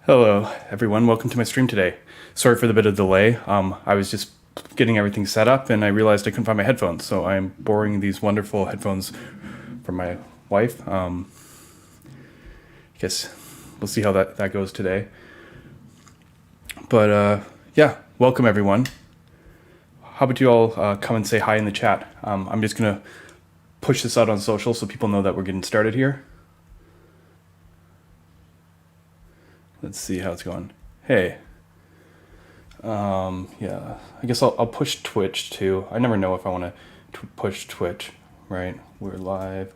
Hello, everyone. Welcome to my stream today. Sorry for the bit of delay. I was just getting everything set up and I realized I couldn't find my headphones, so I'm borrowing these wonderful headphones from my wife. I guess we'll see how that goes today. But yeah, welcome everyone. How about you all come and say hi in the chat? I'm just going to push this out on social so people know that we're getting started here. Let's see how it's going. Hey. Yeah, I guess I'll push Twitch too. I never know if I want to push Twitch, right? We're live.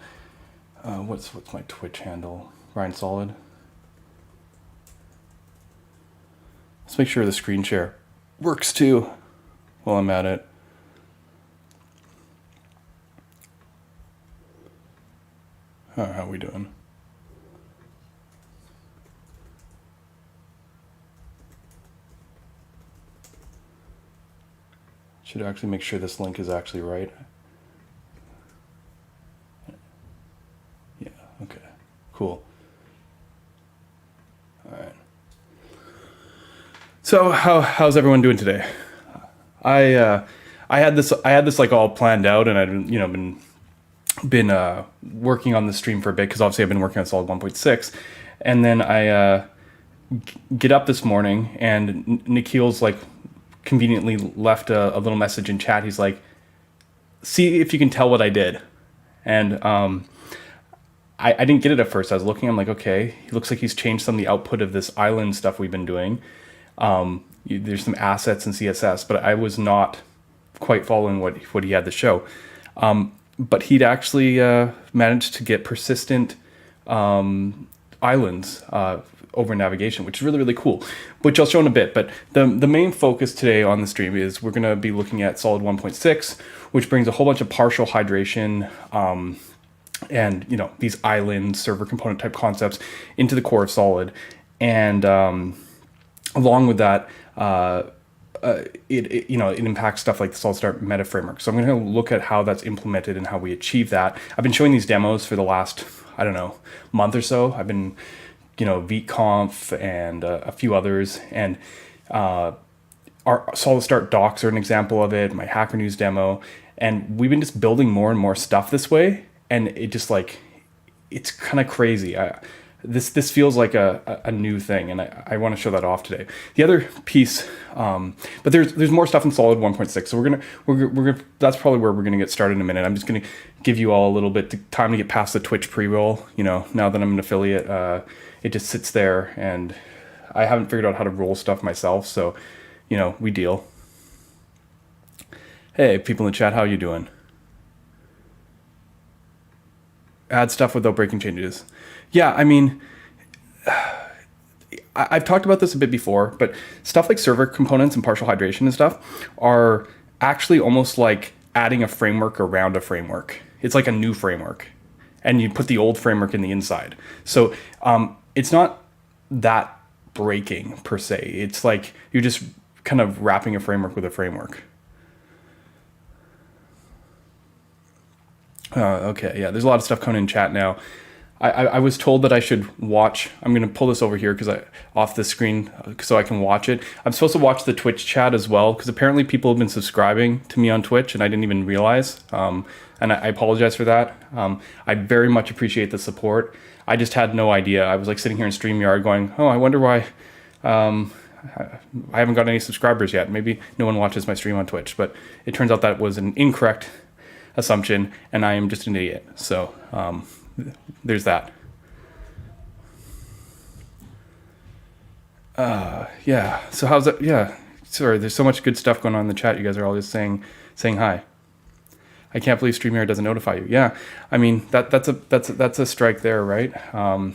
What's my Twitch handle? Ryan Solid. Let's make sure the screen share works too while I'm at it. How are we doing? Should actually make sure this link is actually right. Yeah, okay, cool. All right. So how's everyone doing today? I had this like all planned out, and I'd been working on the stream for a bit because obviously I've been working on Solid 1.6, and then I get up this morning and Nikhil's like conveniently left a little message in chat. He's like, see if you can tell what I did. And I didn't get it at first. I was looking, I'm like, okay, he looks like he's changed some of the output of this island stuff we've been doing. There's some assets in CSS, but I was not quite following what he had to show. But he'd actually managed to get persistent islands over navigation, which is really, really cool, which I'll show in a bit. But the main focus today on the stream is we're going to be looking at Solid 1.6, which brings a whole bunch of partial hydration and these island server component type concepts into the core of Solid. And along with that, it impacts stuff like the Solid Start meta framework. So I'm going to look at how that's implemented and how we achieve that. I've been showing these demos for the last, month or so. I've been VConf and a few others, and our Solid Start docs are an example of it, my Hackernews demo, and we've been just building more and more stuff this way, and it just it's kind of crazy. This feels like a new thing, and I want to show that off today. The other piece, but there's more stuff in Solid 1.6, so we're gonna that's probably where we're gonna get started in a minute. I'm just gonna give you all a little bit of time to get past the Twitch pre-roll. Now that I'm an affiliate, it just sits there, and I haven't figured out how to roll stuff myself, so we deal. Hey, people in the chat, how you doing? Add stuff without breaking changes. Yeah, I mean, I've talked about this a bit before, but stuff like server components and partial hydration and stuff are actually almost like adding a framework around a framework. It's like a new framework, and you put the old framework in the inside. So it's not that breaking per se. It's like you're just kind of wrapping a framework with a framework. Okay, yeah, there's a lot of stuff coming in chat now. I was told that I should watch. I'm going to pull this over here off the screen so I can watch it. I'm supposed to watch the Twitch chat as well because apparently people have been subscribing to me on Twitch and I didn't even realize. And I apologize for that. I very much appreciate the support. I just had no idea. I was like sitting here in StreamYard going, oh, I wonder why I haven't got any subscribers yet. Maybe no one watches my stream on Twitch. But it turns out that was an incorrect assumption and I am just an idiot. So there's that. Yeah, so how's that? Yeah, sorry, there's so much good stuff going on in the chat. You guys are all just saying hi. I can't believe StreamYard doesn't notify you. Yeah, I mean that's a strike there, right? I'll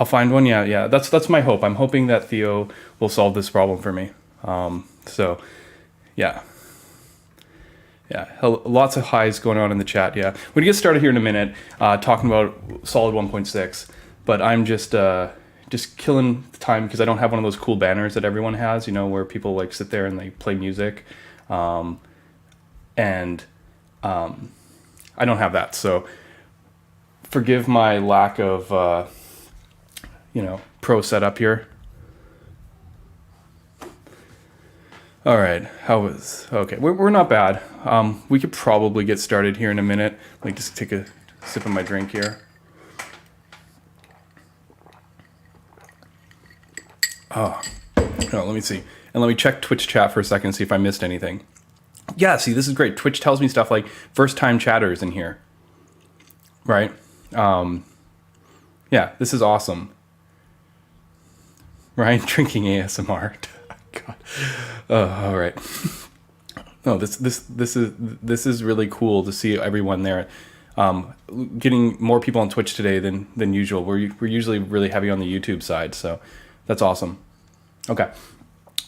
find one. Yeah, that's my hope. I'm hoping that Theo will solve this problem for me. So yeah. Yeah, lots of highs going on in the chat. Yeah, we're gonna get started here in a minute, talking about Solid 1.6. But I'm just killing the time because I don't have one of those cool banners that everyone has. Where people like sit there and they play music, and I don't have that. So Forgive my lack of, pro setup here. All right, okay, we're not bad. We could probably get started here in a minute. Like, just take a sip of my drink here. Oh, no, let me see. And let me check Twitch chat for a second, see if I missed anything. Yeah, see, this is great. Twitch tells me stuff like first time chatters in here, right? Yeah, this is awesome. Ryan drinking ASMR. God. All right. No, this is really cool to see everyone there. Getting more people on Twitch today than usual. We're usually really heavy on the YouTube side, so that's awesome. Okay.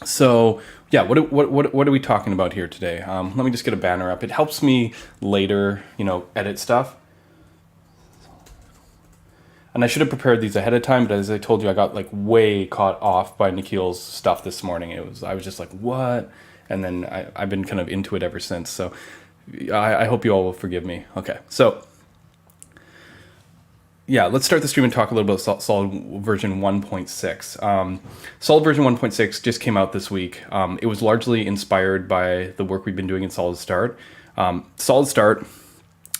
So yeah, what are we talking about here today? Let me just get a banner up. It helps me later, edit stuff. And I should have prepared these ahead of time, but as I told you, I got like way caught off by Nikhil's stuff this morning. I was just like, what? And then I've been kind of into it ever since. So I hope you all will forgive me. Okay, so yeah, let's start the stream and talk a little about Solid version 1.6. Solid version 1.6 just came out this week. It was largely inspired by the work we've been doing in Solid Start. Solid Start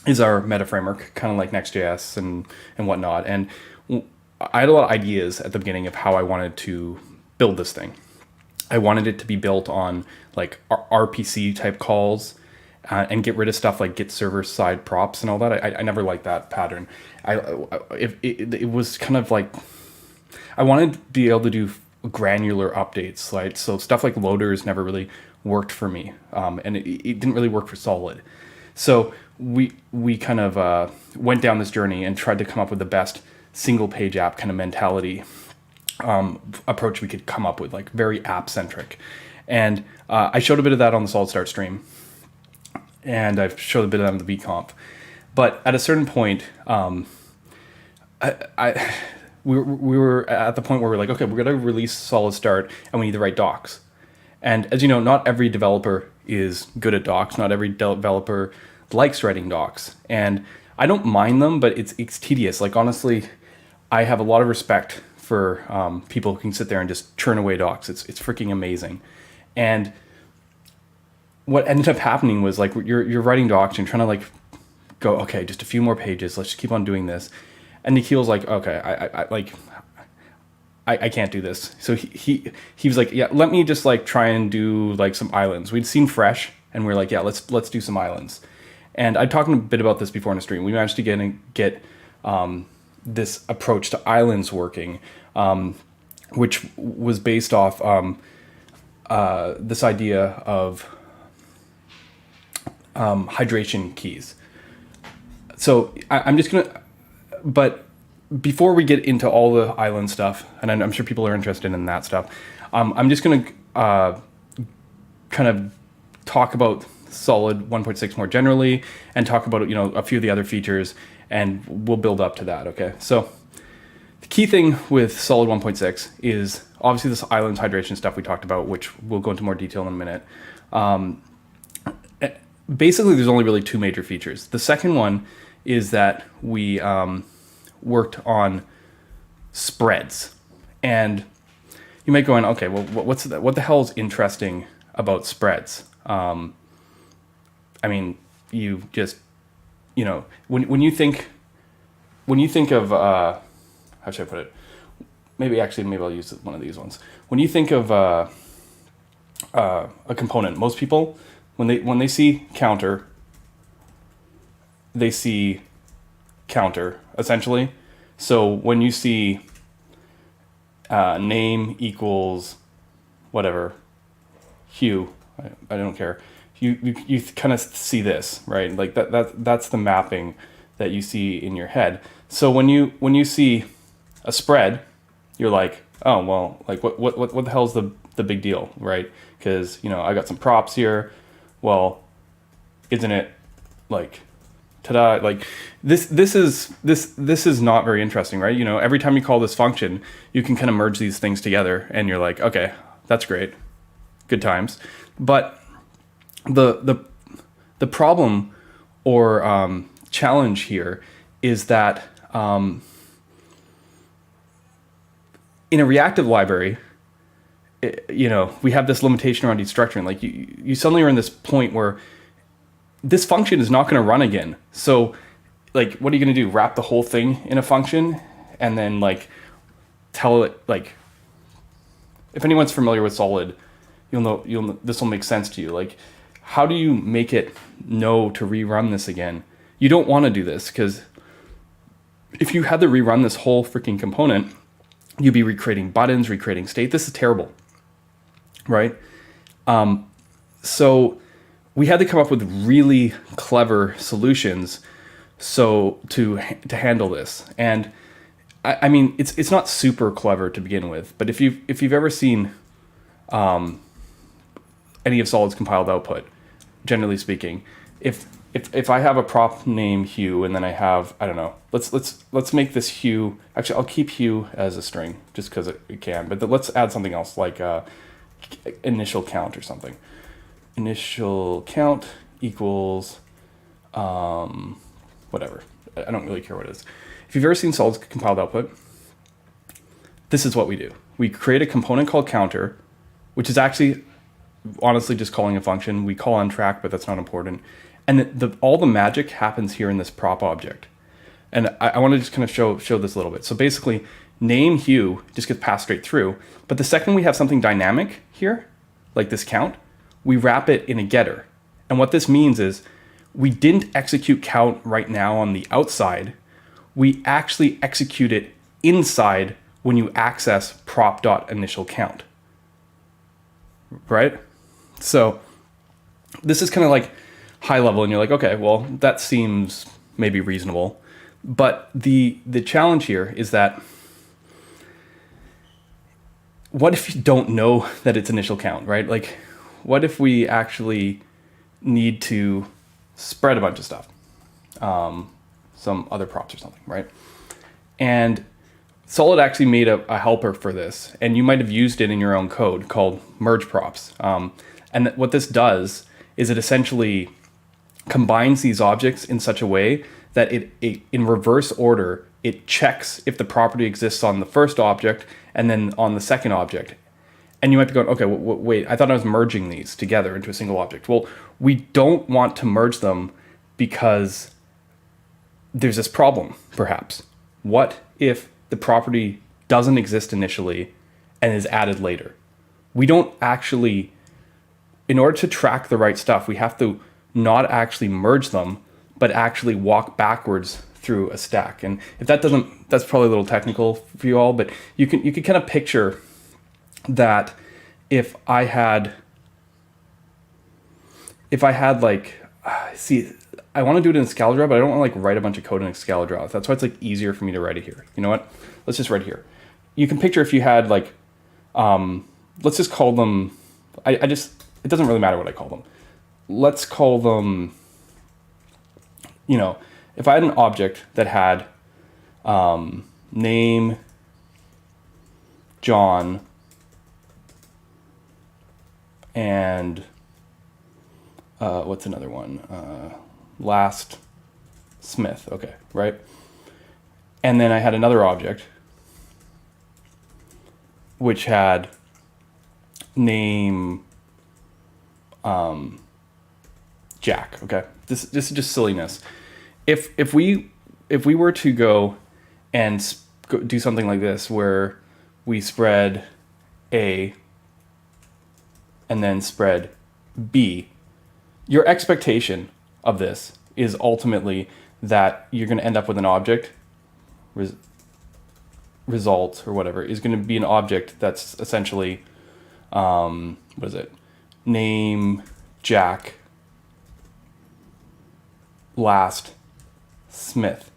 is our meta framework, kind of like Next.js and whatnot. And I had a lot of ideas at the beginning of how I wanted to build this thing. I wanted it to be built on like RPC type calls and get rid of stuff like get server side props and all that. I never liked that pattern. It was kind of like, I wanted to be able to do granular updates, right? So stuff like loaders never really worked for me, and it didn't really work for Solid. So we kind of went down this journey and tried to come up with the best single page app kind of mentality approach we could come up with, like very app centric. And I showed a bit of that on the Solid Start stream, and I've showed a bit of that on the vconf. But at a certain point, we were at the point where we're like, okay, we're going to release Solid Start and we need the right docs. And as you know, not every developer is good at docs. Not every developer likes writing docs. And I don't mind them, but it's tedious. Like, honestly, I have a lot of respect for people who can sit there and just churn away docs. It's freaking amazing. And what ended up happening was, like, you're writing docs and you're trying to like go, okay, just a few more pages. Let's just keep on doing this. And Nikhil's like, okay, I can't do this. So he was like, yeah, let me just like try and do like some islands. We'd seen Fresh and we were like, yeah, let's do some islands. And I talked a bit about this before in a stream. We managed to get this approach to islands working, which was based off this idea of hydration keys. So I'm just gonna, but before we get into all the island stuff, and I'm sure people are interested in that stuff, I'm just gonna kind of talk about Solid 1.6 more generally, and talk about a few of the other features, and we'll build up to that. Okay, so the key thing with Solid 1.6 is obviously this island hydration stuff we talked about, which we'll go into more detail in a minute. Basically, there's only really two major features. The second one is that we worked on spreads, and you might go in, okay, well, what the hell is interesting about spreads? I mean, you just, when you think of, how should I put it? Maybe I'll use one of these ones. When you think of a component, most people, when they see counter, they see counter essentially. So when you see name equals whatever hue, I don't care. You kind of see this, right? Like that's the mapping that you see in your head. So when you see a spread, you're like, oh well, like what the hell's the big deal, right? Because I got some props here. Well, isn't it like, ta-da? Like this is not very interesting, right? Every time you call this function, you can kind of merge these things together, and you're like, okay, that's great, good times. But the problem or challenge here is that in a reactive library, we have this limitation around destructuring. Like you suddenly are in this point where this function is not going to run again. So like, what are you going to do? Wrap the whole thing in a function and then like tell it, like, if anyone's familiar with Solid, you'll know this will make sense to you. Like, how do you make it know to rerun this again? You don't want to do this, because if you had to rerun this whole freaking component, you'd be recreating buttons, recreating state. This is terrible, right? So we had to come up with really clever solutions to handle this. And I mean, it's not super clever to begin with, but if you've ever seen any of Solid's compiled output, generally speaking, if I have a prop name hue and then I have, I don't know, let's make this hue, actually I'll keep hue as a string just because it can, but let's add something else like initial count or something. Initial count equals whatever. I don't really care what it is. If you've ever seen Solid's compiled output, this is what we do. We create a component called counter, which is actually honestly just calling a function. We call on track, but that's not important. And all the magic happens here in this prop object. And I want to just kind of show this a little bit. So basically, name hue just gets passed straight through. But the second we have something dynamic here, like this count, we wrap it in a getter. And what this means is we didn't execute count right now on the outside. We actually execute it inside when you access prop.initialCount, right? So this is kind of like high level, and you're like, okay, well, that seems maybe reasonable. But the challenge here is that what if you don't know that it's initial count, right? Like, what if we actually need to spread a bunch of stuff, some other props or something, right? And Solid actually made a helper for this, and you might have used it in your own code called merge props. And what this does is it essentially combines these objects in such a way that it in reverse order, it checks if the property exists on the first object and then on the second object. And you might be going, okay, wait, I thought I was merging these together into a single object. Well, we don't want to merge them because there's this problem, perhaps. What if the property doesn't exist initially and is added later? We don't actually, in order to track the right stuff, we have to not actually merge them, but actually walk backwards through a stack. And if that doesn't, that's probably a little technical for you all, but you can kind of picture that if I had like, see, I want to do it in Excalibur, but I don't want to like write a bunch of code in Excalibur. That's why it's like easier for me to write it here. You know what? Let's just write it here. You can picture if you had like, let's just call them, it doesn't really matter what I call them. Let's call them, if I had an object that had name John and what's another one? Last Smith. Okay, right? And then I had another object which had name Jack. Okay, this is just silliness. If we were to go and do something like this where we spread A and then spread B, your expectation of this is ultimately that you're going to end up with an object result or whatever is going to be an object that's essentially name Jack last Smith.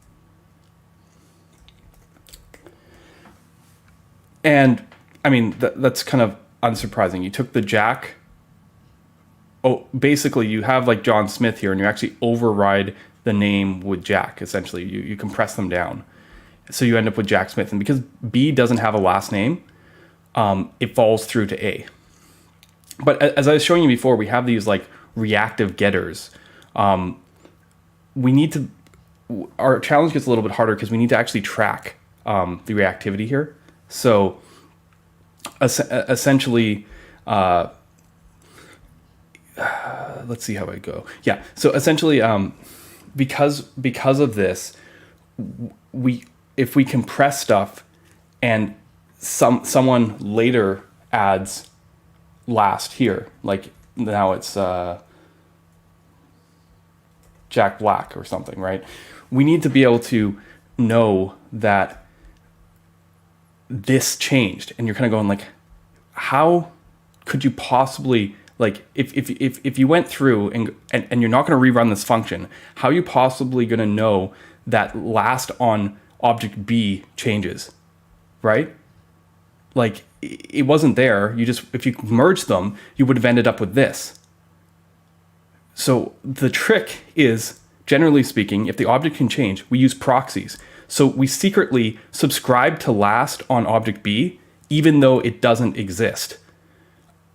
And I mean, that's kind of unsurprising. You took the Jack. Oh, basically you have like John Smith here and you actually override the name with Jack. Essentially, you compress them down. So you end up with Jack Smith. And because B doesn't have a last name, it falls through to A. But as I was showing you before, we have these like reactive getters. We need our challenge gets a little bit harder because we need to actually track the reactivity here. So essentially, let's see how I go. Yeah. So essentially, because of this, if we compress stuff and someone later adds last here, like now it's Jack Black or something, right? We need to be able to know that this changed, and you're kind of going like, how could you possibly, like, if you went through and you're not going to rerun this function, how are you possibly going to know that last on object B changes, right? Like, it wasn't there. You just, if you merged them, you would have ended up with this. So the trick is, generally speaking, if the object can change, we use proxies. So we secretly subscribe to last on object B, even though it doesn't exist.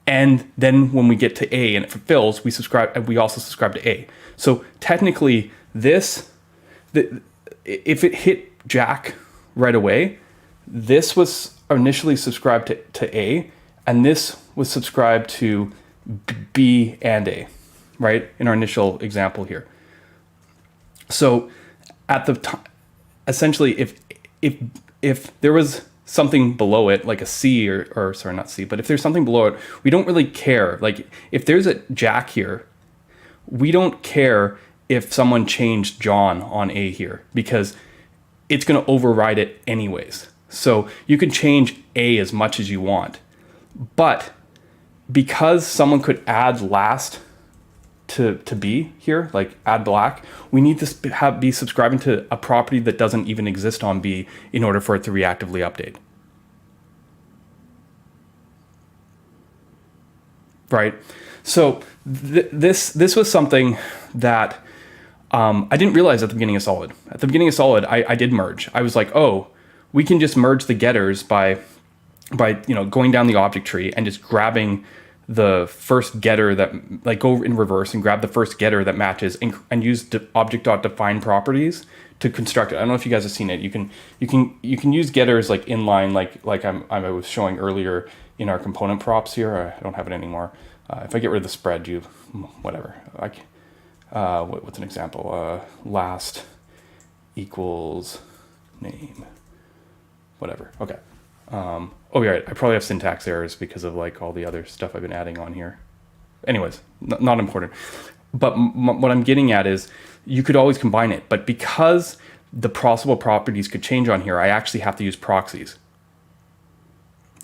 And then when we get to A and it fulfills, we also subscribe to A. So technically if it hit Jack right away, this was initially subscribed to A, and this was subscribed to B and A, right? In our initial example here. So at the time, essentially, if there was something below it, like a C or sorry, not C, but if there's something below it, we don't really care. Like, if there's a Jack here, we don't care if someone changed John on A here, because it's going to override it anyways. So you can change A as much as you want, but because someone could add last to B here, like add black, we need to be subscribing to a property that doesn't even exist on B in order for it to reactively update. Right? So this was something that I didn't realize at the beginning of Solid. At the beginning of Solid, I did merge. I was like, oh, we can just merge the getters by going down the object tree and just grabbing the first getter that, like, go in reverse and grab the first getter that matches and use object.define properties to construct it. I don't know if you guys have seen it. You can use getters like inline, like I was showing earlier in our component props here. I don't have it anymore. If I get rid of the spread, whatever. What's an example? Last equals name, whatever. Okay. Oh, yeah, I probably have syntax errors because of like all the other stuff I've been adding on here. Anyways, not important. But what I'm getting at is you could always combine it, but because the possible properties could change on here, I actually have to use proxies,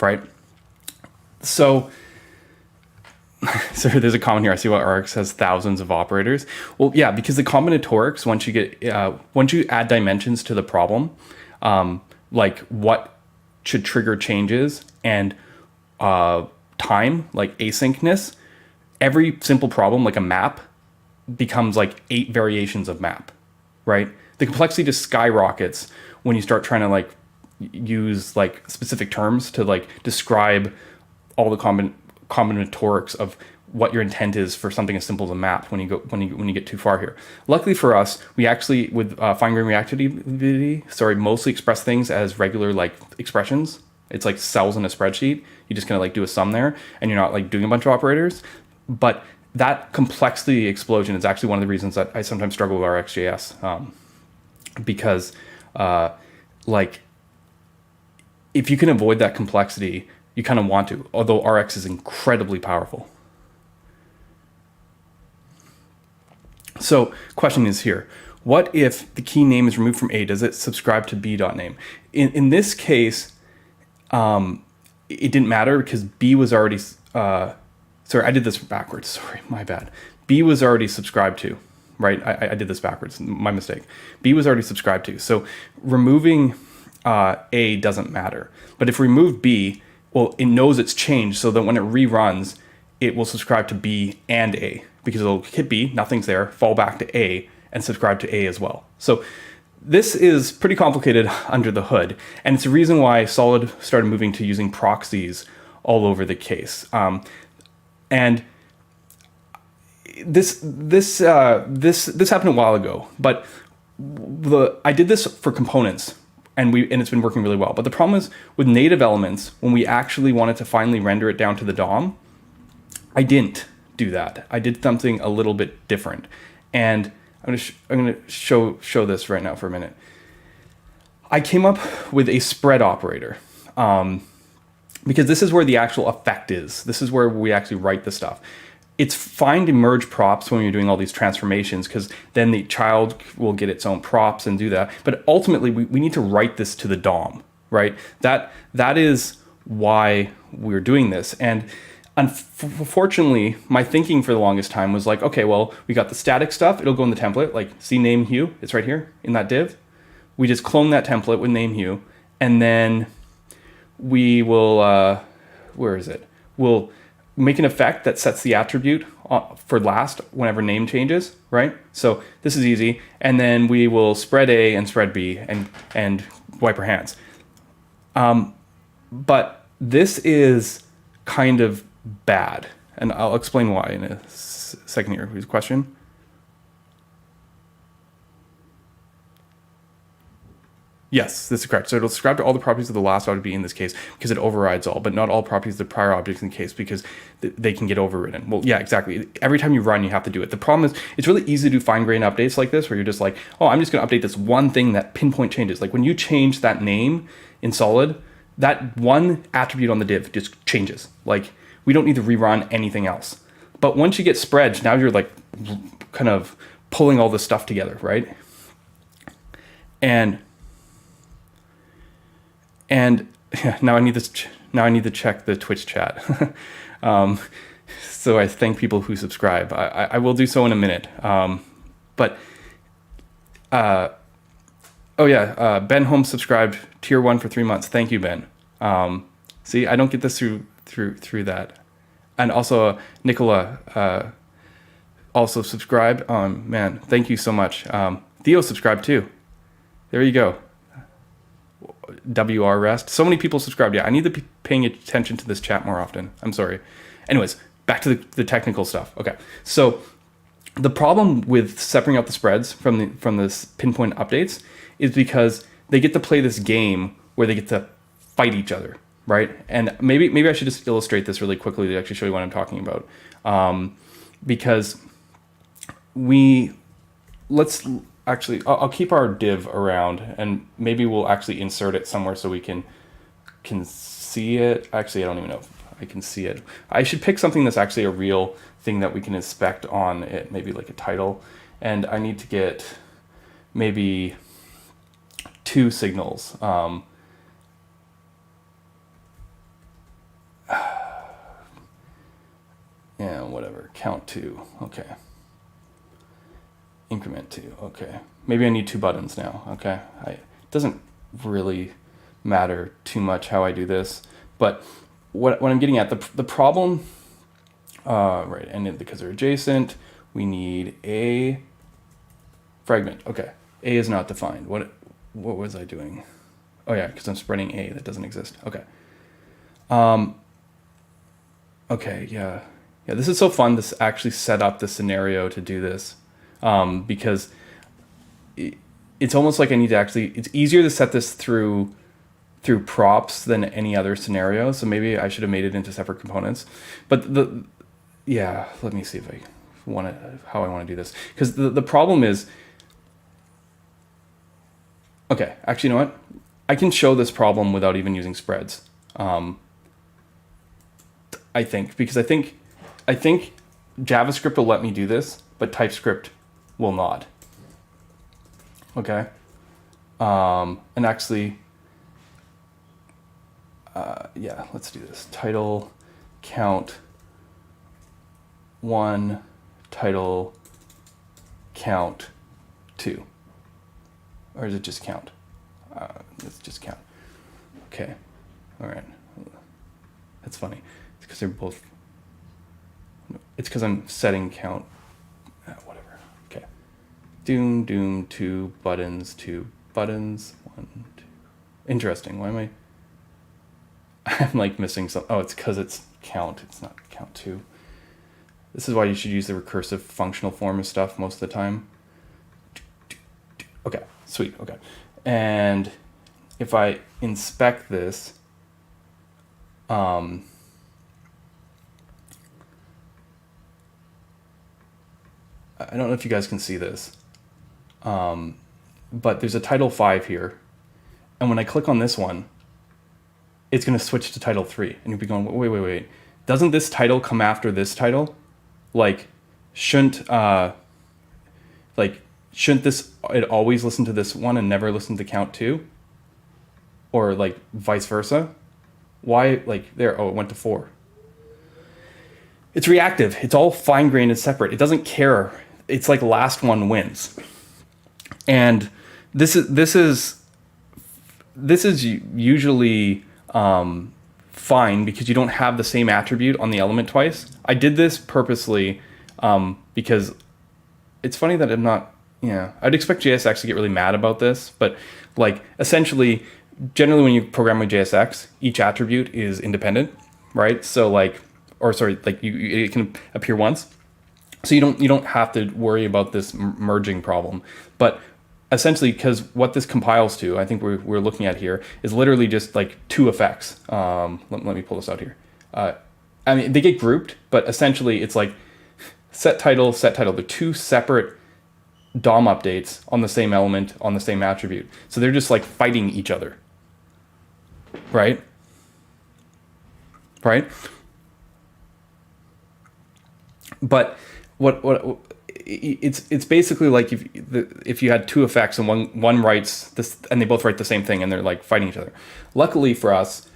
right? So there's a comment here. I see what Rx has thousands of operators. Well, yeah, because the combinatorics, once you add dimensions to the problem, like what should trigger changes and time, like asynchronous, every simple problem, like a map, becomes like 8 variations of map, right? The complexity just skyrockets when you start trying to like use like specific terms to like describe all the combinatorics of what your intent is for something as simple as a map when you get too far here. Luckily for us, we actually, with fine-grained reactivity, mostly express things as regular like expressions. It's like cells in a spreadsheet. You just kind of like do a sum there, and you're not like doing a bunch of operators. But that complexity explosion is actually one of the reasons that I sometimes struggle with RxJS, because like if you can avoid that complexity, you kind of want to, although Rx is incredibly powerful. So question is here, what if the key name is removed from A? Does it subscribe to B.name? In this case, it didn't matter because B was already, sorry, I did this backwards. Sorry, my bad. B was already subscribed to, right? I did this backwards, my mistake. B was already subscribed to. So removing A doesn't matter. But if we remove B, well, it knows it's changed so that when it reruns, it will subscribe to B and A, because it'll hit B, nothing's there, fall back to A, and subscribe to A as well. So this is pretty complicated under the hood, and it's a reason why Solid started moving to using proxies all over the case. And this happened a while ago, but I did this for components, and it's been working really well. But the problem is with native elements, when we actually wanted to finally render it down to the DOM, I didn't do that. I did something a little bit different, and I'm gonna show this right now for a minute. I came up with a spread operator, because this is where the actual effect is. This is where we actually write the stuff. It's fine to merge props when you're doing all these transformations, because then the child will get its own props and do that. But ultimately, we need to write this to the DOM, right? That is why we're doing this. And unfortunately, my thinking for the longest time was like, okay, well, we got the static stuff. It'll go in the template, like see name hue. It's right here in that div. We just clone that template with name hue, and then we will, where is it? We'll make an effect that sets the attribute for last whenever name changes, right? So this is easy. And then we will spread A and spread B and wipe our hands. But this is kind of bad. And I'll explain why in a second here. Who's question? Yes, this is correct. So it'll subscribe to all the properties of the last object in this case because it overrides all, but not all properties of the prior objects in the case because they can get overridden. Well, yeah, exactly. Every time you run, you have to do it. The problem is it's really easy to do fine-grained updates like this where you're just like, oh, I'm just going to update this one thing that pinpoint changes. Like when you change that name in Solid, that one attribute on the div just changes. Like we don't need to rerun anything else. But once you get spreads, now you're like kind of pulling all this stuff together, right? And now I need this. Now I need to check the Twitch chat. So I thank people who subscribe. I will do so in a minute. But oh yeah, Ben Holmes subscribed tier 1 for 3 months. Thank you, Ben. See, I don't get this through that. And also Nicola also subscribed. Man, thank you so much. Theo subscribed too. There you go. WR rest. So many people subscribed. Yeah, I need to be paying attention to this chat more often. I'm sorry. Anyways, back to the technical stuff. Okay, so the problem with separating out the spreads from this pinpoint updates is because they get to play this game where they get to fight each other, right? And maybe I should just illustrate this really quickly to actually show you what I'm talking about, because actually, I'll keep our div around and maybe we'll actually insert it somewhere so we can see it. Actually, I don't even know if I can see it. I should pick something that's actually a real thing that we can inspect on it, maybe like a title. And I need to get maybe 2 signals. Yeah, whatever, count 2, okay. Increment 2, okay. Maybe I need 2 buttons now, okay. It doesn't really matter too much how I do this, but what I'm getting at, the problem, right, and because they're adjacent, we need a fragment, okay. A is not defined. What was I doing? Oh yeah, because I'm spreading A, that doesn't exist, okay. Okay, yeah, this is so fun to actually set up the scenario to do this. Because it's almost like I need to it's easier to set this through props than any other scenario. So maybe I should have made it into separate components. But let me see if how I want to do this. Because the problem is, okay, actually, you know what? I can show this problem without even using spreads. I think JavaScript will let me do this, but TypeScript will not. Okay. And actually, yeah, let's do this. Title count 1, title count 2. Or is it just count? Let's just count. Okay. All right. That's funny. It's because they're both. It's because I'm setting count. Whatever. Okay. Doom 2 buttons 1 2. Interesting. Why am I? I'm like missing some. Oh, it's because it's count. It's not count 2. This is why you should use the recursive functional form of stuff most of the time. Okay, sweet. Okay. And if I inspect this, I don't know if you guys can see this, but there's a title 5 here. And when I click on this one, it's going to switch to title 3. And you'll be going, wait. Doesn't this title come after this title? Like, shouldn't this, it always listen to this one and never listen to count 2? Or like vice versa? Why, like there, oh, it went to 4. It's reactive. It's all fine-grained and separate. It doesn't care. It's like last one wins. And this is usually fine because you don't have the same attribute on the element twice. I did this purposely because it's funny that I'm not, I'd expect JSX to get really mad about this, but like essentially, generally when you program with JSX, each attribute is independent, right? So like, it can appear once. So you don't have to worry about this merging problem. But essentially, because what this compiles to, I think we're looking at here, is literally just like 2 effects. Let me pull this out here. I mean, they get grouped, but essentially it's like set title. They're 2 separate DOM updates on the same element, on the same attribute. So they're just like fighting each other. Right? But what it's basically like if you had 2 effects and one writes this and they both write the same thing and they're like fighting each other. Luckily for us,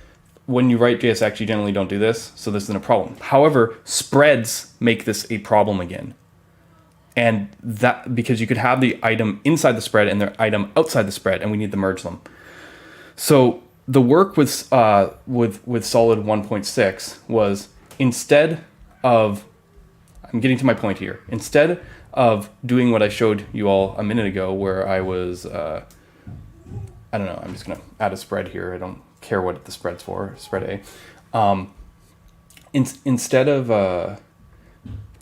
when you write JSX, you generally don't do this, so this isn't a problem. However, spreads make this a problem again. And that because you could have the item inside the spread and the item outside the spread, and we need to merge them. So the work with Solid 1.6 was instead of, I'm getting to my point here, instead of doing what I showed you all a minute ago where I was, I don't know, I'm just going to add a spread here. I don't care what the spread's for, spread A. Instead of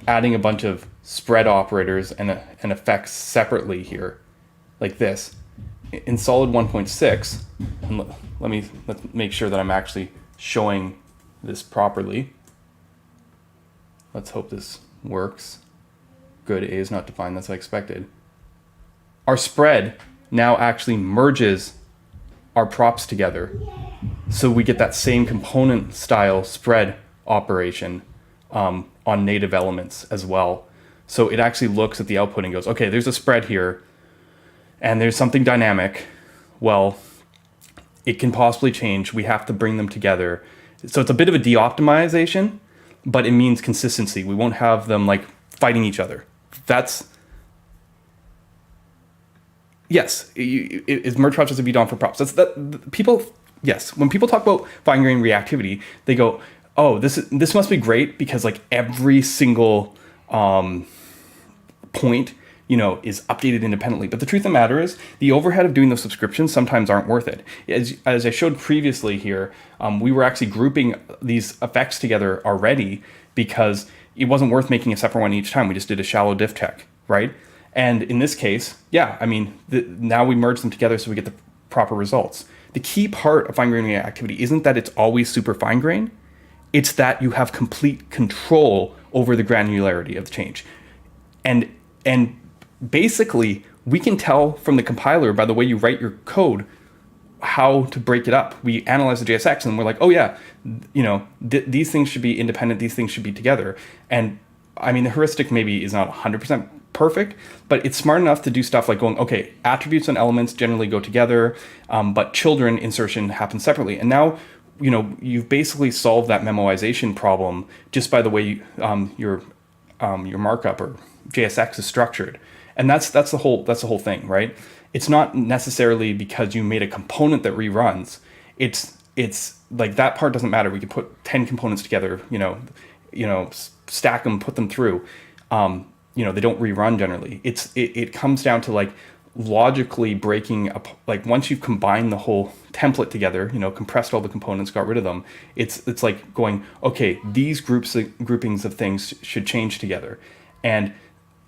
adding a bunch of spread operators and effects separately here, like this, in Solid 1.6, and let's make sure that I'm actually showing this properly. Let's hope this works. Good, A is not defined, that's what I expected. Our spread now actually merges our props together. So we get that same component style spread operation on native elements as well. So it actually looks at the output and goes, okay, there's a spread here and there's something dynamic. Well, it can possibly change. We have to bring them together. So it's a bit of a de-optimization, but it means consistency. We won't have them like fighting each other. That's, yes, is merge props just a be done for props. That's that people. Yes, when people talk about fine-grained reactivity, they go, "Oh, this must be great because like every single point, is updated independently." But the truth of the matter is, the overhead of doing those subscriptions sometimes aren't worth it. As I showed previously here, we were actually grouping these effects together already because it wasn't worth making a separate one each time. We just did a shallow diff check, right? And in this case, yeah, I mean, now we merge them together so we get the proper results. The key part of fine-grained reactivity isn't that it's always super fine-grained. It's that you have complete control over the granularity of the change. And basically, we can tell from the compiler by the way you write your code how to break it up. We analyze the JSX and we're like, oh yeah, these things should be independent, these things should be together. And I mean, the heuristic maybe is not 100% perfect, but it's smart enough to do stuff like going, okay, attributes and elements generally go together, but children insertion happens separately. And now, you've basically solved that memoization problem just by the way your markup or JSX is structured. And that's the whole thing, right? It's not necessarily because you made a component that reruns. It's like that part doesn't matter. We could put 10 components together, stack them, put them through. They don't rerun generally. It comes down to like logically breaking up, like once you've combined the whole template together, compressed all the components, got rid of them, it's like going, okay, these groupings of things should change together. And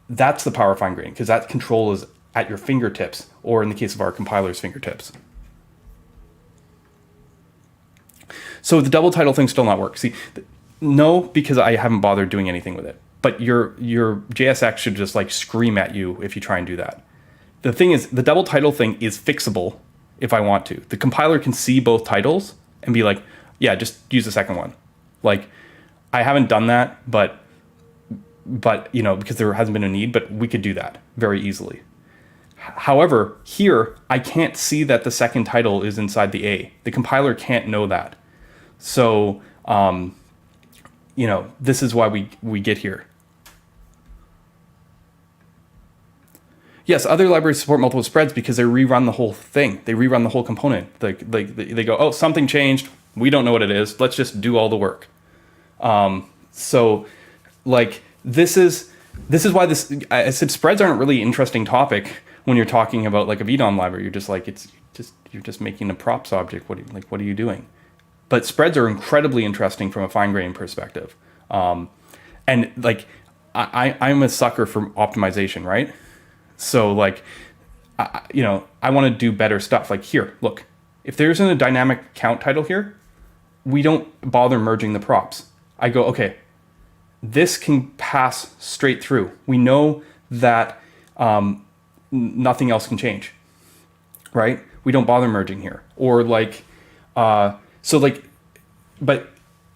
that's the power of fine grained, because that control is at your fingertips, or in the case of our compiler's fingertips. So the double title thing still not work. See, no, because I haven't bothered doing anything with it. But your JSX should just like scream at you if you try and do that. The thing is, the double title thing is fixable if I want to. The compiler can see both titles and be like, yeah, just use the second one. Like, I haven't done that, but you know, because there hasn't been a need, but we could do that very easily. However, here, I can't see that the second title is inside the A. The compiler can't know that. So, you know, this is why we get here. Yes, other libraries support multiple spreads because they rerun the whole thing. They rerun the whole component. They go, oh, something changed. We don't know what it is. Let's just do all the work. So, like, this is why this. I said spreads aren't a really interesting topic when you're talking about like a VDOM library. You're just like you're just making a props object. What are you doing? But spreads are incredibly interesting from a fine-grained perspective. And like, I'm a sucker for optimization, right? So like, you know, I want to do better stuff. Like here, look, if there isn't a dynamic count title here, we don't bother merging the props. I go, okay, this can pass straight through. We know that nothing else can change, right? We don't bother merging here. Or like, so like, but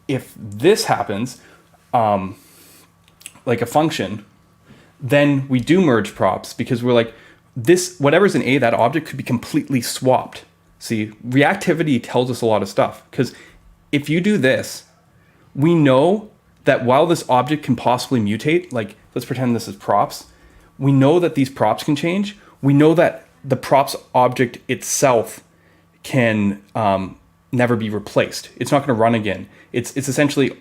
if this happens, like a function, then we do merge props because we're like, this, whatever's in A, that object could be completely swapped. See, reactivity tells us a lot of stuff because if you do this, we know that while this object can possibly mutate, like let's pretend this is props, we know that these props can change. We know that the props object itself can never be replaced. It's not going to run again. It's essentially,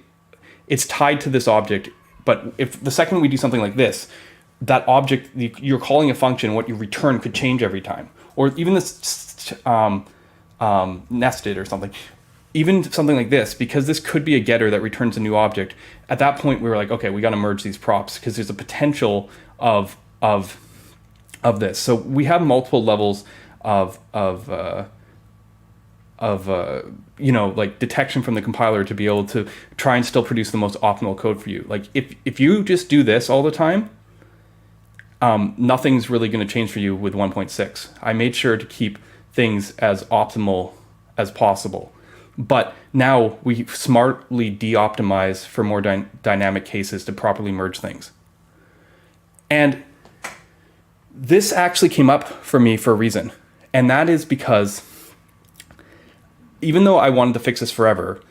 it's tied to this object. But if the second we do something like this, that object, you're calling a function, what you return could change every time. Or even this nested or something. Even something like this, because this could be a getter that returns a new object. At that point, we were like, okay, we got to merge these props because there's a potential of this. So we have multiple levels of you know, like detection from the compiler to be able to try and still produce the most optimal code for you. Like if you just do this all the time, nothing's really going to change for you with 1.6. I made sure to keep things as optimal as possible. But now we smartly de-optimize for more dynamic cases to properly merge things. And this actually came up for me for a reason. And that is because even though I wanted to fix this forever,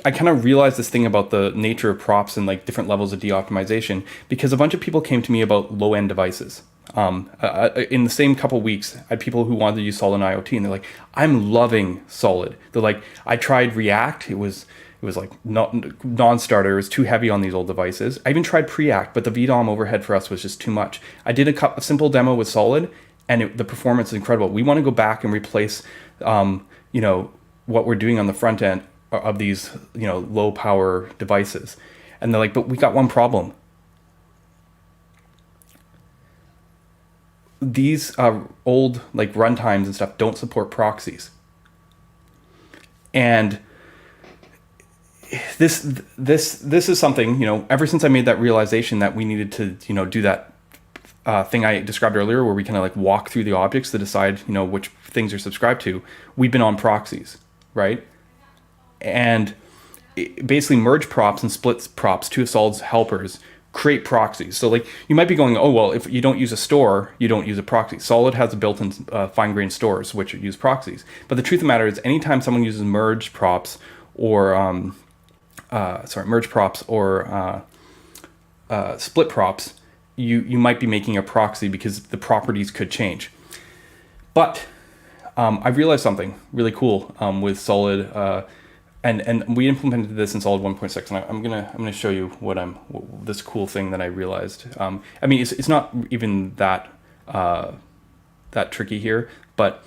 I kind of realized this thing about the nature of props and like different levels of de-optimization because a bunch of people came to me about low-end devices. In the same couple weeks, I had people who wanted to use Solid IoT, and they're like, "I'm loving Solid." They're like, "I tried React. It was like non-starter. It was too heavy on these old devices. I even tried Preact, but the VDOM overhead for us was just too much. I did a simple demo with Solid, and the performance is incredible. We want to go back and replace, you know, what we're doing on the front end of these, you know, low power devices." And they're like, "But we got one problem. These old like runtimes and stuff don't support proxies." And this is something, you know, ever since I made that realization that we needed to, you know, do that thing I described earlier where we kind of like walk through the objects to decide, you know, which things are subscribed to, we've been on proxies, right? And basically merge props and split props, two of Solid's helpers, create proxies. So like you might be going, oh, well, if you don't use a store, you don't use a proxy. Solid has a built-in fine-grained stores which use proxies. But the truth of the matter is anytime someone uses merge props or merge props or split props, you might be making a proxy because the properties could change. But I realized something really cool with Solid, and we implemented this in Solid 1.6, and I'm gonna show you this cool thing that I realized. I mean, it's not even that tricky here, but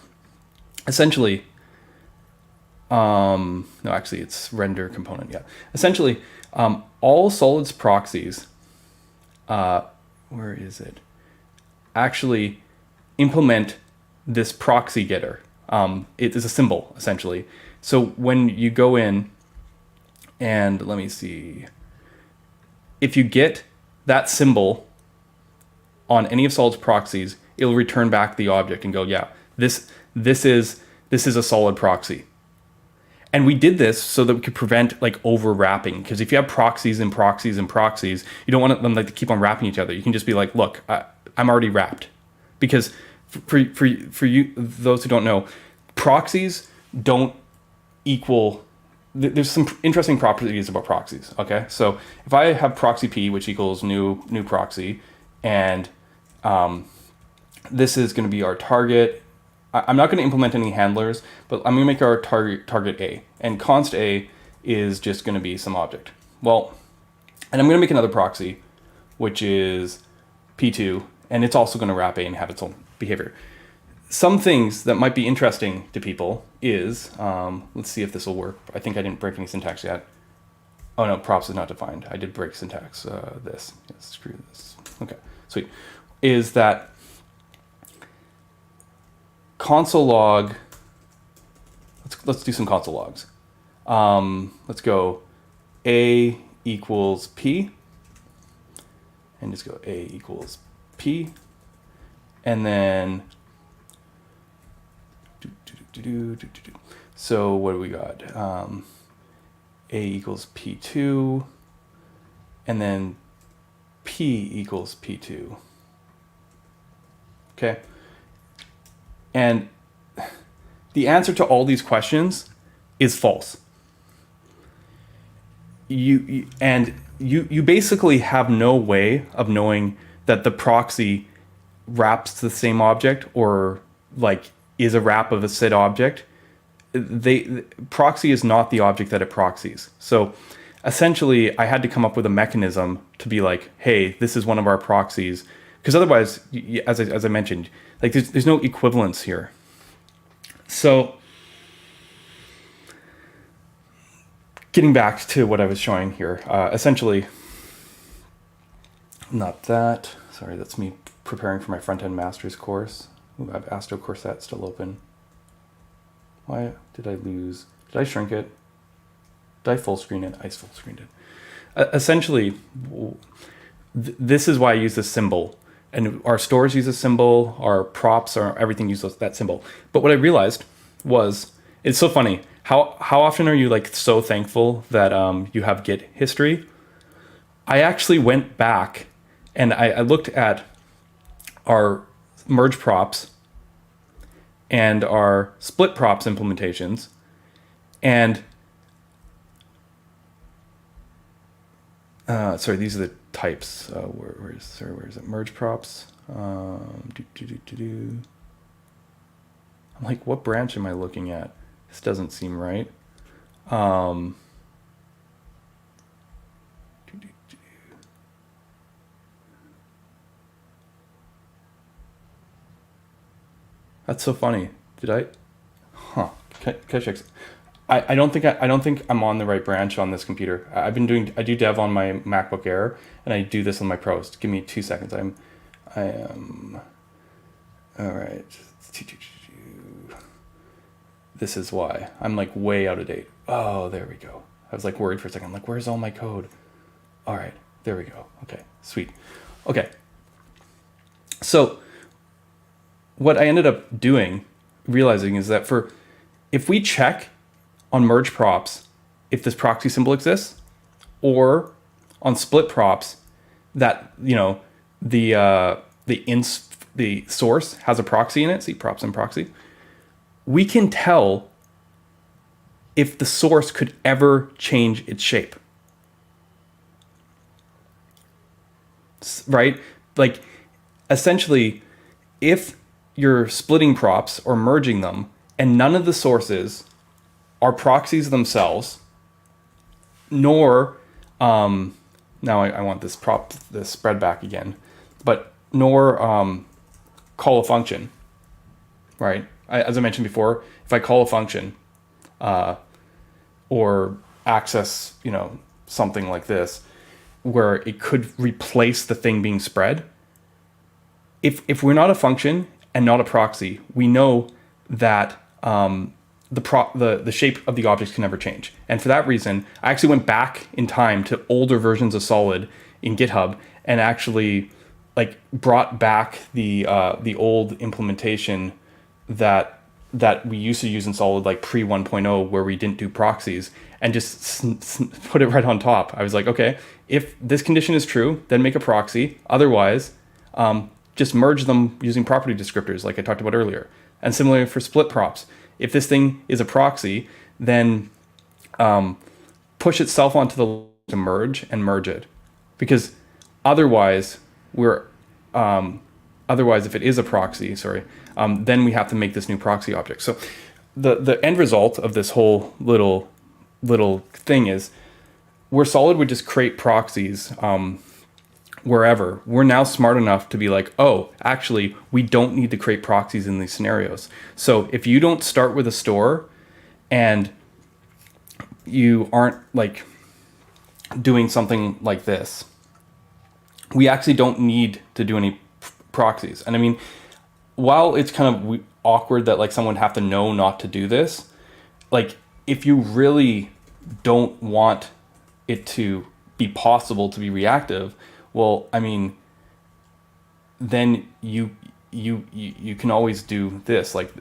essentially, no, actually, it's render component. Yeah, essentially, all Solid's proxies. Where is it? Actually, implement this proxy getter. It is a symbol, essentially. So when you go in and let me see, if you get that symbol on any of Solid's proxies, it'll return back the object and go, yeah, this is a Solid proxy. And we did this so that we could prevent like over wrapping, because if you have proxies and proxies and proxies, you don't want them like to keep on wrapping each other. You can just be like, look, I'm already wrapped. Because for you, those who don't know, proxies don't equal. There's some interesting properties about proxies. Okay, so if I have proxy p, which equals new proxy, and this is going to be our target. I'm not going to implement any handlers, but I'm going to make our target a, and const a is just going to be some object. Well, and I'm going to make another proxy, which is p2, and it's also going to wrap a and have its own behavior. Some things that might be interesting to people is, let's see if this will work. I think I didn't break any syntax yet. Oh no, props is not defined. I did break syntax. This, yeah, screw this. Okay, sweet. Is that console log, let's do some console logs. Let's go a equals p, and just go a equals p, and then so what do we got? A equals p2, and then p equals p2. Okay. And the answer to all these questions is false. You basically have no way of knowing that the proxy wraps the same object or like is a wrap of a said object. Proxy is not the object that it proxies. So essentially I had to come up with a mechanism to be like, hey, this is one of our proxies. Because otherwise, as I mentioned, like there's no equivalence here. So getting back to what I was showing here, essentially, not that. Sorry, that's me preparing for my front-end master's course. Ooh, I have Astro Corset still open. Why did I lose? Did I shrink it? Did I full screen it? I full screened it. Essentially, this is why I use this symbol. And our stores use a symbol, our props, everything uses that symbol. But what I realized was, it's so funny. How often are you like so thankful that you have Git history? I actually went back and I looked at our merge props and our split props implementations, and sorry, these are the types. Where is it? Merge props. I'm like, what branch am I looking at? This doesn't seem right. That's so funny. Did I? Huh. Can I check? I don't think I'm on the right branch on this computer. I do dev on my MacBook Air, and I do this on my Pros. Give me 2 seconds. I am. All right. This is why I'm like way out of date. Oh, there we go. I was like worried for a second. I'm like, where's all my code? All right, there we go. Okay, sweet. Okay. So what I ended up realizing is that if we check on merge props, if this proxy symbol exists, or on split props, that the source has a proxy in it. See, props and proxy. We can tell if the source could ever change its shape, right? Like, essentially, if you're splitting props or merging them, and none of the sources are proxies themselves, nor, now I want this spread back again, but nor call a function, right? As I mentioned before, if I call a function or access, something like this, where it could replace the thing being spread, if we're not a function and not a proxy, we know that the shape of the objects can never change. And for that reason, I actually went back in time to older versions of Solid in GitHub and actually like brought back the old implementation that we used to use in Solid, like pre 1.0, where we didn't do proxies, and just put it right on top. I was like, okay, if this condition is true, then make a proxy. Otherwise, just merge them using property descriptors like I talked about earlier. And similarly for split props. If this thing is a proxy, then push itself onto the to merge and merge it. Because otherwise, if it is a proxy, then we have to make this new proxy object. So the end result of this whole little thing is where Solid would just create proxies wherever, we're now smart enough to be like, oh, actually, we don't need to create proxies in these scenarios. So if you don't start with a store and you aren't like doing something like this, we actually don't need to do any proxies. And I mean, while it's kind of awkward that like someone would have to know not to do this, like if you really don't want it to be possible to be reactive, well, I mean, then you can always do this. Like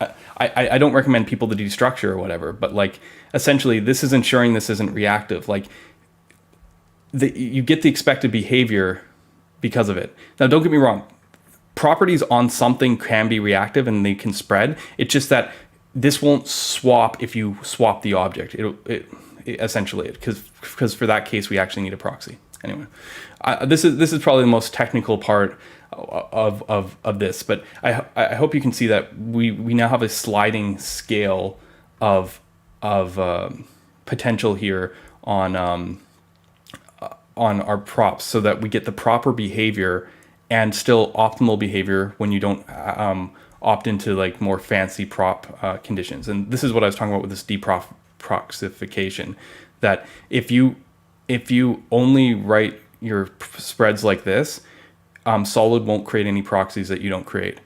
I don't recommend people to destructure or whatever, but like essentially this is ensuring this isn't reactive. Like you get the expected behavior because of it. Now, don't get me wrong. Properties on something can be reactive and they can spread. It's just that this won't swap if you swap the object. It essentially, because for that case we actually need a proxy. Anyway, this is probably the most technical part of this, but I hope you can see that we now have a sliding scale of potential here on our props, so that we get the proper behavior and still optimal behavior when you don't opt into like more fancy prop conditions. And this is what I was talking about with this deproxification, that if you only write your spreads like this, Solid won't create any proxies that you don't create.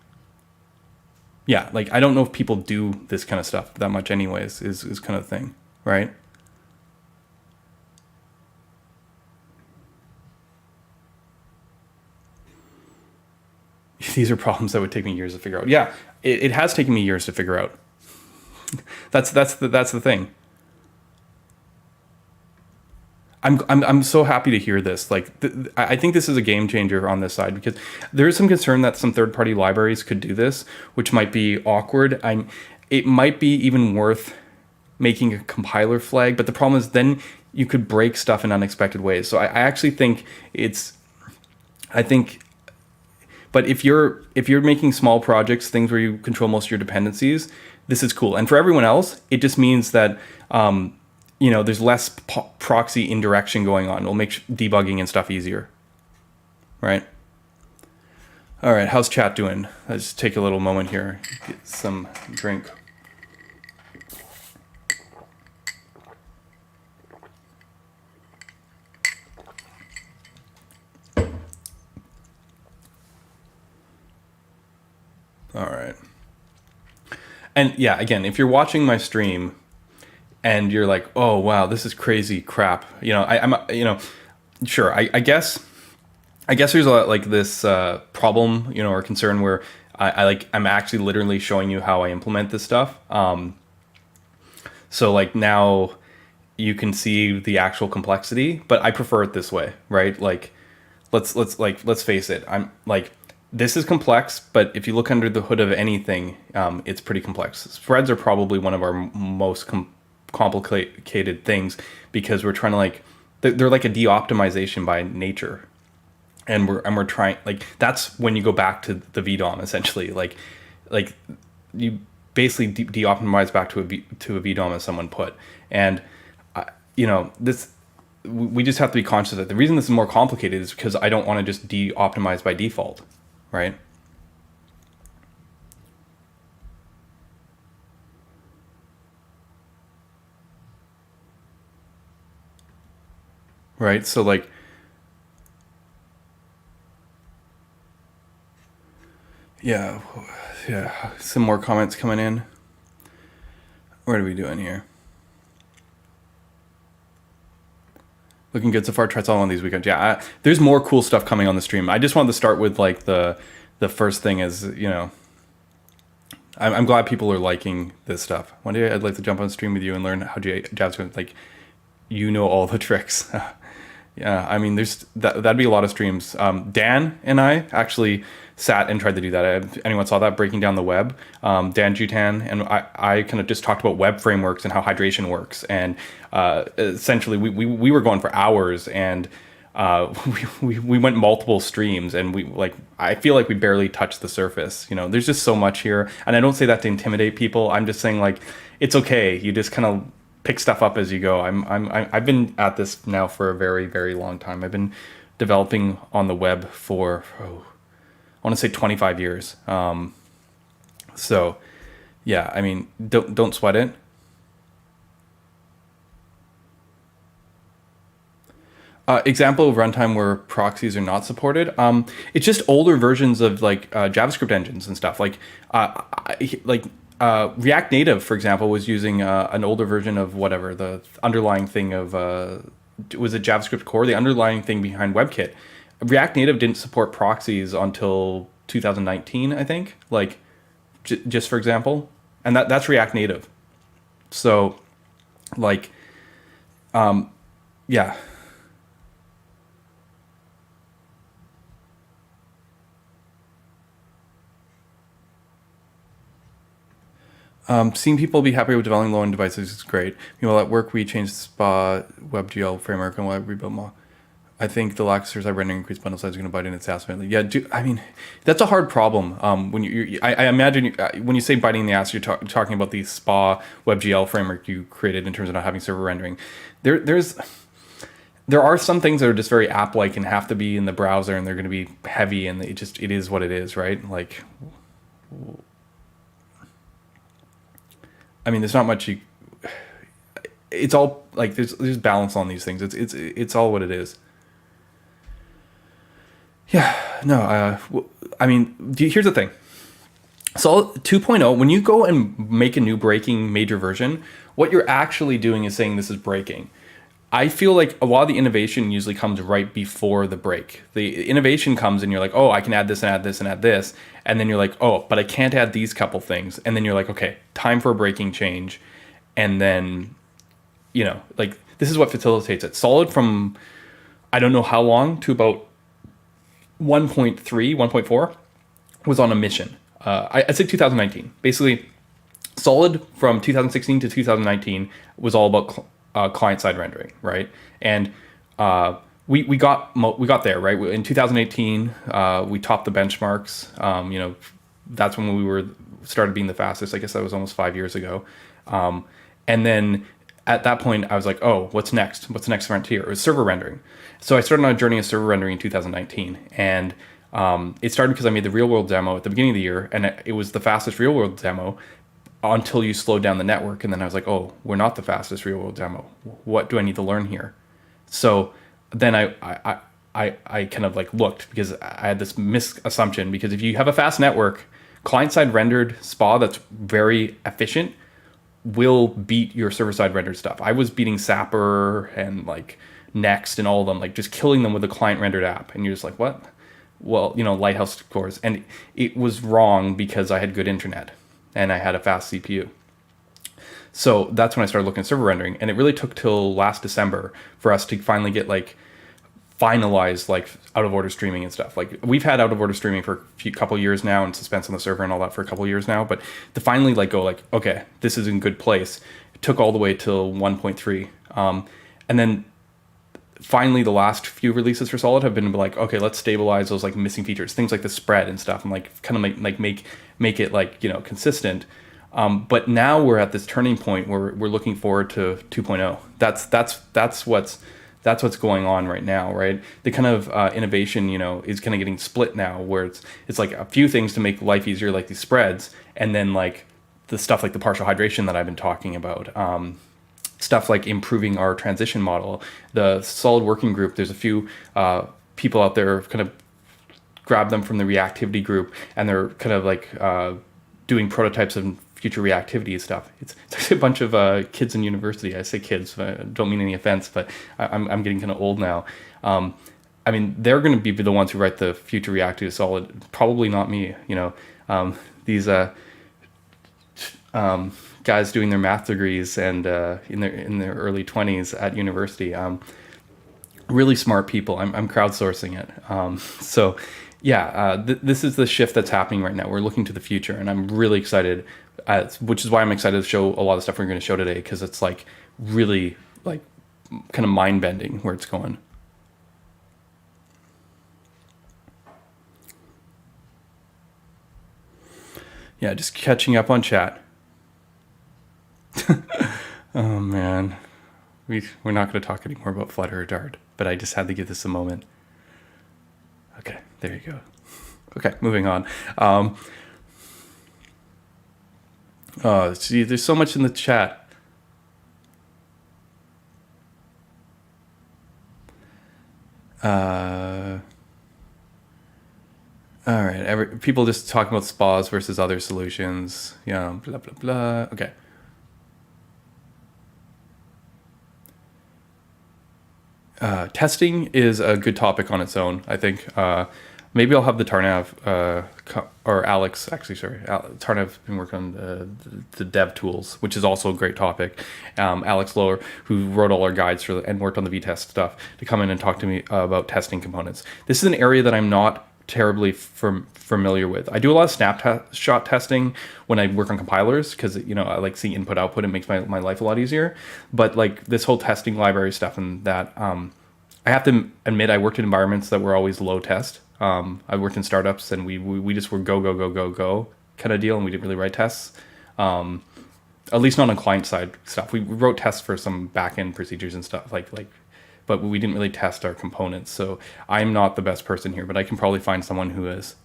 Yeah, like I don't know if people do this kind of stuff that much anyways, is kind of thing, right? These are problems that would take me years to figure out. Yeah, it has taken me years to figure out. That's the thing. I'm so happy to hear this. Like, I think this is a game changer on this side, because there is some concern that some third-party libraries could do this, which might be awkward. It might be even worth making a compiler flag, but the problem is then you could break stuff in unexpected ways. So I actually think but if you're making small projects, things where you control most of your dependencies, this is cool. And for everyone else, it just means that there's less proxy indirection going on. It'll make debugging and stuff easier, right? All right, how's chat doing? Let's take a little moment here, get some drink. All right. And yeah, again, if you're watching my stream and you're like, oh, wow, this is crazy crap. Sure. I guess there's a lot like this problem, or concern where I'm actually literally showing you how I implement this stuff. So like now you can see the actual complexity, but I prefer it this way, right? Like, let's face it. I'm like, this is complex, but if you look under the hood of anything, it's pretty complex. Spreads are probably one of our most complicated things, because we're trying to they're like a de-optimization by nature, and we're trying, like, that's when you go back to the VDOM essentially, like you basically de-optimize back to a VDOM, as someone put. And this, we just have to be conscious that the reason this is more complicated is because I don't want to just de-optimize by default. Right? Right? So like, Yeah, yeah. Some more comments coming in. What are we doing here? Looking good so far. Try all on these weekends. Yeah, there's more cool stuff coming on the stream. I just wanted to start with like the first thing is, you know, I'm glad people are liking this stuff. One day I'd like to jump on stream with you and learn how JavaScript, like, you know, all the tricks. Yeah, I mean, that'd be a lot of streams. Dan and I actually sat and tried to do that. If anyone saw that, breaking down the web, Dan Jutan and I kind of just talked about web frameworks and how hydration works. And essentially, we were going for hours, and we went multiple streams, and I feel like we barely touched the surface. You know, there's just so much here, and I don't say that to intimidate people. I'm just saying, like, it's okay. You just kind of pick stuff up as you go. I've been at this now for a very, very long time. I've been developing on the web for I want to say 25 years. So yeah, I mean, don't sweat it. Example of runtime where proxies are not supported. It's just older versions of like JavaScript engines and stuff. React Native, for example, was using an older version of whatever the underlying thing of was it JavaScript core, the underlying thing behind WebKit. React Native didn't support proxies until 2019, I think. Like, just for example, and that's React Native. So, like, yeah. Seeing people be happy with developing low-end devices is great. Meanwhile, at work, we changed the SPA WebGL framework and we'll rebuild more. I think the lack of server-side rendering increased bundle size is going to bite in its ass. Yeah, I mean, that's a hard problem. When I imagine when you say biting in the ass, you're talking about the SPA WebGL framework you created in terms of not having server rendering. There are some things that are just very app-like and have to be in the browser, and they're going to be heavy, and it is what it is, right? Like, I mean, there's not much it's all like there's balance on these things. It's all what it is. Yeah, no, I mean, here's the thing. So 2.0, when you go and make a new breaking major version, what you're actually doing is saying this is breaking. I feel like a lot of the innovation usually comes right before the break. The innovation comes and you're like, oh, I can add this and add this and add this. And then you're like, oh, but I can't add these couple things. And then you're like, okay, time for a breaking change. And then, you know, like, this is what facilitates it. Solid from, I don't know how long, to about 1.3, 1.4 was on a mission. I'd say 2019. Basically, Solid from 2016 to 2019 was all about client-side rendering, right? And we got there, right? In 2018, we topped the benchmarks. You know, that's when we started being the fastest. I guess that was almost 5 years ago. And then at that point, I was like, oh, what's next? What's the next frontier? It was server rendering. So I started on a journey of server rendering in 2019, and it started because I made the real-world demo at the beginning of the year, and it was the fastest real-world demo until you slowed down the network. And then I was like, oh, we're not the fastest real-world demo. What do I need to learn here? So then I kind of like looked, because I had this misassumption, because if you have a fast network, client-side rendered SPA that's very efficient will beat your server-side rendered stuff. I was beating Sapper and like Next and all of them, like just killing them with a client-rendered app. And you're just like, what? Well, you know, Lighthouse scores. And it was wrong because I had good internet and I had a fast CPU. So that's when I started looking at server rendering. And it really took till last December for us to finally get like finalized like out of order streaming and stuff. Like, we've had out of order streaming for a couple of years now, and suspense on the server and all that for a couple of years now. But to finally like go like, okay, this is in good place, it took all the way till 1.3. And then finally the last few releases for Solid have been like, okay, let's stabilize those like missing features, things like the spread and stuff, and like kind of make it like, you know, consistent. But now we're at this turning point where we're looking forward to 2.0. That's what's going on right now, right? The kind of innovation, you know, is kind of getting split now, where it's like a few things to make life easier, like these spreads, and then like the stuff like the partial hydration that I've been talking about. Stuff like improving our transition model. The Solid working group, there's a few people out there kind of grab them from the reactivity group, and they're kind of like doing prototypes of future reactivity stuff. It's actually a bunch of kids in university. I say kids, don't mean any offense, but I'm getting kind of old now. I mean, they're going to be the ones who write the future reactive to solid. Probably not me. These guys doing their math degrees and in their early 20s at university. Really smart people. I'm crowdsourcing it. So yeah, this is the shift that's happening right now. We're looking to the future, and I'm really excited, which is why I'm excited to show a lot of stuff we're going to show today, because it's like really like kind of mind-bending where it's going. Yeah, just catching up on chat. Oh man, we're not going to talk anymore about Flutter or Dart, but I just had to give this a moment. Okay, there you go. Okay, moving on. See, there's so much in the chat. All right, people just talking about spas versus other solutions. Yeah, blah, blah, blah. Okay. Testing is a good topic on its own, I think. Maybe I'll have the Tarnav, or Alex, actually, sorry. Tarnav been working on the dev tools, which is also a great topic. Alex Lower, who wrote all our guides and worked on the V-test stuff, to come in and talk to me about testing components. This is an area that I'm not terribly familiar with. I do a lot of snapshot testing when I work on compilers, because I like seeing input output. It makes my life a lot easier. But like this whole testing library stuff and that, I have to admit I worked in environments that were always low test. I worked in startups, and we just were go kind of deal, and we didn't really write tests. At least not on client side stuff. We wrote tests for some back end procedures and stuff but we didn't really test our components. So I'm not the best person here, but I can probably find someone who is.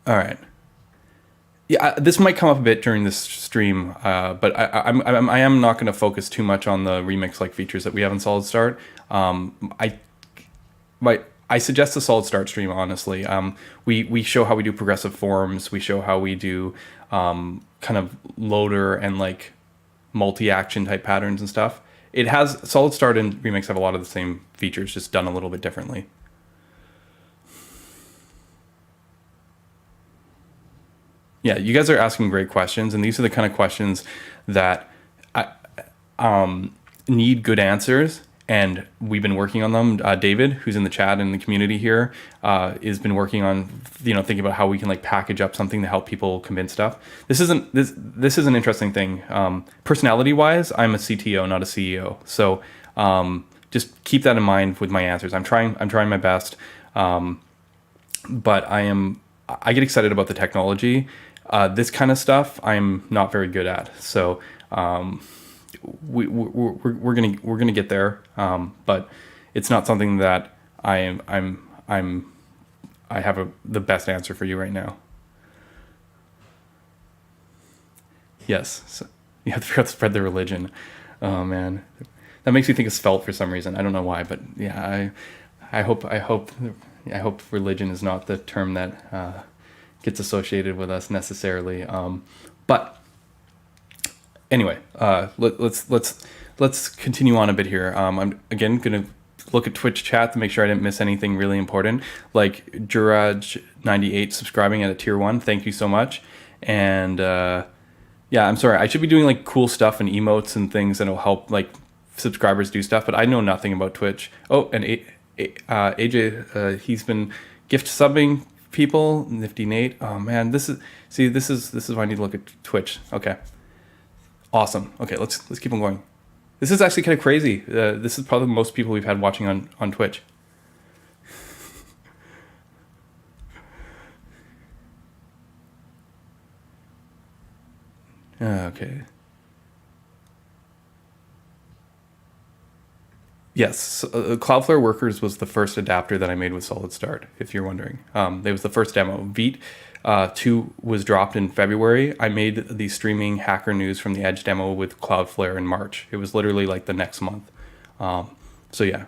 All right. Yeah, this might come up a bit during this stream, but I am not going to focus too much on the remix-like features that we have in Solid Start. I suggest the Solid Start stream, honestly. We show how we do progressive forms. We show how we do kind of loader and like multi-action type patterns and stuff. It has Solid Start and Remix have a lot of the same features, just done a little bit differently. Yeah, you guys are asking great questions, and these are the kind of questions that need good answers, and we've been working on them. David, who's in the chat and the community here, has been working on thinking about how we can like package up something to help people convince stuff. This is an interesting thing. Personality wise, I'm a CTO, not a CEO, so just keep that in mind with my answers. I'm trying my best, but I get excited about the technology. This kind of stuff I'm not very good at, so we're gonna get there, but it's not something that I have the best answer for you right now. Yes, so you have to figure out to spread the religion. Oh man, that makes me think of svelte for some reason. I don't know why, but yeah, I hope religion is not the term that gets associated with us necessarily. But anyway, let's continue on a bit here. I'm again gonna look at Twitch chat to make sure I didn't miss anything really important, like Juraj98 subscribing at a tier 1. Thank you so much. And yeah, I'm sorry. I should be doing like cool stuff and emotes and things that'll help like subscribers do stuff, but I know nothing about Twitch. Oh, and AJ, he's been gift subbing people. Nifty Nate. Oh man, this is why I need to look at Twitch. Okay, awesome. Okay, let's keep on going. This is actually kind of crazy. This is probably the most people we've had watching on Twitch. Okay. Yes, Cloudflare Workers was the first adapter that I made with Solid Start, if you're wondering. It was the first demo. Vite 2 was dropped in February. I made the streaming Hackernews from the Edge demo with Cloudflare in March. It was literally like the next month. So yeah.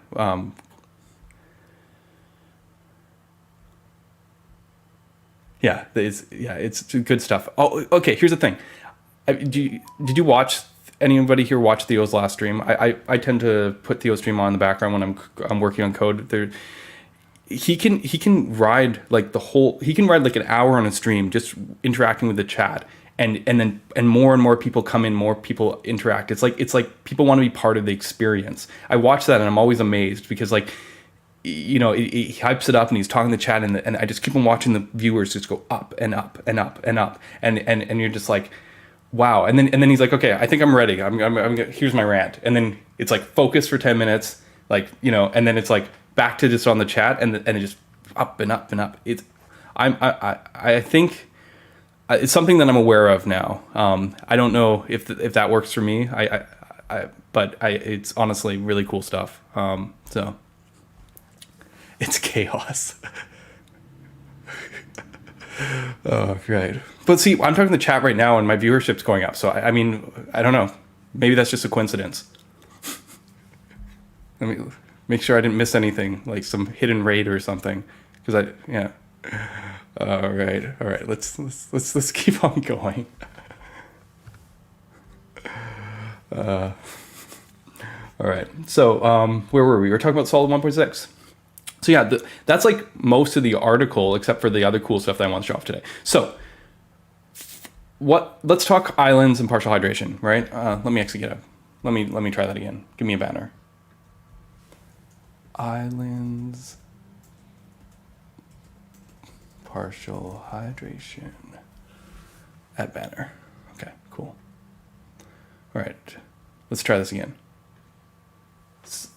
It's good stuff. Oh, okay. Here's the thing. Did you watch anybody here watch Theo's last stream? I tend to put Theo's stream on in the background when I'm working on code. He can ride like like an hour on a stream just interacting with the chat, and more and more people come in, more people interact. It's like people want to be part of the experience. I watch that and I'm always amazed because like, you know, he hypes it up and he's talking to the chat, and I just keep on watching the viewers just go up and up and up and up, and you're just like, wow. And then he's like, okay, I think I'm ready. I'm here's my rant, and then it's like focus for 10 minutes, like, you know, and then it's like back to just on the chat, and it just up and up and up. I think it's something that I'm aware of now. I don't know if that works for me. But it's honestly really cool stuff. So. It's chaos. Oh, right. But see, I'm talking to the chat right now and my viewership's going up. So, I mean, I don't know. Maybe that's just a coincidence. Let me make sure I didn't miss anything, like some hidden raid or something. Because yeah. All right. Let's keep on going. All right. So, where were we? We were talking about Solid 1.6. So yeah, that's like most of the article, except for the other cool stuff that I want to show off today. So let's talk islands and partial hydration, right? Let me actually get let me try that again. Give me a banner. Islands, partial hydration, add banner. Okay, cool. All right, let's try this again.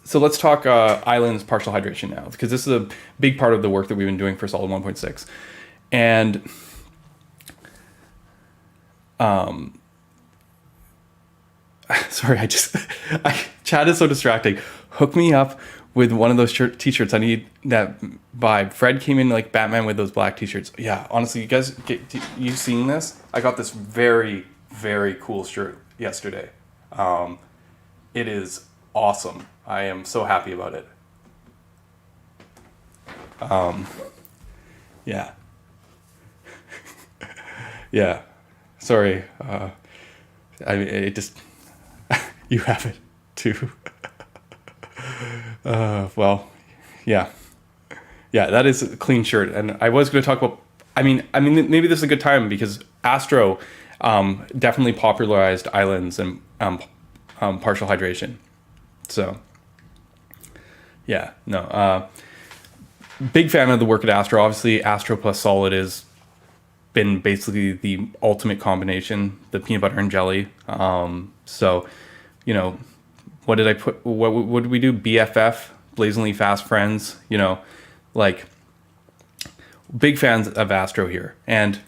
So let's talk islands partial hydration now, because this is a big part of the work that we've been doing for Solid 1.6. And sorry, chat is so distracting. Hook me up with one of those t-shirts. I need that vibe. Fred came in like Batman with those black t-shirts. Yeah, honestly, you guys, you seen this? I got this very, very cool shirt yesterday. It is awesome. I am so happy about it. Yeah. Yeah. Sorry. It just, you have it too. Well, yeah. Yeah, that is a clean shirt. And I was going to talk about, I mean, maybe this is a good time because Astro definitely popularized islands and partial hydration. So, yeah, no. Big fan of the work at Astro. Obviously, Astro plus Solid has been basically the ultimate combination, the peanut butter and jelly. So, you know, what did I put? What did we do? BFF, blazingly fast friends. You know, like big fans of Astro here, and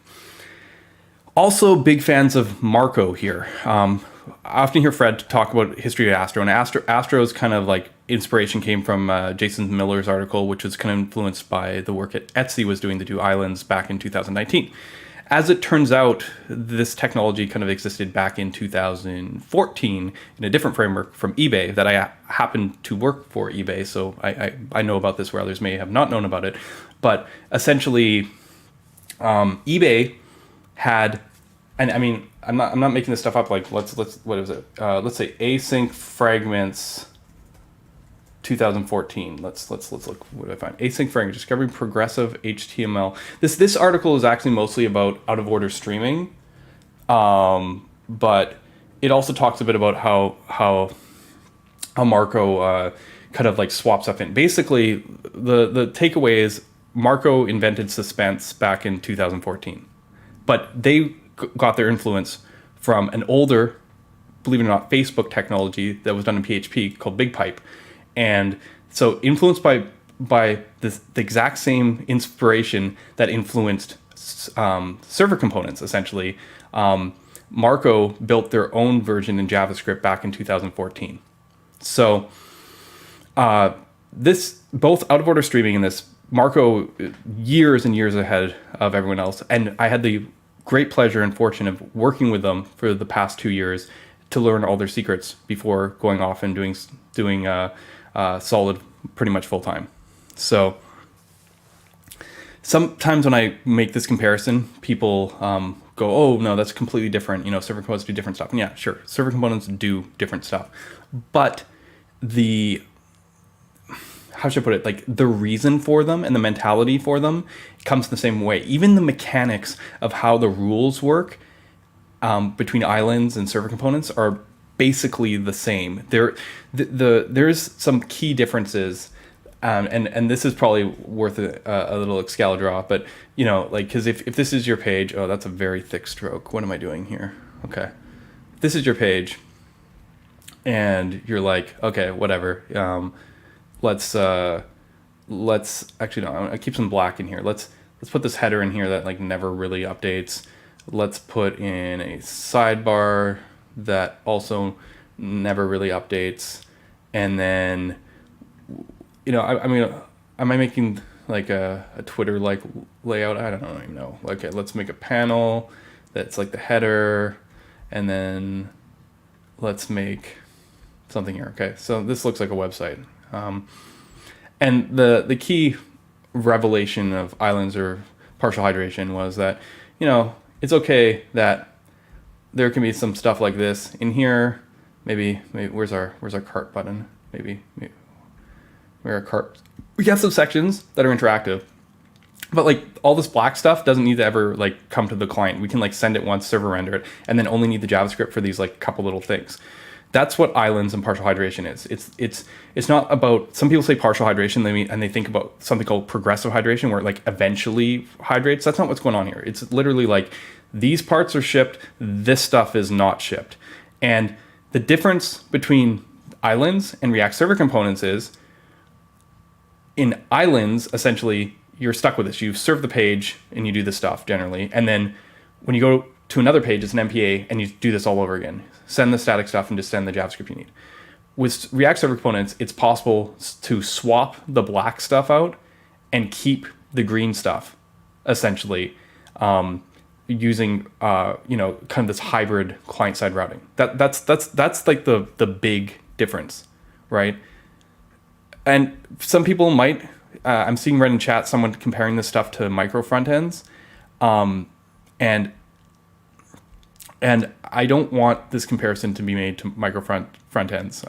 also big fans of Marco here. I often hear Fred talk about history of Astro, and Astro's kind of like inspiration came from Jason Miller's article, which was kind of influenced by the work that Etsy was doing to do islands back in 2019. As it turns out, this technology kind of existed back in 2014 in a different framework from eBay that I happened to work for eBay, so I know about this where others may have not known about it. But essentially, eBay had, and I mean, I'm not making this stuff up. Like let's what is it? Let's say async fragments 2014. Let's look. What do I find? Async fragments discovering progressive HTML. This article is actually mostly about out of order streaming, but it also talks a bit about how Marco kind of like swaps stuff in. Basically, the takeaway is Marco invented suspense back in 2014, but they got their influence from an older, believe it or not, Facebook technology that was done in PHP called BigPipe. And so influenced by the exact same inspiration that influenced server components, essentially, Marco built their own version in JavaScript back in 2014. So this, both out of order streaming and this, Marco years and years ahead of everyone else. And I had the great pleasure and fortune of working with them for the past 2 years to learn all their secrets before going off and doing Solid pretty much full time. So sometimes when I make this comparison, people go, oh, no, that's completely different. Server components do different stuff. And yeah, sure, server components do different stuff. But how should I put it? Like the reason for them and the mentality for them comes the same way. Even the mechanics of how the rules work between islands and server components are basically the same. There's some key differences. And this is probably worth a little Excalibur, but because if this is your page, oh, that's a very thick stroke. What am I doing here? Okay, if this is your page, and you're like, okay, whatever. Let's actually no, I keep some black in here. Let's put this header in here that like never really updates. Let's put in a sidebar that also never really updates, and then. I mean, am I making like a Twitter-like layout? I don't even know. Okay, let's make a panel that's like the header, and then let's make something here. Okay, so this looks like a website. And the key revelation of islands or partial hydration was that, it's okay that there can be some stuff like this in here. Maybe where's our cart button? Maybe we have some sections that are interactive, but like all this black stuff doesn't need to ever like come to the client. We can like send it once, server render it, and then only need the JavaScript for these like couple little things. That's what islands and partial hydration is. It's not about, some people say partial hydration, and they think about something called progressive hydration where it like eventually hydrates. That's not what's going on here. It's literally like these parts are shipped, this stuff is not shipped. And the difference between islands and React server components is, in islands, essentially, you're stuck with this. You serve the page and you do this stuff generally. And then when you go to another page, it's an MPA and you do this all over again. Send the static stuff and just send the JavaScript you need. With React server components, it's possible to swap the black stuff out and keep the green stuff, essentially, using kind of this hybrid client-side routing. That's like the big difference, right? And some people might, I'm seeing right in chat, someone comparing this stuff to micro front ends. And I don't want this comparison to be made to micro front ends.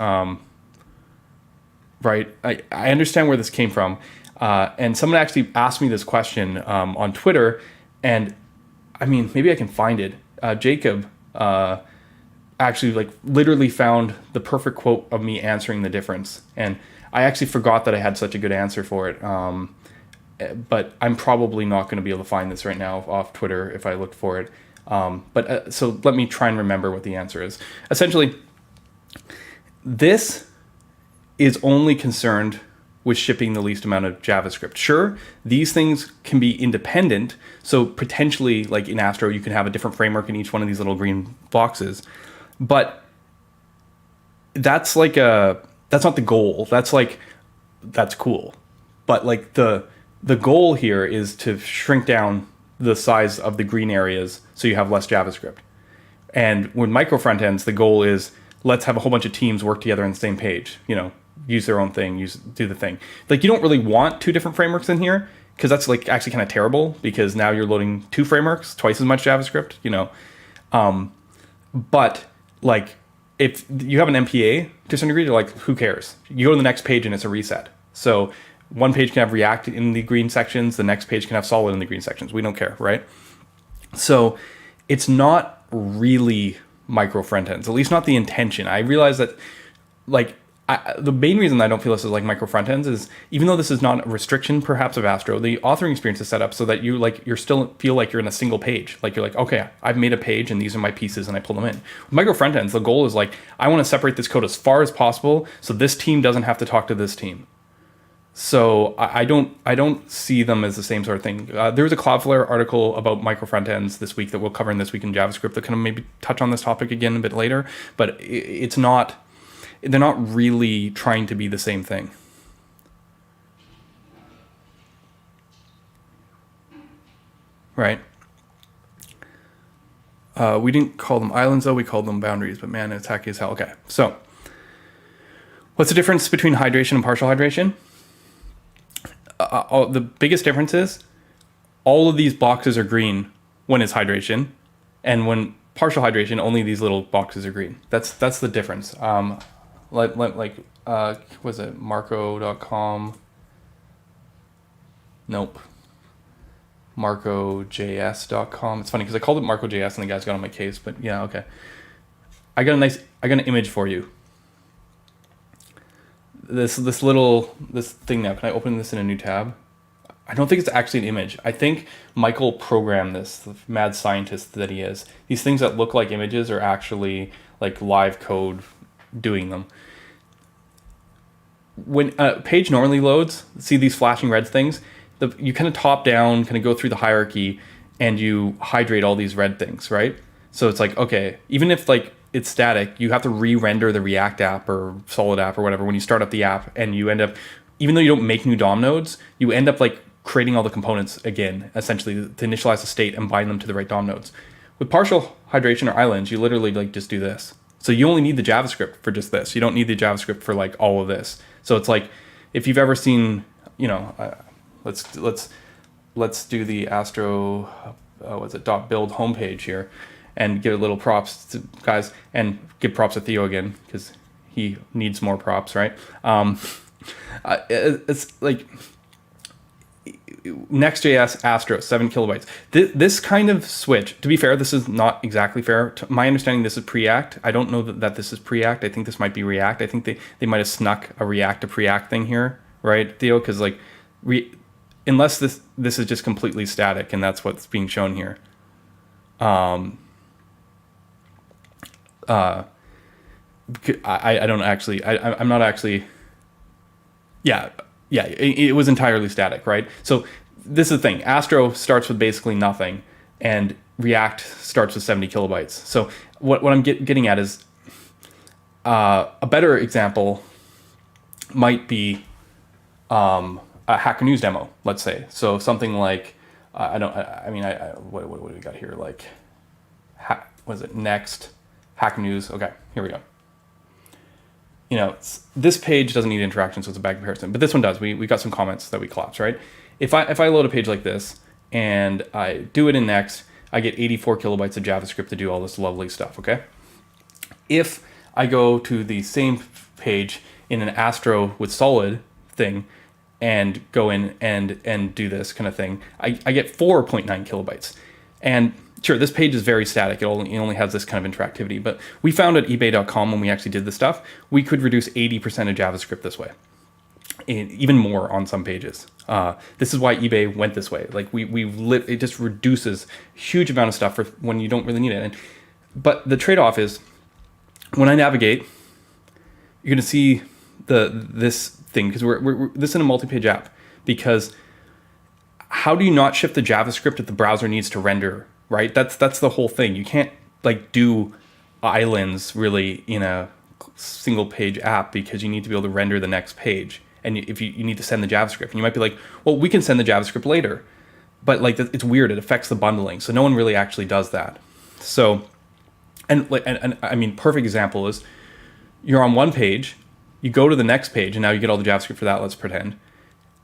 Right? I understand where this came from. And someone actually asked me this question on Twitter. And I mean, maybe I can find it. Jacob actually like literally found the perfect quote of me answering the difference. And I actually forgot that I had such a good answer for it, but I'm probably not going to be able to find this right now off Twitter if I looked for it. So let me try and remember what the answer is. Essentially, this is only concerned with shipping the least amount of JavaScript. Sure, these things can be independent, so potentially, like in Astro, you can have a different framework in each one of these little green boxes, but that's not the goal. That's cool. But like the goal here is to shrink down the size of the green areas so you have less JavaScript. And with micro front ends, the goal is let's have a whole bunch of teams work together on the same page, use their own thing, do the thing. Like you don't really want two different frameworks in here because that's like actually kind of terrible because now you're loading two frameworks, twice as much JavaScript, but like, if you have an MPA to some degree, you're like, who cares? You go to the next page and it's a reset. So one page can have React in the green sections, the next page can have Solid in the green sections. We don't care, right? So it's not really micro front ends, at least not the intention. I realize that like the main reason I don't feel this is like micro front ends is even though this is not a restriction perhaps of Astro, the authoring experience is set up so that you're still feel like you're in a single page. Like you're like, okay, I've made a page and these are my pieces and I pull them in. With micro front ends, the goal is like, I want to separate this code as far as possible so this team doesn't have to talk to this team. So I don't see them as the same sort of thing. There was a Cloudflare article about micro front ends this week that we'll cover in This Week in JavaScript that kind of maybe touch on this topic again a bit later, but it's not. They're not really trying to be the same thing. Right? We didn't call them islands though, we called them boundaries, but man, it's hacky as hell. Okay, so What's the difference between hydration and partial hydration? The biggest difference is all of these boxes are green when it's hydration, and when partial hydration, only these little boxes are green. That's the difference. Was it Marco.com? Nope. MarcoJS.com. It's funny because I called it MarcoJS and the guys got on my case, but yeah, okay. I got an image for you. This thing now. Can I open this in a new tab? I don't think it's actually an image. I think Michael programmed this, the mad scientist that he is. These things that look like images are actually like live code doing them. When a page normally loads, see these flashing red things? You kind of top down, kind of go through the hierarchy, and you hydrate all these red things, right? So it's like, okay, even if like it's static, you have to re-render the React app or Solid app or whatever when you start up the app, and you end up, even though you don't make new DOM nodes, you end up like creating all the components again, essentially to initialize the state and bind them to the right DOM nodes. With partial hydration or islands, you literally like just do this. So you only need the JavaScript for just this. You don't need the JavaScript for like all of this. So it's like, if you've ever seen, let's do the Astro, .build homepage here, and give a little props to guys, and give props to Theo again because he needs more props, right? It's like Next.js Astro 7 kilobytes. This kind of switch, to be fair, this is not exactly fair. To my understanding, this is Preact. I don't know that this is Preact. I think this might be React. I think they might have snuck a React to Preact thing here, right, Theo? Because like, unless this is just completely static and that's what's being shown here. I don't actually, I'm not actually, yeah, it was entirely static, right? So this is the thing. Astro starts with basically nothing, and React starts with 70 kilobytes. So what I'm getting at is a better example might be a Hackernews demo, let's say. So something like, what do we got here? Like, what is it? Next, Hackernews. Okay, here we go. This page doesn't need interaction, so it's a bad comparison. But this one does. We got some comments that we collapsed, right? If I load a page like this and I do it in Next, I get 84 kilobytes of JavaScript to do all this lovely stuff, okay? If I go to the same page in an Astro with Solid thing and go in and do this kind of thing, I get 4.9 kilobytes. And sure, this page is very static. It only has this kind of interactivity. But we found at ebay.com when we actually did this stuff, we could reduce 80% of JavaScript this way, and even more on some pages. This is why eBay went this way. Like it just reduces a huge amount of stuff for when you don't really need it. But the trade-off is when I navigate, you're going to see this thing because we're this is in a multi-page app. Because how do you not shift the JavaScript that the browser needs to render? Right, that's the whole thing. You can't like do islands really in a single page app because you need to be able to render the next page. And if you need to send the JavaScript, and you might be like, well, we can send the JavaScript later, but like it's weird. It affects the bundling, so no one really actually does that. So, and I mean, perfect example is you're on one page, you go to the next page, and now you get all the JavaScript for that. Let's pretend.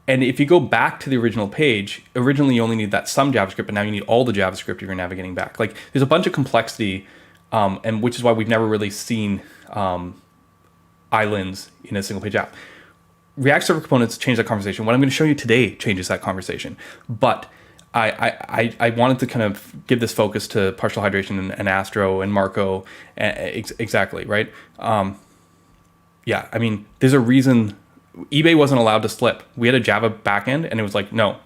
And if you go back to the original page, originally you only need that some JavaScript, but now you need all the JavaScript if you're navigating back. Like there's a bunch of complexity, and which is why we've never really seen islands in a single page app. React Server Components change that conversation. What I'm going to show you today changes that conversation. But I wanted to kind of give this focus to partial hydration and Astro and Marco. Exactly, right? Yeah, I mean, there's a reason eBay wasn't allowed to slip. We had a Java backend, and it was like, no,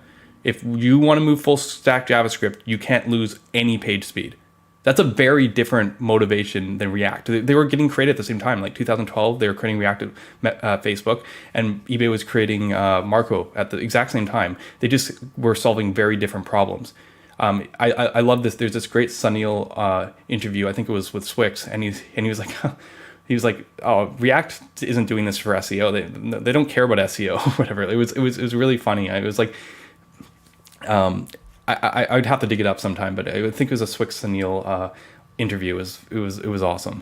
if you want to move full stack JavaScript, you can't lose any page speed. That's a very different motivation than React. They were getting created at the same time. Like 2012, they were creating React at Facebook, and eBay was creating Marco at the exact same time. They just were solving very different problems. I love this. There's this great Sunil interview. I think it was with Swix, and he was like. He was like, "Oh, React isn't doing this for SEO. They don't care about SEO or whatever." It was really funny. It was like, I would have to dig it up sometime, but I think it was a Swix Sunil interview. It was awesome.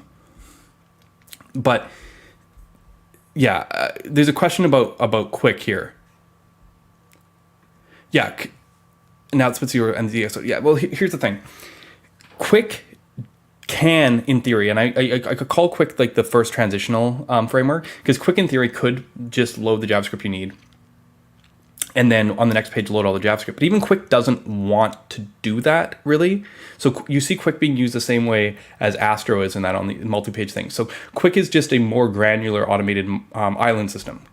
But yeah, there's a question about quick here. Yeah, now it's with your MDX. So yeah, well, here's the thing. Quick can, in theory, and I could call quick like the first transitional framework, because quick in theory could just load the JavaScript you need, and then on the next page load all the JavaScript. But even quick doesn't want to do that really. So you see quick being used the same way as Astro is in that on the multi-page thing. So quick is just a more granular automated island system.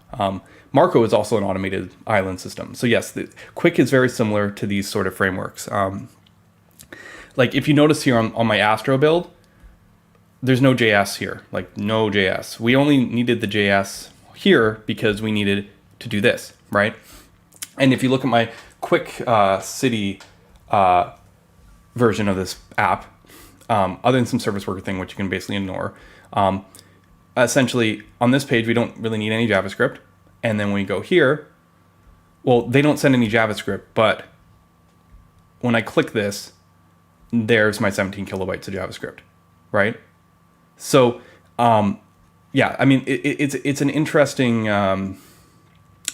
Marco is also an automated island system. So yes, quick is very similar to these sort of frameworks. Like if you notice here on my Astro build, there's no JS here, like no JS. We only needed the JS here because we needed to do this, right? And if you look at my quick city version of this app, other than some service worker thing, which you can basically ignore, essentially on this page, we don't really need any JavaScript. And then when we go here, well, they don't send any JavaScript, but when I click this, there's my 17 kilobytes of JavaScript, right? So, yeah, I mean, it's an interesting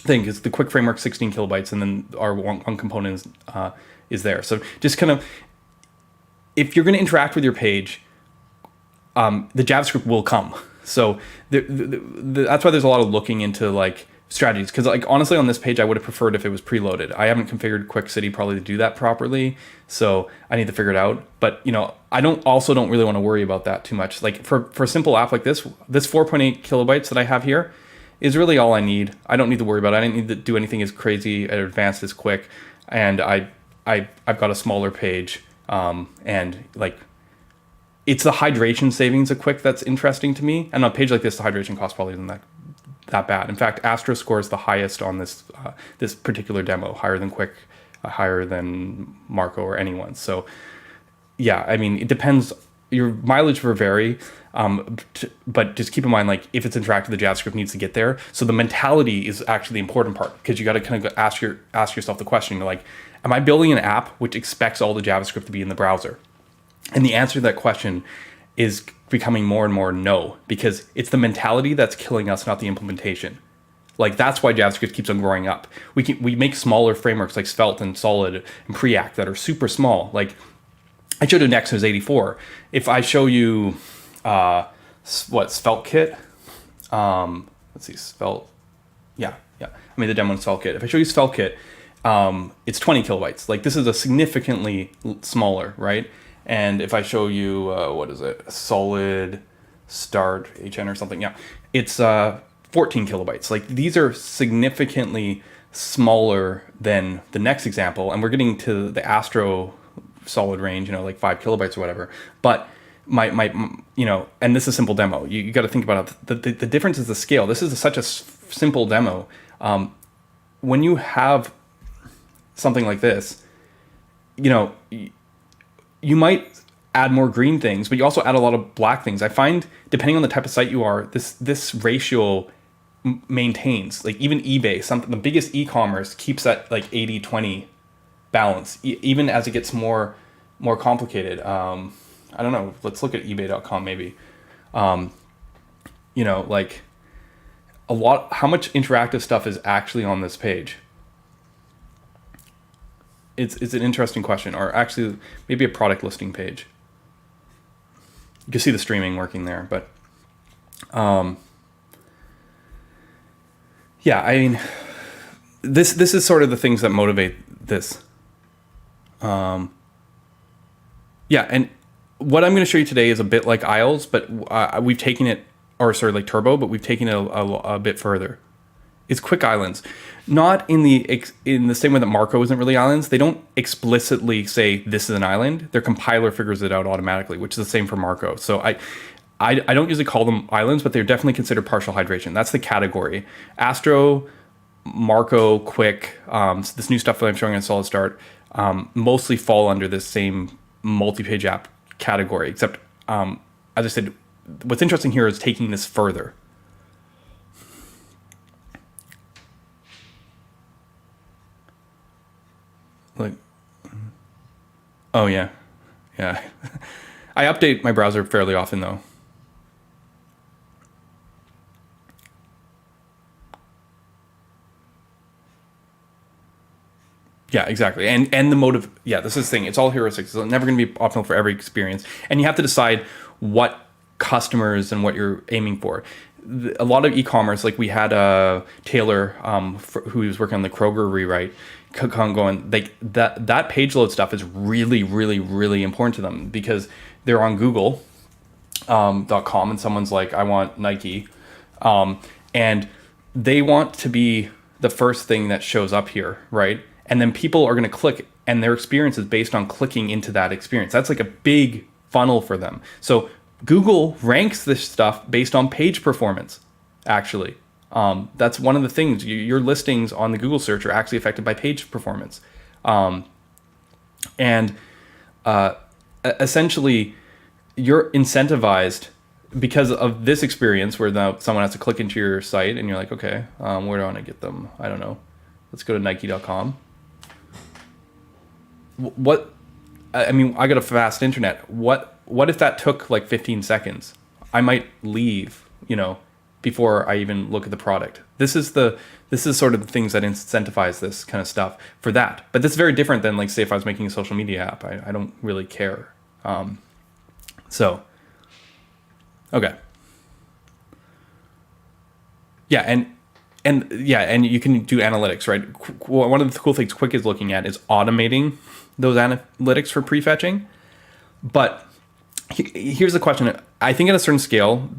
thing, because the quick framework 16 kilobytes, and then our one component is there. So just kind of, if you're going to interact with your page, the JavaScript will come. So that's why there's a lot of looking into like strategies, because like honestly on this page I would have preferred if it was preloaded. I haven't configured Quick City probably to do that properly, so I need to figure it out. But you know, I don't really want to worry about that too much. Like for a simple app like this 4.8 kilobytes that I have here is really all I need. I don't need to worry about it. I didn't need to do anything as crazy or advanced as Quick, and I've got a smaller page, and like it's the hydration savings of Quick that's interesting to me. And on a page like this, the hydration cost probably isn't that bad. In fact, Astro scores the highest on this this particular demo, higher than Quick, higher than Marco or anyone. So yeah, I mean, it depends. Your mileage will vary, but just keep in mind, like if it's interactive, the JavaScript needs to get there. So the mentality is actually the important part, because you got to kind of ask yourself the question, like, am I building an app which expects all the JavaScript to be in the browser? And the answer to that question is becoming more and more no, because it's the mentality that's killing us, not the implementation. Like that's why JavaScript keeps on growing up. We make smaller frameworks like Svelte and Solid and Preact that are super small. Like I showed you Nexus 84. If I show you Svelte Kit, let's see, Svelte, yeah. I made the demo in Svelte Kit. If I show you Svelte Kit, it's 20 kilobytes. Like this is a significantly smaller, right? And if I show you, what is it, Solid Start HN or something, yeah, it's 14 kilobytes. Like these are significantly smaller than the next example, and we're getting to the Astro Solid range, you know, like 5 kilobytes or whatever. But my you know, and this is a simple demo. You got to think about it. The difference is the scale. This is such a simple demo. When you have something like this, you know, you might add more green things, but you also add a lot of black things. I find, depending on the type of site you are, this ratio maintains. Like even eBay, the biggest e-commerce keeps that like 80-20 balance, even as it gets more complicated. I don't know. Let's look at eBay.com maybe. You know, like how much interactive stuff is actually on this page? It's an interesting question, or actually maybe a product listing page. You can see the streaming working there, but yeah, I mean, this is sort of the things that motivate this. Yeah, and what I'm going to show you today is a bit like Isles, but we've taken it, or sorry, like Turbo, but we've taken it a bit further. It's quick islands, not in the same way that Marco isn't really islands. They don't explicitly say this is an island. Their compiler figures it out automatically, which is the same for Marco. So I don't usually call them islands, but they're definitely considered partial hydration. That's the category. Astro, Marco, Quick, this new stuff that I'm showing on Solid Start, mostly fall under this same multi-page app category. Except, as I said, what's interesting here is taking this further. Like, oh yeah. I update my browser fairly often though. Yeah, exactly. And the motive, yeah, this is the thing. It's all heuristics. It's never going to be optimal for every experience. And you have to decide what customers and what you're aiming for. A lot of e-commerce, like we had Taylor, who was working on the Kroger rewrite, going like that page load stuff is really, really, really important to them because they're on Google .com and someone's like, I want Nike, and they want to be the first thing that shows up here, right? And then people are going to click, and their experience is based on clicking into that experience. That's like a big funnel for them. So Google ranks this stuff based on page performance, actually. That's one of the things. Your listings on the Google search are actually affected by page performance. Essentially, you're incentivized because of this experience where now someone has to click into your site and you're like, okay, where do I want to get them? I don't know. Let's go to Nike.com. I got a fast internet. What if that took like 15 seconds? I might leave, before I even look at the product. This is sort of the things that incentivize this kind of stuff for that. But that's very different than, like, say if I was making a social media app. I don't really care. Okay. Yeah, and you can do analytics, right? One of the cool things Quick is looking at is automating those analytics for prefetching. But here's the question. I think at a certain scale,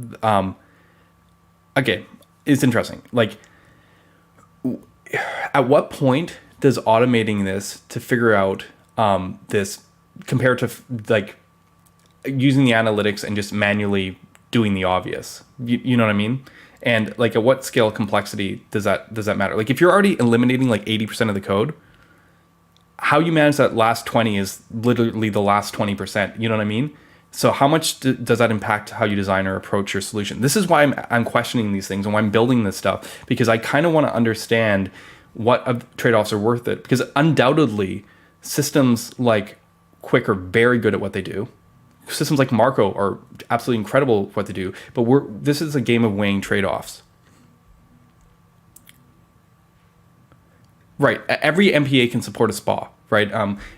okay, it's interesting. Like, at what point does automating this to figure out this compared to like using the analytics and just manually doing the obvious? You know what I mean? And like, at what scale of complexity does that matter? Like, if you're already eliminating like 80% of the code, how you manage that last 20 is literally the last 20%. You know what I mean? So how much does that impact how you design or approach your solution? This is why I'm questioning these things and why I'm building this stuff, because I kind of want to understand what trade-offs are worth it. Because undoubtedly, systems like Quick are very good at what they do. Systems like Marco are absolutely incredible at what they do. But this is a game of weighing trade-offs. Right. Every MPA can support a SPA, right?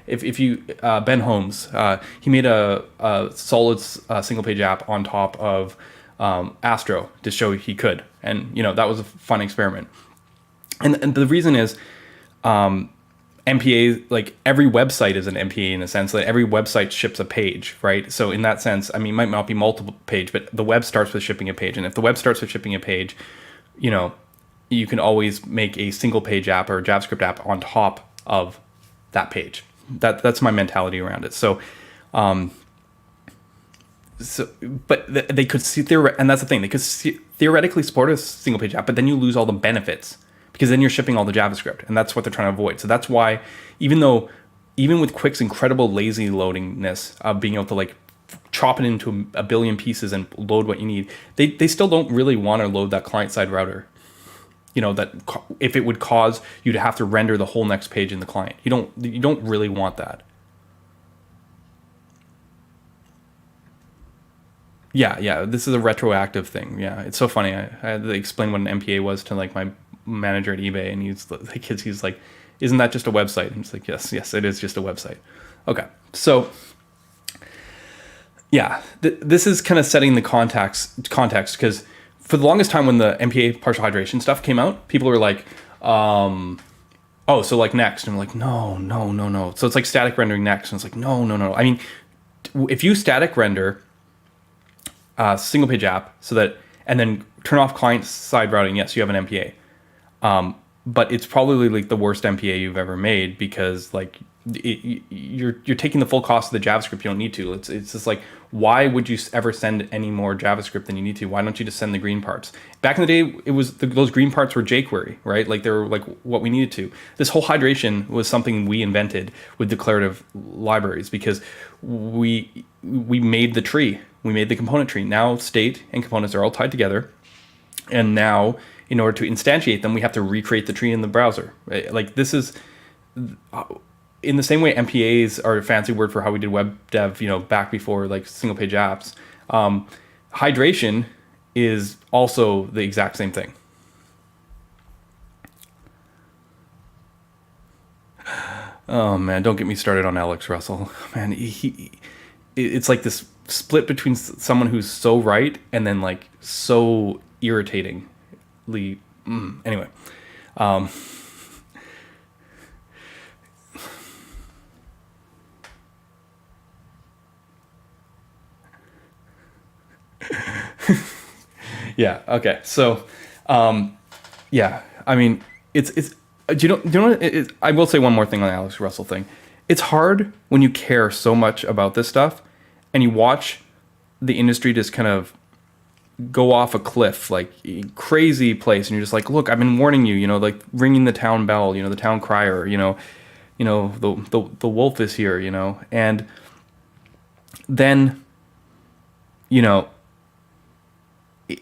If you Ben Holmes, he made a solid single page app on top of Astro to show he could, and that was a fun experiment. And the reason is, MPA, like every website is an MPA in a sense that every website ships a page, right? So in that sense, it might not be multiple page, but the web starts with shipping a page, and if the web starts with shipping a page, you can always make a single page app or a JavaScript app on top of that page. That's my mentality around it. But they could see and that's the thing, they could theoretically support a single page app, but then you lose all the benefits because then you're shipping all the JavaScript, and that's what they're trying to avoid. So that's why, even with Quick's incredible lazy loadingness of being able to like chop it into a billion pieces and load what you need, they still don't really want to load that client-side router. That if it would cause you to have to render the whole next page in the client, you don't really want that. Yeah, this is a retroactive thing. Yeah, it's so funny. I had to explain what an MPA was to like my manager at eBay, and he's like, "Isn't that just a website?" And he's like, "Yes, it is just a website." Okay, so yeah, this is kind of setting the context because for the longest time when the MPA partial hydration stuff came out, people were like, so like next, and I'm like, no. So it's like static rendering next, and it's like, no. I mean, if you static render a single page app and then turn off client side routing, yes, you have an MPA. But it's probably like the worst MPA you've ever made, because like you're taking the full cost of the JavaScript you don't need to. It's just like, why would you ever send any more JavaScript than you need to? Why don't you just send the green parts? Back in the day, it was those green parts were jQuery, right? Like they were like what we needed to. This whole hydration was something we invented with declarative libraries, because we made the tree. We made the component tree. Now state and components are all tied together, and now in order to instantiate them, we have to recreate the tree in the browser. Right? Like this is, in the same way MPAs are a fancy word for how we did web dev, back before like single page apps. Hydration is also the exact same thing. Oh man, don't get me started on Alex Russell. Man, it's like this split between someone who's so right and then like so irritatingly. Anyway, yeah. Okay. So, yeah. I mean, it's. Do you know what I will say one more thing on the Alex Russell thing. It's hard when you care so much about this stuff, and you watch the industry just kind of go off a cliff, like crazy place, and you're just like, look, I've been warning you, like ringing the town bell, the town crier, the wolf is here, and then,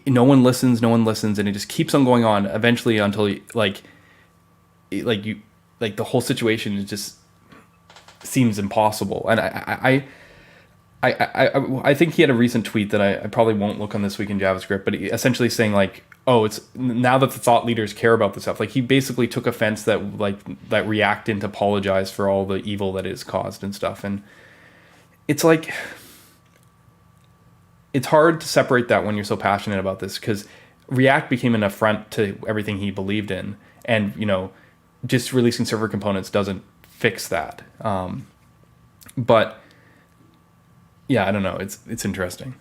no one listens, and it just keeps on going on eventually until like the whole situation is just seems impossible. And I think he had a recent tweet that I probably won't look on This Week in JavaScript, but essentially saying like, oh, it's now that the thought leaders care about this stuff. Like he basically took offense that React didn't apologize for all the evil that is caused and stuff. And it's like, it's hard to separate that when you're so passionate about this, because React became an affront to everything he believed in. And, just releasing server components doesn't fix that. But yeah, I don't know. It's interesting.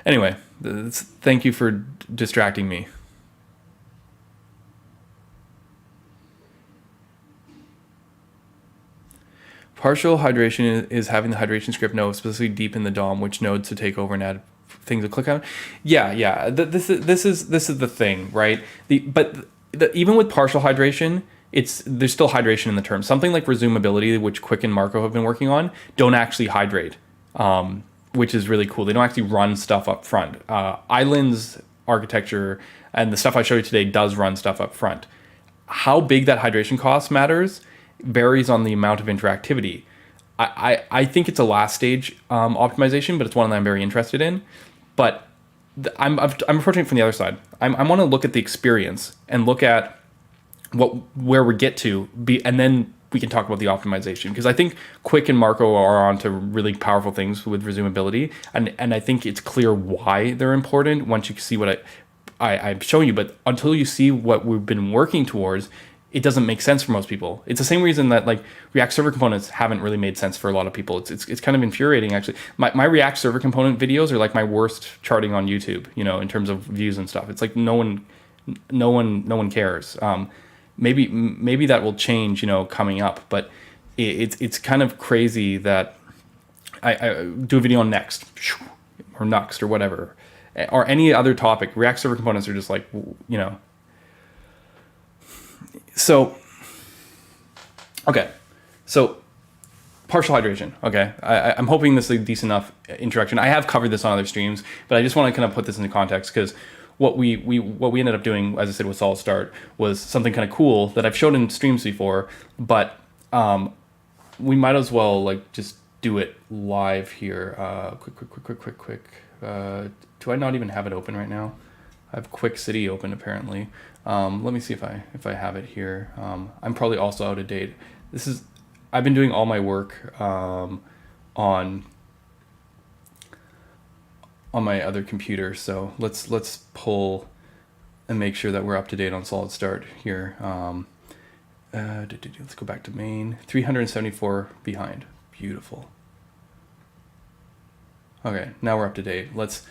Anyway, thank you for distracting me. Partial hydration is having the hydration script know specifically deep in the DOM which nodes to take over and add things to click on. Yeah. This is the thing, right? Even with partial hydration, there's still hydration in the term. Something like resumability, which Quick and Marco have been working on, don't actually hydrate, which is really cool. They don't actually run stuff up front. Islands architecture and the stuff I showed you today does run stuff up front. How big that hydration cost matters varies on the amount of interactivity. I think it's a last stage optimization, but it's one that I'm very interested in. But I'm approaching it from the other side. I want to look at the experience and look at where we get to, and then we can talk about the optimization. Because I think Quick and Marco are onto really powerful things with resumability, and I think it's clear why they're important once you see what I'm showing you. But until you see what we've been working towards, it doesn't make sense for most people. It's the same reason that like React server components haven't really made sense for a lot of people. It's kind of infuriating actually. My React server component videos are like my worst charting on YouTube, in terms of views and stuff. It's like no one cares. Maybe that will change, coming up, but it's kind of crazy that I do a video on Next or Nuxt or whatever, or any other topic. React server components are just like, So, okay, so partial hydration. Okay, I'm hoping this is a decent enough introduction. I have covered this on other streams, but I just want to kind of put this into context, because what we ended up doing, as I said, with Solid Start was something kind of cool that I've shown in streams before, but we might as well like just do it live here. Quick. Do I not even have it open right now? I have Quick City open apparently. Let me see if I have it here. I'm probably also out of date. I've been doing all my work on my other computer, so let's pull and make sure that we're up to date on Solid Start here. Let's go back to main. 374 behind. Beautiful. Okay, now we're up to date. Let's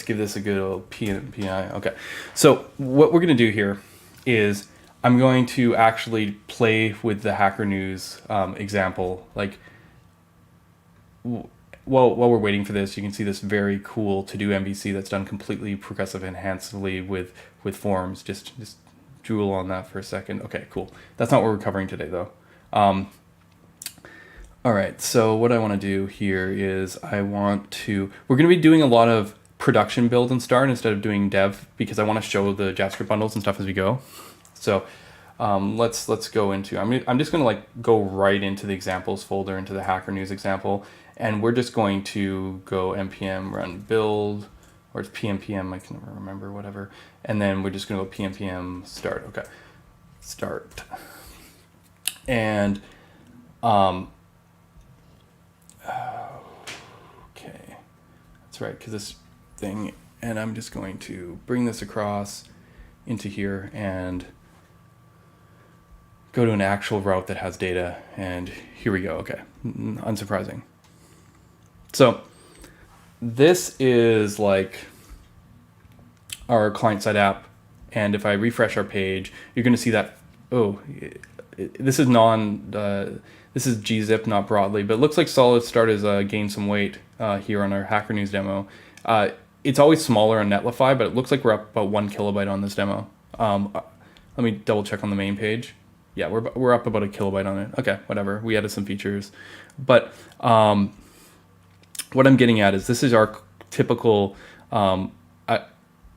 give this a good old PI. Okay, so what we're going to do here is I'm going to actually play with the Hackernews example. Like, while we're waiting for this, you can see this very cool to-do MVC that's done completely progressive enhancedly with forms. Just drool on that for a second. Okay, cool. That's not what we're covering today, though. All right, so what I want to do here is we're going to be doing a lot of production build and start instead of doing dev, because I want to show the JavaScript bundles and stuff as we go. So let's go into, I'm just going to like go right into the examples folder, into the Hackernews example, and we're just going to go npm run build, or it's pnpm, I can never remember, whatever, and then we're just going to go pnpm start. Okay, start. And okay, that's right, because this thing, and I'm just going to bring this across into here and go to an actual route that has data, and here we go. Okay, unsurprising. So this is like our client-side app, and if I refresh our page, you're going to see that, this is this is gzip, not broadly, but it looks like Solid Start has gained some weight here on our Hackernews demo. It's always smaller on Netlify, but it looks like we're up about 1 kilobyte on this demo. Let me double check on the main page. Yeah, we're up about 1 kilobyte on it. Okay, whatever. We added some features, but what I'm getting at is this is our typical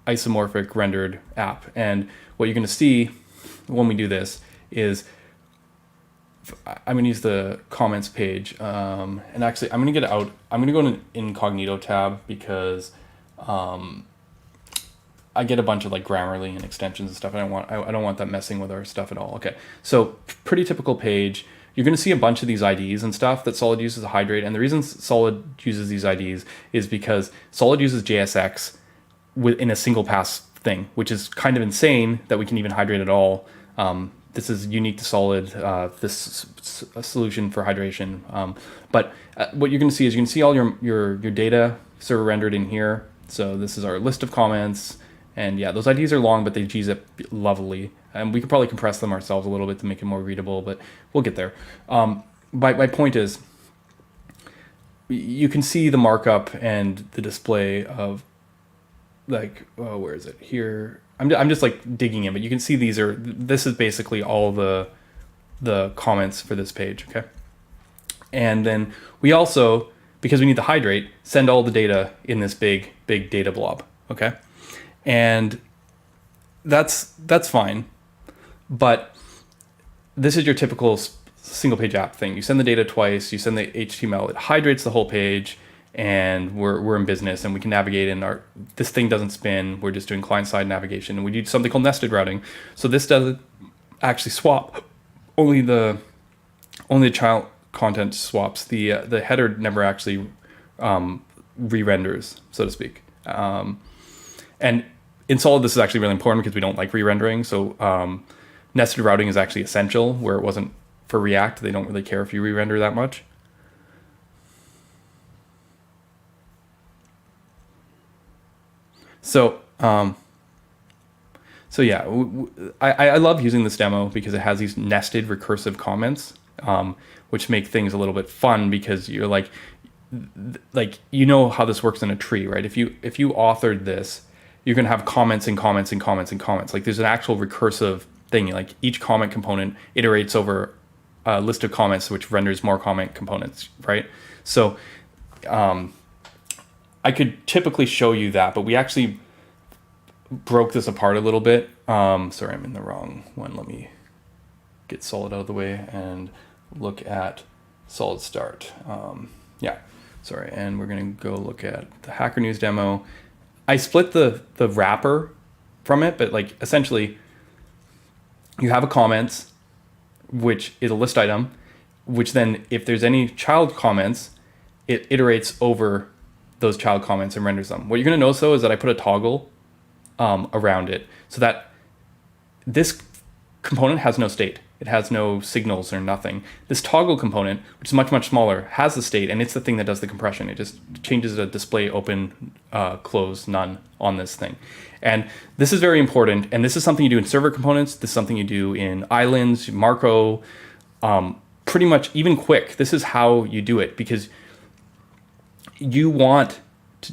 isomorphic rendered app, and what you're going to see when we do this is I'm going to use the comments page, and actually I'm going to get out. I'm going to go in an incognito tab because I get a bunch of like Grammarly and extensions and stuff. I don't want that messing with our stuff at all. Okay, so pretty typical page. You're going to see a bunch of these IDs and stuff that Solid uses to hydrate, and the reason Solid uses these IDs is because Solid uses JSX in a single pass thing, which is kind of insane that we can even hydrate at all. This is unique to Solid, this solution for hydration. But what you're going to see is you're going to see all your data server rendered in here. So this is our list of comments. And yeah, those IDs are long, but they gzip lovely. And we could probably compress them ourselves a little bit to make it more readable, but we'll get there. My point is, you can see the markup and the display of like, where is it? Here. I'm just like digging in, but you can see this is basically all the comments for this page, okay? And then we also, because we need to hydrate, send all the data in this big data blob, okay? And that's fine, but this is your typical single page app thing. You send the data twice, you send the HTML, it hydrates the whole page, and we're in business and we can navigate in this thing doesn't spin, we're just doing client-side navigation, and we do something called nested routing. So this doesn't actually swap, only the child content swaps, the header never actually re-renders, so to speak. And in Solid, this is actually really important because we don't like re-rendering. So nested routing is actually essential, where it wasn't for React. They don't really care if you re-render that much. So yeah, I love using this demo because it has these nested recursive comments, which make things a little bit fun because you're like you know how this works in a tree, right? If you authored this, you're going to have comments and comments and comments and comments. Like there's an actual recursive thing. Like each comment component iterates over a list of comments, which renders more comment components, right? So I could typically show you that, but we actually broke this apart a little bit. Sorry, I'm in the wrong one. Let me get Solid out of the way and look at Solid Start. Yeah, sorry. And we're going to go look at the Hackernews demo. I split the wrapper from it, but like essentially you have a comments, which is a list item, which then if there's any child comments, it iterates over those child comments and renders them. What you're going to notice though is that I put a toggle around it so that this component has no state. It has no signals or nothing. This toggle component, which is much, much smaller, has the state, and it's the thing that does the compression. It just changes the display open, close, none on this thing. And this is very important, and this is something you do in server components. This is something you do in islands, Marco, pretty much even Quick. This is how you do it because you want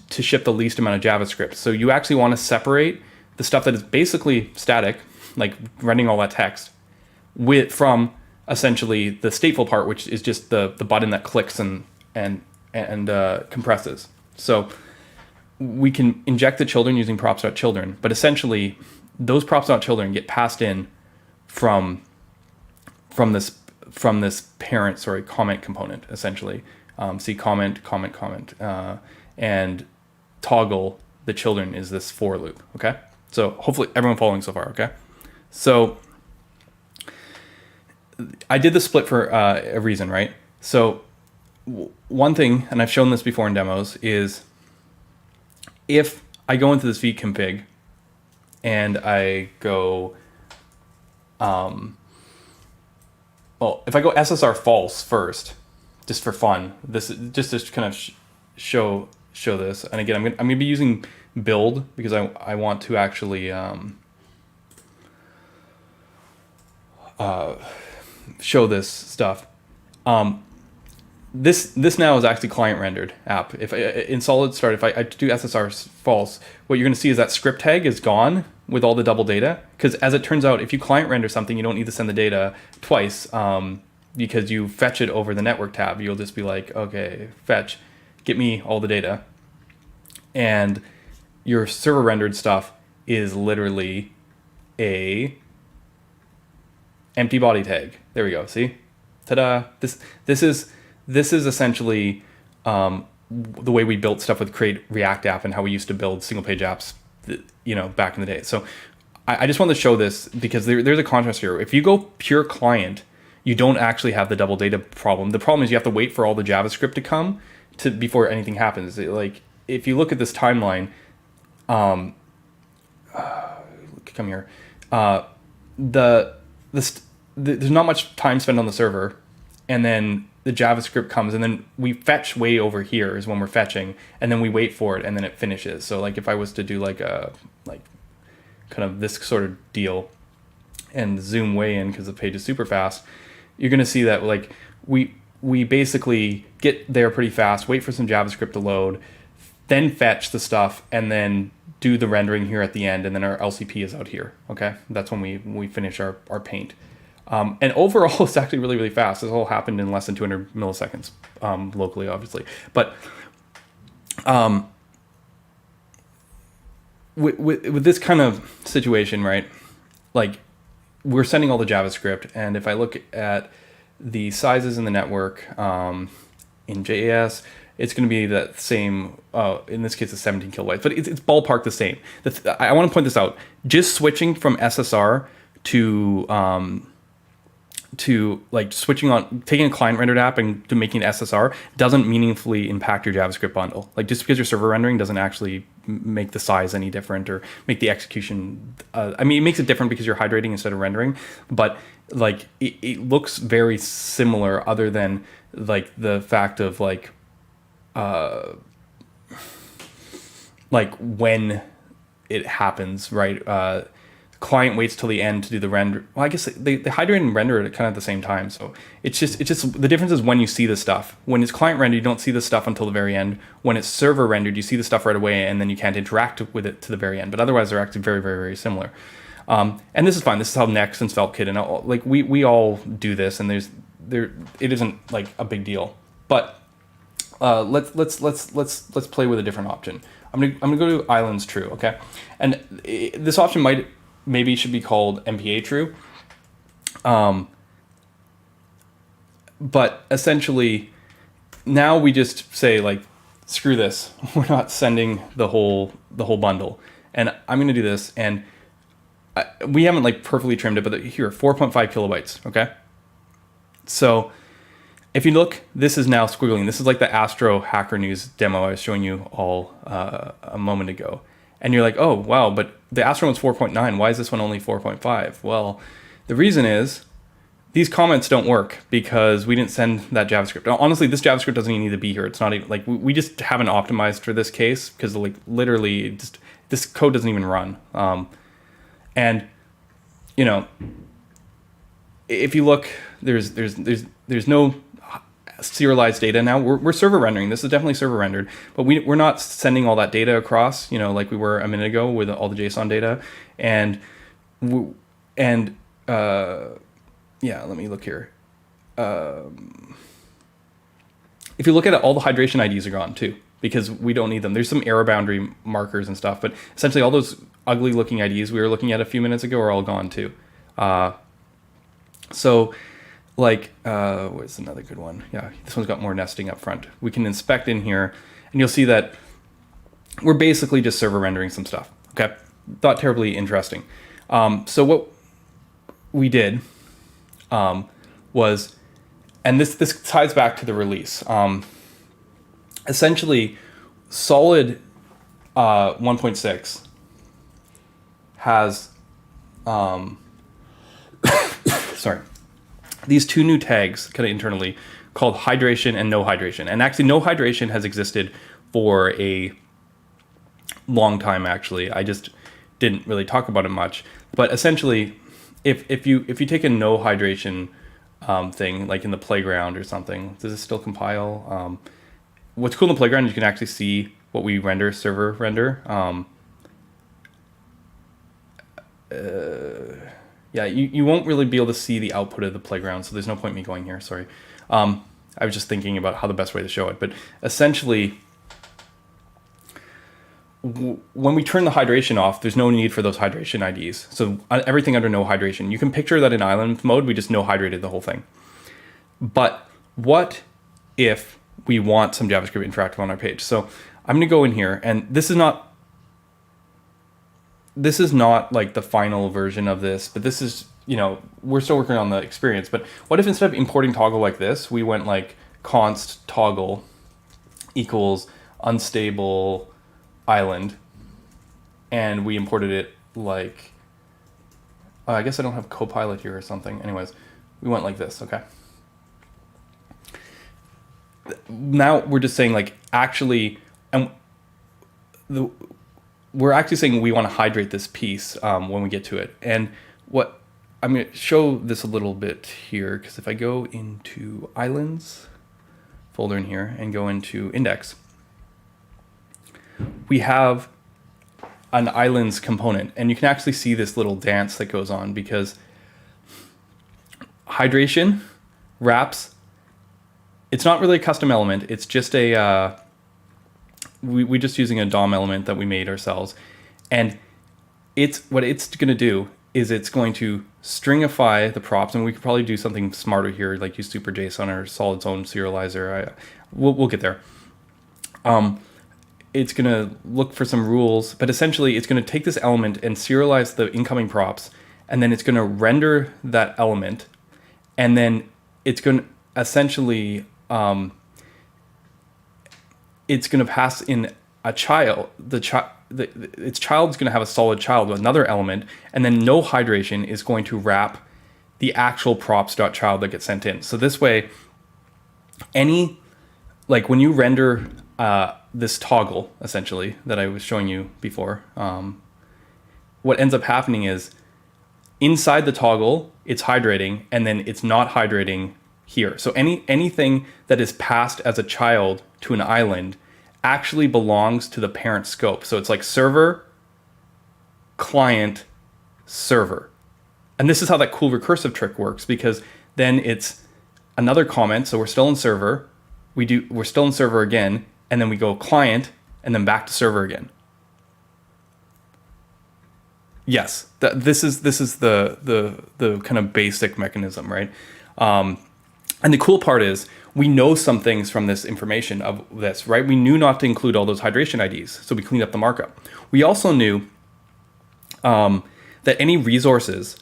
to ship the least amount of JavaScript. So you actually want to separate the stuff that is basically static, like rendering all that text, from essentially the stateful part, which is just the button that clicks and compresses. So we can inject the children using props.children, but essentially those props.children get passed in from this parent, comment component, essentially. See comment, and toggle the children is this for loop, okay? So hopefully everyone following so far, okay? So I did the split for a reason, right? So one thing, and I've shown this before in demos, is if I go into this vconfig and I go, well, if I go SSR false first, just for fun, this just to kind of show this. And again, I'm gonna be using build because I want to actually show this stuff. This now is actually client rendered app. If in Solid Start, if I do SSR false, what you're going to see is that script tag is gone with all the double data. Because as it turns out, if you client render something, you don't need to send the data twice because you fetch it over the network tab. You'll just be like, okay, fetch, get me all the data. And your server rendered stuff is literally a empty body tag. There we go. See, ta-da! This is essentially the way we built stuff with Create React App and how we used to build single page apps, back in the day. So I just wanted to show this because there's a contrast here. If you go pure client, you don't actually have the double data problem. The problem is you have to wait for all the JavaScript to come before anything happens. Like if you look at this timeline, come here. There's not much time spent on the server, and then the JavaScript comes, and then we fetch way over here is when we're fetching, and then we wait for it, and then it finishes. So like if I was to do like kind of this sort of deal and zoom way in because the page is super fast, you're going to see that like we basically get there pretty fast, wait for some JavaScript to load, then fetch the stuff, and then do the rendering here at the end, and then our LCP is out here. Okay, that's when we finish our paint. And overall, it's actually really, really fast. This all happened in less than 200 milliseconds locally, obviously. But with this kind of situation, right, like we're sending all the JavaScript, and if I look at the sizes in the network in JS, it's going to be that same, in this case, it's 17 kilobytes, but it's ballpark the same. I want to point this out. Just switching from SSR to like switching on, taking a client rendered app and to making it SSR doesn't meaningfully impact your JavaScript bundle. Like just because you're server rendering doesn't actually make the size any different or make the execution. I mean, it makes it different because you're hydrating instead of rendering, but like it looks very similar other than like the fact of like when it happens, right? Client waits till the end to do the render. Well, I guess they hydrate and render it kind of at the same time. So it's just the difference is when you see the stuff. When it's client rendered, you don't see the stuff until the very end. When it's server rendered, you see the stuff right away, and then you can't interact with it to the very end. But otherwise, they're actually very, very, very similar. And this is fine. This is how Next and SvelteKit and all, like we all do this, and it isn't like a big deal. But let's play with a different option. I'm gonna go to islands true, okay? And this option maybe should be called MPA true. But essentially, now we just say like, screw this. We're not sending the whole bundle. And I'm gonna do this, and we haven't like perfectly trimmed it, but here 4.5 kilobytes, okay? So if you look, this is now squiggling. This is like the Astro Hackernews demo I was showing you all a moment ago. And you're like, oh, wow, but the Astro one's 4.9. Why is this one only 4.5? Well, the reason is these comments don't work because we didn't send that JavaScript. Honestly, this JavaScript doesn't even need to be here. It's not even like we just haven't optimized for this case because like literally just this code doesn't even run. And you know, if you look, there's no serialized data now. We're server rendering. This is definitely server rendered, but we're not sending all that data across, you know, like we were a minute ago with all the JSON data. And yeah, let me look here. If you look at it, all the hydration IDs are gone too, because we don't need them. There's some error boundary markers and stuff, but essentially all those ugly looking IDs we were looking at a few minutes ago are all gone too. So like, where's another good one? Yeah, this one's got more nesting up front. We can inspect in here, and you'll see that we're basically just server rendering some stuff. Okay, not terribly interesting. So what we did, was, and this ties back to the release. Essentially, Solid 1.6 has sorry, these two new tags kind of internally called hydration and no hydration. And actually, no hydration has existed for a long time. Actually, I just didn't really talk about it much. But essentially, if you take a no hydration thing, like in the playground or something, does it still compile? What's cool in the playground is you can actually see what we render, server render. Yeah, you won't really be able to see the output of the playground, so there's no point in me going here, sorry. I was just thinking about how the best way to show it, but essentially, when we turn the hydration off, there's no need for those hydration IDs. So everything under no hydration. You can picture that in island mode, we just no hydrated the whole thing. But what if we want some JavaScript interactive on our page? So I'm gonna go in here, and this is not like the final version of this, but this is, we're still working on the experience. But what if instead of importing toggle like this, we went like const toggle equals unstable island, and we imported it like, I guess I don't have Copilot here or something. Anyways, we went like this, okay? Now we're just saying like actually, and we're actually saying we want to hydrate this piece when we get to it. And what I'm going to show this a little bit here, because if I go into islands folder in here and go into index, we have an islands component, and you can actually see this little dance that goes on, because hydration wraps, it's not really a custom element, it's just a we're just using a DOM element that we made ourselves. And what it's going to do is it's going to stringify the props, and we could probably do something smarter here, like use super JSON or solid zone serializer. We'll get there. It's going to look for some rules, but essentially it's going to take this element and serialize the incoming props, and then it's going to render that element, and then it's going to essentially it's going to pass in a child. Its child is going to have a solid child with another element, and then no hydration is going to wrap the actual props.child that gets sent in. So this way, like when you render this toggle, essentially, that I was showing you before, what ends up happening is inside the toggle, it's hydrating, and then it's not hydrating here. So anything that is passed as a child to an island actually belongs to the parent scope. So it's like server, client, server. And this is how that cool recursive trick works, because then it's another comment. So we're still in server, we're still in server again, and then we go client, and then back to server again. Yes, this is the kind of basic mechanism, right? And the cool part is we know some things from this information of this, right? We knew not to include all those hydration IDs, so we cleaned up the markup. We also knew that any resources,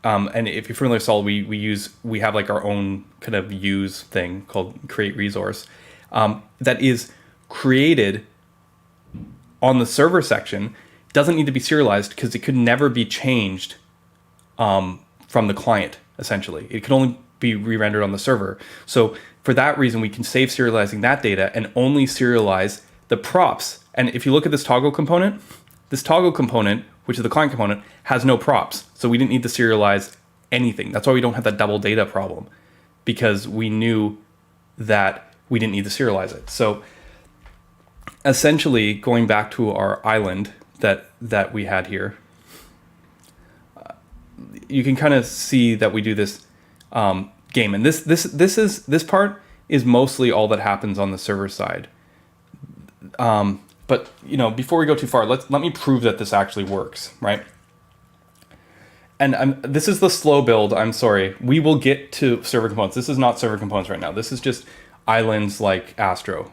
and if you're familiar with Solid, we have like our own kind of use thing called create resource that is created on the server section. Doesn't need to be serialized because it could never be changed from the client, essentially. It could only be re-rendered on the server. So for that reason, we can save serializing that data and only serialize the props. And if you look at this toggle component, which is the client component, has no props. So we didn't need to serialize anything. That's why we don't have that double data problem, because we knew that we didn't need to serialize it. So essentially, going back to our island that we had here, you can kind of see that we do this game, and this part is mostly all that happens on the server side. But before we go too far, let me prove that this actually works, right? And this is the slow build. I'm sorry. We will get to server components. This is not server components right now. This is just islands like Astro,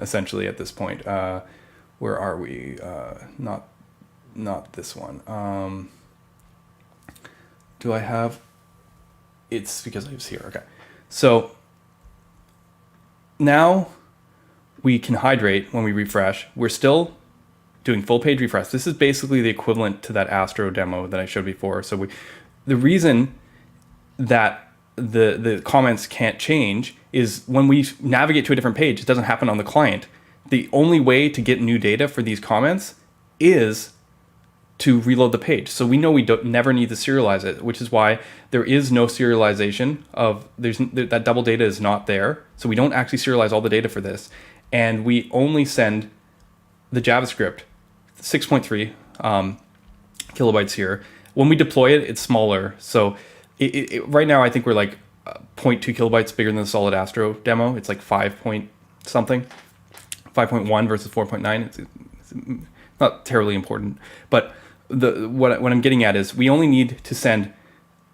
essentially at this point. Where are we? Not this one. Do I have? it's because I was here. Okay. So now we can hydrate when we refresh. We're still doing full page refresh. This is basically the equivalent to that Astro demo that I showed before. So the reason that the comments can't change is when we navigate to a different page, it doesn't happen on the client. The only way to get new data for these comments is to reload the page. So we know we never need to serialize it, which is why there is no serialization of, that double data is not there. So we don't actually serialize all the data for this. And we only send the JavaScript, 6.3 kilobytes here. When we deploy it, it's smaller. So right now, I think we're like 0.2 kilobytes bigger than the Solid Astro demo. It's like 5 point something, 5.1 versus 4.9. It's not terribly important, but what I'm getting at is we only need to send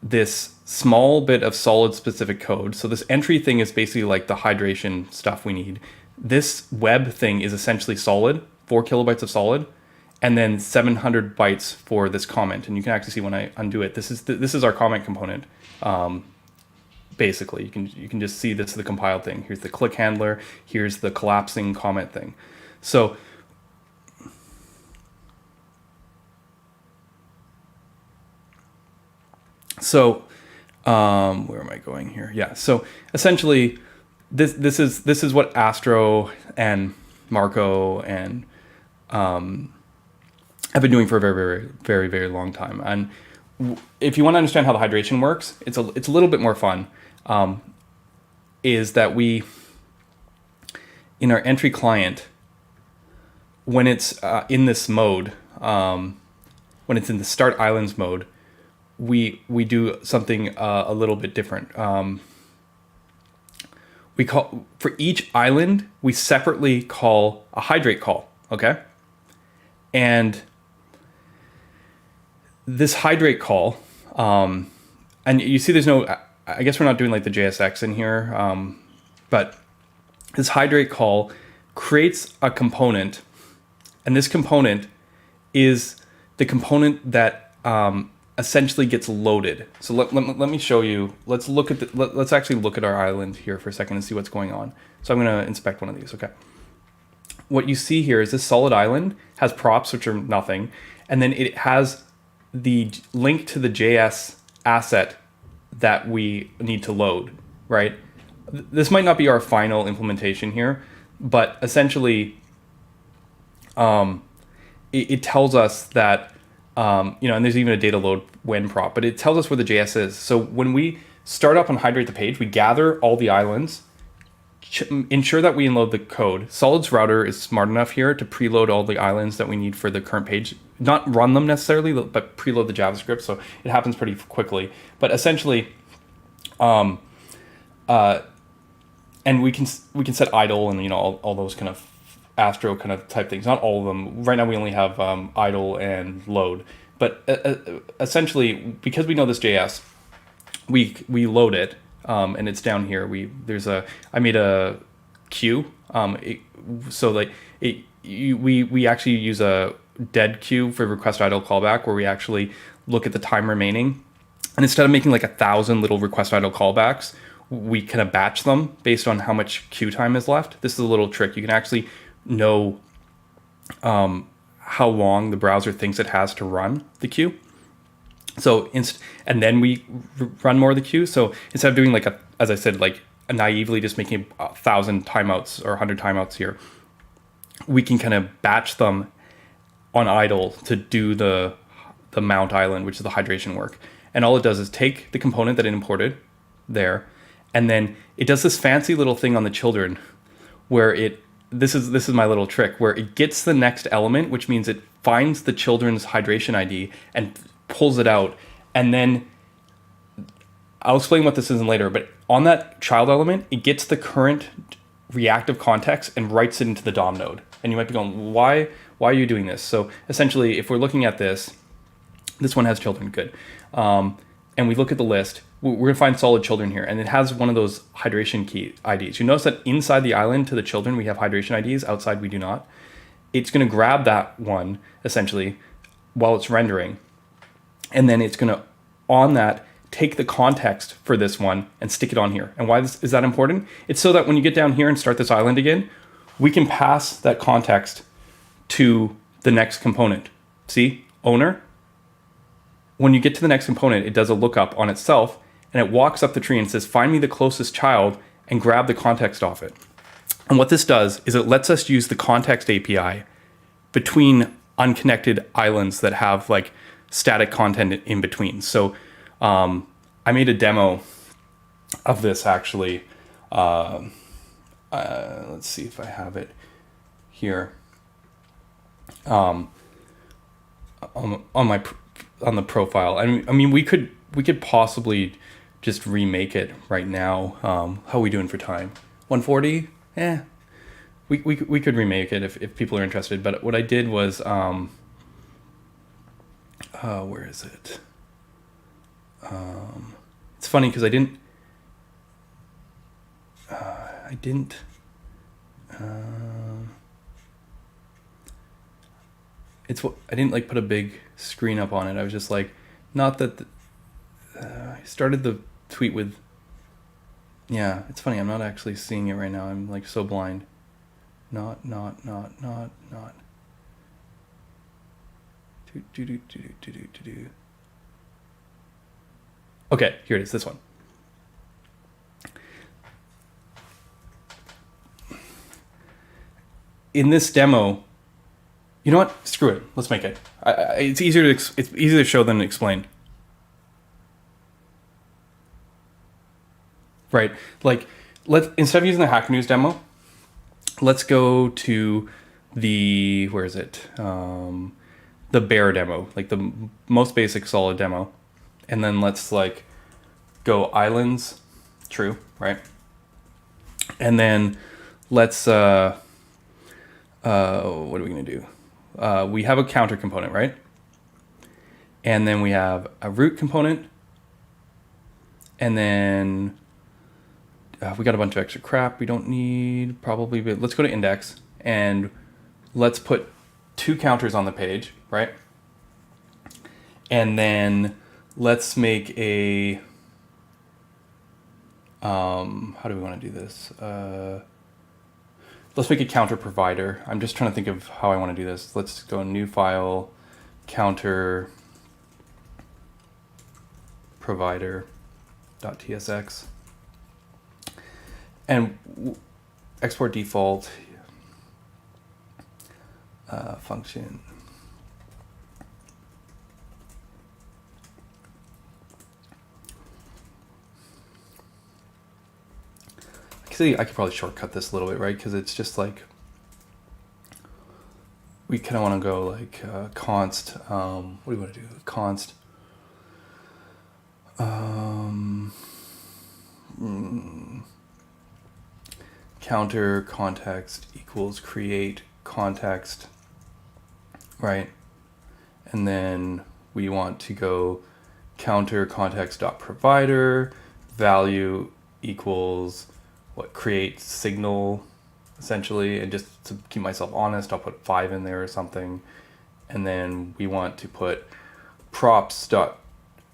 this small bit of solid specific code. So this entry thing is basically like the hydration stuff we need. This web thing is essentially solid, 4 kilobytes of solid, and then 700 bytes for this comment. And you can actually see when I undo it, this is our comment component. Basically, you can just see this is the compiled thing. Here's the click handler. Here's the collapsing comment thing. So where am I going here? Yeah. So essentially, this is what Astro and Marco and have been doing for a very, very, very, very long time. And if you want to understand how the hydration works, it's a little bit more fun. Is that we, in our entry client, when it's in this mode, when it's in the start islands mode, we do something a little bit different. We call, for each island, we separately call a hydrate call, okay? And this hydrate call, and you see there's no, I guess we're not doing like the JSX in here, but this hydrate call creates a component, and this component is the component that essentially gets loaded. So let me show you. Let's actually look at our island here for a second and see what's going on. So I'm going to inspect one of these. Okay. What you see here is this solid island has props, which are nothing, and then it has the link to the JS asset that we need to load, right? This might not be our final implementation here, but essentially it tells us that, and there's even a data load when prop, but it tells us where the JS is. So when we start up and hydrate the page, we gather all the islands, ensure that we unload the code. Solid's router is smart enough here to preload all the islands that we need for the current page. Not run them necessarily, but preload the JavaScript, so it happens pretty quickly. But essentially, and we can set idle and all those kind of Astro kind of type things. Not all of them. Right now we only have idle and load. But essentially, because we know this JS, we load it, and it's down here. I made a queue. We actually use a dead queue for request idle callback, where we actually look at the time remaining, and instead of making like 1,000 little request idle callbacks, we kind of batch them based on how much queue time is left. This is a little trick. You can actually know how long the browser thinks it has to run the queue. So and then we run more of the queue. So instead of doing as I said, naively just making 1,000 timeouts or 100 timeouts here, we can kind of batch them on idle to do the mount island, which is the hydration work. And all it does is take the component that it imported there, and then it does this fancy little thing on the children where this is my little trick, where it gets the next element, which means it finds the children's hydration ID and pulls it out. And then I'll explain what this is later, but on that child element, it gets the current reactive context and writes it into the DOM node. And you might be going, why are you doing this? So essentially, if we're looking at this one has children, good. And we look at the list, we're going to find solid children here, and it has one of those hydration key IDs. You notice that inside the island to the children, we have hydration IDs. Outside, we do not. It's going to grab that one, essentially, while it's rendering. And then it's going to, on that, take the context for this one and stick it on here. And why is that important? It's so that when you get down here and start this island again, we can pass that context to the next component. See, owner. When you get to the next component, it does a lookup on itself and it walks up the tree and says, find me the closest child and grab the context off it. And what this does is it lets us use the context API between unconnected islands that have like static content in between. So I made a demo of this actually. Let's see if I have it here. On the profile. I mean, we could possibly just remake it right now. How are we doing for time? 140? Yeah. We could remake it if people are interested. But what I did was, where is it? It's funny because I didn't like put a big screen up on it. I was just like, not that I started the tweet with, yeah, it's funny. I'm not actually seeing it right now. I'm like so blind. Not. Okay, here it is, this one. In this demo, you know what? Screw it. Let's make it. It's easier to show than explain. Right? Like, instead of using the Hackernews demo, let's go to the, where is it? The bare demo, like the most basic solid demo. And then let's like go islands, true, right? And then let's, what are we gonna do? We have a counter component, right? And then we have a root component. And then we got a bunch of extra crap we don't need probably, but let's go to index and let's put 2 counters on the page, right? And then let's make a, how do we want to do this? Let's make a counter provider. I'm just trying to think of how I want to do this. Let's go new file, counter provider.tsx, and export default function. Actually, I could probably shortcut this a little bit, right? Because it's just like, we kind of want to go like const, what do we want to do? Const, counter context equals create context, right? And then we want to go counter context dot provider value equals what, create signal essentially. And just to keep myself honest, I'll put 5 in there or something. And then we want to put props dot,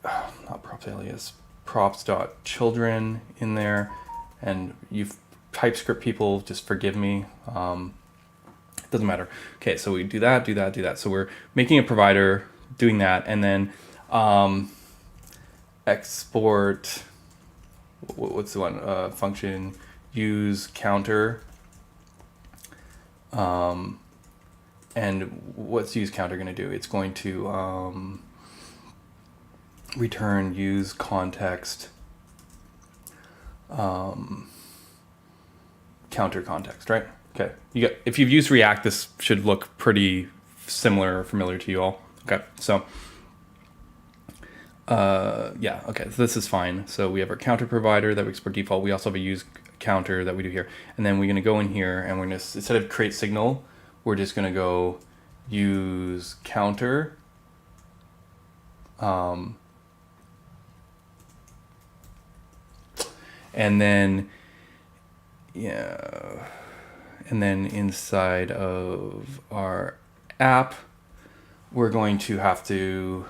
not props alias, props dot children in there. And you've TypeScript people, just forgive me. It doesn't matter. Okay, so we do that. So we're making a provider, doing that, and then export, what's the one? Function use counter. And what's use counter going to do? It's going to return use context counter context, right? Okay. If you've used React, this should look pretty similar or familiar to you all. Okay. So yeah, okay, so this is fine. So we have our counter provider that we export default. We also have a use counter that we do here. And then we're going to go in here and we're going to, instead of create signal, we're just going to go use counter. And then, yeah, and then inside of our app, we're going to have to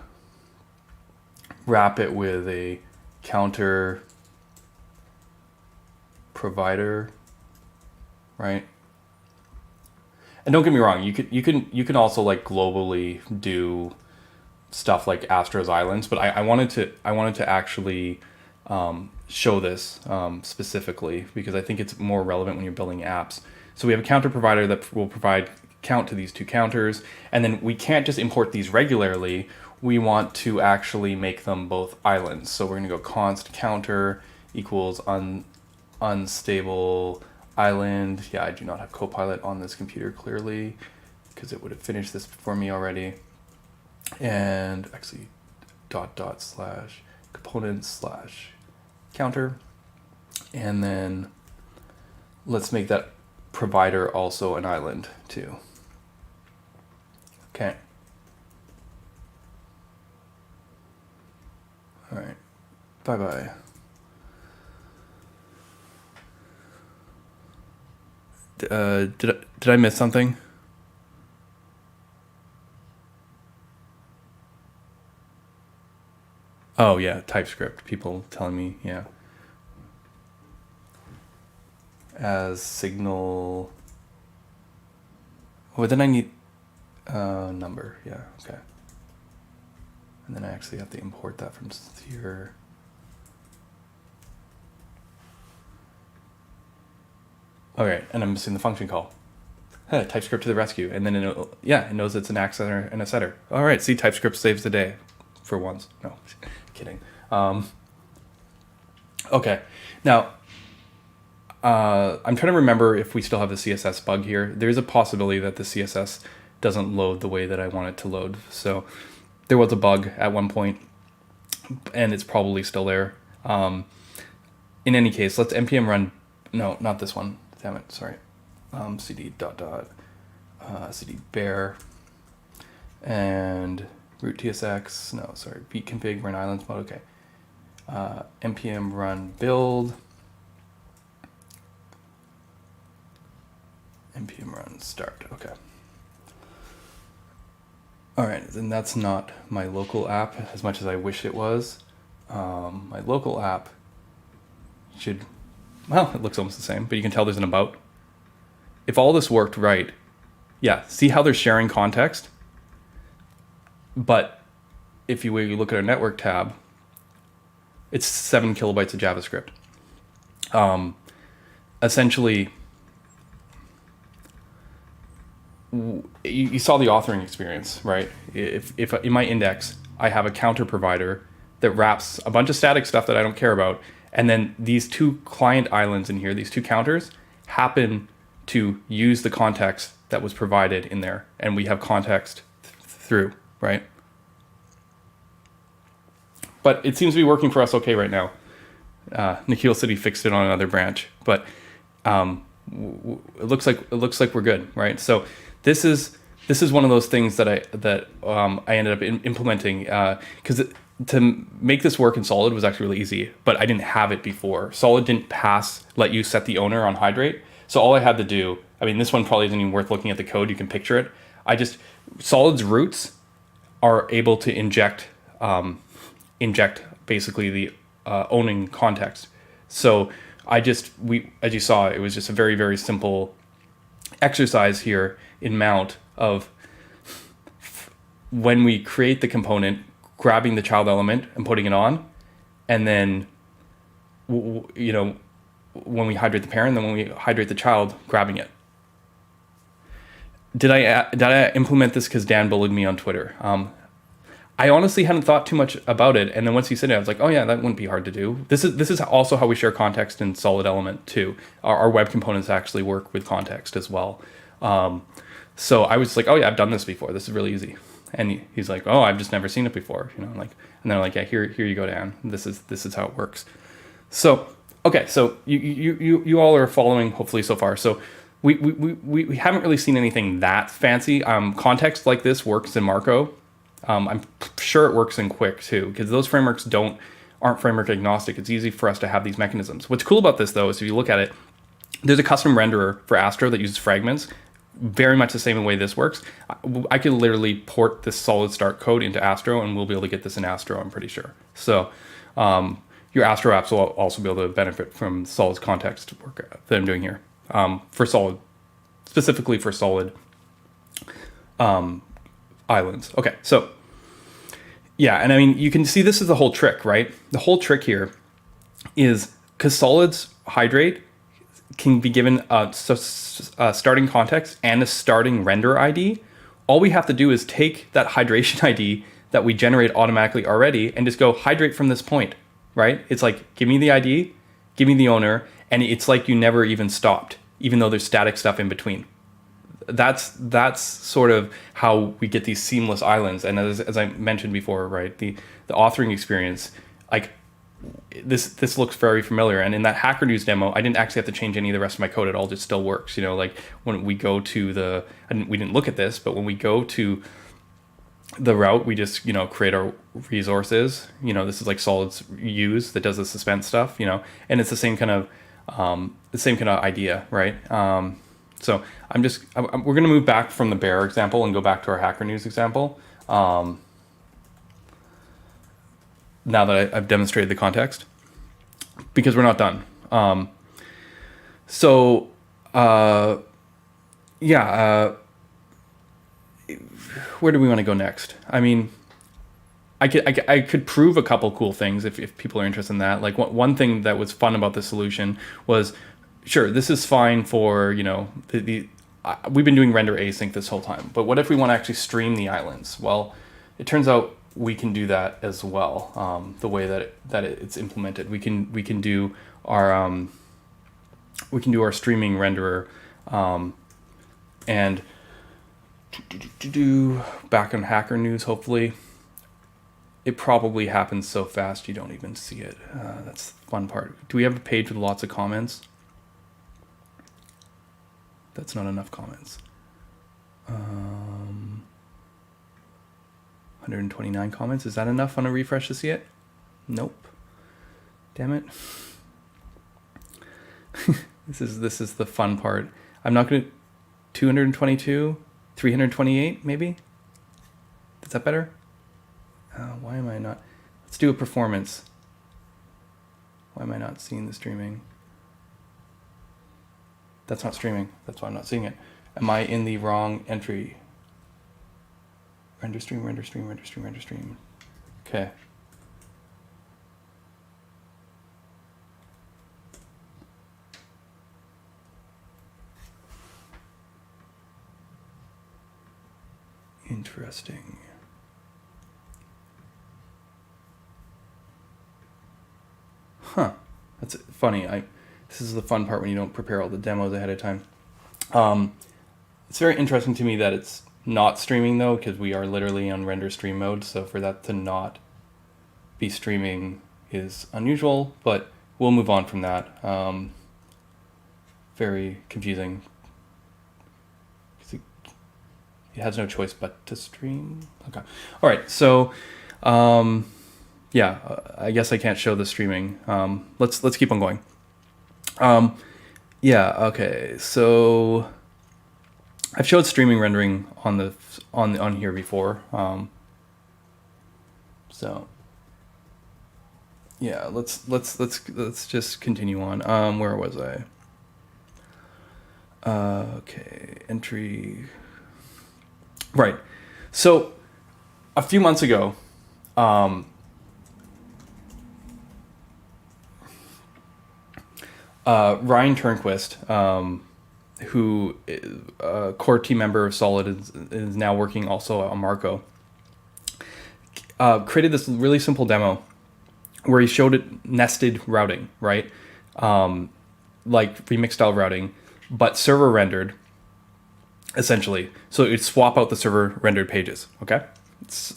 wrap it with a counter provider, right? And don't get me wrong, you can also like globally do stuff like Astro's Islands, but I wanted to actually show this specifically because I think it's more relevant when you're building apps. So we have a counter provider that will provide count to these two counters, and then we can't just import these regularly. We want to actually make them both islands. So we're going to go const counter equals unstable island. Yeah, I do not have Copilot on this computer clearly because it would have finished this for me already. And actually // components / counter. And then let's make that provider also an island too. Okay. All right. Bye-bye. Did I miss something? Oh yeah, TypeScript. People telling me, yeah. As signal. Oh, then I need number. Yeah, okay. And then I actually have to import that from here. Okay, and I'm missing the function call. TypeScript to the rescue, and then it knows it's an accessor and a setter. All right, see, TypeScript saves the day for once. No, kidding. Okay, now I'm trying to remember if we still have the CSS bug here. There's a possibility that the CSS doesn't load the way that I want it to load. So there was a bug at one point, and it's probably still there. In any case, let's npm run. No, not this one. Damn it, sorry. cd ... cd bear and root tsx. No, sorry. Beat config run islands mode. Okay. npm run build. npm run start. Okay. All right, then that's not my local app as much as I wish it was. My local app should. Well, it looks almost the same, but you can tell there's an about. If all this worked right, yeah, see how they're sharing context? But if you look at our network tab, it's 7 kilobytes of JavaScript. Essentially, you saw the authoring experience, right? If in my index, I have a counter provider that wraps a bunch of static stuff that I don't care about, and then these two client islands in here, these two counters, happen to use the context that was provided in there, and we have context through, right? But it seems to be working for us okay right now. Nikhil said he fixed it on another branch, but it looks like we're good, right? So this is one of those things that I ended up implementing because to make this work in Solid was actually really easy, but I didn't have it before. Solid didn't let you set the owner on Hydrate. So all I had to do, I mean, this one probably isn't even worth looking at the code. You can picture it. Solid's roots are able to inject basically the owning context. So as you saw, it was just a very, very simple exercise here in Mount of when we create the component, grabbing the child element and putting it on, and then, when we hydrate the parent, then when we hydrate the child, grabbing it. Did I implement this because Dan bullied me on Twitter? I honestly hadn't thought too much about it, and then once he said it, I was like, oh yeah, that wouldn't be hard to do. This is also how we share context in Solid Element too. Our web components actually work with context as well. So I was like, oh yeah, I've done this before. This is really easy. And he's like, oh, I've just never seen it before, and they're like, yeah, here you go, Dan. This is how it works. So okay, so you all are following hopefully so far. So we haven't really seen anything that fancy. Context like this works in Marco. I'm sure it works in Quick too, because those frameworks aren't framework agnostic. It's easy for us to have these mechanisms. What's cool about this though is if you look at it, there's a custom renderer for Astro that uses fragments, very much the same way this works. I could literally port this solid start code into Astro and we'll be able to get this in Astro, I'm pretty sure. So your Astro apps will also be able to benefit from Solid's context work that I'm doing here for Solid, specifically for Solid islands. Okay, so yeah, and I mean, you can see this is the whole trick, right? The whole trick here is because Solid's hydrate can be given a starting context and a starting render ID. All we have to do is take that hydration ID that we generate automatically already and just go hydrate from this point, right? It's like, give me the ID, give me the owner, and it's like you never even stopped, even though there's static stuff in between. That's sort of how we get these seamless islands. And as I mentioned before, right, the authoring experience, like this looks very familiar. And in that Hackernews demo, I didn't actually have to change any of the rest of my code. It all just still works. You know, like when we go to we didn't look at this, but when we go to the route, we just, you know, create our resources. You know, this is like Solid's use that does the suspense stuff, you know, and it's the same kind of idea, right? So we're going to move back from the bear example and go back to our Hackernews example. Now that I've demonstrated the context, because we're not done. Where do we want to go next? I mean, I could prove a couple cool things if people are interested in that. Like one thing that was fun about this solution was, sure, this is fine for, you know, we've been doing render async this whole time, but what if we want to actually stream the islands? Well, it turns out we can do that as well. The way that it's implemented, we can do our streaming renderer, and back on Hackernews. Hopefully, it probably happens so fast you don't even see it. That's the fun part. Do we have a page with lots of comments? That's not enough comments. 129 comments. Is that enough on a refresh to see it? Nope. Damn it. This is the fun part. I'm not going to 222, 328 maybe? Is that better? Why am I not? Let's do a performance. Why am I not seeing the streaming? That's not streaming. That's why I'm not seeing it. Am I in the wrong entry? Render stream, render stream, render stream, render stream. Okay. Interesting. Huh. That's funny. This is the fun part when you don't prepare all the demos ahead of time. It's very interesting to me that it's not streaming though, because we are literally on render stream mode. So for that to not be streaming is unusual, but we'll move on from that. Very confusing. It has no choice but to stream. Okay. All right. So, yeah, I guess I can't show the streaming. Let's keep on going. Yeah. Okay. So I've showed streaming rendering on here before. So yeah, let's just continue on. Where was I? Okay. Entry. Right. So a few months ago, Ryan Turnquist, who is a core team member of Solid, is now working also on Marco, created this really simple demo where he showed it nested routing, right? Like remix style routing, but server rendered, essentially. So it'd swap out the server rendered pages, okay?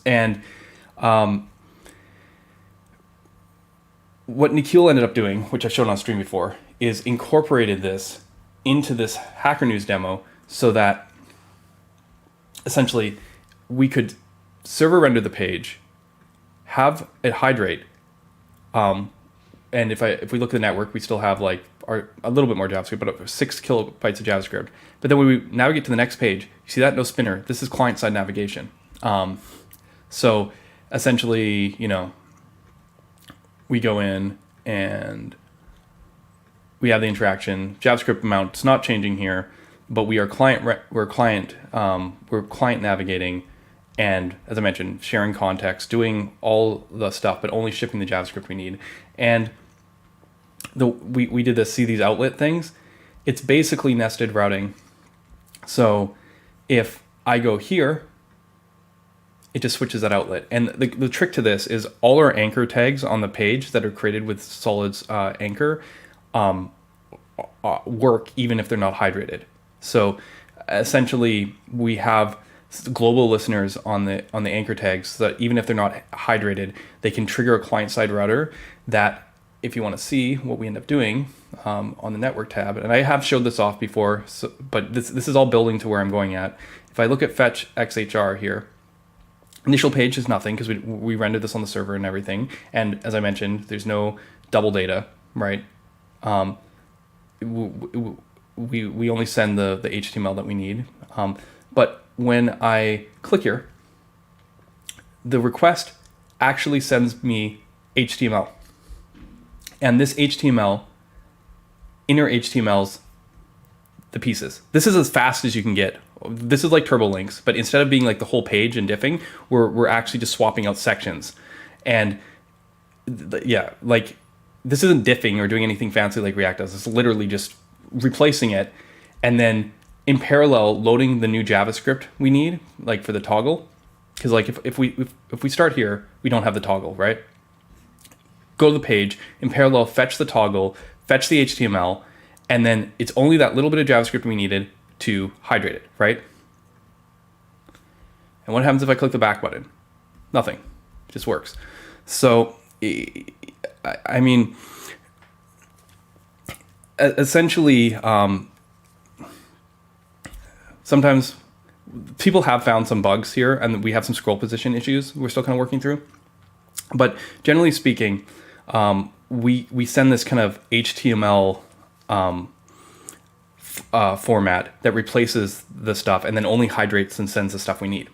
And what Nikhil ended up doing, which I showed on stream before, is incorporated this into this Hackernews demo so that essentially we could server render the page, have it hydrate, and if we look at the network, we still have like a little bit more JavaScript, but 6 kilobytes of JavaScript. But then when we navigate to the next page, you see that no spinner. This is client-side navigation. So essentially, you know, we go in and we have the interaction. JavaScript amount is not changing here, but we're client navigating, and as I mentioned, sharing context, doing all the stuff, but only shipping the JavaScript we need. And we did this see these outlet things. It's basically nested routing. So if I go here, it just switches that outlet. And the trick to this is all our anchor tags on the page that are created with Solid's anchor work even if they're not hydrated. So essentially we have global listeners on the anchor tags so that even if they're not hydrated, they can trigger a client-side router that, if you want to see what we end up doing on the network tab, and I have showed this off before, but this is all building to where I'm going at. If I look at fetch XHR here, initial page is nothing because we rendered this on the server and everything. And as I mentioned, there's no double data, right? We only send the HTML that we need. But when I click here, the request actually sends me HTML. And this HTML, inner HTML's the pieces. This is as fast as you can get. This is like turbo links, but instead of being like the whole page and diffing, we're actually just swapping out sections. And yeah, like this isn't diffing or doing anything fancy like React does. It's literally just replacing it, and then in parallel loading the new JavaScript we need, like for the toggle. Because like if we start here, we don't have the toggle, right? Go to the page, in parallel fetch the toggle, fetch the HTML, and then it's only that little bit of JavaScript we needed to hydrate it, right? And what happens if I click the back button? Nothing. It just works. So, I mean, essentially, sometimes people have found some bugs here, and we have some scroll position issues we're still kind of working through. But generally speaking, we send this kind of HTML format that replaces the stuff and then only hydrates and sends the stuff we need.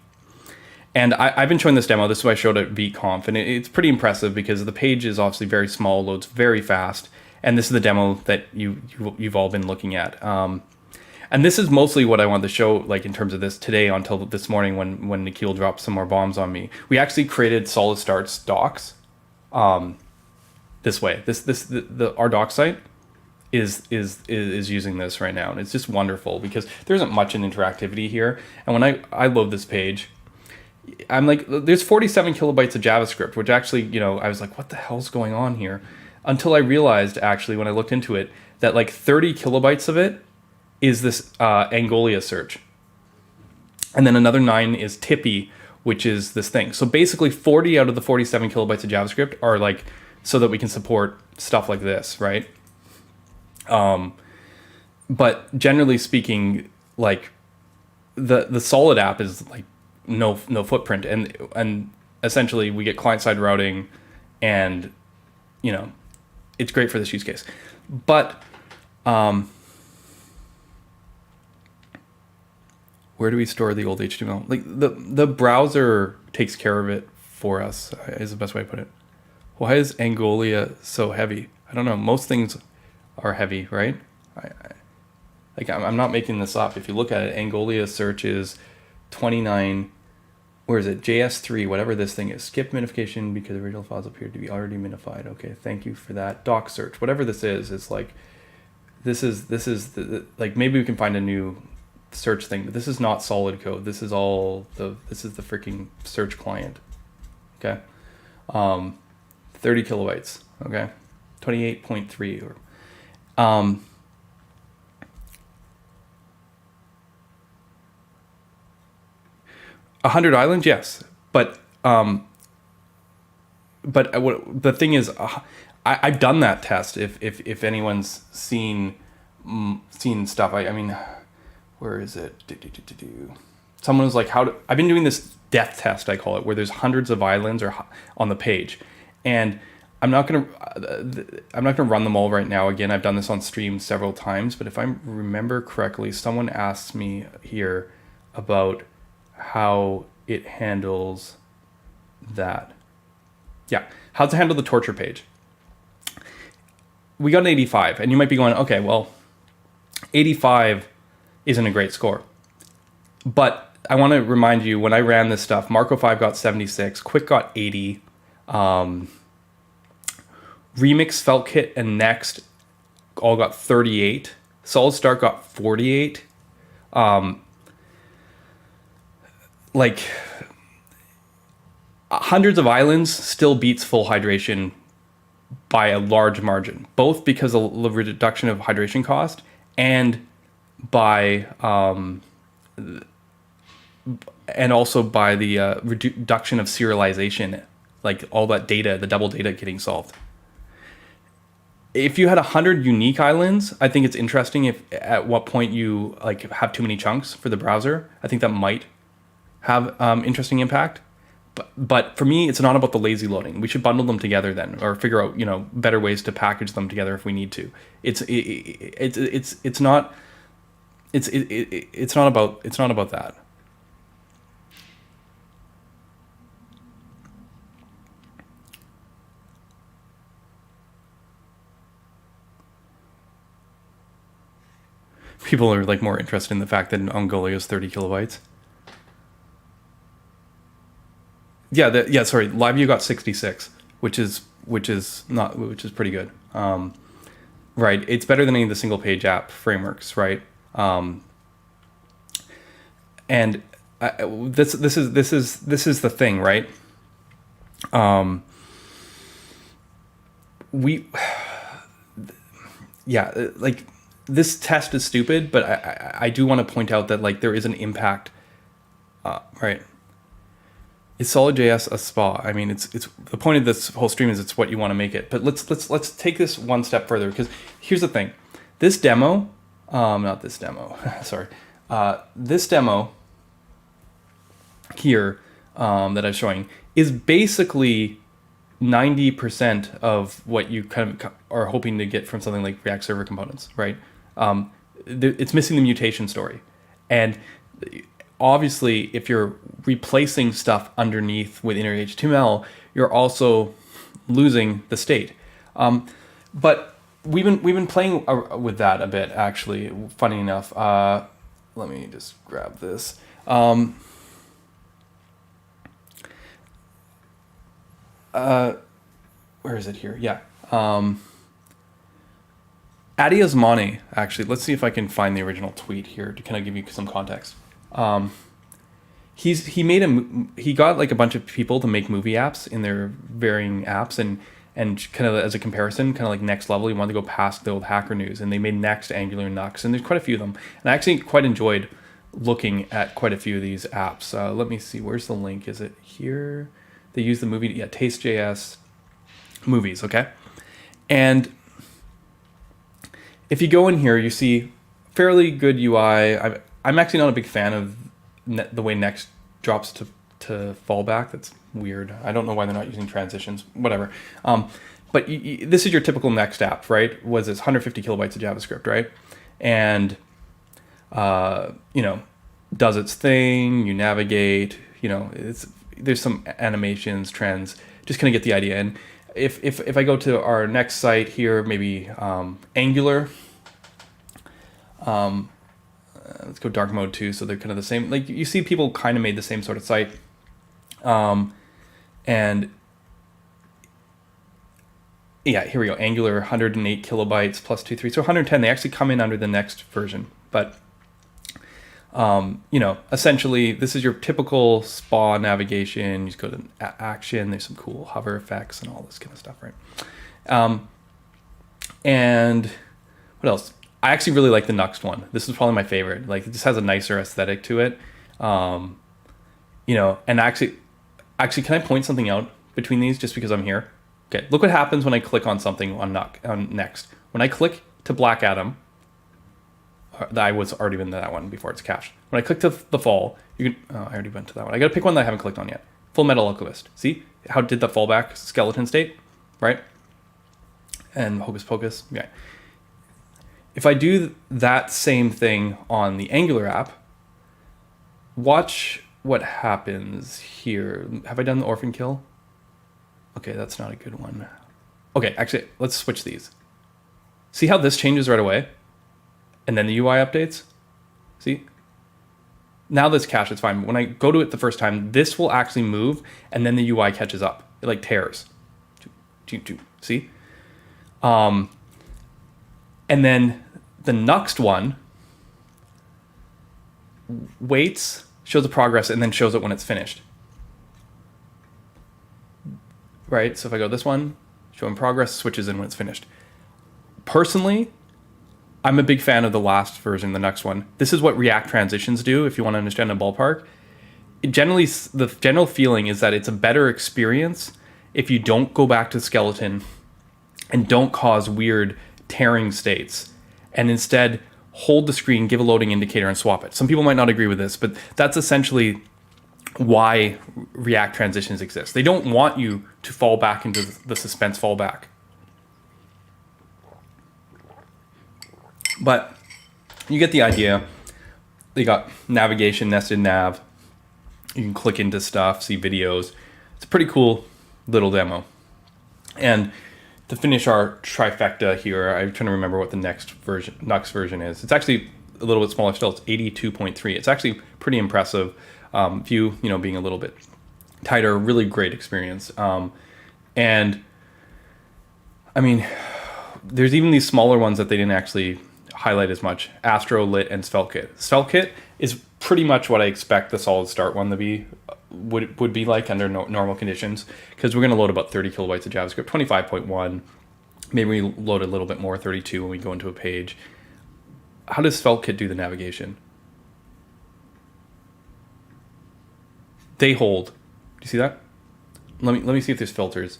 And I've been showing this demo. This is what I showed at vconf, and it's pretty impressive because the page is obviously very small, loads very fast, and this is the demo that you've all been looking at. And this is mostly what I wanted to show, like in terms of this today until this morning when Nikhil dropped some more bombs on me. We actually created Solid Start's docs this way. Our doc site is using this right now, and it's just wonderful because there isn't much in interactivity here. And when I load this page, I'm like, there's 47 kilobytes of JavaScript, which actually, I was like, what the hell's going on here? Until I realized, actually, when I looked into it, that like 30 kilobytes of it is this Angolia search. And then another 9 is Tippy, which is this thing. So basically 40 out of the 47 kilobytes of JavaScript are like, so that we can support stuff like this, right? But generally speaking, like the Solid app is like no footprint, and essentially we get client-side routing, and it's great for this use case. But where do we store the old HTML? Like the browser takes care of it for us, is the best way to put it. Why is Angolia so heavy? I don't know. Most things are heavy, right? I'm not making this up. If you look at it, Angolia search is 29. Where is it? JS3, whatever this thing is. Skip minification because the original files appeared to be already minified. Okay, thank you for that. Doc search, whatever this is, it's like this is like maybe we can find a new search thing, but this is not solid code. This is this is the freaking search client. Okay, 30 kilobytes. Okay, 28.3 or 100 islands, yes, but the thing is, I've done that test. If anyone's seen stuff, I mean, where is it? Someone was like, I've been doing this death test, I call it, where there's hundreds of islands on the page, and I'm not gonna run them all right now. Again, I've done this on stream several times, but if I remember correctly, someone asked me here about how it handles that. Yeah, how to handle the torture page. we got an 85, and you might be going, okay, well, 85 isn't a great score. But I want to remind you, when I ran this stuff, Marco 5 got 76, Quick got 80, Remix, FeltKit, and Next all got 38. Solid Start got 48. Like, Hundreds of Islands still beats Full Hydration by a large margin, both because of the reduction of hydration cost and by and also by the reduction of serialization, like all that data, the double data getting solved. If you had 100 unique islands, I think it's interesting if at what point you like have too many chunks for the browser. I think that might have interesting impact. But for me, it's not about the lazy loading. We should bundle them together then, or figure out better ways to package them together if we need to. It's not about that. People are like more interested in the fact that Angolia is 30 kilobytes. Yeah, sorry. LiveView got 66, which is pretty good. Right. It's better than any of the single page app frameworks, right? And this is the thing, right? Like this test is stupid, but I do want to point out that like there is an impact, right? Is SolidJS a spa? I mean, it's the point of this whole stream is it's what you want to make it. But let's take this one step further, because here's the thing. This demo, not this demo, sorry. This demo here that I'm showing is basically 90% of what you kind of are hoping to get from something like React Server Components, right? It's missing the mutation story. And obviously, if you're replacing stuff underneath with inner HTML, you're also losing the state. But we've been playing with that a bit, actually. Funny enough, let me just grab this. Where is it here? Yeah. Adi Osmani, actually, let's see if I can find the original tweet here to kind of give you some context. He got like a bunch of people to make movie apps in their varying apps, and kind of as a comparison, kind of like next level, he wanted to go past the old Hackernews, and they made Next, Angular, Nux, and there's quite a few of them. And I actually quite enjoyed looking at quite a few of these apps. Let me see, where's the link? Is it here? They use the movie, yeah, Taste.js movies, okay? And if you go in here, you see fairly good UI. I'm actually not a big fan of the way Next drops to fallback. That's weird. I don't know why they're not using transitions, whatever. But this is your typical Next app, right? Was this 150 kilobytes of JavaScript, right? And, does its thing, you navigate, there's some animations, trends, just kind of get the idea. And if I go to our next site here, maybe Angular, let's go dark mode too, so they're kind of the same. Like you see people kind of made the same sort of site. And yeah, here we go. Angular 108 kilobytes plus 2.3. So 110, they actually come in under the Next version. But, essentially this is your typical spa navigation. You just go to action. There's some cool hover effects and all this kind of stuff, right? And what else? I actually really like the Nuxt one. This is probably my favorite. Like it just has a nicer aesthetic to it. And actually, can I point something out between these just because I'm here? Okay, look what happens when I click on something on Next. When I click to Black Adam, I was already in that one before it's cached. When I click to the fall, I already went to that one. I gotta pick one that I haven't clicked on yet. Full Metal Alchemist. See how it did the fallback skeleton state, right? And Hocus Pocus, yeah. If I do that same thing on the Angular app, watch what happens here. Have I done the orphan kill? Okay, that's not a good one. Okay, actually, let's switch these. See how this changes right away? And then the UI updates? See? Now this cache is fine. When I go to it the first time, this will actually move, and then the UI catches up. It like tears. See? And then the next one waits, shows the progress, and then shows it when it's finished. Right? So if I go this one, showing progress, switches in when it's finished. Personally, I'm a big fan of the last version, the next one. This is what React transitions do, if you want to understand a ballpark. The general feeling is that it's a better experience if you don't go back to the skeleton and don't cause weird tearing states, and instead hold the screen, give a loading indicator, and swap it. Some people might not agree with this, but that's essentially why React transitions exist. They don't want you to fall back into the suspense fallback. But you get the idea. They got navigation, nested nav. You can click into stuff, see videos. It's a pretty cool little demo. And to finish our trifecta here, I'm trying to remember what the next version is. It's actually a little bit smaller still. It's 82.3. It's actually pretty impressive. View, being a little bit tighter, really great experience. And I mean, there's even these smaller ones that they didn't actually highlight as much. Astro, Lit, and SvelteKit. SvelteKit is pretty much what I expect the solid start one to be, would be like under normal conditions, because we're going to load about 30 kilobytes of JavaScript, 25.1. Maybe we load a little bit more, 32 when we go into a page. How does SvelteKit do the navigation? They hold. Do you see that? Let me see if there's filters.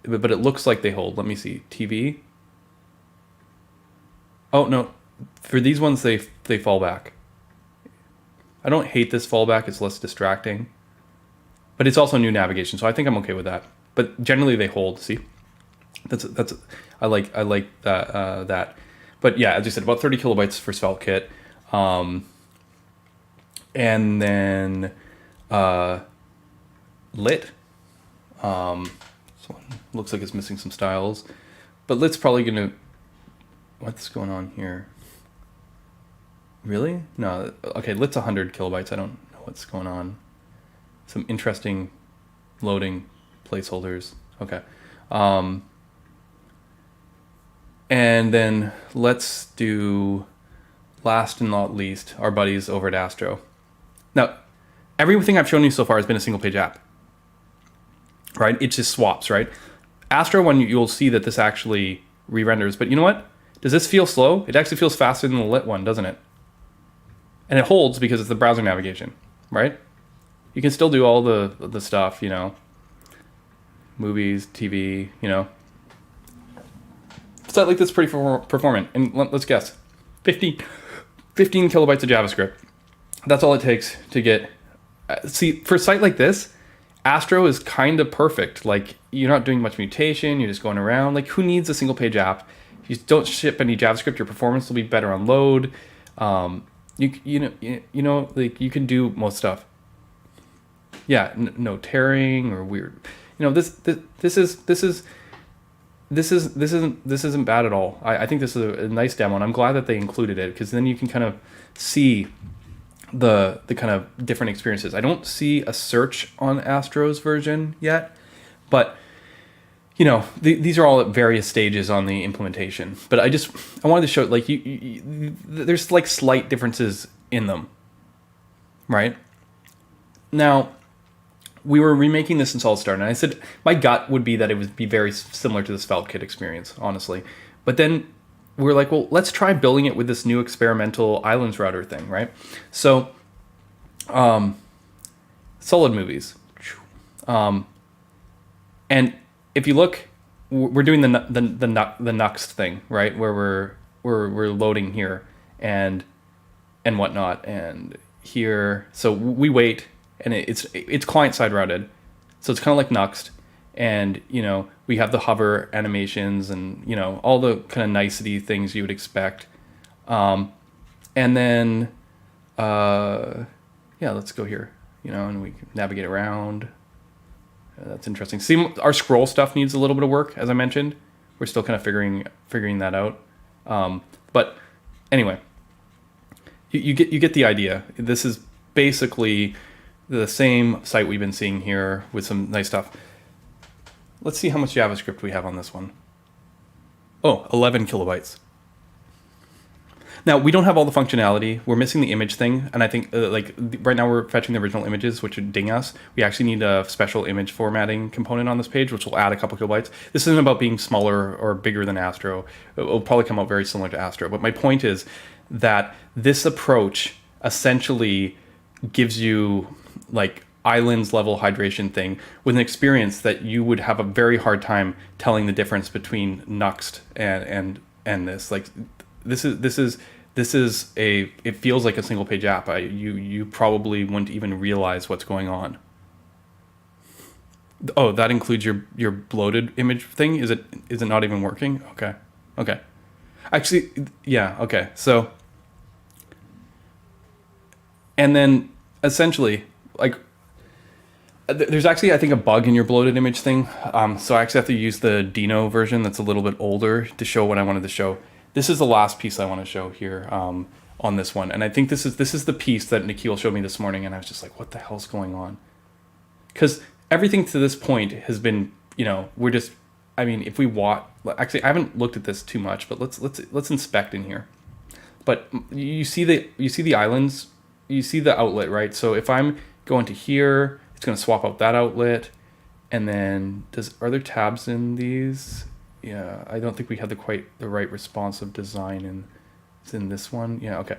But it looks like they hold. Let me see. TV. Oh no, for these ones they fall back. I don't hate this fallback. It's less distracting. But it's also new navigation, so I think I'm okay with that. But generally they hold. See, that's I like that. But yeah, as you said, about 30 kilobytes for SvelteKit, and then Lit. So looks like it's missing some styles, but Lit's probably gonna. What's going on here? Really? No. Okay, Lit's 100 kilobytes. I don't know what's going on. Some interesting loading placeholders. Okay. And then let's do, last and not least, our buddies over at Astro. Now, everything I've shown you so far has been a single page app, right? It just swaps, right? Astro one, you'll see that this actually re-renders, but you know what? Does this feel slow? It actually feels faster than the Lit one, doesn't it? And it holds because it's the browser navigation, right? You can still do all the stuff, movies, TV, So I like this pretty performant. And let's guess, 15 kilobytes of JavaScript. That's all it takes to get. See, for a site like this, Astro is kind of perfect. Like, you're not doing much mutation. You're just going around. Like, who needs a single page app? If you don't ship any JavaScript, your performance will be better on load. Like you can do most stuff. Yeah, no tearing or weird. This isn't bad at all. I think this is a nice demo, and I'm glad that they included it, because then you can kind of see the kind of different experiences. I don't see a search on Astro's version yet, but these are all at various stages on the implementation. But I wanted to show, like, there's like slight differences in them, right? Now, we were remaking this in SolidStart, and I said my gut would be that it would be very similar to the SvelteKit experience, honestly. But then we were like, well, let's try building it with this new experimental islands router thing, right? So, solid movies, and if you look, we're doing the next thing, right? Where we're loading here and whatnot, and here. So we wait, and it's client side routed, so it's kind of like Nuxt, and we have the hover animations and all the kind of nicety things you would expect, and then let's go here, and we can navigate around. That's interesting. See, our scroll stuff needs a little bit of work, as I mentioned. We're still kind of figuring figuring that out. But anyway, you get the idea. This is basically the same site we've been seeing here with some nice stuff. Let's see how much JavaScript we have on this one. Oh, 11 kilobytes. Now, we don't have all the functionality. We're missing the image thing. And I think right now we're fetching the original images, which would ding us. We actually need a special image formatting component on this page, which will add a couple kilobytes. This isn't about being smaller or bigger than Astro. It will probably come out very similar to Astro. But my point is that this approach essentially gives you like islands level hydration thing with an experience that you would have a very hard time telling the difference between Nuxt and this. Like this is it feels like a single page app. You probably wouldn't even realize what's going on. Oh, that includes your bloated image thing. Is it not even working? Okay. Actually, yeah. Okay. So, and then essentially, like, there's actually, I think, a bug in your bloated image thing. So I actually have to use the Dino version that's a little bit older to show what I wanted to show. This is the last piece I want to show here on this one. And I think this is the piece that Nikhil showed me this morning. And I was just like, what the hell's going on? Because everything to this point has been, if we watch, actually, I haven't looked at this too much, but let's inspect in here. But you see the islands, you see the outlet, right? So if I'm going to here, it's going to swap out that outlet. And then are there tabs in these? Yeah, I don't think we had quite the right responsive design it's in this one. Yeah, okay.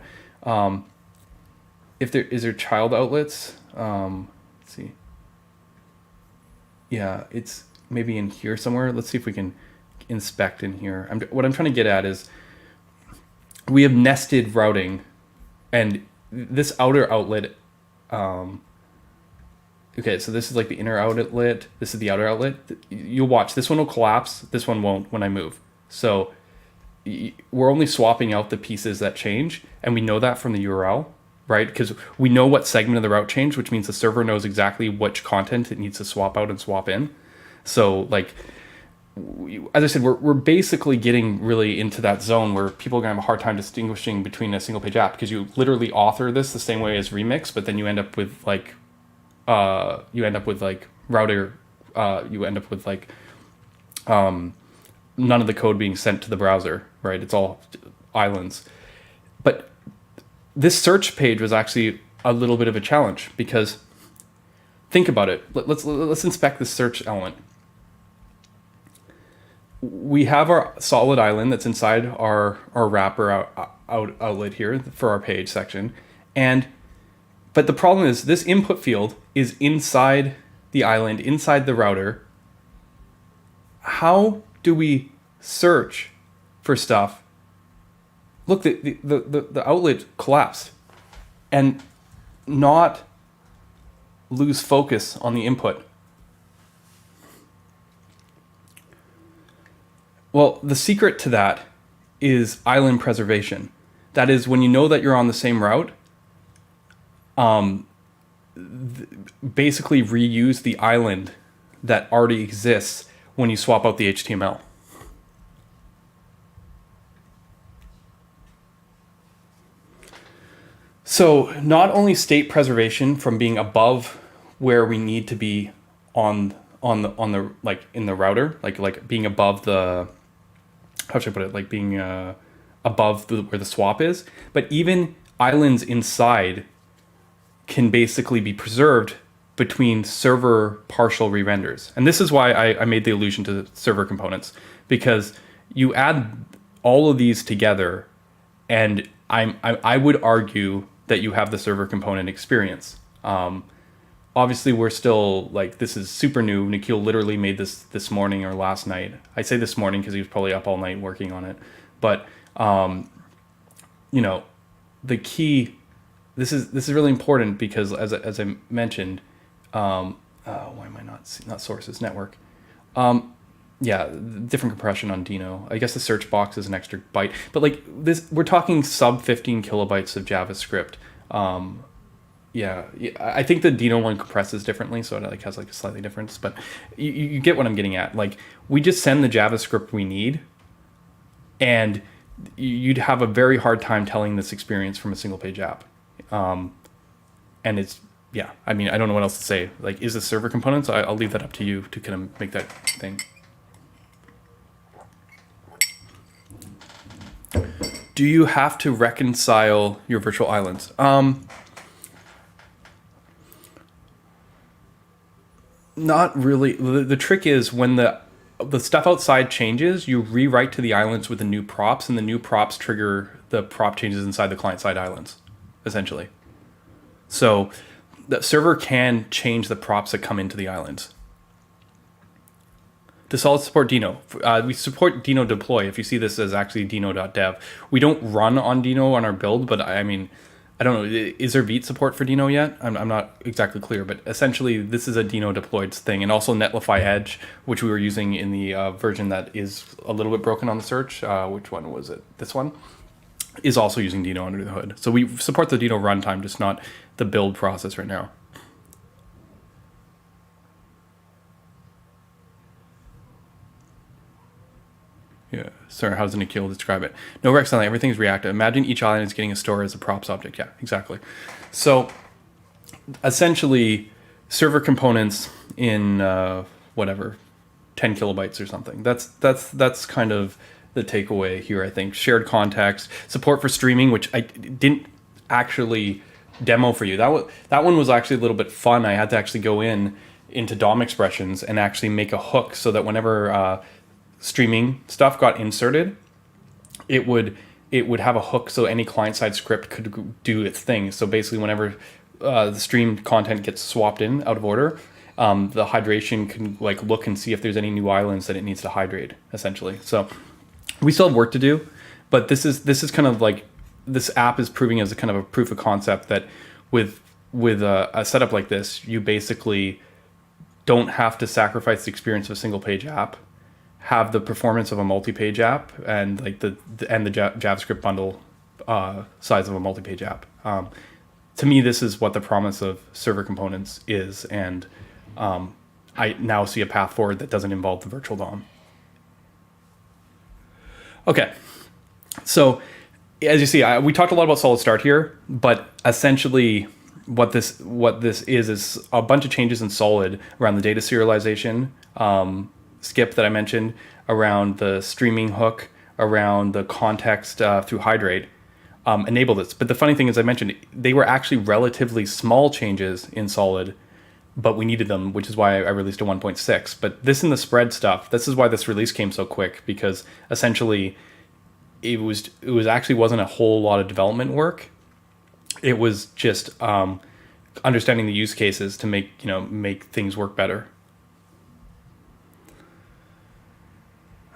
Is there child outlets? Let's see. Yeah, it's maybe in here somewhere. Let's see if we can inspect in here. What I'm trying to get at is we have nested routing, and this outer outlet. Okay, so this is like the inner outlet. This is the outer outlet. You'll watch. This one will collapse. This one won't when I move. So we're only swapping out the pieces that change, and we know that from the URL, right? Because we know what segment of the route changed, which means the server knows exactly which content it needs to swap out and swap in. So, like, as I said, we're basically getting really into that zone where people are going to have a hard time distinguishing between a single page app, because you literally author this the same way as Remix, but then you end up with router, you end up with none of the code being sent to the browser, right? It's all islands. But this search page was actually a little bit of a challenge, because think about it. Let's inspect the search element. We have our solid island that's inside our wrapper outlet here for our page section, but the problem is this input field is inside the island, inside the router. How do we search for stuff? Look, the outlet collapsed, and not lose focus on the input. Well, the secret to that is island preservation. That is, when you know that you're on the same route, basically reuse the island that already exists when you swap out the HTML. So not only state preservation from being above where we need to be on the like in the router, like being above the, how should I put it, like being above where the swap is, but even islands inside can basically be preserved between server partial re-renders. And this is why I made the allusion to server components, because you add all of these together, and I would argue that you have the server component experience. Obviously, we're still, like, this is super new. Nikhil literally made this morning or last night. I say this morning because he was probably up all night working on it. But, the key, this is really important, because as I mentioned, why am I not sources, network? Yeah, different compression on Dino. I guess the search box is an extra byte, but like this, we're talking sub 15 kilobytes of JavaScript. Yeah, I think the Dino one compresses differently, so it like has like a slightly difference, but you get what I'm getting at. Like, we just send the JavaScript we need, And you'd have a very hard time telling this experience from a single page app. And it's, yeah, I mean, I don't know what else to say. Like, is this server components? I'll leave that up to you to kind of make that thing. Do you have to reconcile your virtual islands? Not really. The trick is when the stuff outside changes, you rewrite to the islands with the new props, and the new props trigger the prop changes inside the client-side islands, essentially. So the server can change the props that come into the islands. To Solid support Dino, we support Dino deploy. If you see this as actually dino.dev, we don't run on Dino on our build, but I mean, I don't know, is there Vite support for Dino yet? I'm not exactly clear, but essentially this is a Dino deployed thing. And also Netlify Edge, which we were using in the version that is a little bit broken on the search. Which one was it? This one is also using Dino under the hood. So we support the Dino runtime, just not the build process right now. Yeah, sorry, how does Nikhil describe it? No Rex island, everything's reactive. Imagine each island is getting a store as a props object. Yeah, exactly. So essentially, server components in whatever, 10 kilobytes or something. That's kind of the takeaway here, I think. Shared context, support for streaming, which I didn't actually demo for you. That one was actually a little bit fun. I had to actually go into DOM expressions and actually make a hook so that whenever streaming stuff got inserted, it would have a hook so any client-side script could do its thing. So basically, whenever the stream content gets swapped in out of order, the hydration can like look and see if there's any new islands that it needs to hydrate, essentially. So we still have work to do, but this is kind of like, this app is proving as a kind of a proof of concept that with a setup like this, you basically don't have to sacrifice the experience of a single page app, have the performance of a multi-page app, and like the JavaScript bundle size of a multi-page app. To me, this is what the promise of server components is, and I now see a path forward that doesn't involve the virtual DOM. Okay, so as you see, we talked a lot about Solid Start here, but essentially what this is a bunch of changes in Solid around the data serialization skip that I mentioned, around the streaming hook, around the context through hydrate, enable this. But the funny thing is, I mentioned they were actually relatively small changes in Solid, but we needed them, which is why I released a 1.6. But this and the spread stuff, this is why this release came so quick, because essentially it actually wasn't a whole lot of development work. It was just understanding the use cases to make things work better.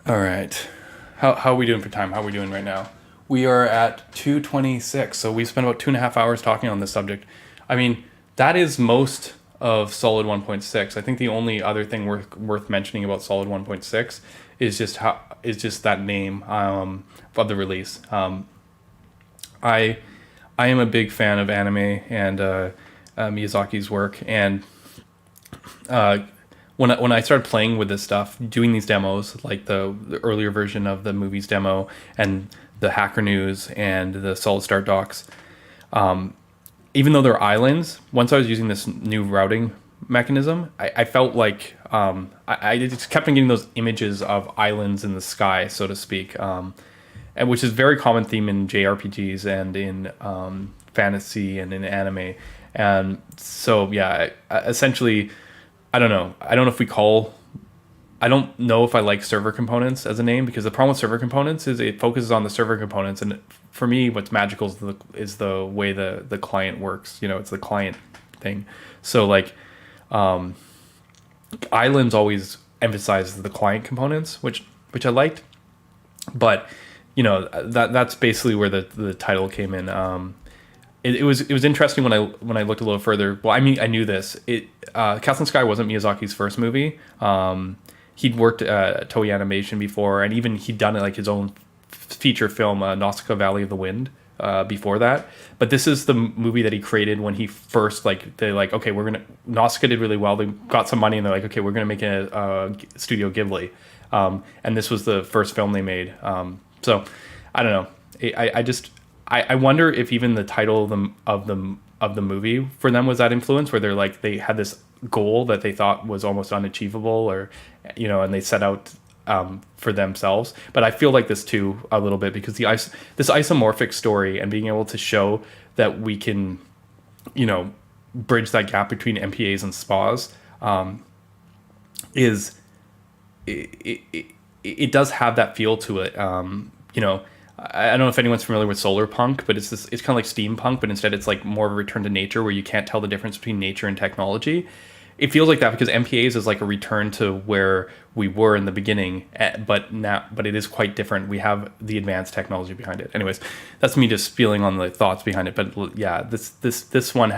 All right, how are we doing for time? How are we doing right now? We are at 2:26, so we've spent about 2.5 hours talking on this subject. I mean, that is most of Solid 1.6. I think the only other thing worth mentioning about Solid 1.6 is just that name of the release. I am a big fan of anime and Miyazaki's work, and when I started playing with this stuff, doing these demos, like the earlier version of the movies demo and the Hackernews and the Solid Start docs, even though they're islands, once I was using this new routing mechanism, I felt like I just kept on getting those images of islands in the sky, so to speak, and which is a very common theme in JRPGs and in fantasy and in anime. And so, yeah, essentially, I don't know if I like server components as a name, because the problem with server components is it focuses on the server components, and for me, what's magical is the way the client works. It's the client thing. So like, islands always emphasize the client components, which I liked, but that's basically where the title came in. It was interesting when I looked a little further. Well, I mean, I knew this. Castle in Sky wasn't Miyazaki's first movie. He'd worked at Toei Animation before, and even he'd done like his own feature film, Nausicaa Valley of the Wind, before that. But this is the movie that he created when he first okay, Nausicaa did really well. They got some money, and they're like, okay, we're gonna make a Studio Ghibli, and this was the first film they made. So I don't know. I wonder if even the title of the movie for them was that influence, where they're like, they had this goal that they thought was almost unachievable, or, and they set out for themselves. But I feel like this too a little bit, because this isomorphic story and being able to show that we can, bridge that gap between MPAs and SPAs it does have that feel to it. I don't know if anyone's familiar with solar punk, but it's kind of like steampunk, but instead it's like more of a return to nature, where you can't tell the difference between nature and technology. It feels like that because MPAs is like a return to where we were in the beginning, but it is quite different. We have the advanced technology behind it. Anyways, that's me just spilling on the thoughts behind it. But yeah, this one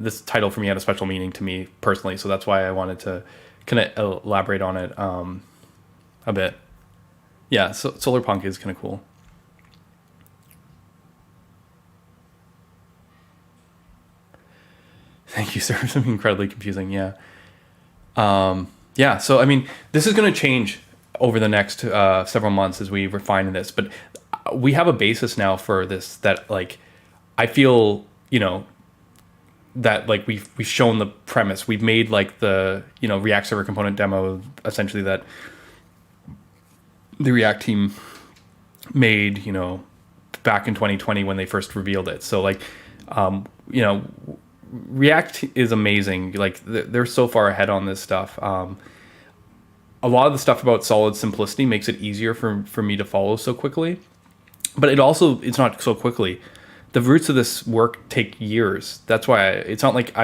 this title for me had a special meaning to me personally, so that's why I wanted to kind of elaborate on it a bit. Yeah, so solar punk is kind of cool. Thank you, sir. Something incredibly confusing. Yeah. Yeah. So, I mean, this is going to change over the next several months as we refine this, but we have a basis now for this that, like, I feel, that like we've shown the premise. We've made like the, React server component demo, essentially, that the React team made, back in 2020 when they first revealed it. So like, React is amazing. Like they're so far ahead on this stuff. A lot of the stuff about solid simplicity makes it easier for me to follow so quickly, but it's not so quickly. The roots of this work take years. That's why it's not like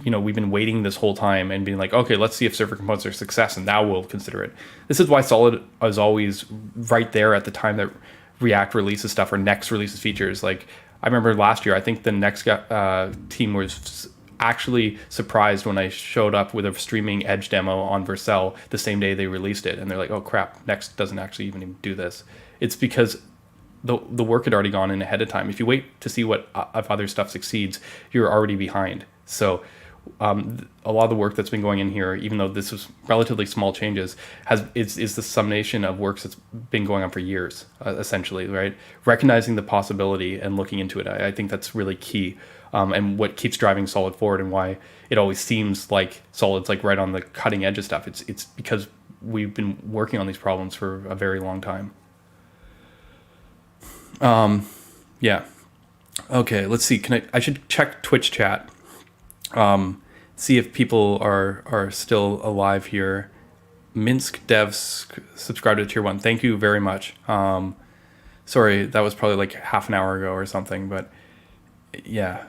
we've been waiting this whole time and being like, okay, let's see if server components are a success and now we'll consider it. This is why solid is always right there at the time that React releases stuff or Next releases features. Like, I remember last year, I think the Next team was actually surprised when I showed up with a streaming Edge demo on Vercel the same day they released it. And they're like, oh crap, Next doesn't actually even do this. It's because the work had already gone in ahead of time. If you wait to see if other stuff succeeds, you're already behind. So a lot of the work that's been going in here, even though this was relatively small changes, is the summation of works that's been going on for years, essentially, right? Recognizing the possibility and looking into it, I think that's really key, and what keeps driving Solid forward, and why it always seems like Solid's like right on the cutting edge of stuff. It's because we've been working on these problems for a very long time. Yeah. Okay, let's see. I should check Twitch chat. See if people are still alive here. Minsk devs subscribed to tier 1. Thank you very much. Sorry, that was probably like half an hour ago or something, but yeah.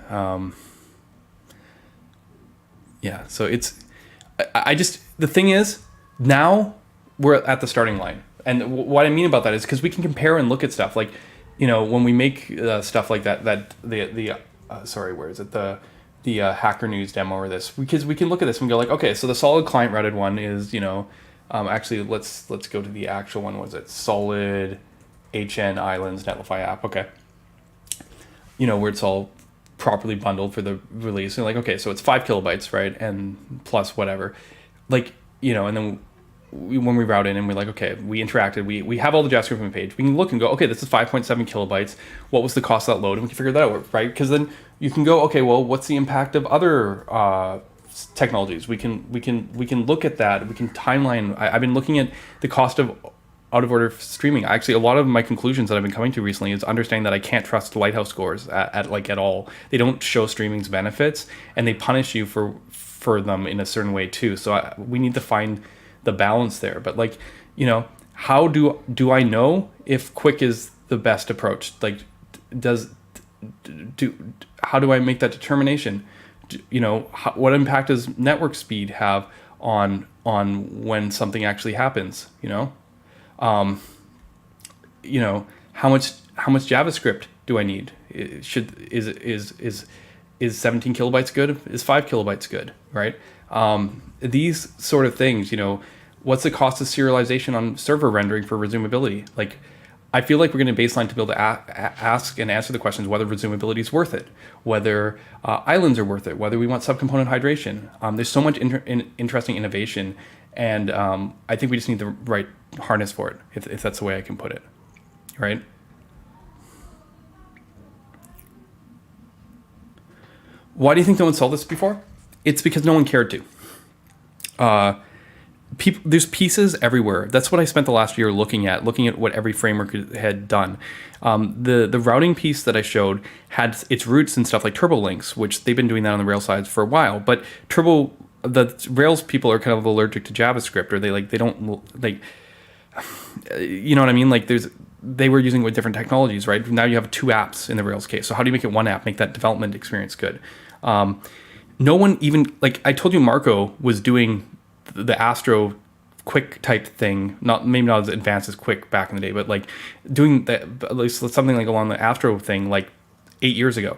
Yeah, so I just, the thing is, now we're at the starting line. And what I mean about that is because we can compare and look at stuff like, when we make stuff like that sorry, where is it? The Hackernews demo or this, because we can look at this and go like, okay, so the solid client routed one is, actually let's go to the actual one. Was it solid HN islands Netlify app? Okay. Where it's all properly bundled for the release. And like, okay, so it's 5 kilobytes, right? And plus whatever, like, and then when we route in and we're like, okay, we interacted, we have all the JavaScript on the page, we can look and go, okay, this is 5.7 kilobytes. What was the cost of that load? And we can figure that out, right? Because then you can go, okay, well, what's the impact of other technologies? We can look at that. We can timeline. I've been looking at the cost of out of order streaming. Actually, a lot of my conclusions that I've been coming to recently is understanding that I can't trust Lighthouse scores at all. They don't show streaming's benefits, and they punish you for them in a certain way too. So we need to find the balance there. But like, how do I know if quick is the best approach? Like, how do I make that determination? What impact does network speed have on when something actually happens? How much JavaScript do I need? Is 17 kilobytes good? Is 5 kilobytes good? Right? These sort of things, what's the cost of serialization on server rendering for resumability? Like, I feel like we're going to baseline to be able to ask and answer the questions whether resumability is worth it, whether islands are worth it, whether we want subcomponent hydration. There's so much interesting innovation, and I think we just need the right harness for it, if that's the way I can put it, right? Why do you think no one solved this before? It's because no one cared to. There's pieces everywhere. That's what I spent the last year looking at what every framework had done. The routing piece that I showed had its roots in stuff like TurboLinks, which they've been doing that on the Rails side for a while. But the Rails people are kind of allergic to JavaScript, or they don't like, you know what I mean? Like they were using it with different technologies, right? Now you have 2 apps in the Rails case. So how do you make it one app, make that development experience good? No one even, like I told you, Marco was doing the Astro quick type thing, maybe not as advanced as quick back in the day, but like doing that, at least something like along the Astro thing, like 8 years ago.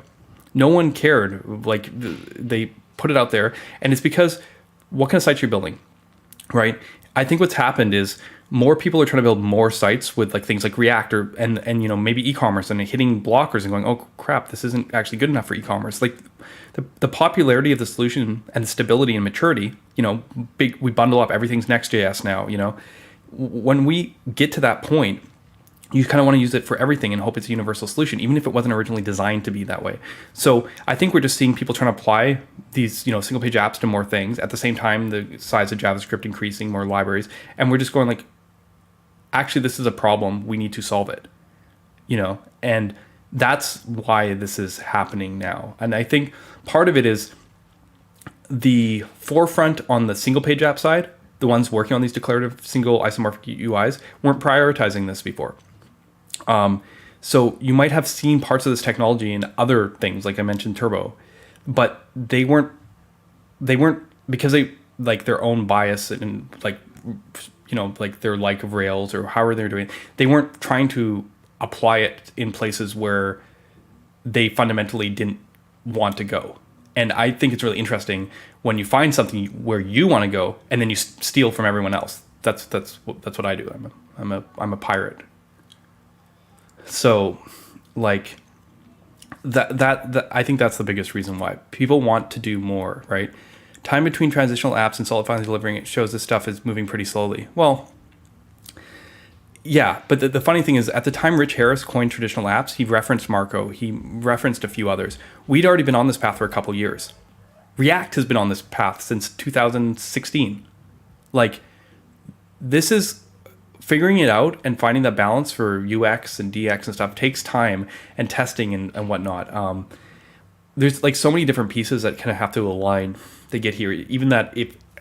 No one cared. Like they put it out there, and it's because what kind of sites you're building, right? I think what's happened is more people are trying to build more sites with like things like React and maybe e-commerce, and hitting blockers and going, oh crap, this isn't actually good enough for e-commerce. Like the popularity of the solution and the stability and maturity, we bundle up, everything's Next.js now, when we get to that point, you kind of want to use it for everything and hope it's a universal solution, even if it wasn't originally designed to be that way. So I think we're just seeing people trying to apply these, single page apps to more things. At the same time, the size of JavaScript increasing, more libraries, and we're just going like, actually, this is a problem. We need to solve it, and that's why this is happening now. And I think part of it is the forefront on the single page app side, the ones working on these declarative single isomorphic UIs weren't prioritizing this before. So you might have seen parts of this technology in other things, like I mentioned Turbo, but they weren't because they like their own bias and like, like their like of Rails or however they're doing it, they weren't trying to apply it in places where they fundamentally didn't want to go. And I think it's really interesting when you find something where you want to go and then you steal from everyone else. That's what I do. I'm a pirate. So, like that I think that's the biggest reason why people want to do more, right? Time between transitional apps and solid finally delivering it shows this stuff is moving pretty slowly. Well, yeah, but the funny thing is, at the time Rich Harris coined traditional apps, he referenced Marco, he referenced a few others. We'd already been on this path for a couple years. React has been on this path since 2016. Like, this is figuring it out and finding that balance for UX and DX and stuff takes time and testing and whatnot. There's like so many different pieces that kind of have to align to get here. Even that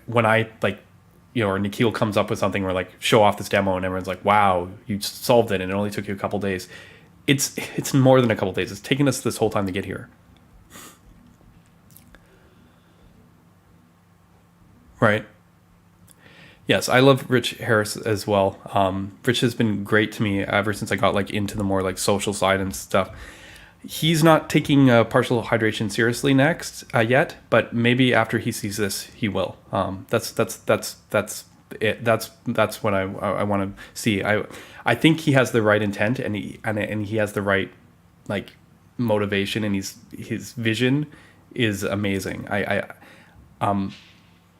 when I like, or Nikhil comes up with something where like show off this demo and everyone's like, wow, you solved it and it only took you a couple days. It's more than a couple days. It's taken us this whole time to get here. Right. Yes, I love Rich Harris as well. Rich has been great to me ever since I got like into the more like social side and stuff. He's not taking partial hydration seriously next yet, but maybe after he sees this, he will. That's it. That's what I want to see. I think he has the right intent and he has the right like motivation, and his vision is amazing.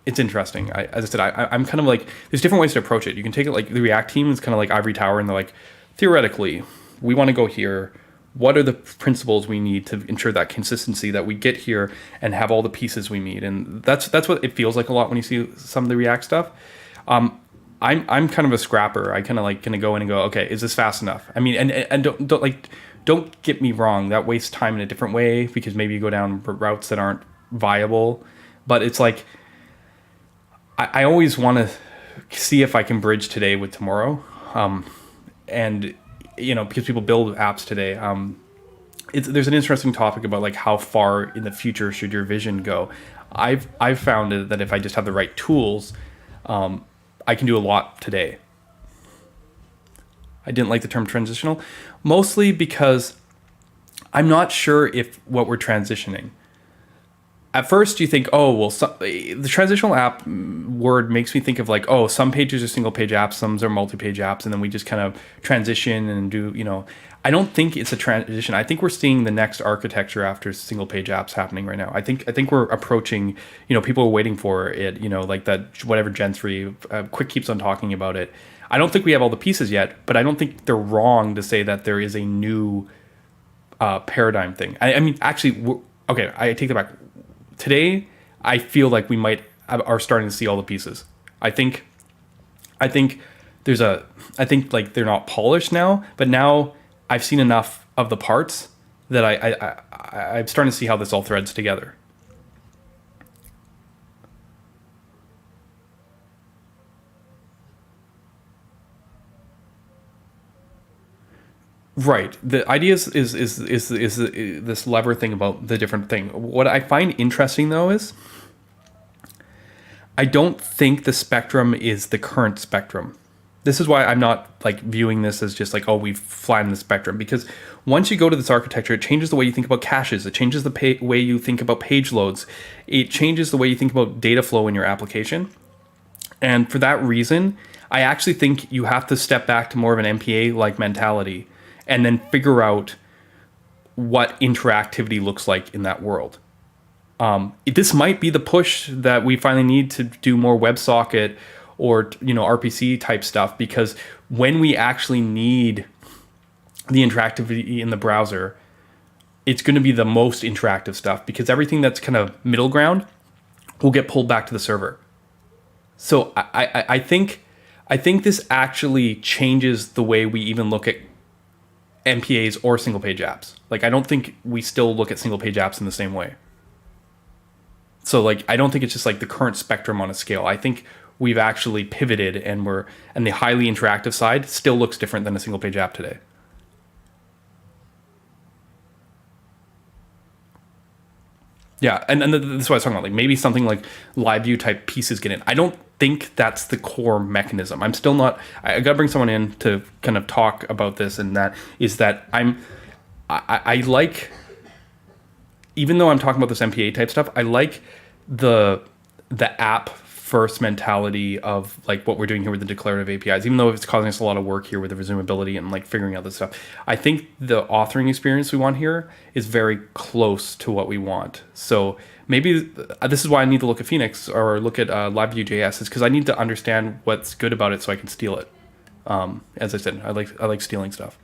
It's interesting. As I said, I'm kind of like, there's different ways to approach it. You can take it like the React team is kind of like ivory tower, and they're like, theoretically, we want to go here. What are the principles we need to ensure that consistency that we get here and have all the pieces we need? And that's what it feels like a lot when you see some of the React stuff. I'm kind of a scrapper. I kind of like gonna go in and go, okay, is this fast enough? I mean, and don't get me wrong. That wastes time in a different way because maybe you go down routes that aren't viable. But it's like I always want to see if I can bridge today with tomorrow, and because people build apps today. There's an interesting topic about like how far in the future should your vision go. I've found that if I just have the right tools, I can do a lot today. I didn't like the term transitional, mostly because I'm not sure if what we're transitioning. At first you think, oh, well, the transitional app word makes me think of like, oh, some pages are single page apps, some are multi-page apps, and then we just kind of transition and do, I don't think it's a transition. I think we're seeing the next architecture after single page apps happening right now. I think we're approaching, people are waiting for it, like that, whatever Gen 3, Quick keeps on talking about it. I don't think we have all the pieces yet, but I don't think they're wrong to say that there is a new paradigm thing. I mean, actually, okay, I take that back. today I feel like we are starting to see all the pieces. I think I think like they're not polished now, but now I've seen enough of the parts that I'm starting to see how this all threads together. Right. The idea is this lever thing about the different thing. What I find interesting though is I don't think the spectrum is the current spectrum. This is why I'm not like viewing this as just like, oh, we've flattened the spectrum, because once you go to this architecture, it changes the way you think about caches. It changes the way you think about page loads. It changes the way you think about data flow in your application. And for that reason, I actually think you have to step back to more of an MPA-like mentality and then figure out what interactivity looks like in that world. This might be the push that we finally need to do more WebSocket or RPC type stuff, because when we actually need the interactivity in the browser, it's going to be the most interactive stuff, because everything that's kind of middle ground will get pulled back to the server. So I think this actually changes the way we even look at MPAs or single page apps. Like, I don't think we still look at single page apps in the same way. So like, I don't think it's just like the current spectrum on a scale. I think we've actually pivoted, and the highly interactive side still looks different than a single page app today. Yeah, and this is what I was talking about. Like, maybe something like live view type pieces get in. I don't think that's the core mechanism. I'm still not. I got to bring someone in to kind of talk about this, and that is that I like, even though I'm talking about this MPA type stuff, I like the app first mentality of like what we're doing here with the declarative APIs, even though it's causing us a lot of work here with the resumability and like figuring out this stuff. I think the authoring experience we want here is very close to what we want. So maybe this is why I need to look at Phoenix or look at LiveView.js, is because I need to understand what's good about it so I can steal it. As I said, I like stealing stuff.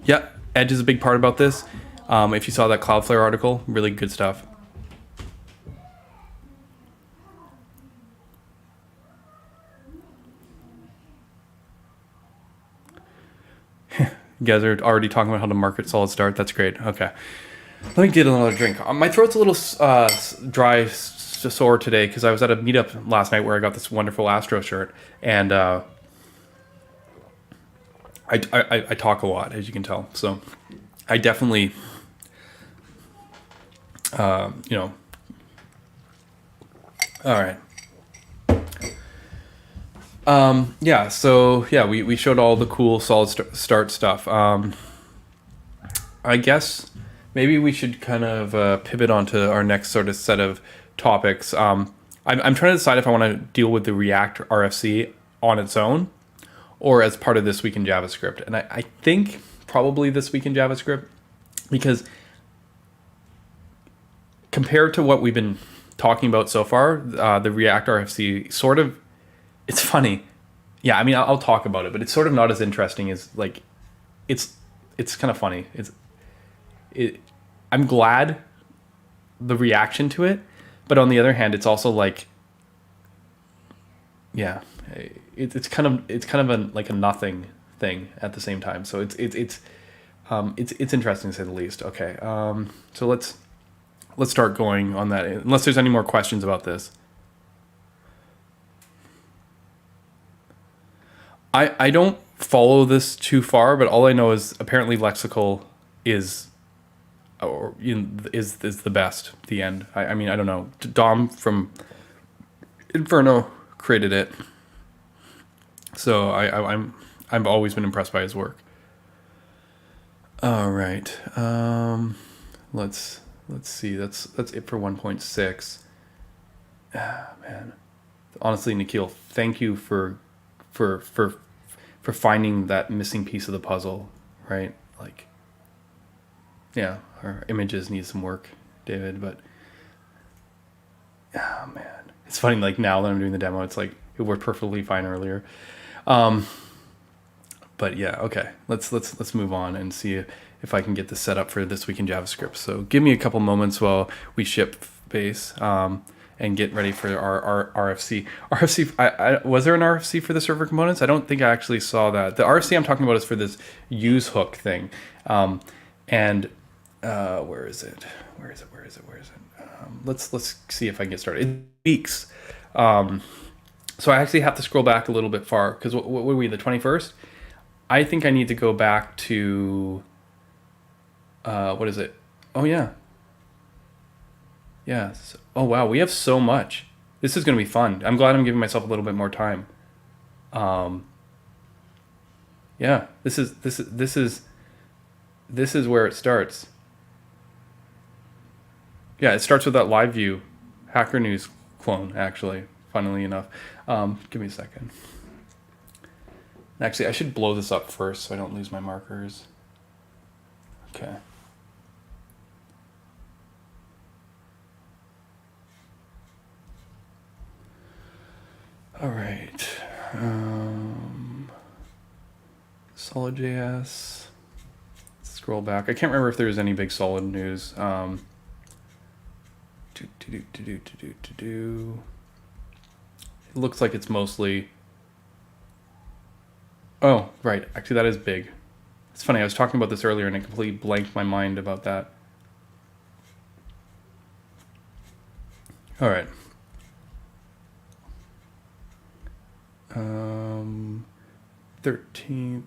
Yeah, Edge is a big part about this. If you saw that Cloudflare article, really good stuff. You guys are already talking about how to market Solid Start. That's great. Okay. Let me get another drink. My throat's a little dry, sore today because I was at a meetup last night where I got this wonderful Astro shirt, and I talk a lot, as you can tell. So I definitely, all right. Yeah, so yeah, we showed all the cool Solid Start stuff. I guess maybe we should kind of pivot onto our next sort of set of topics. I'm trying to decide if I want to deal with the React RFC on its own or as part of This Week in JavaScript. And I think probably This Week in JavaScript, because compared to what we've been talking about so far, the React RFC sort of, it's funny. Yeah, I mean, I'll talk about it, but it's sort of not as interesting as, like, it's kind of funny. I'm glad the reaction to it, but on the other hand, it's also like, yeah, it's kind of a nothing thing at the same time. So it's interesting to say the least. Okay, so let's start going on that. Unless there's any more questions about this. I don't follow this too far, but all I know is apparently lexical is the best. The end. I mean, I don't know. Dom from Inferno created it, so I've always been impressed by his work. All right. Let's see. That's it for 1.6. Ah, man. Honestly, Nikhil, thank you for finding that missing piece of the puzzle, right? Like, yeah, our images need some work, David, but oh man, it's funny, like now that I'm doing the demo, it's like it worked perfectly fine earlier. But yeah, okay. Let's move on and see if I can get this set up for this week in JavaScript. So give me a couple moments while we ship base and get ready for our RFC. RFC, was there an RFC for the server components? I don't think I actually saw that. The RFC I'm talking about is for this use hook thing. And where is it? Let's see if I can get started. It weeks. So I actually have to scroll back a little bit far because what were we, the 21st? I think I need to go back to, what is it? Oh yeah. Yeah. Oh wow, we have so much. This is going to be fun. I'm glad I'm giving myself a little bit more time. Yeah, this is where it starts. Yeah, it starts with that live view Hackernews clone, actually, funnily enough. Give me a second. Actually, I should blow this up first so I don't lose my markers. Okay. All right. SolidJS. Scroll back. I can't remember if there was any big solid news. It looks like it's mostly... Oh, right. Actually, that is big. It's funny. I was talking about this earlier and it completely blanked my mind about that. All right. 13th.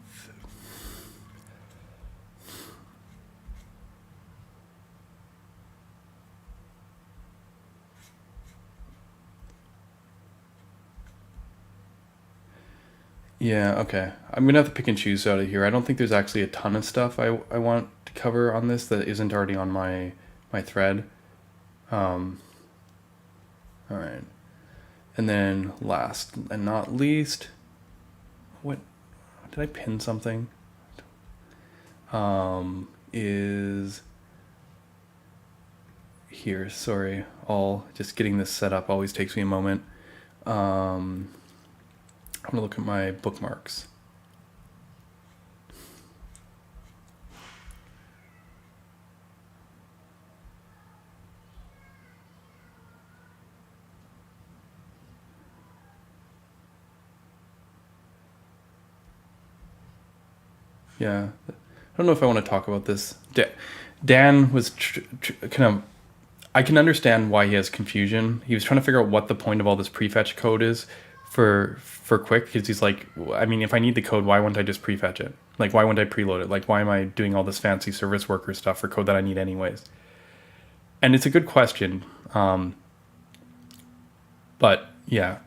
Yeah, okay. I'm going to have to pick and choose out of here. I don't think there's actually a ton of stuff I want to cover on this that isn't already on my thread. All right. And then last and not least, what did I pin something? Is here, sorry. Just getting this set up always takes me a moment. I'm gonna look at my bookmarks. Yeah, I don't know if I want to talk about this. Dan was kind of, I can understand why he has confusion. He was trying to figure out what the point of all this prefetch code is for Quick, because he's like, I mean, if I need the code, why wouldn't I just prefetch it? Like, why wouldn't I preload it? Like, why am I doing all this fancy service worker stuff for code that I need anyways? And it's a good question. But yeah.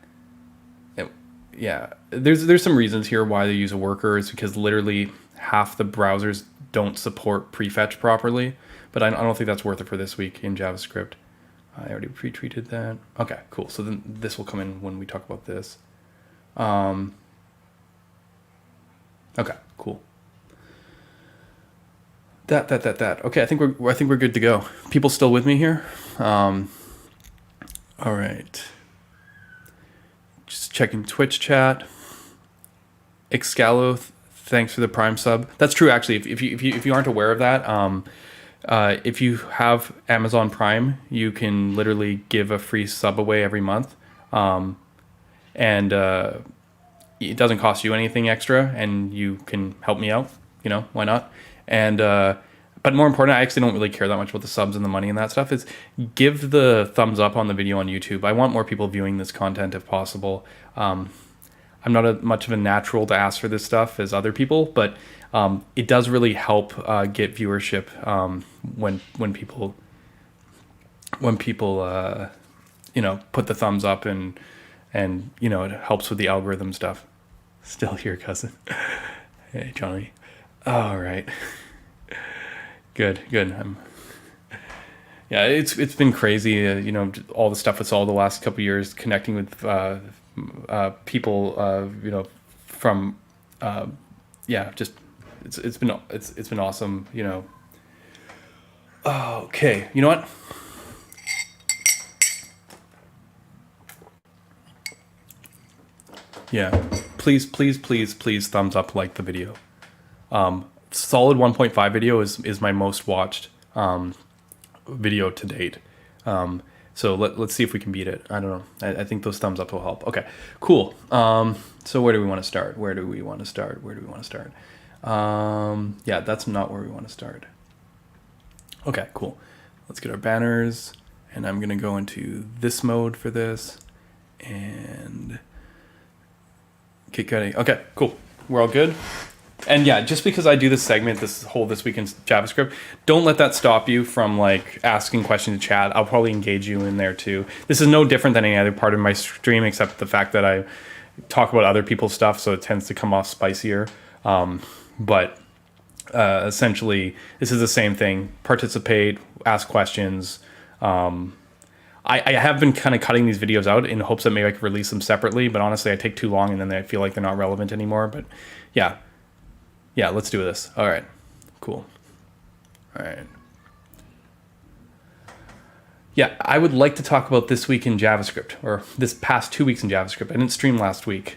Yeah, there's some reasons here why they use a worker. Is because literally half the browsers don't support prefetch properly, but I don't think that's worth it for this week in JavaScript. I already pre-treated that. Okay, cool. So then this will come in when we talk about this. Okay, cool. That. Okay, I think we're good to go. People still with me here? All right. Just checking Twitch chat. Excalo, thanks for the Prime sub. That's true, actually. If you aren't aware of that, if you have Amazon Prime, you can literally give a free sub away every month, and it doesn't cost you anything extra, and you can help me out. You know, why not? And but more important, I actually don't really care that much about the subs and the money and that stuff. Is give the thumbs up on the video on YouTube. I want more people viewing this content if possible. I'm not much of a natural to ask for this stuff as other people, but it does really help get viewership when people put the thumbs up and it helps with the algorithm stuff. Still here, cousin. Hey, Johnny. All right. Good. Yeah, it's been crazy. All the stuff I saw the last couple of years, connecting with people. From just it's been awesome. Okay, you know what? Yeah. please, please, please, please thumbs up, like the video. Solid 1.5 video is my most watched video to date. So let's see if we can beat it. I don't know. I think those thumbs up will help. Okay, cool. So where do we want to start? Yeah, that's not where we want to start. Okay, cool. Let's get our banners, and I'm gonna go into this mode for this, and get going. Okay, cool. We're all good. And yeah, just because I do this segment, this week in JavaScript, don't let that stop you from like asking questions in chat. I'll probably engage you in there too. This is no different than any other part of my stream, except the fact that I talk about other people's stuff, so it tends to come off spicier. But essentially, this is the same thing. Participate, ask questions. I have been kind of cutting these videos out in hopes that maybe I could release them separately, but honestly, I take too long and then I feel like they're not relevant anymore. But yeah, let's do this. All right, cool. All right. Yeah, I would like to talk about this week in JavaScript, or this past 2 weeks in JavaScript. I didn't stream last week.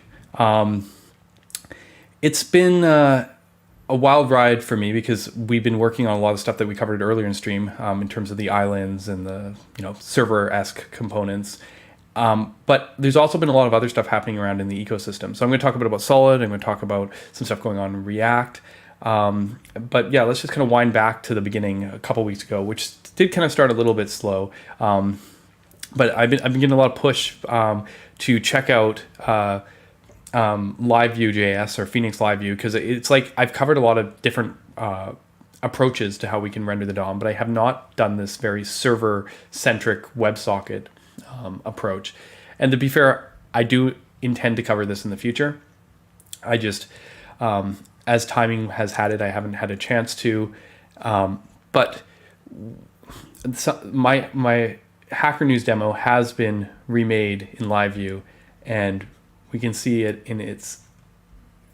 It's been a wild ride for me because we've been working on a lot of stuff that we covered earlier in stream in terms of the islands and the server-esque components. But there's also been a lot of other stuff happening around in the ecosystem. So I'm going to talk a bit about Solid. I'm going to talk about some stuff going on in React. But yeah, let's just kind of wind back to the beginning a couple weeks ago, which did kind of start a little bit slow. But I've been getting a lot of push to check out LiveView.js or Phoenix LiveView, because it's like I've covered a lot of different approaches to how we can render the DOM, but I have not done this very server-centric WebSocket approach. And to be fair, I do intend to cover this in the future. I just, as timing has had it, I haven't had a chance to. But my Hackernews demo has been remade in LiveView, and we can see it in its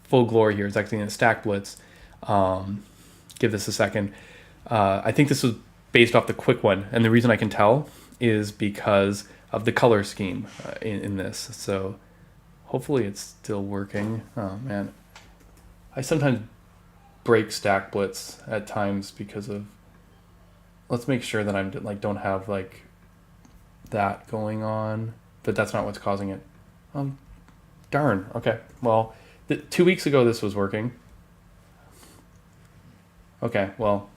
full glory here. It's actually in a stack blitz. Give this a second. I think this was based off the quick one, and the reason I can tell is because of the color scheme in this. So hopefully it's still working. Oh man, I sometimes break stack blitz at times because of. Let's make sure that I'm like don't have like that going on, but that's not what's causing it. Darn. Okay. Well, 2 weeks ago this was working. Okay. Well,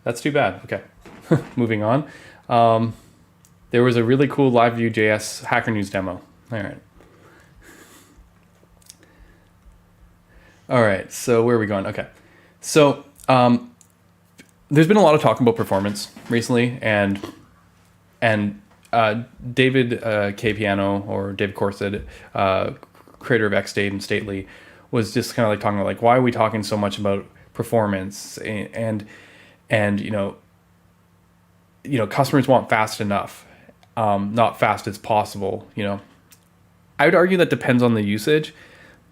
that's too bad. Okay. Moving on. There was a really cool LiveView.js Hackernews demo. All right. All right. So where are we going? Okay. So there's been a lot of talk about performance recently, and David Piano, or David Corset, creator of XState and Stately, was just kind of like talking about like, why are we talking so much about performance, and customers want fast enough, not fast as possible. I would argue that depends on the usage,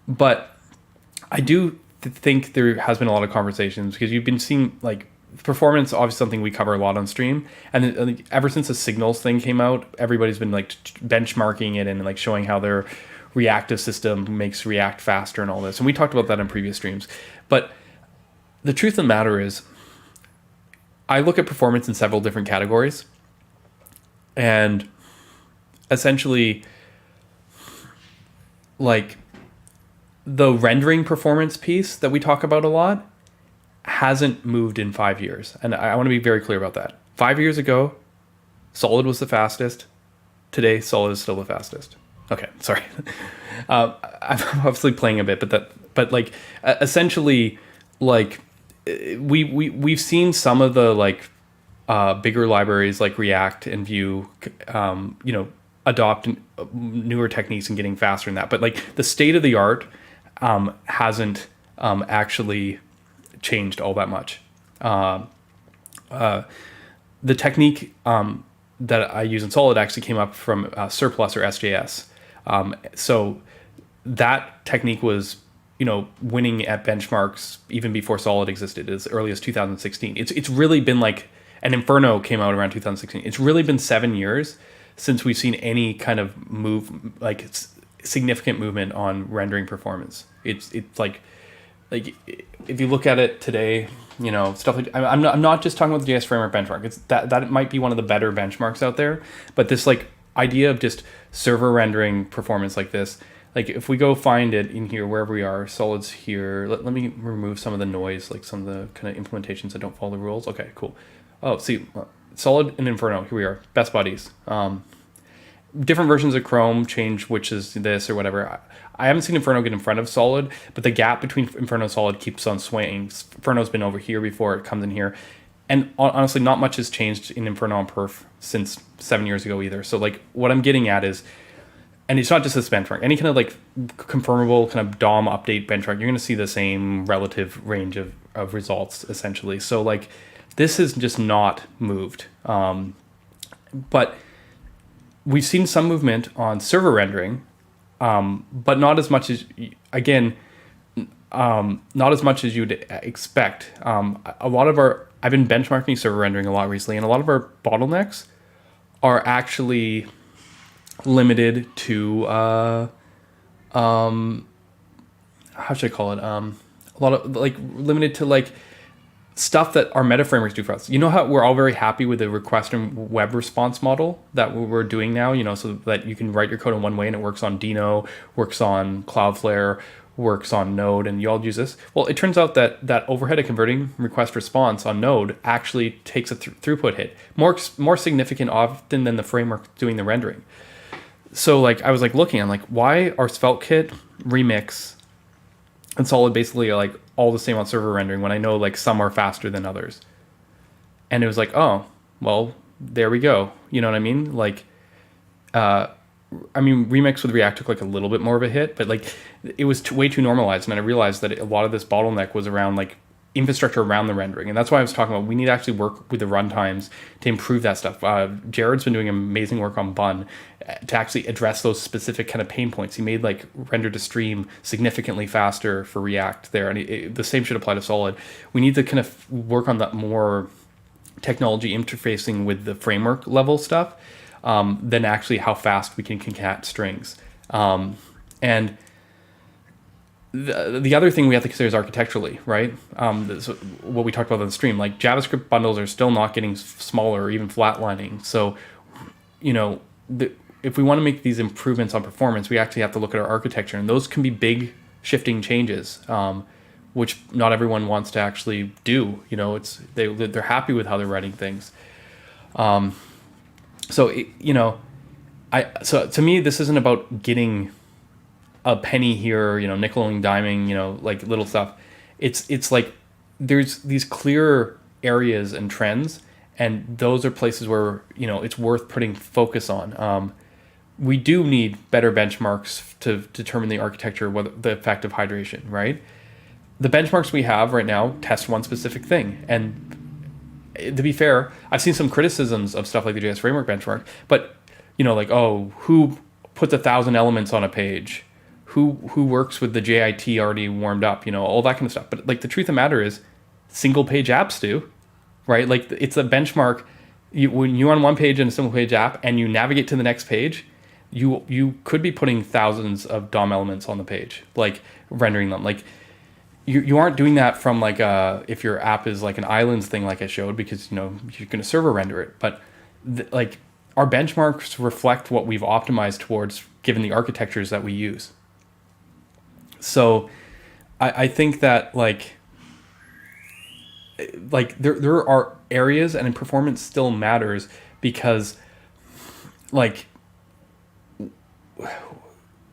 but I do think there has been a lot of conversations because you've been seeing like performance, obviously something we cover a lot on stream, and ever since the signals thing came out, everybody's been like benchmarking it and like showing how their reactive system makes React faster and all this, and we talked about that in previous streams. But the truth of the matter is, I look at performance in several different categories, and essentially like the rendering performance piece that we talk about a lot hasn't moved in 5 years. And I want to be very clear about that. 5 years ago, Solid was the fastest. Today, Solid is still the fastest. Okay, sorry. I'm obviously playing a bit, but essentially, like we've seen some of the like bigger libraries like React and Vue, adopt newer techniques and getting faster in that. But like the state of the art hasn't actually changed all that much. The technique that I use in Solid actually came up from Surplus or SJS. So that technique was, winning at benchmarks even before Solid existed, as early as 2016. It's really been like, and Inferno came out around 2016. It's really been 7 years since we've seen any kind of move, like significant movement on rendering performance. It's like if you look at it today, stuff like I'm not just talking about the JS framework benchmark. It's that might be one of the better benchmarks out there, but this like idea of just server rendering performance like this, like if we go find it in here wherever we are, Solid's here. Let me remove some of the noise, like some of the kind of implementations that don't follow the rules. Okay, cool. Oh, see, Solid and Inferno. Here we are, best buddies. Different versions of Chrome change which is this or whatever. I haven't seen Inferno get in front of Solid, but the gap between Inferno and Solid keeps on swaying. Inferno's been over here before it comes in here. And honestly, not much has changed in Inferno on perf since 7 years ago either. So like what I'm getting at is, and it's not just this benchmark, any kind of like confirmable kind of DOM update benchmark, you're going to see the same relative range of results essentially. So like this has just not moved. But we've seen some movement on server rendering, but not as much as, again, not as much as you'd expect. A lot of I've been benchmarking server rendering a lot recently, and a lot of our bottlenecks are actually limited to, how should I call it? A lot of like limited to like stuff that our meta frameworks do for us. You know how we're all very happy with the request and web response model that we're doing now, so that you can write your code in one way and it works on Dino, works on Cloudflare, works on Node, and you all use this. Well, it turns out that overhead of converting request response on Node actually takes a throughput hit, more significant often than the framework doing the rendering. So like I was like looking, I'm like, why are SvelteKit, Remix, and Solid basically are like all the same on server rendering when I know like some are faster than others? And it was like, oh, well, there we go. You know what I mean? Like, Remix with React took like a little bit more of a hit, but like it was way too normalized. And I realized that a lot of this bottleneck was around like infrastructure around the rendering. And that's why I was talking about we need to actually work with the runtimes to improve that stuff. Jared's been doing amazing work on Bun to actually address those specific kind of pain points. He made like render to stream significantly faster for React there. And the same should apply to Solid. We need to kind of work on that more technology interfacing with the framework level stuff than actually how fast we can concat strings. And the other thing we have to consider is architecturally, right? What we talked about on the stream, like JavaScript bundles are still not getting smaller or even flatlining. So, if we want to make these improvements on performance, we actually have to look at our architecture, and those can be big shifting changes, which not everyone wants to actually do. They're happy with how they're writing things. So to me, this isn't about getting a penny here, nickel and diming, like little stuff. It's like there's these clear areas and trends, and those are places where it's worth putting focus on. We do need better benchmarks to determine the architecture, the effect of hydration, right? The benchmarks we have right now test one specific thing, and to be fair, I've seen some criticisms of stuff like the JS framework benchmark, but like, oh, who puts 1,000 elements on a page? Who works with the JIT already warmed up? All that kind of stuff. But like the truth of the matter is, single page apps do, right? Like it's a benchmark. When you're on one page in a single page app and you navigate to the next page, you could be putting thousands of DOM elements on the page, like rendering them. Like you aren't doing that from like if your app is like an islands thing, like I showed, because you're going to server render it. But like our benchmarks reflect what we've optimized towards, given the architectures that we use. So I think that like there are areas, and in performance still matters, because like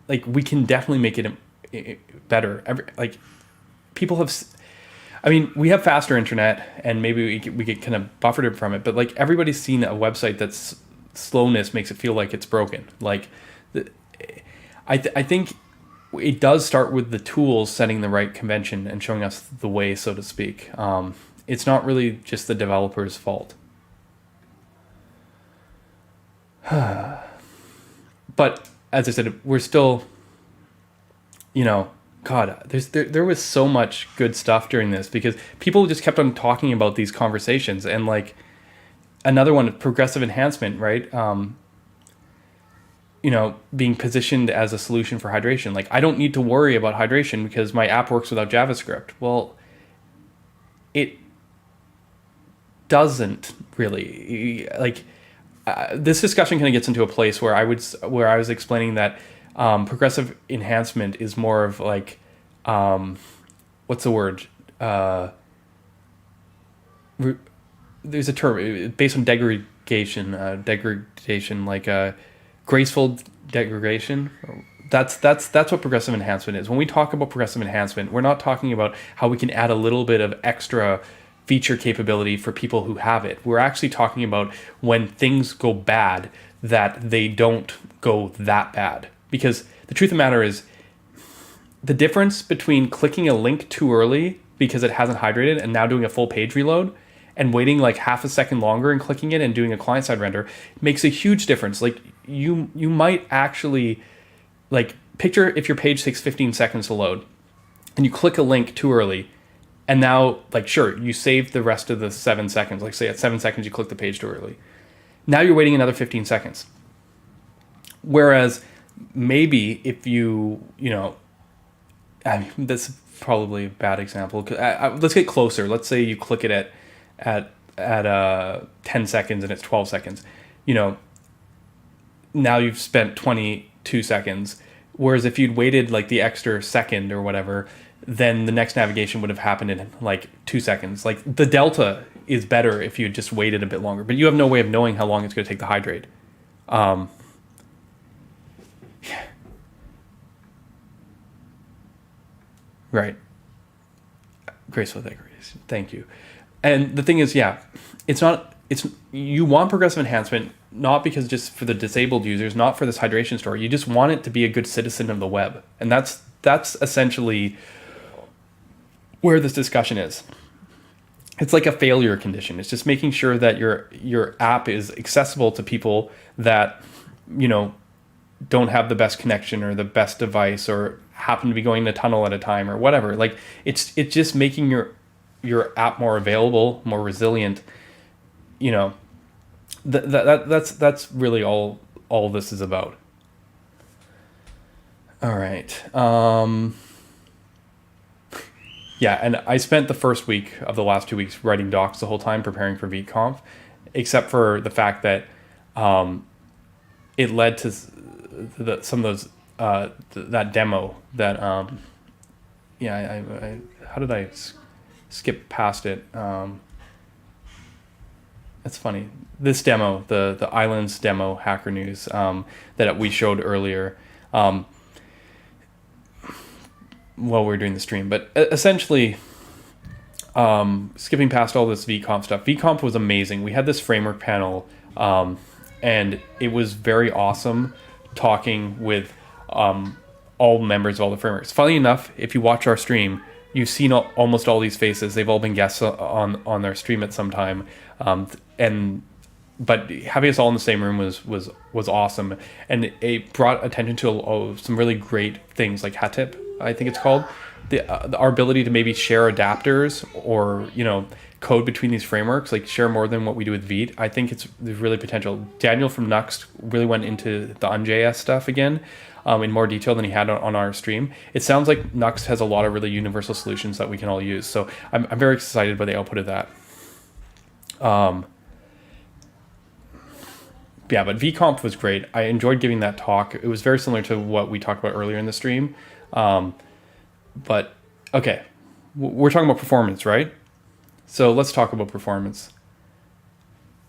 we can definitely make it better. People have, we have faster internet, and maybe we get kind of buffered from it, but like everybody's seen a website that's slowness makes it feel like it's broken. Like I think it does start with the tools setting the right convention and showing us the way, so to speak. It's not really just the developer's fault. But as I said, we're still, God, there was so much good stuff during this, because people just kept on talking about these conversations. And like another one, progressive enhancement, right? being positioned as a solution for hydration. Like, I don't need to worry about hydration because my app works without JavaScript. Well, it doesn't really. Like, this discussion kind of gets into a place where I was explaining that progressive enhancement is more of like, what's the word? There's a term based on degradation, like graceful degradation. That's what progressive enhancement is. When we talk about progressive enhancement, we're not talking about how we can add a little bit of extra feature capability for people who have it. We're actually talking about when things go bad, that they don't go that bad. Because the truth of the matter is, the difference between clicking a link too early because it hasn't hydrated and now doing a full page reload, and waiting like half a second longer and clicking it and doing a client-side render makes a huge difference. Like, you might actually, like, picture if your page takes 15 seconds to load and you click a link too early, and now, like, sure, you saved the rest of the 7 seconds. Like, say at 7 seconds you click the page too early. Now you're waiting another 15 seconds. Whereas maybe if that's probably a bad example. Let's get closer. Let's say you click it at 10 seconds and it's 12 seconds. Now you've spent 22 seconds. Whereas if you'd waited like the extra second or whatever, then the next navigation would have happened in like 2 seconds. Like, the delta is better if you had just waited a bit longer, but you have no way of knowing how long it's going to take to hydrate. Yeah. Right. Graceful degradation. Thank you. And the thing is, you want progressive enhancement, not because just for the disabled users, not for this hydration story. You just want it to be a good citizen of the web. And that's essentially where this discussion is. It's like a failure condition. It's just making sure that your app is accessible to people that, don't have the best connection or the best device or happen to be going in a tunnel at a time or whatever. Like, it's just making your app more available, more resilient. That's really all this is about. All right. Yeah, and I spent the first week of the last 2 weeks writing docs the whole time, preparing for v1.6, except for the fact that it led to some of those that demo that how did I skip past it? It's funny. This demo, the Islands demo, Hackernews, that we showed earlier while we were doing the stream. But essentially, skipping past all this v1.6 stuff, v1.6 was amazing. We had this framework panel, and it was very awesome talking with all members of all the frameworks. Funny enough, if you watch our stream, you've seen almost all these faces. They've all been guests on their stream at some time, but having us all in the same room was awesome, and it brought attention to some really great things like Hatip, I think it's called, our ability to maybe share adapters or code between these frameworks, like share more than what we do with Vite. I think there's really potential. Daniel from Nuxt really went into the UnJS stuff again in more detail than he had on our stream. It sounds like Nuxt has a lot of really universal solutions that we can all use. So I'm very excited by the output of that. Yeah, but v1.6 was great. I enjoyed giving that talk. It was very similar to what we talked about earlier in the stream. But okay, we're talking about performance, right? So let's talk about performance.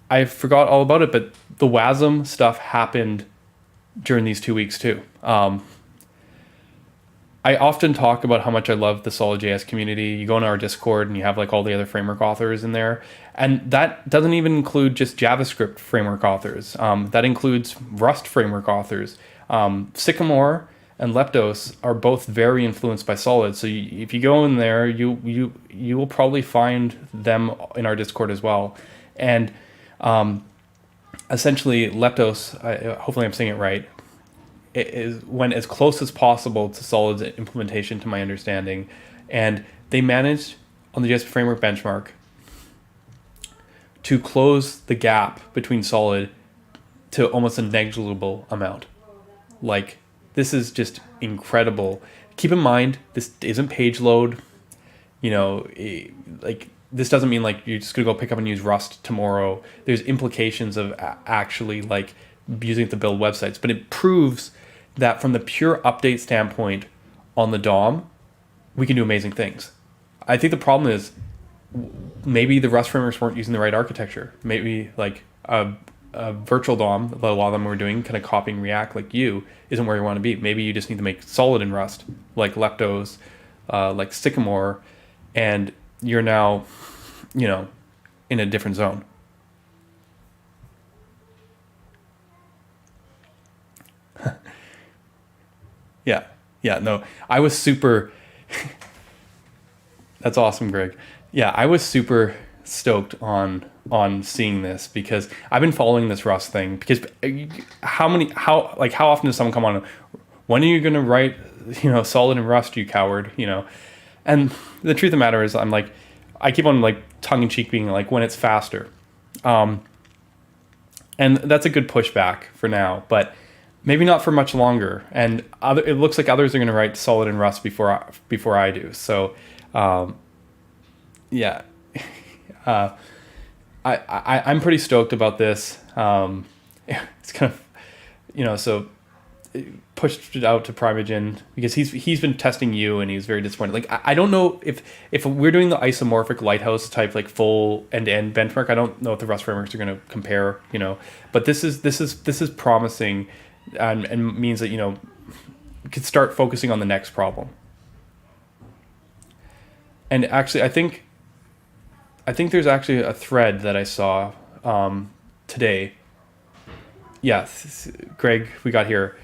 I forgot all about it, but the WASM stuff happened during these 2 weeks too. I often talk about how much I love the SolidJS community. You go into our Discord and you have like all the other framework authors in there. And that doesn't even include just JavaScript framework authors. That includes Rust framework authors. Sycamore and Leptos are both very influenced by Solid. So if you go in there, you will probably find them in our Discord as well. And essentially, Leptos, hopefully I'm saying it right, it went as close as possible to Solid's implementation, to my understanding. And they managed, on the JS Framework benchmark, to close the gap between Solid to almost a negligible amount. Like, this is just incredible. Keep in mind, this isn't page load. Like, this doesn't mean like you're just gonna go pick up and use Rust tomorrow. There's implications of actually like using it to build websites, but it proves that from the pure update standpoint on the DOM, we can do amazing things. I think the problem is maybe the Rust frameworks weren't using the right architecture. Maybe like a virtual DOM, that a lot of them were doing, kind of copying React like isn't where you want to be. Maybe you just need to make solid in Rust, like Leptos, like Sycamore, and you're now, in a different zone. Yeah, no, I was super, that's awesome, Greg. Yeah, I was super stoked on seeing this because I've been following this Rust thing because how often does someone come on, when are you going to write, solid in Rust, you coward, and the truth of the matter is I'm like, I keep on like tongue in cheek being like, when it's faster. And that's a good pushback for now, but maybe not for much longer. And it looks like others are going to write solid in Rust before I do. So, yeah, I'm pretty stoked about this. It's kind of, so pushed it out to Primeagen because he's been testing you and he's very disappointed. Like, I don't know if we're doing the isomorphic Lighthouse type, like full end-to-end benchmark, I don't know if the Rust frameworks are going to compare, but this is promising. And means that, you could start focusing on the next problem. And actually, I think there's actually a thread that I saw today. Yeah, Greg, we got here.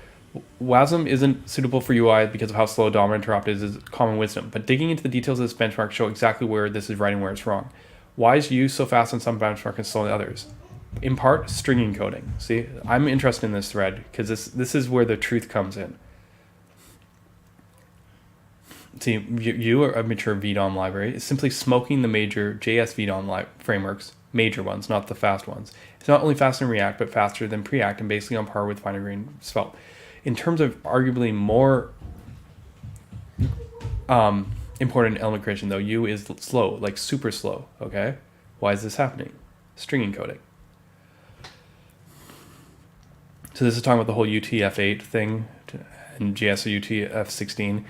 WASM isn't suitable for UI because of how slow DOM interrupt is common wisdom, but digging into the details of this benchmark show exactly where this is right and where it's wrong. Why is use so fast on some benchmark and slow on others? In part, string encoding. See, I'm interested in this thread because this is where the truth comes in. See, you are a mature VDOM library. It's simply smoking the major JS VDOM frameworks, major ones, not the fast ones. It's not only faster in React, but faster than Preact and basically on par with finer grained Svelte. In terms of arguably more important element creation, though, U is slow, like super slow. Okay, why is this happening? String encoding. So this is talking about the whole UTF-8 thing and JS UTF-16.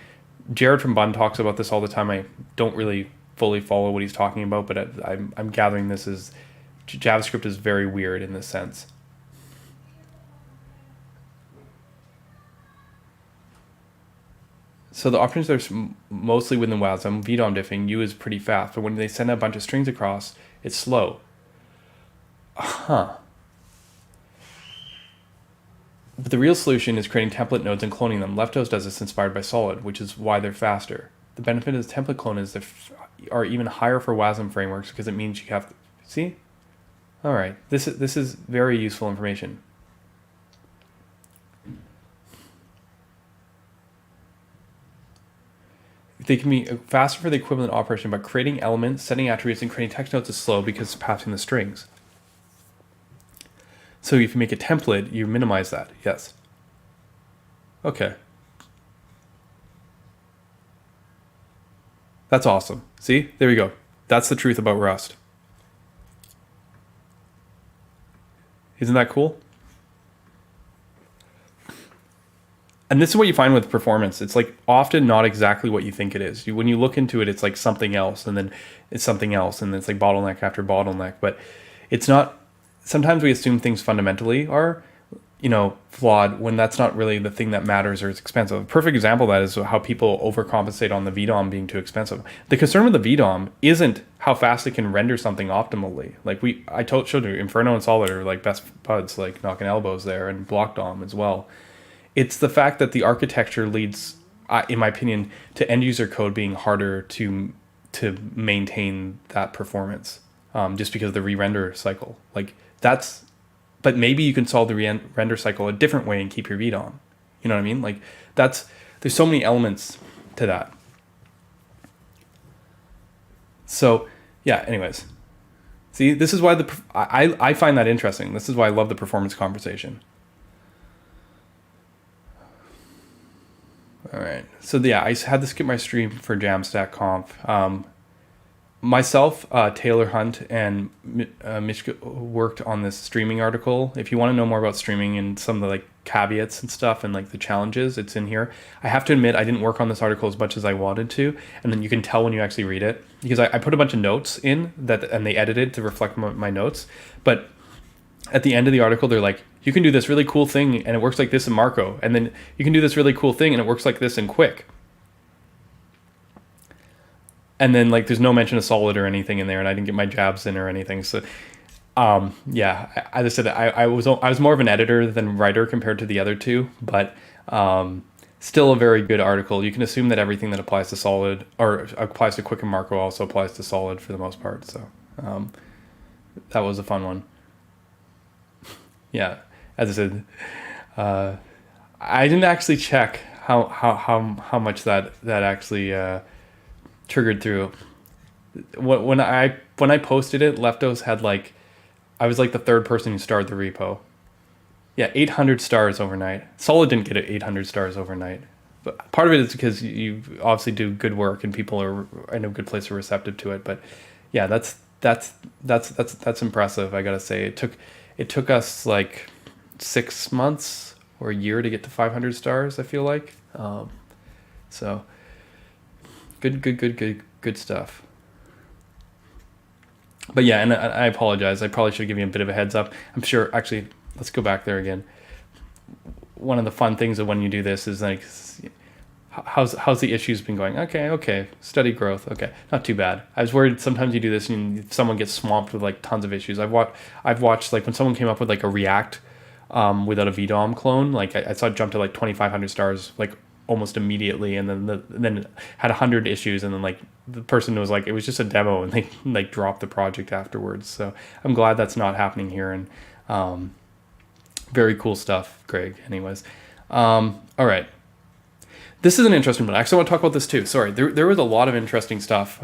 Jared from Bun talks about this all the time. I don't really fully follow what he's talking about, but I'm gathering this is JavaScript is very weird in this sense. So the options are mostly within WASM. VDOM diffing, U is pretty fast, but when they send a bunch of strings across, it's slow. But the real solution is creating template nodes and cloning them. Leptos does this inspired by Solid, which is why they're faster. The benefit of template clone is they are even higher for WASM frameworks because it means you have to, see? All right, this is very useful information. They can be faster for the equivalent operation, but creating elements, setting attributes, and creating text nodes is slow because it's passing the strings. So if you make a template, you minimize that. Yes. Okay. That's awesome. See? There we go. That's the truth about Rust. Isn't that cool? And this is what you find with performance. It's like often not exactly what you think it is. When you look into it, it's like something else, and then it's something else, and then it's like bottleneck after bottleneck. But it's not. Sometimes we assume things fundamentally are, flawed when that's not really the thing that matters or is expensive. A perfect example of that is how people overcompensate on the VDOM being too expensive. The concern with the VDOM isn't how fast it can render something optimally. Like I showed you, Inferno and Solid are like best buds, like knocking elbows there, and Block DOM as well. It's the fact that the architecture leads, in my opinion, to end user code being harder to maintain that performance, just because of the re-render cycle. But maybe you can solve the render cycle a different way and keep your VDOM. You know what I mean? Like there's so many elements to that. So yeah. Anyways, see, this is why I find that interesting. This is why I love the performance conversation. All right. So yeah, I had to skip my stream for Jamstack Conf. Myself, Taylor Hunt, and Mishka worked on this streaming article. If you want to know more about streaming and some of the like caveats and stuff and like the challenges, it's in here. I have to admit, I didn't work on this article as much as I wanted to, and then you can tell when you actually read it because I put a bunch of notes in that, and they edited to reflect my notes. But at the end of the article, they're like, you can do this really cool thing and it works like this in Marco, and then you can do this really cool thing and it works like this in Quick. And then like there's no mention of solid or anything in there, and I didn't get my jabs in or anything. So yeah, as I said, I was more of an editor than writer compared to the other two, but still a very good article. You can assume that everything that applies to solid or applies to Quick and Marco also applies to solid for the most part. So that was a fun one. Yeah, as I said, I didn't actually check how much that actually triggered through. When I posted it, Leftos had like, I was like the third person who starred the repo. Yeah, 800 stars overnight. Solid didn't get it 800 stars overnight, but part of it is because you obviously do good work and people are in a good place, are receptive to it. But yeah, that's impressive. I gotta say, it took us like 6 months or a year to get to 500 stars. I feel like, so. Good stuff. But yeah, and I apologize. I probably should give you a bit of a heads up. I'm sure, actually, let's go back there again. One of the fun things of when you do this is like, how's the issues been going? Okay, steady growth. Okay, not too bad. I was worried sometimes you do this and someone gets swamped with like tons of issues. I've watched like when someone came up with like a React without a VDOM clone, like I saw it jump to like 2,500 stars like almost immediately, and then had 100 issues, and then like the person was like, it was just a demo, and they like dropped the project afterwards. So I'm glad that's not happening here, and very cool stuff, Greg. Anyways, all right, this is an interesting one. I actually want to talk about this too. Sorry, there was a lot of interesting stuff.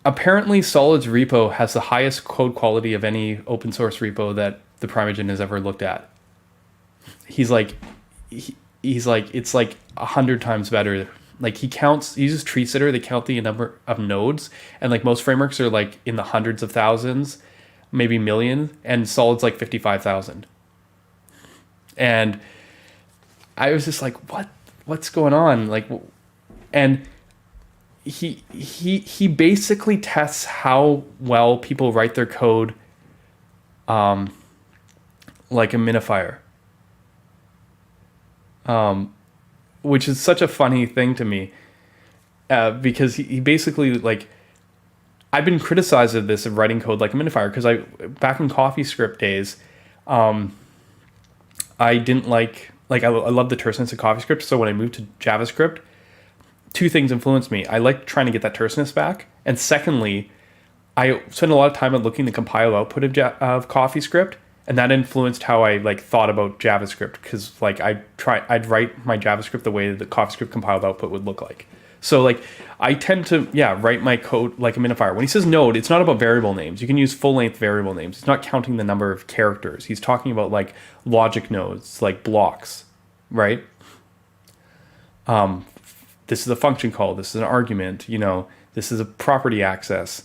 Apparently Solid's repo has the highest code quality of any open source repo that the Primeagen has ever looked at. He's like it's like 100 times better. Like he uses tree sitter. They count the number of nodes, and like most frameworks are like in the hundreds of thousands, maybe million, and Solid's like 55,000. And I was just like, what's going on? Like, and he basically tests how well people write their code, like a minifier. Which is such a funny thing to me, because he basically like, I've been criticized of this, of writing code like a minifier, because back in CoffeeScript days, I didn't like I love the terseness of CoffeeScript. So when I moved to JavaScript, two things influenced me. I liked trying to get that terseness back, and secondly, I spent a lot of time at looking the compile output of CoffeeScript. And that influenced how I like thought about JavaScript, because like I'd write my JavaScript the way that the CoffeeScript compiled output would look like. So like I tend to write my code like a minifier. When he says node, it's not about variable names. You can use full length variable names. It's not counting the number of characters. He's talking about like logic nodes, like blocks, right? This is a function call. This is an argument. This is a property access.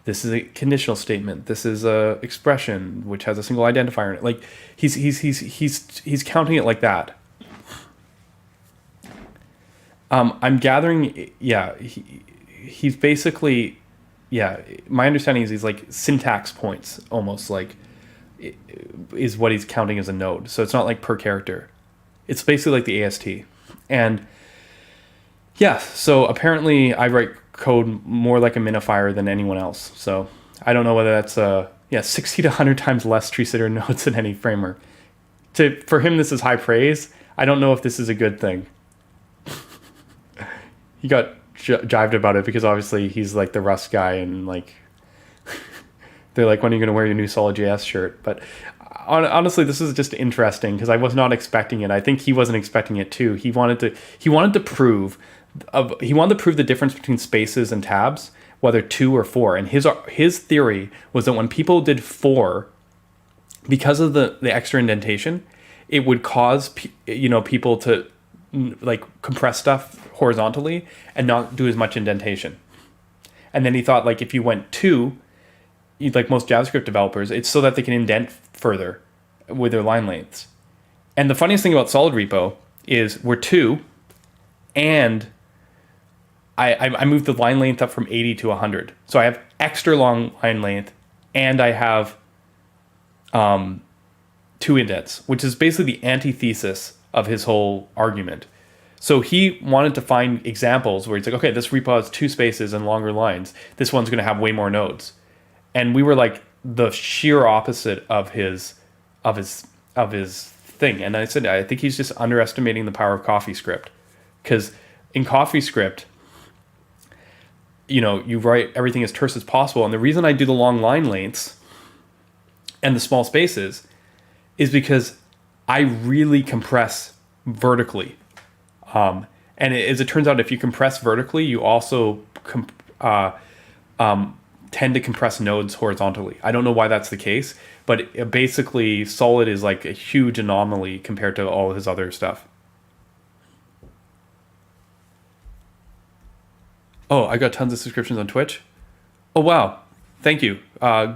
This is a conditional statement. This is a expression which has a single identifier in it. Like he's counting it like that. I'm gathering, he's basically, my understanding is he's like syntax points, almost like is what he's counting as a node. So it's not like per character. It's basically like the AST. And so apparently I write code more like a minifier than anyone else. So I don't know whether that's 60 to 100 times less tree sitter nodes than any framework. For him, this is high praise. I don't know if this is a good thing. He got jived about it because obviously he's like the Rust guy, and like they're like, when are you going to wear your new SolidJS shirt? But honestly, this is just interesting because I was not expecting it. I think he wasn't expecting it too. He wanted to prove the difference between spaces and tabs, whether 2 or 4. And his theory was that when people did 4, because of the extra indentation, it would cause people to like compress stuff horizontally and not do as much indentation. And then he thought, like, if you went 2, like most JavaScript developers, it's so that they can indent further with their line lengths. And the funniest thing about Solid Repo is we're 2, and I moved the line length up from 80 to 100. So I have extra long line length, and I have 2 indents, which is basically the antithesis of his whole argument. So he wanted to find examples where he's like, okay, this repo has 2 spaces and longer lines. This one's going to have way more nodes. And we were like the sheer opposite of his thing. And I said, I think he's just underestimating the power of CoffeeScript, because in CoffeeScript, you write everything as terse as possible. And the reason I do the long line lengths and the small spaces is because I really compress vertically. And as it turns out, if you compress vertically, you also tend to compress nodes horizontally. I don't know why that's the case, but basically Solid is like a huge anomaly compared to all his other stuff. Oh, I got tons of subscriptions on Twitch. Oh, wow. Thank you.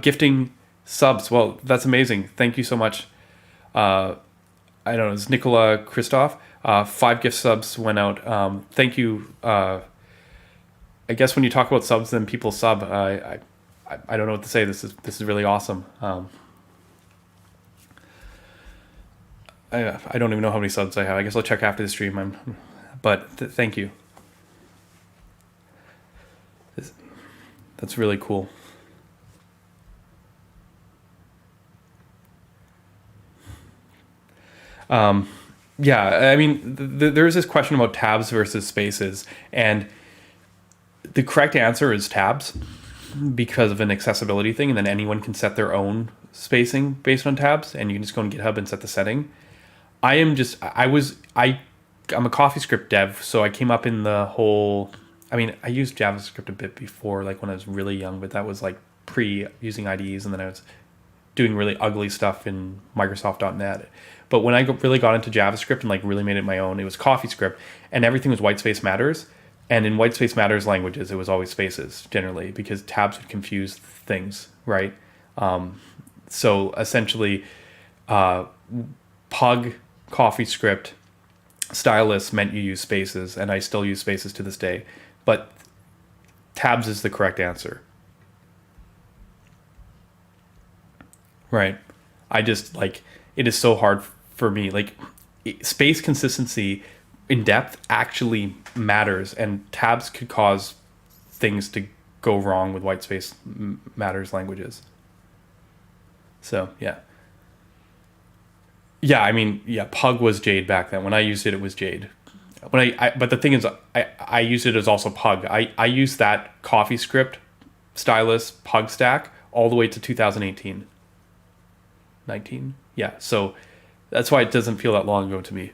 Gifting subs. Well, that's amazing. Thank you so much. I don't know. It's Nicola Christoph. 5 gift subs went out. Thank you. I guess when you talk about subs, then people sub. I don't know what to say. This is really awesome. I don't even know how many subs I have. I guess I'll check after the stream. But thank you. That's really cool. Yeah, I mean, there's this question about tabs versus spaces, and the correct answer is tabs because of an accessibility thing, and then anyone can set their own spacing based on tabs, and you can just go on GitHub and set the setting. I'm a CoffeeScript dev, so I came up in the whole, I mean, I used JavaScript a bit before, like when I was really young, but that was like pre using IDEs, and then I was doing really ugly stuff in Microsoft.NET. But when I really got into JavaScript and like really made it my own, it was CoffeeScript, and everything was whitespace matters. And in whitespace matters languages, it was always spaces generally, because tabs would confuse things, right? So essentially, Pug, CoffeeScript, stylus meant you use spaces, and I still use spaces to this day. But tabs is the correct answer. Right. I just like, it is so hard for me. Like, space consistency in depth actually matters, and tabs could cause things to go wrong with whitespace matters languages. So, yeah. Yeah, I mean, yeah, Pug was Jade back then. When I used it, it was Jade. But the thing is, I used it as also Pug. I used that CoffeeScript stylus Pug stack all the way to 2018. 19? Yeah, so that's why it doesn't feel that long ago to me.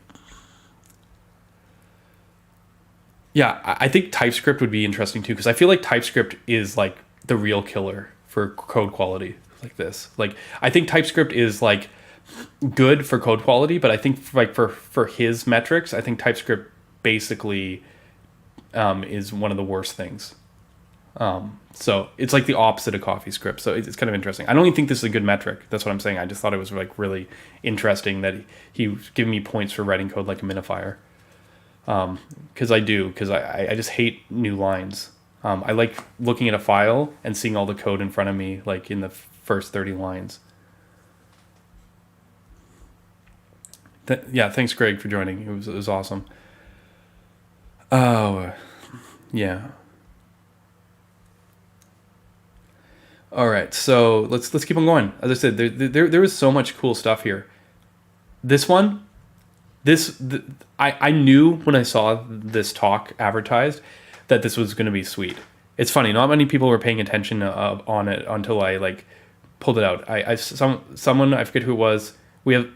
Yeah, I think TypeScript would be interesting too, because I feel like TypeScript is like the real killer for code quality like this. Like, I think TypeScript is like good for code quality, but I think like for his metrics, I think TypeScript basically is one of the worst things. So it's like the opposite of CoffeeScript. So it's kind of interesting. I don't even think this is a good metric. That's what I'm saying. I just thought it was like really interesting that he was giving me points for writing code like a minifier. Because I just hate new lines. I like looking at a file and seeing all the code in front of me, like in the first 30 lines. Yeah, thanks, Greg, for joining. It was awesome. Oh, yeah. All right, so let's keep on going. As I said, there was so much cool stuff here. I knew when I saw this talk advertised that this was going to be sweet. It's funny, not many people were paying attention on it until I like pulled it out. Someone, I forget who it was. We have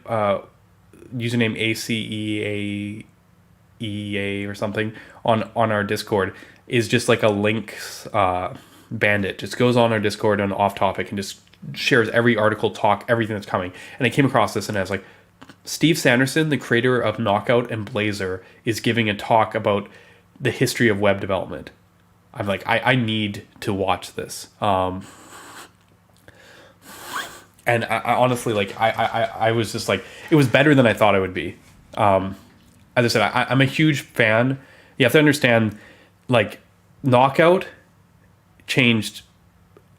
username ACEAEA or something on our Discord is just like a links bandit. Just goes on our Discord on off topic and just shares every article, talk, everything that's coming. And I came across this and I was like, Steve Sanderson, the creator of Knockout and Blazor, is giving a talk about the history of web development. I'm like, I need to watch this. And I honestly, like, I was just like, it was better than I thought it would be. As I said, I'm a huge fan. You have to understand, like, Knockout changed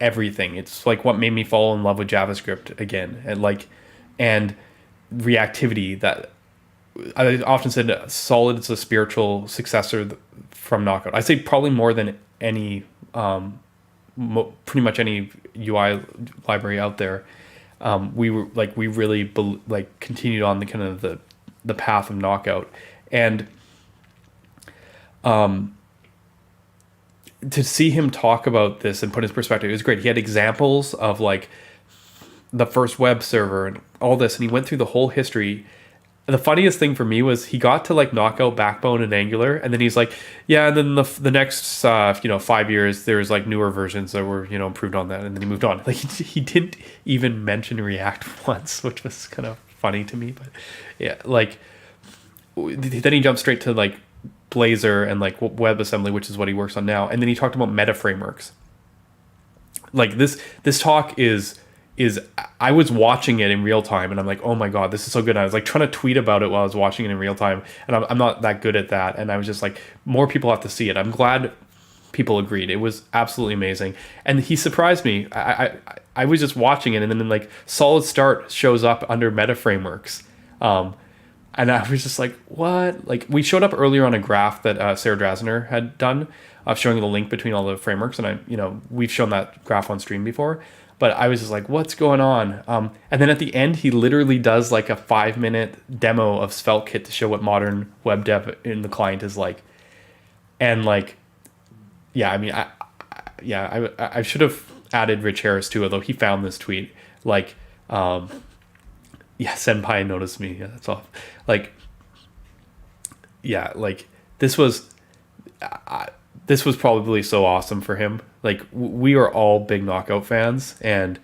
everything. It's like what made me fall in love with JavaScript again, and reactivity. That I often said, Solid is a spiritual successor from Knockout. I say probably more than any, pretty much any UI library out there. We really continued on the kind of the path of Knockout, and to see him talk about this and put his perspective, it was great. He had examples of like the first web server and all this, and he went through the whole history. The funniest thing for me was he got to like Knockout, Backbone, and Angular, and then he's like, yeah, and then the next 5 years there's like newer versions that were improved on that, and then he moved on. Like he didn't even mention React once, which was kind of funny to me. But yeah, like then he jumped straight to like Blazor and like WebAssembly, which is what he works on now, and then he talked about meta frameworks. Like this talk is I was watching it in real time, and I'm like, oh my god, this is so good. And I was like trying to tweet about it while I was watching it in real time, and I'm not that good at that. And I was just like, more people have to see it. I'm glad people agreed. It was absolutely amazing, and he surprised me. I was just watching it, and then like Solid Start shows up under meta frameworks. And I was just like, what? Like, we showed up earlier on a graph that Sarah Drasner had done, showing the link between all the frameworks. And we've shown that graph on stream before. But I was just like, what's going on? And then at the end, he literally does like a 5-minute demo of SvelteKit to show what modern web dev in the client is like. And like, yeah, I mean, I should have added Rich Harris too, although he found this tweet. Like, yeah, Senpai noticed me. Yeah, that's all. Like, yeah, like this was probably so awesome for him. Like we are all big Knockout fans, and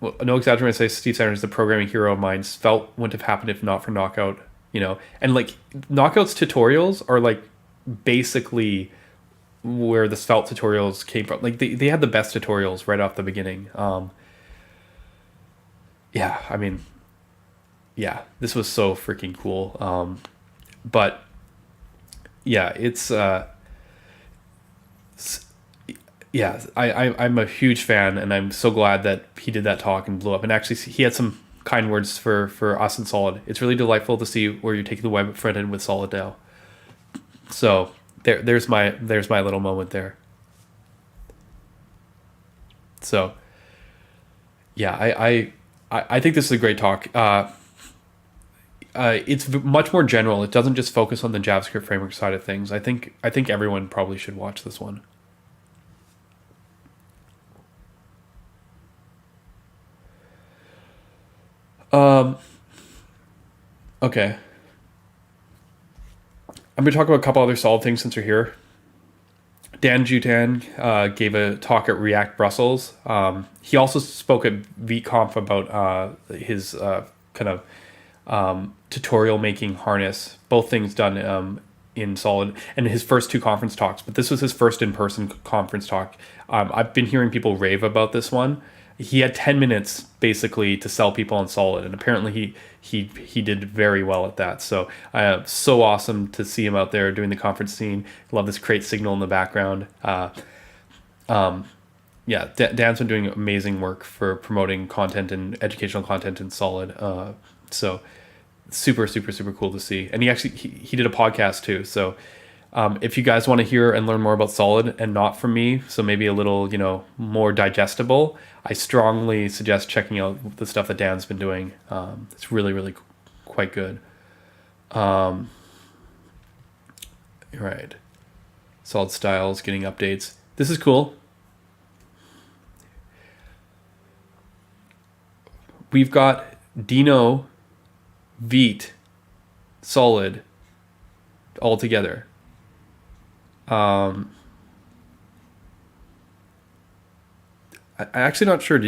no exaggeration, I say Steve Sanders is the programming hero of mine. Svelte wouldn't have happened if not for Knockout. And like Knockout's tutorials are like basically where the Svelte tutorials came from. Like they had the best tutorials right off the beginning. Yeah, I mean, yeah, this was so freaking cool. But yeah, yeah, I'm a huge fan, and I'm so glad that he did that talk and blew up. And actually, he had some kind words for us in Solid. It's really delightful to see where you're taking the web front end with Solid now. So there's my little moment there. So yeah, I think this is a great talk. It's much more general. It doesn't just focus on the JavaScript framework side of things. I think everyone probably should watch this one. Okay. I'm going to talk about a couple other Solid things since we're here. Dan Jutan gave a talk at React Brussels. He also spoke at VConf about his kind of tutorial making harness, both things done in Solid, and his first 2 conference talks. But this was his first in-person conference talk. I've been hearing people rave about this one. He had 10 minutes basically to sell people on Solid, and apparently he did very well at that. So so awesome to see him out there doing the conference scene. Love this Create signal in the background. Yeah, Dan's been doing amazing work for promoting content and educational content in Solid. So super cool to see. And he did a podcast too. So if you guys want to hear and learn more about Solid and not from me, so maybe a little more digestible, I strongly suggest checking out the stuff that Dan's been doing. It's really quite good. Right, Solid styles, getting updates. This is cool. We've got Dino, Vite, Solid all together. I'm actually not sure.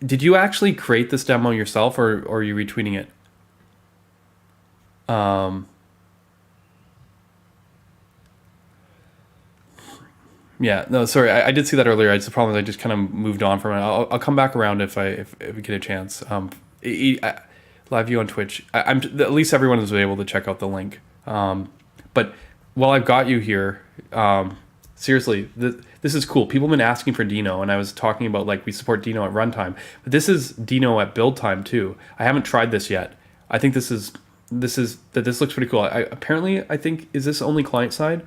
Did you actually create this demo yourself, or are you retweeting it? Yeah, no, sorry, I did see that earlier. The problem is I just kind of moved on from it. I'll come back around if we get a chance. Live view on Twitch. I'm at least everyone was able to check out the link. But while I've got you here, seriously, this is cool. People have been asking for Dino, and I was talking about like we support Dino at runtime, but this is Dino at build time too. I haven't tried this yet. I think this looks pretty cool. Apparently I think, is this only client side?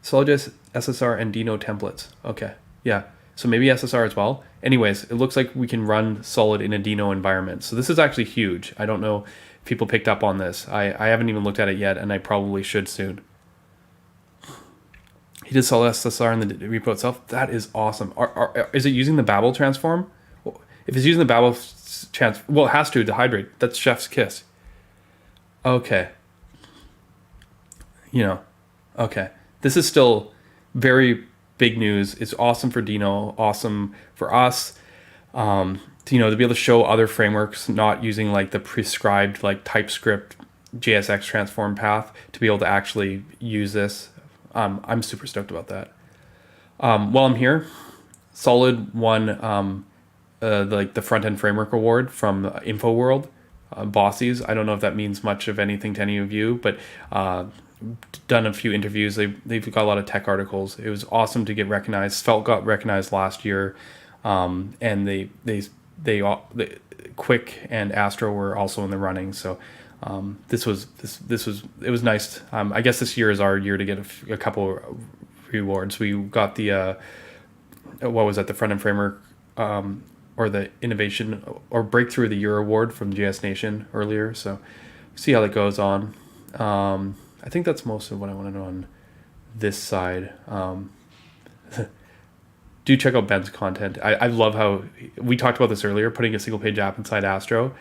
SolidJS, SSR, and Dino templates. Okay, yeah. So maybe SSR as well. Anyways, it looks like we can run Solid in a Dino environment. So this is actually huge. I don't know if people picked up on this. I haven't even looked at it yet, and I probably should soon. He did Solid SSR in the repo itself. That is awesome. Is it using the Babel transform? If it's using the Babel well, it has to hydrate. That's chef's kiss. Okay. Okay. This is still very big news. It's awesome for Dino, awesome for us. To be able to show other frameworks not using like the prescribed like TypeScript JSX transform path to be able to actually use this. I'm super stoked about that. While I'm here, Solid won the front end framework award from InfoWorld, Bossies. I don't know if that means much of anything to any of you, but done a few interviews. They've got a lot of tech articles. It was awesome to get recognized. Felt got recognized last year, and they Quick and Astro were also in the running. So it was nice. I guess this year is our year to get a couple rewards. We got the the front end framework or the innovation or breakthrough of the year award from JS Nation earlier. So see how that goes on. I think that's most of what I want to know on this side. Do check out Ben's content. I love how we talked about this earlier, putting a single page app inside Astro.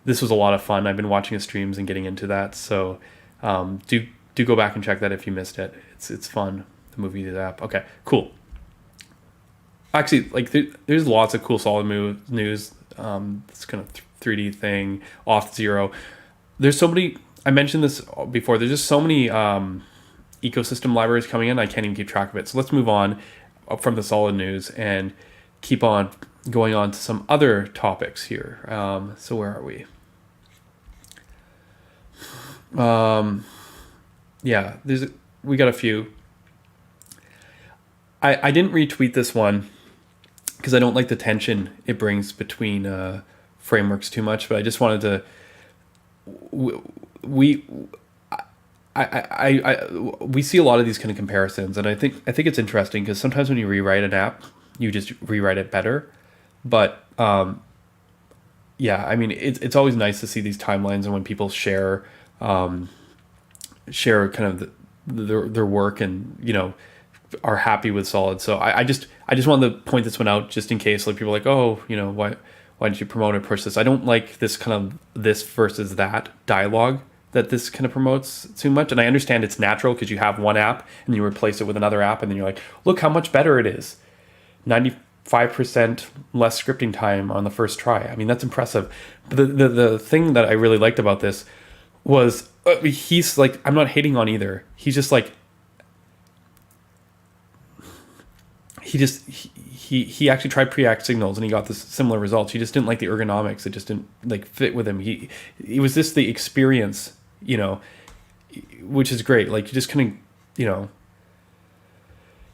This was a lot of fun. I've been watching his streams and getting into that. So do go back and check that if you missed it. It's fun, the movie, the app. Okay, cool. Actually, like there's lots of cool Solid news. This kind of 3D thing, Auth0. There's so many. I mentioned this before. There's just so many ecosystem libraries coming in. I can't even keep track of it. So let's move on from the Solid news and keep on going on to some other topics here. So where are we? Yeah, we got a few. I didn't retweet this one because I don't like the tension it brings between frameworks too much, but I just wanted to. We see a lot of these kind of comparisons, and I think it's interesting because sometimes when you rewrite an app, you just rewrite it better. But yeah, I mean it's always nice to see these timelines and when people share kind of their work and are happy with Solid. So I just wanted to point this one out just in case like people are like, oh, why did you promote or push this? I don't like this kind of this versus that dialogue that this kind of promotes too much. And I understand it's natural because you have one app and you replace it with another app and then you're like, look how much better it is. 95% less scripting time on the first try. I mean, that's impressive. But the thing that I really liked about this was he's like, I'm not hating on either. He's just like, he actually tried pre-act signals and he got this similar results. He just didn't like the ergonomics. It just didn't like fit with him. It was just the experience, which is great. Like you just kind of,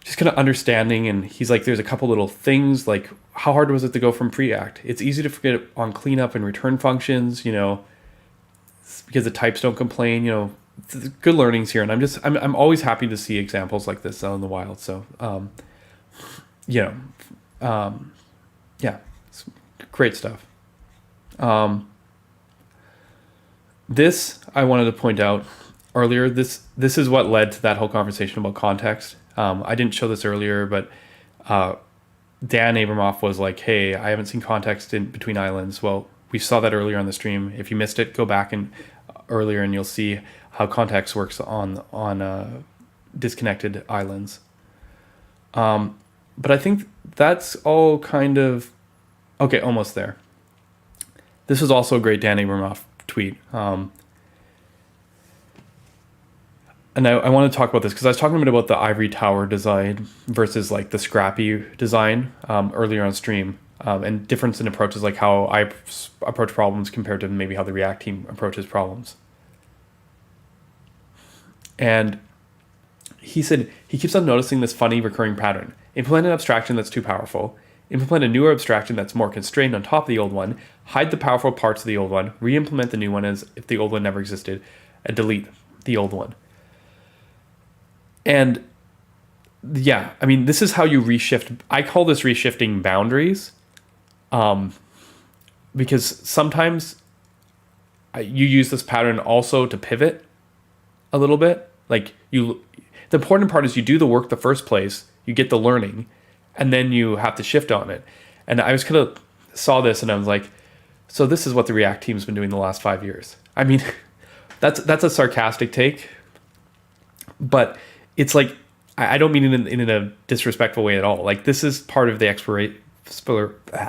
just kind of understanding. And he's like, there's a couple little things like how hard was it to go from pre-act? It's easy to forget on cleanup and return functions, because the types don't complain, good learnings here. And I'm always happy to see examples like this out in the wild. So, yeah, it's great stuff. This I wanted to point out earlier. This is what led to that whole conversation about context. I didn't show this earlier, but Dan Abramoff was like, "Hey, I haven't seen context in between islands." Well, we saw that earlier on the stream. If you missed it, go back and earlier, and you'll see how context works on disconnected islands. But I think that's all kind of okay. Almost there. This was also a great Dan Abramoff tweet. And I want to talk about this because I was talking a bit about the ivory tower design versus like the scrappy design earlier on stream, and difference in approaches, like how I approach problems compared to maybe how the React team approaches problems. And he said he keeps on noticing this funny recurring pattern. Implement an abstraction that's too powerful, implement a newer abstraction that's more constrained on top of the old one, hide the powerful parts of the old one, re-implement the new one as if the old one never existed, and delete the old one. And yeah, I mean, this is how you reshift. I call this reshifting boundaries, because sometimes you use this pattern also to pivot a little bit. Like the important part is you do the work the first place, you get the learning, and then you have to shift on it. And I was kind of saw this and I was like, so this is what the React team's been doing the last 5 years. I mean, that's a sarcastic take, but it's like, I don't mean it in a disrespectful way at all. Like, this is part of the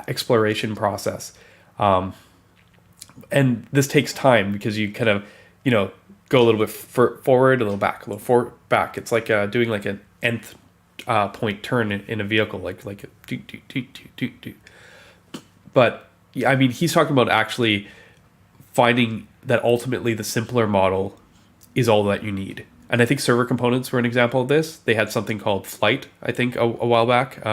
exploration process. And this takes time because you kind of, go a little bit forward, a little back, a little back. It's like doing like an nth point turn in a vehicle, like a do. But yeah, I mean, he's talking about actually finding that ultimately the simpler model is all that you need. And I think server components were an example of this. They had something called Flight, I think, a while back,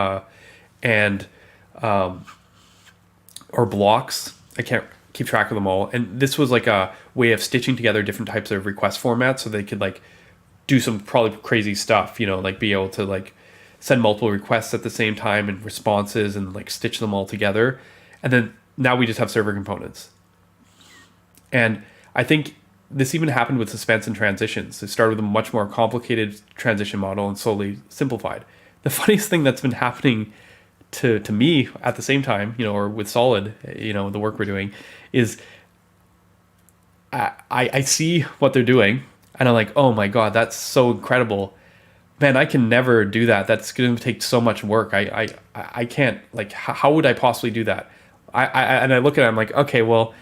or blocks. I can't keep track of them all. And this was like a way of stitching together different types of request formats so they could like do some probably crazy stuff, like be able to like send multiple requests at the same time and responses and like stitch them all together. And then now we just have server components. And I think this even happened with suspense and transitions. It started with a much more complicated transition model and slowly simplified. The funniest thing that's been happening to me at the same time, or with Solid, the work we're doing, is I see what they're doing and I'm like, oh my God, that's so incredible. Man, I can never do that. That's going to take so much work. I can't, like, how would I possibly do that? And I look at it, I'm like, okay, well,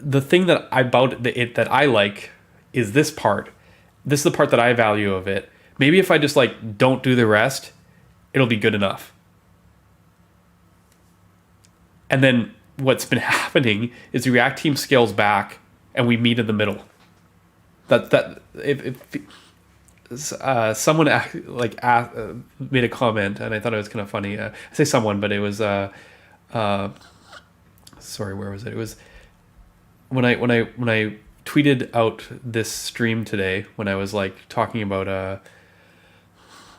the thing that about it that I like is this part. This is the part that I value of it. Maybe if I just like don't do the rest, it'll be good enough. And then what's been happening is the React team scales back and we meet in the middle. Someone made a comment and I thought it was kind of funny. I say someone, but it was sorry, where was it? It was when I tweeted out this stream today, when I was like talking about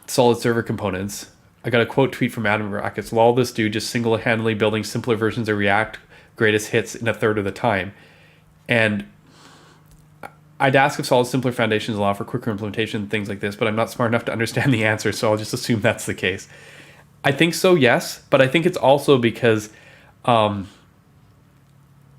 solid server components, I got a quote tweet from Adam Rackets. Lol, this dude just single-handedly building simpler versions of React greatest hits in a third of the time. And I'd ask if solid simpler foundations allow for quicker implementation and things like this, but I'm not smart enough to understand the answer, so I'll just assume that's the case. I think so, yes, but I think it's also because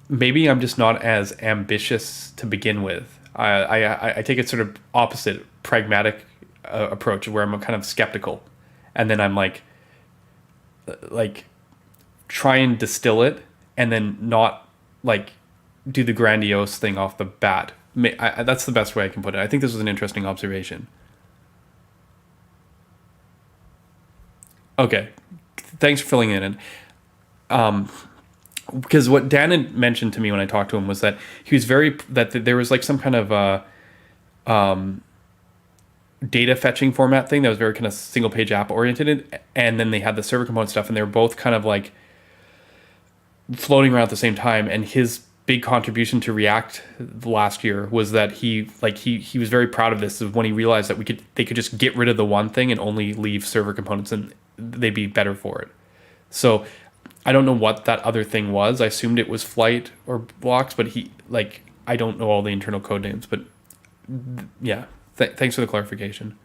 maybe I'm just not as ambitious to begin with. I take a sort of opposite, pragmatic approach where I'm kind of skeptical, and then I'm like try and distill it, and then not like do the grandiose thing off the bat. That's the best way I can put it. I think this was an interesting observation. Okay, thanks for filling it in. Because what Dan had mentioned to me when I talked to him was that he was that there was like some kind of data fetching format thing that was very kind of single page app oriented, and then they had the server component stuff, and they were both kind of like floating around at the same time. And his big contribution to React last year was that he was very proud of this, is when he realized that they could just get rid of the one thing and only leave server components and they'd be better for it. So I don't know what that other thing was. I assumed it was Flight or blocks, but I don't know all the internal code names, but yeah, thanks for the clarification.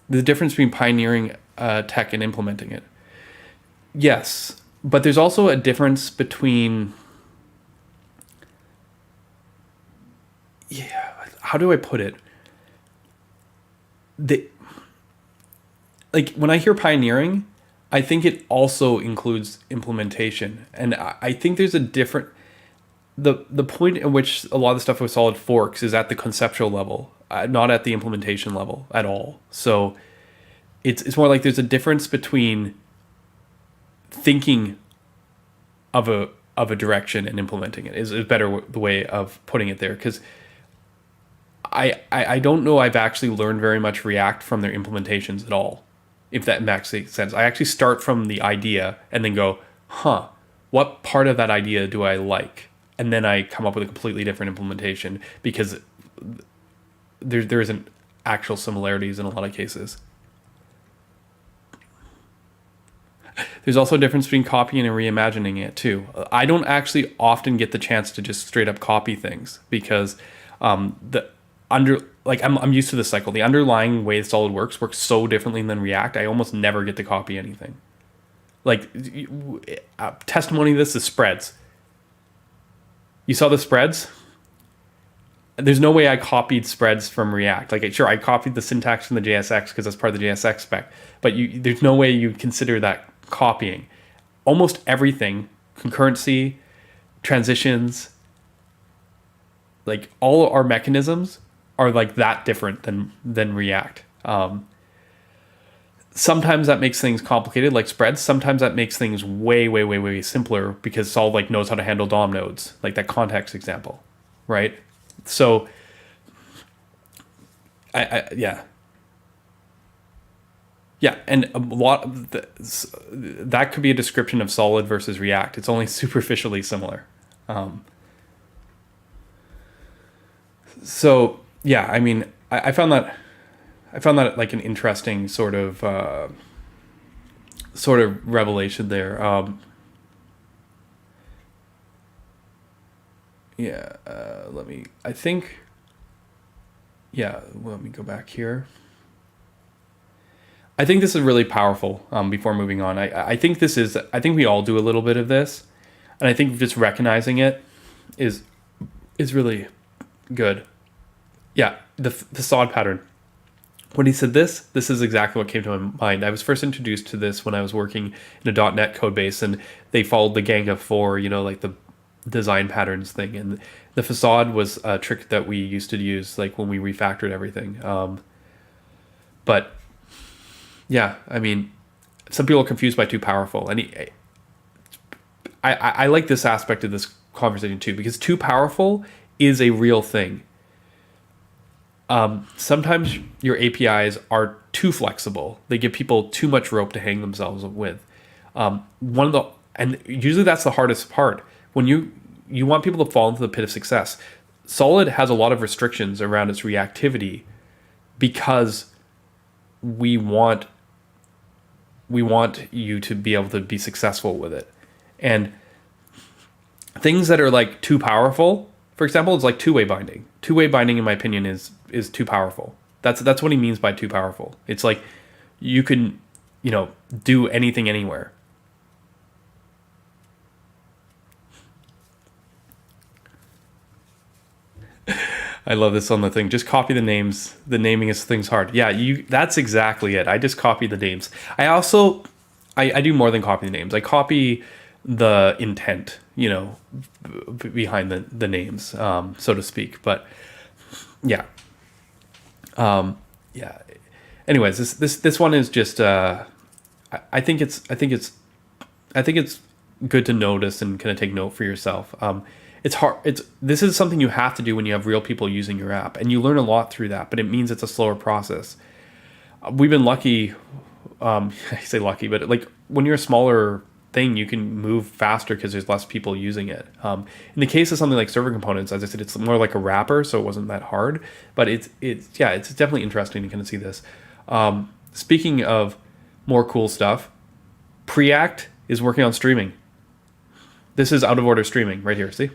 The difference between pioneering tech and implementing it. Yes, but there's also a difference between, how do I put it? like when I hear pioneering, I think it also includes implementation. And I think there's a different, the point at which a lot of the stuff with Solid forks is at the conceptual level, not at the implementation level at all. So it's more like there's a difference between thinking of a direction and implementing it is better the way of putting it there. Because I don't know I've actually learned very much React from their implementations at all, if that makes sense. I actually start from the idea and then go, what part of that idea do I like? And then I come up with a completely different implementation because there isn't actual similarities in a lot of cases. There's also a difference between copying and reimagining it too. I don't actually often get the chance to just straight up copy things because I'm used to this cycle. The underlying way Solid works so differently than React. I almost never get to copy anything. Like testimony of this is spreads. You saw the spreads? There's no way I copied spreads from React. Like, sure, I copied the syntax from the JSX because that's part of the JSX spec, but there's no way you consider that copying. Almost everything, concurrency, transitions, like all our mechanisms are like that different than React. Sometimes that makes things complicated, like spreads. Sometimes that makes things way, way, way, way simpler because Solid like knows how to handle DOM nodes, like that context example, right? So, yeah, and a lot of that could be a description of Solid versus React. It's only superficially similar. So yeah, I mean, I found that like an interesting sort of revelation there. Let me go back here. I think this is really powerful. Before moving on, I think we all do a little bit of this, and I think just recognizing it is really good. Yeah, the facade pattern. When he said this is exactly what came to my mind. I was first introduced to this when I was working in a .NET code base, and they followed the gang of four, like the design patterns thing. And the facade was a trick that we used to use, like when we refactored everything. But yeah, I mean, some people are confused by too powerful. And I like this aspect of this conversation too, because too powerful is a real thing. Sometimes your APIs are too flexible. They give people too much rope to hang themselves with. And usually that's the hardest part. When you want people to fall into the pit of success. Solid has a lot of restrictions around its reactivity because we want you to be able to be successful with it. And things that are like too powerful, for example, is like two-way binding. Two-way binding, in my opinion, is too powerful. That's what he means by too powerful. It's like you can, do anything anywhere. I love this on the thing. Just copy the names. The naming is things hard. Yeah, that's exactly it. I just copy the names. I also, I do more than copy the names. I copy the intent, behind the names, so to speak. But yeah. Anyways, this one is just, I think it's good to notice and kind of take note for yourself. It's hard. This is something you have to do when you have real people using your app, and you learn a lot through that. But it means it's a slower process. We've been lucky. I say lucky, but like when you're a smaller thing, you can move faster because there's less people using it. In the case of something like server components, as I said, it's more like a wrapper, so it wasn't that hard. But it's definitely interesting to kind of see this. Speaking of more cool stuff, Preact is working on streaming. This is out of order streaming right here. See.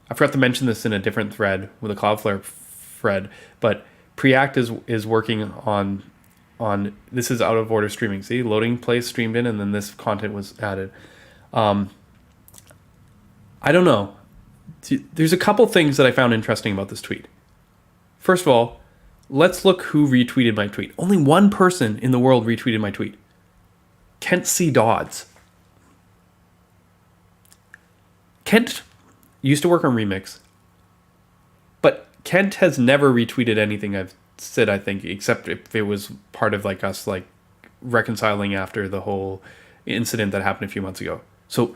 I forgot to mention this in a different thread with a Cloudflare thread, but Preact is working on this is out of order streaming. See, loading place streamed in, and then this content was added. I don't know. There's a couple things that I found interesting about this tweet. First of all, let's look who retweeted my tweet. Only one person in the world retweeted my tweet. Kent C. Dodds. Kent used to work on Remix, but Kent has never retweeted anything I've said, I think, except if it was part of like us like reconciling after the whole incident that happened a few months ago. So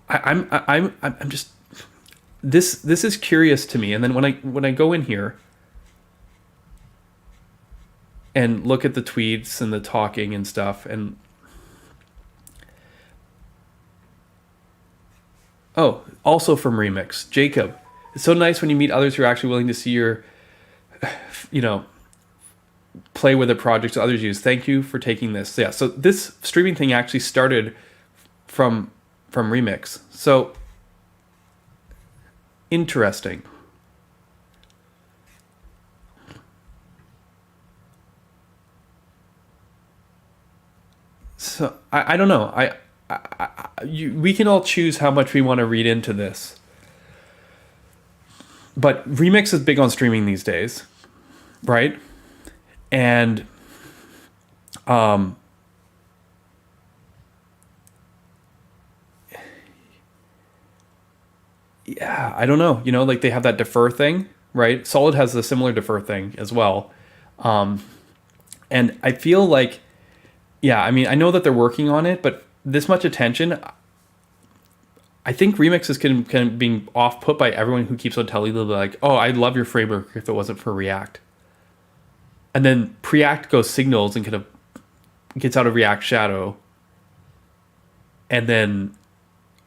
I'm just this is curious to me. And then when I go in here and look at the tweets and the talking and stuff, and oh, also from Remix, Jacob. It's so nice when you meet others who are actually willing to see your, play with the projects others use. Thank you for taking this. Yeah, so this streaming thing actually started from Remix. So interesting. So I don't know. We can all choose how much we want to read into this. But Remix is big on streaming these days, right? And yeah, I don't know. Like they have that defer thing, right? Solid has a similar defer thing as well. And I feel like, yeah, I mean, I know that they're working on it, but this much attention, I think Remix is kind of being off put by everyone who keeps on telling them like, oh, I'd love your framework if it wasn't for React. And then Preact goes signals and kind of gets out of React shadow. And then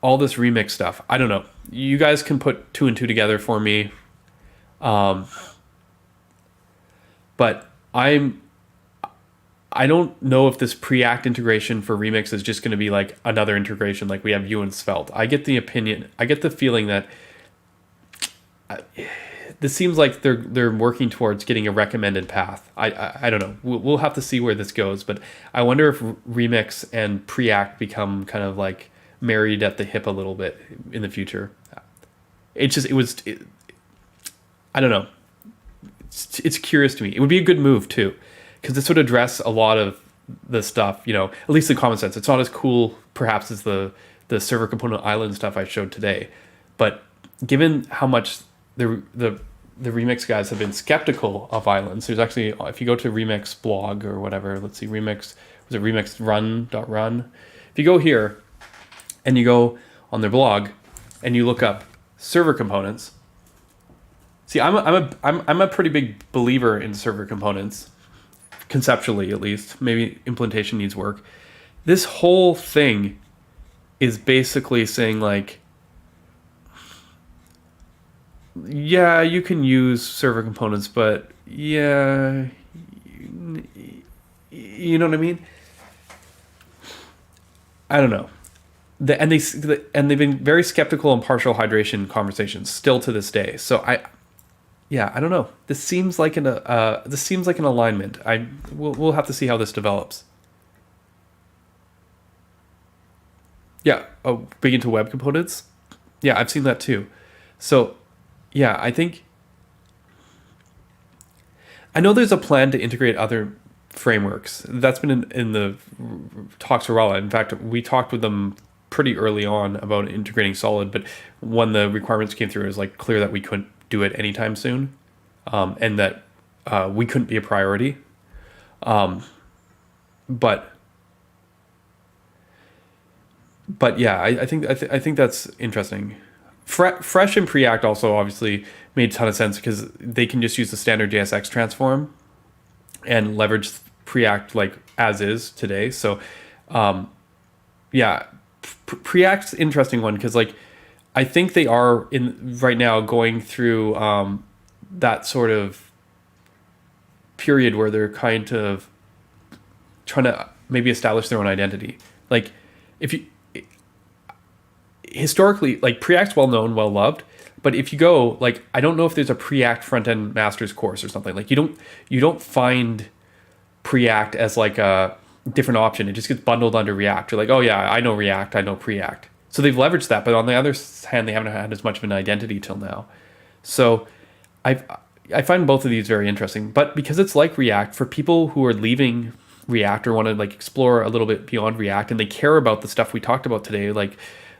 all this Remix stuff, I don't know. You guys can put 2 and 2 together for me. But I don't know if this Preact integration for Remix is just going to be like another integration like we have Vue and Svelte. I get the feeling that this seems like they're working towards getting a recommended path. I don't know. We'll have to see where this goes, but I wonder if Remix and Preact become kind of like married at the hip a little bit in the future. I don't know. It's curious to me. It would be a good move too, because this would address a lot of the stuff, at least in common sense. It's not as cool perhaps as the server component island stuff I showed today, but given how much the Remix guys have been skeptical of islands, there's actually, if you go to Remix blog or whatever, let's see, Remix, was it Remix run.run? If you go here and you go on their blog and you look up server components, see, I'm a pretty big believer in server components, conceptually at least. Maybe implementation needs work. This whole thing is basically saying like, yeah, you can use server components, but yeah, you know what I mean? I don't know. And they've been very skeptical on partial hydration conversations still to this day. So I don't know. This seems like an alignment. We'll have to see how this develops. Yeah, big into web components. Yeah, I've seen that too. So, yeah, I know there's a plan to integrate other frameworks. That's been in the talks for a while. In fact, we talked with them pretty early on about integrating Solid, but when the requirements came through, it was like clear that we couldn't do it anytime soon, and that we couldn't be a priority. But yeah, I think that's interesting. Fresh and Preact also obviously made a ton of sense because they can just use the standard JSX transform and leverage Preact like as is today. So, yeah, Preact's interesting one because like I think they are in right now going through that sort of period where they're kind of trying to maybe establish their own identity. Like if you historically, like Preact's well known, well loved, but if you go like, I don't know if there's a Preact front end master's course or something. Like you don't find Preact as like a different option. It just gets bundled under React. You're like, oh yeah, I know React, I know Preact. So they've leveraged that, but on the other hand, they haven't had as much of an identity till now. So I find both of these very interesting. But because it's like React, for people who are leaving React or want to like explore a little bit beyond React, and they care about the stuff we talked about today, like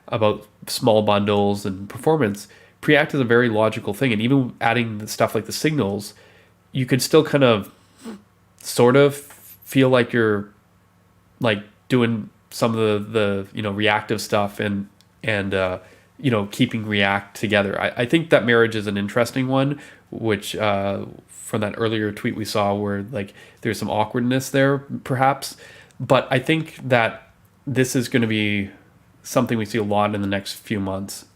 about small bundles and performance, Preact is a very logical thing. And even adding the stuff like the signals, you could still kind of sort of feel like you're like doing some of the reactive stuff and keeping React together. I think that marriage is an interesting one, which from that earlier tweet we saw where like there's some awkwardness there perhaps, but I think that this is going to be something we see a lot in the next few months.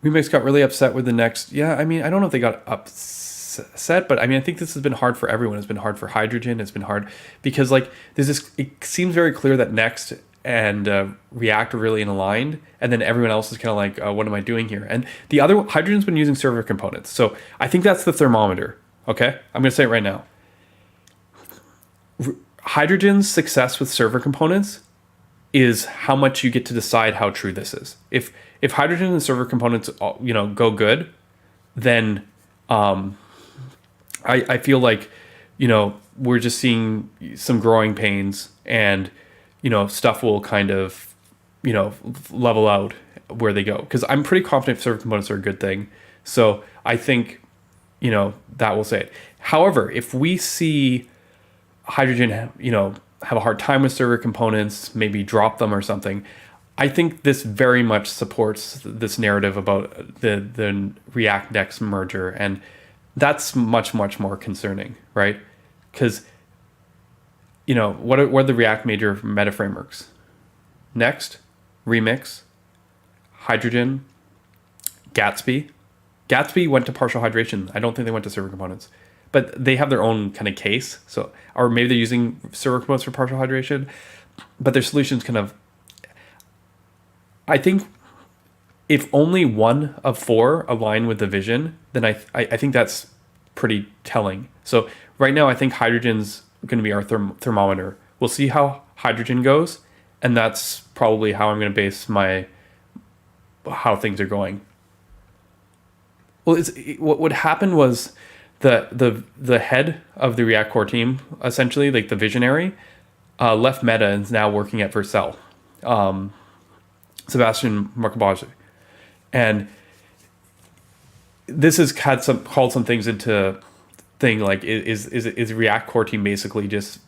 Remix got really upset with the next. Yeah, I mean, I don't know if they got upset, but I mean, I think this has been hard for everyone. It's been hard for Hydrogen. It's been hard because like there's this. It seems very clear that Next and React are really aligned, and then everyone else is kind of like, what am I doing here? And the other Hydrogen's been using server components, so I think that's the thermometer. Okay, I'm gonna say it right now. Hydrogen's success with server components is how much you get to decide how true this is. If Hydrogen and server components go good, then I feel like we're just seeing some growing pains, and stuff will kind of level out where they go, because I'm pretty confident server components are a good thing. So I think that will say it. However, if we see Hydrogen have a hard time with server components, maybe drop them or something, I think this very much supports this narrative about the React Next merger, and that's much more concerning, right? Because what are the React major meta frameworks? Next, Remix, Hydrogen, Gatsby. Gatsby went to partial hydration. I don't think they went to server components, but they have their own kind of case. So, or maybe they're using server components for partial hydration, but their solutions kind of. I think if only one of four align with the vision, then I think that's pretty telling. So right now, I think Hydrogen's going to be our thermometer. We'll see how Hydrogen goes, and that's probably how I'm going to base how things are going. Well, what happened was the head of the React core team, essentially like the visionary, left Meta and is now working at Vercel. Sebastian Marcabazi. And this has had called some things into thing like is React core team basically just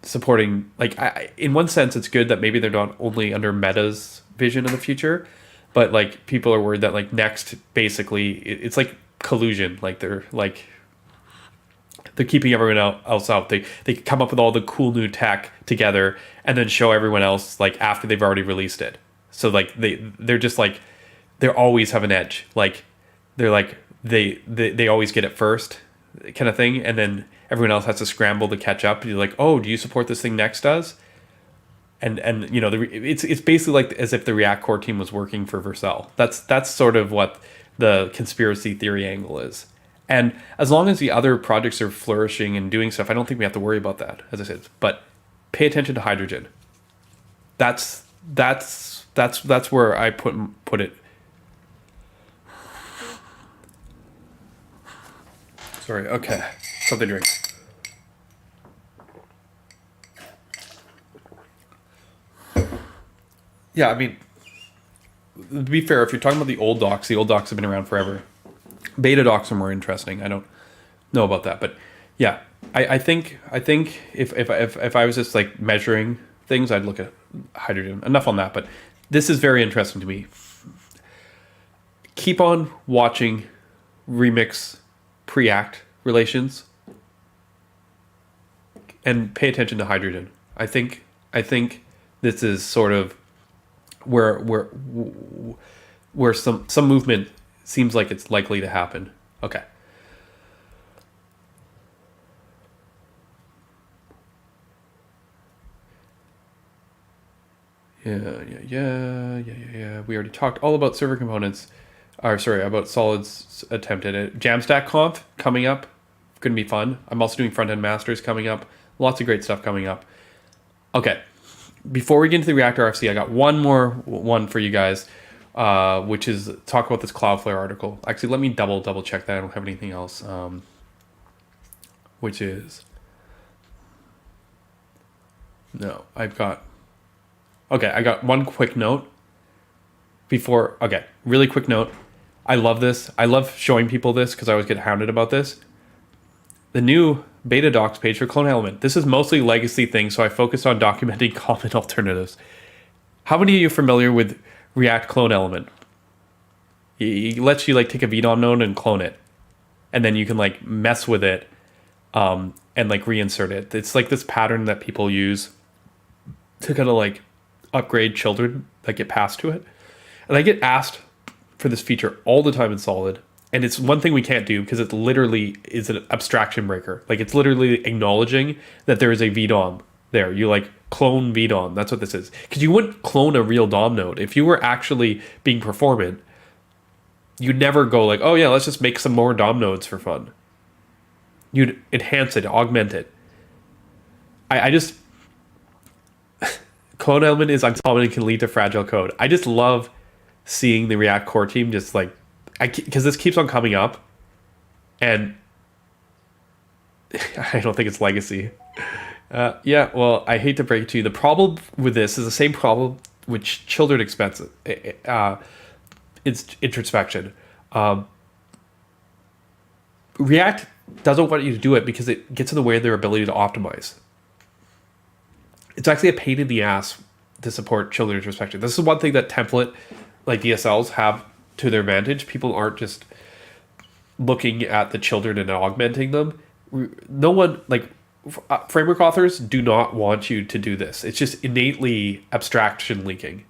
supporting, like in one sense it's good that maybe they're not only under Meta's vision of the future, but like people are worried that like Next basically it's like collusion, like they're keeping everyone else out. They come up with all the cool new tech together and then show everyone else like after they've already released it. So like they're just like they always have an edge. Like they're like they always get it first kind of thing, and then everyone else has to scramble to catch up. You're like, oh, do you support this thing Next does? And it's basically like as if the React core team was working for Vercel. That's sort of what the conspiracy theory angle is. And as long as the other projects are flourishing and doing stuff, I don't think we have to worry about that, as I said. But pay attention to Hydrogen. That's where I put it. Sorry. Okay. Something to drink. Yeah, I mean, to be fair, if you're talking about the old docs have been around forever. Beta docs are more interesting. I don't know about that, but yeah, I think if I was just like measuring things, I'd look at Hydrogen. Enough on that, but this is very interesting to me. Keep on watching Remix Preact relations and pay attention to Hydrogen. I think this is sort of where some movement seems like it's likely to happen. Okay. Yeah. We already talked all about server components. About Solid's attempt at it. Jamstack Conf coming up. Going to be fun. I'm also doing front-end masters coming up. Lots of great stuff coming up. Okay. before we get into the React RFC, I got one more one for you guys, which is talk about this Cloudflare article. Actually, let me double check that. I don't have anything else. Which is, no, I got one quick note before. Okay, really quick note. I love this. I love showing people this because I always get hounded about this. The new beta docs page for Clone Element. This is mostly legacy things, so I focus on documenting common alternatives. How many of you are familiar with React Clone Element? It lets you like take a VDOM node and clone it, and then you can like mess with it and like reinsert it. It's like this pattern that people use to kind of like upgrade children that get passed to it. And I get asked for this feature all the time in Solid. And it's one thing we can't do because it literally is an abstraction breaker. Like it's literally acknowledging that there is a VDOM there. You like clone VDOM. That's what this is. Because you wouldn't clone a real DOM node. If you were actually being performant, you'd never go like, oh yeah, let's just make some more DOM nodes for fun. You'd enhance it, augment it. I just... Clone element is uncommon and can lead to fragile code. I just love seeing the React core team just like... because this keeps on coming up, and I don't think it's legacy. Yeah, well, I hate to break it to you. The problem with this is the same problem with children expenses. It's introspection. React doesn't want you to do it because it gets in the way of their ability to optimize. It's actually a pain in the ass to support children introspection. This is one thing that template like DSLs have to their advantage. People aren't just looking at the children and augmenting them. No one, like framework authors do not want you to do this. It's just innately abstraction leaking.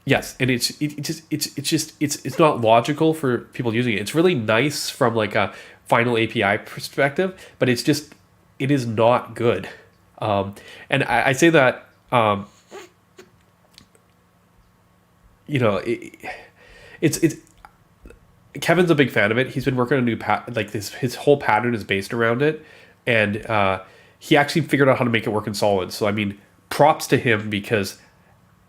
Yes, and it's not logical for people using it. It's really nice from like a final API perspective, but it is not good. And I say that it's Kevin's a big fan of it. He's been working on a new his whole pattern is based around it, and he actually figured out how to make it work in Solid. So I mean, props to him because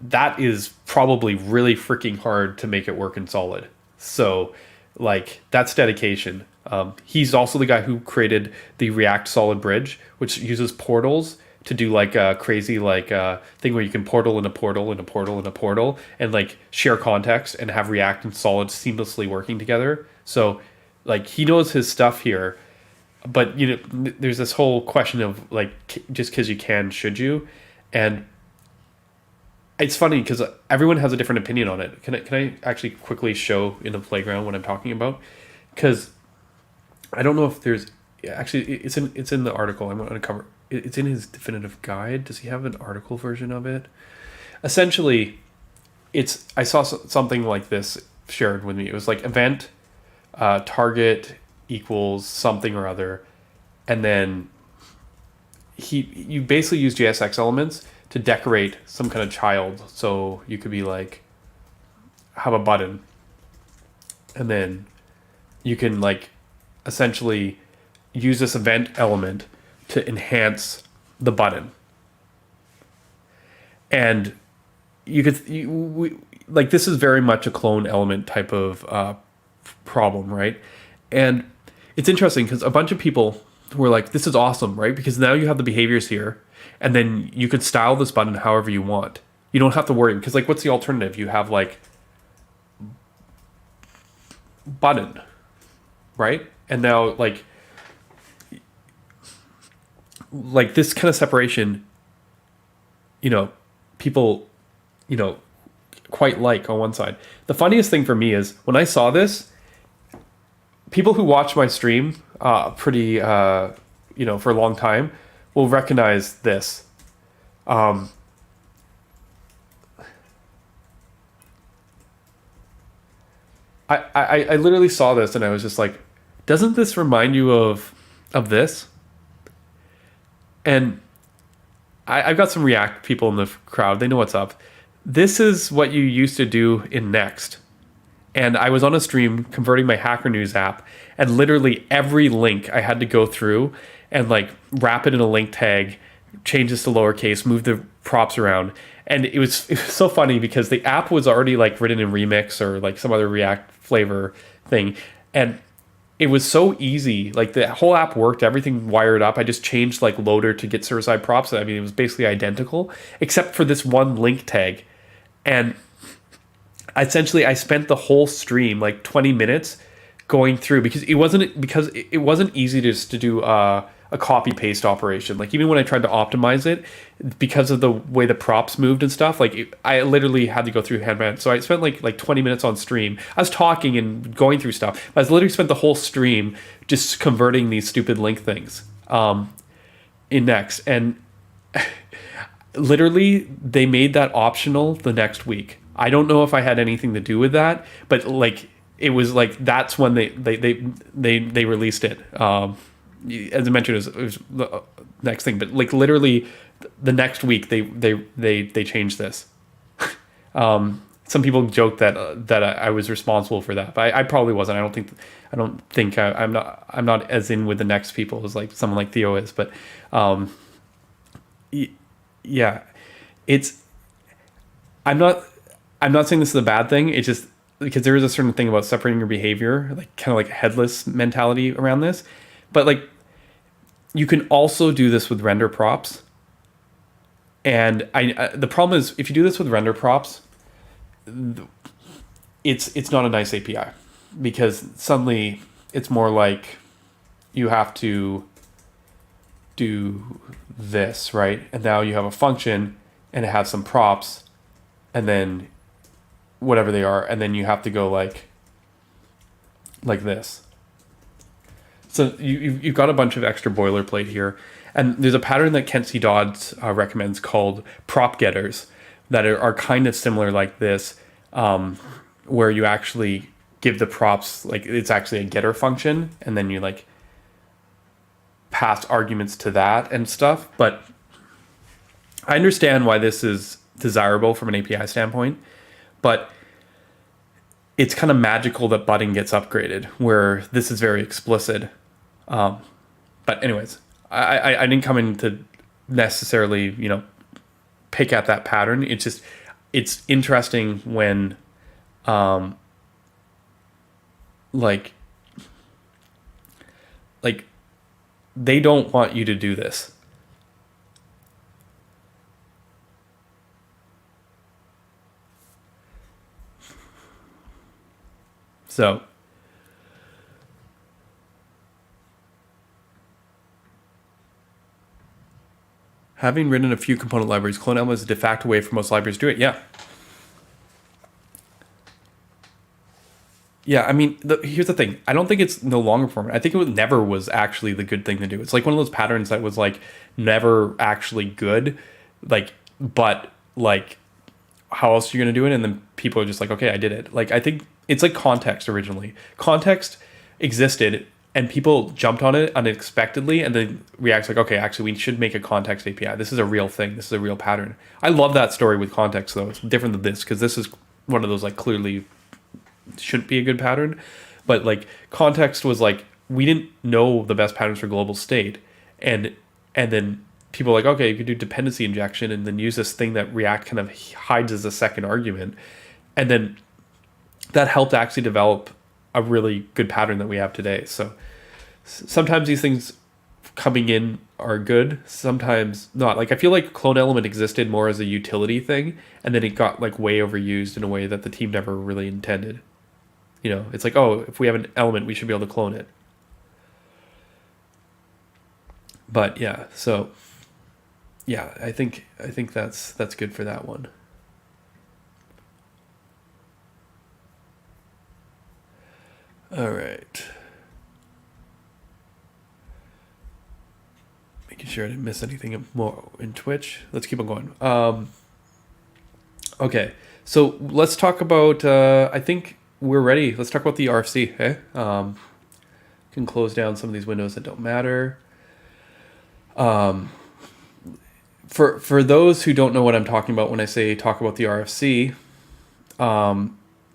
that is probably really freaking hard to make it work in Solid. So like that's dedication. He's also the guy who created the React Solid Bridge, which uses portals to do like a crazy thing where you can portal in a portal in a portal in a portal and like share context and have React and Solid seamlessly working together. So like he knows his stuff here, but there's this whole question of like just because you can, should you? And it's funny because everyone has a different opinion on it. Can I actually quickly show in the playground what I'm talking about? Because I don't know if there's actually it's in the article. I'm going to cover. It's in his definitive guide. Does he have an article version of it? Essentially, I saw something like this shared with me. It was like event target equals something or other, and then you basically use JSX elements to decorate some kind of child. So you could be like, have a button, and then you can like essentially use this event element to enhance the button. And this is very much a clone element type of problem, right? And it's interesting because a bunch of people were like, this is awesome, right? Because now you have the behaviors here, and then you could style this button however you want. You don't have to worry, because like, what's the alternative? You have like button, right? And now like this kind of separation, people, quite like on one side. The funniest thing for me is when I saw this, people who watch my stream pretty, for a long time will recognize this. I literally saw this and I was just like, doesn't this remind you of this? And I've got some React people in the crowd. They know what's up. This is what you used to do in Next. And I was on a stream converting my Hackernews app, and literally every link I had to go through and like wrap it in a link tag, change this to lowercase, move the props around. And it was so funny because the app was already like written in Remix or like some other React flavor thing. And it was so easy. Like the whole app worked, everything wired up. I just changed like loader to get server-side props. I mean, it was basically identical except for this one link tag. And essentially I spent the whole stream, like 20 minutes going through because it wasn't easy just to do a copy paste operation. Like even when I tried to optimize it, because of the way the props moved and stuff, like I literally had to go through hand. So I spent like 20 minutes on stream. I was talking and going through stuff. I was literally spent the whole stream just converting these stupid link things in Next. And literally they made that optional the next week. I don't know if I had anything to do with that, but like it was like that's when they released it. As I mentioned, it was the next thing, but like literally the next week they changed this. Some people joke that I was responsible for that, but I probably wasn't. I don't think I'm not as in with the Next people as like someone like Theo is, but yeah, I'm not saying this is a bad thing. It's just because there is a certain thing about separating your behavior, like kind of like a headless mentality around this. But like you can also do this with render props. And the problem is if you do this with render props, it's not a nice API because suddenly it's more like you have to do this, right? And now you have a function and it has some props and then whatever they are, and then you have to go like this. So you've got a bunch of extra boilerplate here, and there's a pattern that Achensee Dodds recommends called prop getters that are kind of similar like this, where you actually give the props, like it's actually a getter function, and then you like pass arguments to that and stuff. But I understand why this is desirable from an API standpoint, but it's kind of magical that button gets upgraded where this is very explicit. But anyways, I didn't come in to necessarily, pick at that pattern. It's just, it's interesting when, like they don't want you to do this. So having written a few component libraries, Clone Element is a de facto way for most libraries to do it. Yeah. Yeah, I mean, here's the thing. I don't think it's no longer permanent. I think it never was actually the good thing to do. It's like one of those patterns that was like never actually good. Like, but like, how else are you going to do it? And then people are just like, okay, I did it. Like, I think it's like context originally. Context existed and people jumped on it unexpectedly and then React's like, okay, actually we should make a context API. This is a real thing. This is a real pattern. I love that story with context though. It's different than this because this is one of those like clearly shouldn't be a good pattern. But like context was like, we didn't know the best patterns for global state. And then people are like, okay, you could do dependency injection and then use this thing that React kind of hides as a second argument. And then that helped actually develop a really good pattern that we have today. So sometimes these things coming in are good, sometimes not. Like I feel like Clone Element existed more as a utility thing, and then it got like way overused in a way that the team never really intended. It's like, oh, if we have an element, we should be able to clone it. But yeah, so yeah, I think that's good for that one. All right. Making sure I didn't miss anything more in Twitch. Let's keep on going. Okay, so let's talk about, I think we're ready. Let's talk about the RFC, okay? Can close down some of these windows that don't matter. For those who don't know what I'm talking about when I say talk about the RFC, oh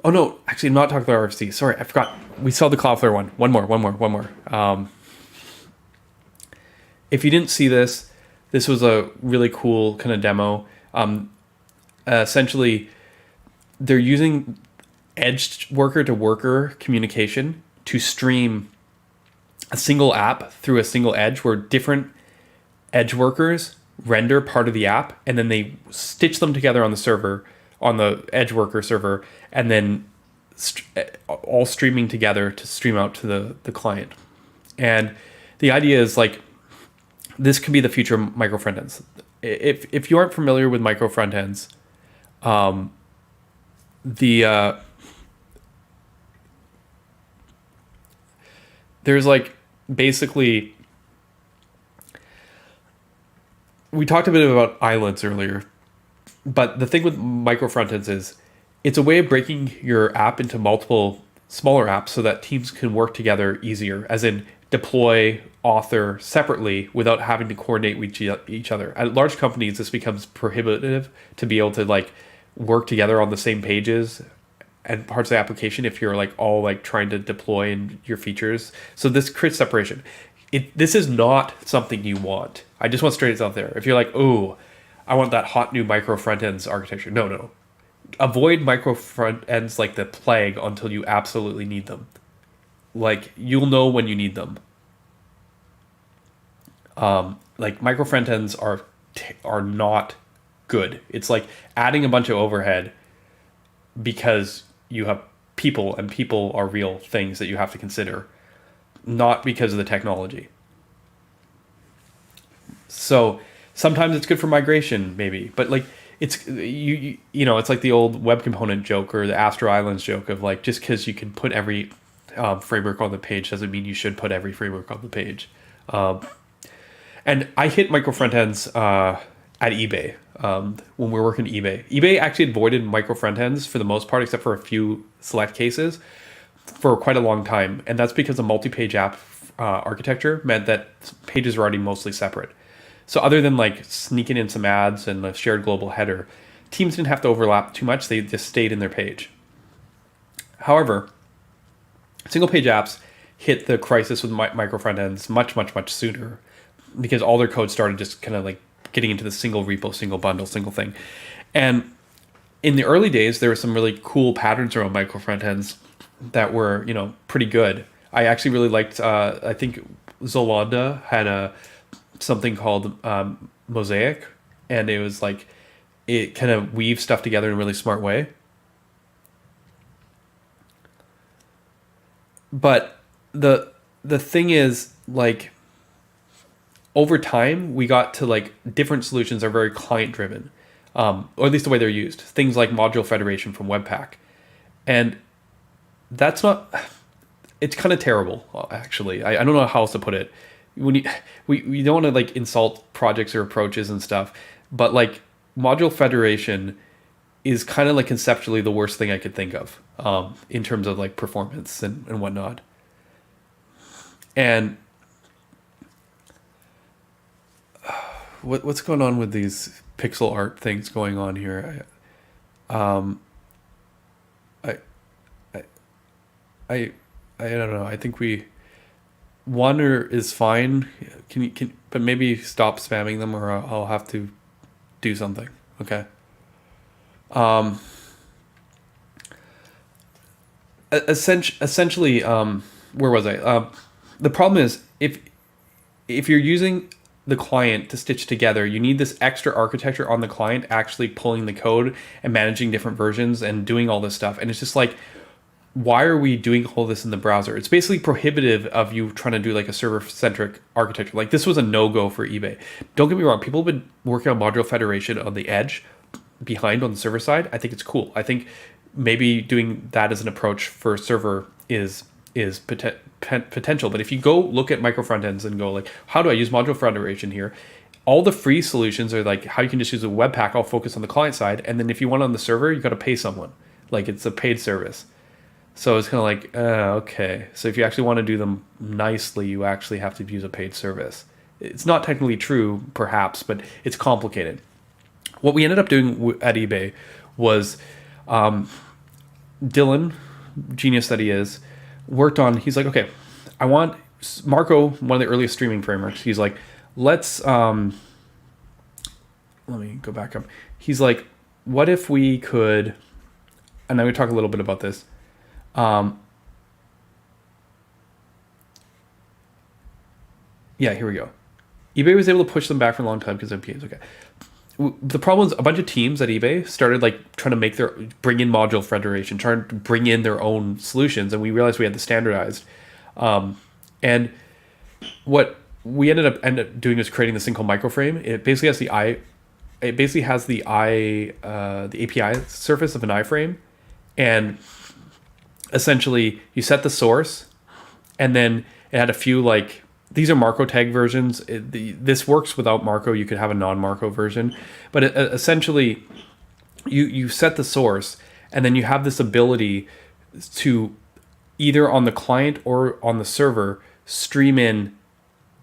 no, actually I'm not talking about RFC. Sorry, I forgot. We saw the Cloudflare one. One more. If you didn't see this, This was a really cool kind of demo. Essentially, they're using edge worker to worker communication to stream a single app through a single edge where different edge workers render part of the app, and then they stitch them together on the server, on the edge worker server, and then all streaming together to stream out to the client. And the idea is like, this could be the future of micro front ends. If you aren't familiar with micro front ends, there's like basically, we talked a bit about islands earlier, but the thing with micro front ends is it's a way of breaking your app into multiple smaller apps so that teams can work together easier, as in deploy, author separately without having to coordinate with each other. At large companies, this becomes prohibitive to be able to like work together on the same pages and parts of the application if you're like all like trying to deploy in your features. So this creates separation. This is not something you want. I just want straight it out there. If you're like, oh, I want that hot new micro front ends architecture. No. Avoid micro front ends like the plague until you absolutely need them. Like, you'll know when you need them. Like micro front ends are not good. It's like adding a bunch of overhead because you have people, and people are real things that you have to consider, not because of the technology. So sometimes it's good for migration, maybe, but like it's you know, it's like the old web component joke or the Astro Islands joke of like, just because you can put every framework on the page doesn't mean you should put every framework on the page. And I hit micro front ends at eBay when we were working at eBay. eBay actually avoided micro front ends for the most part, except for a few select cases, for quite a long time. And that's because the multi-page app architecture meant that pages were already mostly separate. So other than like sneaking in some ads and a shared global header, teams didn't have to overlap too much. They just stayed in their page. However, single page apps hit the crisis with micro front ends much sooner, because all their code started just kind of like getting into the single repo, single bundle, single thing. And in the early days, there were some really cool patterns around micro front ends that were, you know, pretty good. I actually really liked, I think Zolanda had something called Mosaic, and it was like, it kind of weaves stuff together in a really smart way. But the thing is, like, over time, we got to like different solutions are very client driven, or at least the way they're used. Things like module federation from Webpack. And that's not, it's kind of terrible, actually. I don't know how else to put it. We don't want to like insult projects or approaches and stuff, but like module federation is kind of like conceptually the worst thing I could think of in terms of like performance and whatnot. And what's going on with these pixel art things going on here? I don't know. I think one is fine. But maybe stop spamming them, or I'll have to do something. Okay. Essentially, where was I? The problem is if you're using the client to stitch together, you need this extra architecture on the client actually pulling the code and managing different versions and doing all this stuff. And it's just like, why are we doing all this in the browser? It's basically prohibitive of you trying to do like a server-centric architecture. Like, this was a no-go for eBay. Don't get me wrong. People have been working on module federation on the edge behind on the server side. I think it's cool. I think maybe doing that as an approach for server is potential. But if you go look at micro front ends and go like, how do I use module federation here? All the free solutions are like how you can just use a Webpack. I'll focus on the client side. And then if you want on the server, you got to pay someone. Like, it's a paid service. So it's kind of like, okay. So if you actually want to do them nicely, you actually have to use a paid service. It's not technically true, perhaps, but it's complicated. What we ended up doing at eBay was Dylan, genius that he is, worked on, he's like, okay, I want Marco, one of the earliest streaming frameworks. He's like, let's let me go back up. He's like, what if we could, and I'm going to talk a little bit about this. Yeah, here we go. eBay was able to push them back for a long time because of MPAs. Okay. The problem is a bunch of teams at eBay started like trying to bring in module federation, trying to bring in their own solutions, and we realized we had to standardize. And what we ended up doing is creating this thing called microframe. It basically has the API surface of an iframe, and essentially you set the source, and then it had a few like. These are Marco tag versions. This works without Marco. You could have a non-Marco version. But essentially, you set the source, and then you have this ability to either on the client or on the server stream in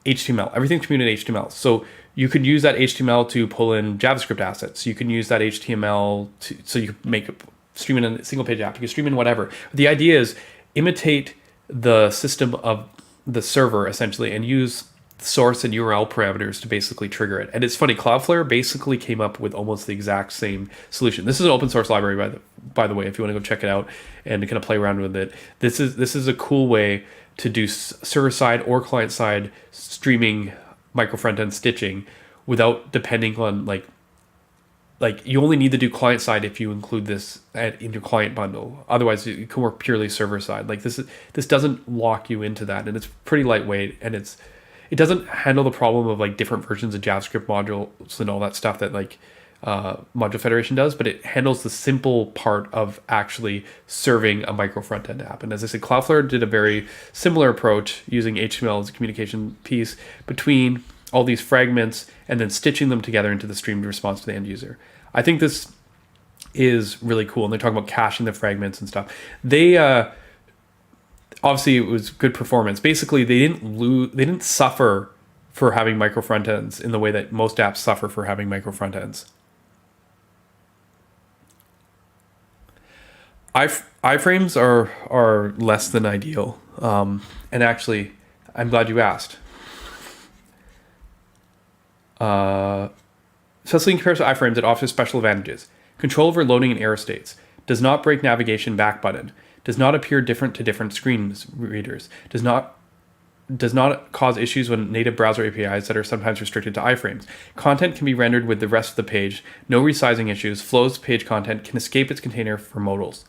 HTML. Everything's communicated in HTML. So you could use that HTML to pull in JavaScript assets. You can use that HTML so you can stream in a single page app. You can stream in whatever. The idea is imitate the system of the server essentially and use source and URL parameters to basically trigger it. And it's funny, Cloudflare basically came up with almost the exact same solution. This is an open source library by the way, if you want to go check it out and kind of play around with it. This is a cool way to do server side or client side streaming micro front end stitching without depending on like you only need to do client side if you include this in your client bundle. Otherwise, you can work purely server side. Like this doesn't lock you into that, and it's pretty lightweight, and it doesn't handle the problem of like different versions of JavaScript modules and all that stuff that like Module Federation does. But it handles the simple part of actually serving a micro front end app. And as I said, Cloudflare did a very similar approach using HTML as a communication piece between all these fragments and then stitching them together into the streamed response to the end user. I think this is really cool. And they're talking about caching the fragments and stuff. They obviously it was good performance. Basically, they didn't suffer for having micro front ends in the way that most apps suffer for having micro front ends. Iframes are less than ideal. And actually, I'm glad you asked. Especially in comparison to iframes, it offers special advantages. Control over loading and error states. Does not break navigation back button. Does not appear different to different screen readers. Does not cause issues when native browser APIs that are sometimes restricted to iframes. Content can be rendered with the rest of the page. No resizing issues. Flows page content can escape its container for modals.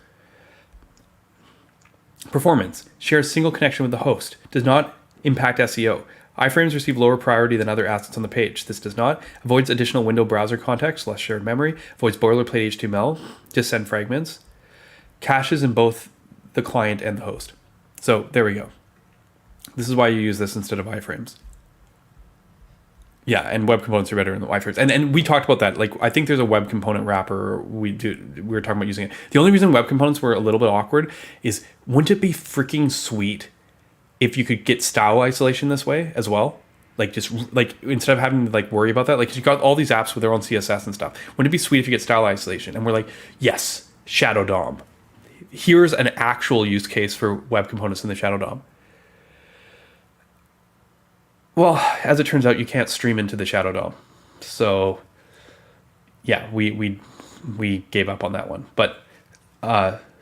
Performance. Shares single connection with the host. Does not impact SEO. Iframes receive lower priority than other assets on the page. This does not. Avoids additional window browser context, less shared memory. Avoids boilerplate HTML, just send fragments. Caches in both the client and the host. So there we go. This is why you use this instead of iframes. Yeah, and web components are better in the iframes. And we talked about that. Like I think there's a web component wrapper we were talking about using it. The only reason web components were a little bit awkward is wouldn't it be freaking sweet if you could get style isolation this way as well? Like just like instead of having to like worry about that, like you got all these apps with their own CSS and stuff. Wouldn't it be sweet if you get style isolation? And we're like, yes, Shadow DOM. Here's an actual use case for web components in the Shadow DOM. Well, as it turns out, you can't stream into the Shadow DOM. So yeah, we gave up on that one. But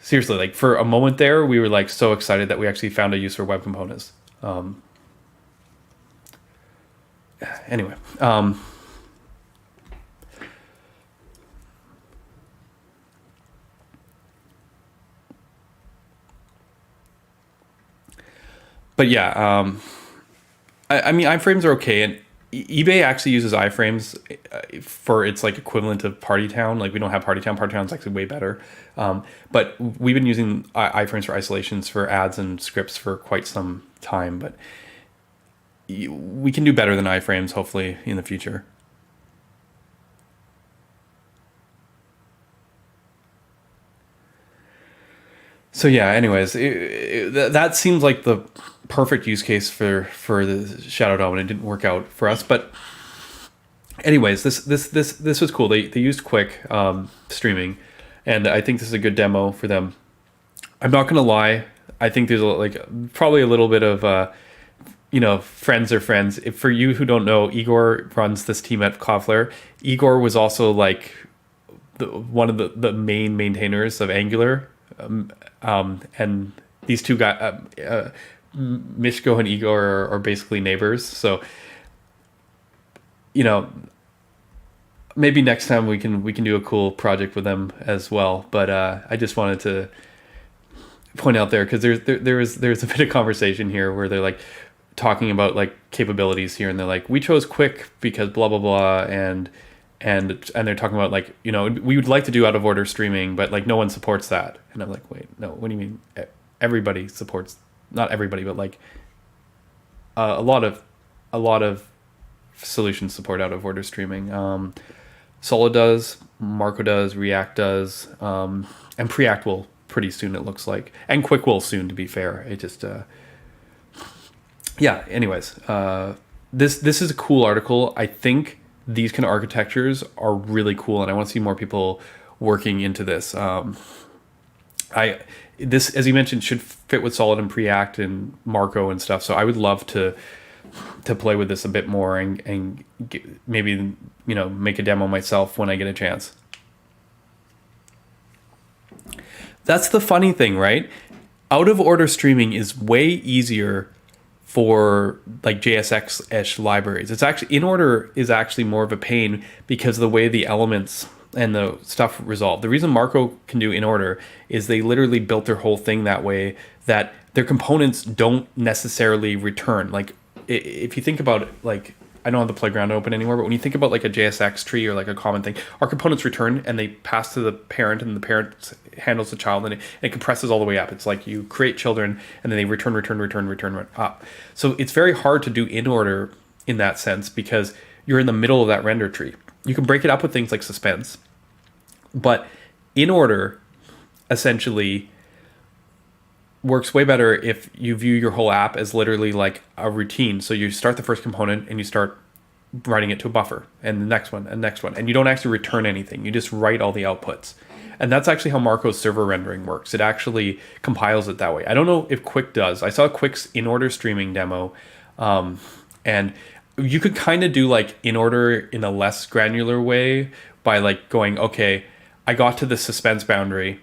seriously, like for a moment there, we were like so excited that we actually found a use for web components. Anyway, but yeah, I mean, iframes are okay, and eBay actually uses iframes for its like equivalent of Party Town. Like we don't have Party Town. Party Town's actually way better. But we've been using iframes for isolations for ads and scripts for quite some time. But we can do better than iframes, hopefully, in the future. So yeah, anyways, that seems like the perfect use case for the Shadow DOM, and it didn't work out for us. But anyways, this was cool. They used Quick streaming, and I think this is a good demo for them. I'm not gonna lie, I think there's probably a little bit of friends are friends. If, for you who don't know, Igor runs this team at Cloudflare. Igor was also like one of the main maintainers of Angular, and these two guys, Mishko and Igor, are basically neighbors. So, maybe next time we can do a cool project with them as well. But I just wanted to point out there because there's a bit of conversation here where they're like talking about like capabilities here, and they're like, we chose Quick because blah blah blah, and they're talking about like, we would like to do out of order streaming, but like no one supports that. And I'm like, wait, no, what do you mean? Everybody supports, not everybody, but like a lot of solutions support out of order streaming. Solid does, Marco does, React does, and Preact will pretty soon, it looks like, and Quick will soon, to be fair. It just yeah, anyways, this is a cool article. I think these kind of architectures are really cool, and I want to see more people working into this. This, as you mentioned, should fit with Solid and Preact and Marco and stuff, so I would love to play with this a bit more and maybe make a demo myself when I get a chance. That's the funny thing, right? Out of order streaming is way easier for like JSX-ish libraries. It's actually, in order is actually more of a pain because of the way the elements and the stuff resolve. The reason Marco can do in order is they literally built their whole thing that way, that their components don't necessarily return. Like, if you think about it, like, I don't have the playground open anymore, but when you think about like a JSX tree or like a common thing, our components return and they pass to the parent, and the parent handles the child, and it compresses all the way up. It's like you create children and then they return up. So it's very hard to do in order in that sense because you're in the middle of that render tree. You can break it up with things like suspense, but in order essentially works way better if you view your whole app as literally like a routine. So you start the first component and you start writing it to a buffer, and the next one, and next one, and you don't actually return anything. You just write all the outputs. And that's actually how Marco's server rendering works. It actually compiles it that way. I don't know if Quick does. I saw Quick's in-order streaming demo, and you could kind of do like in-order in a less granular way by like going, okay, I got to the suspense boundary,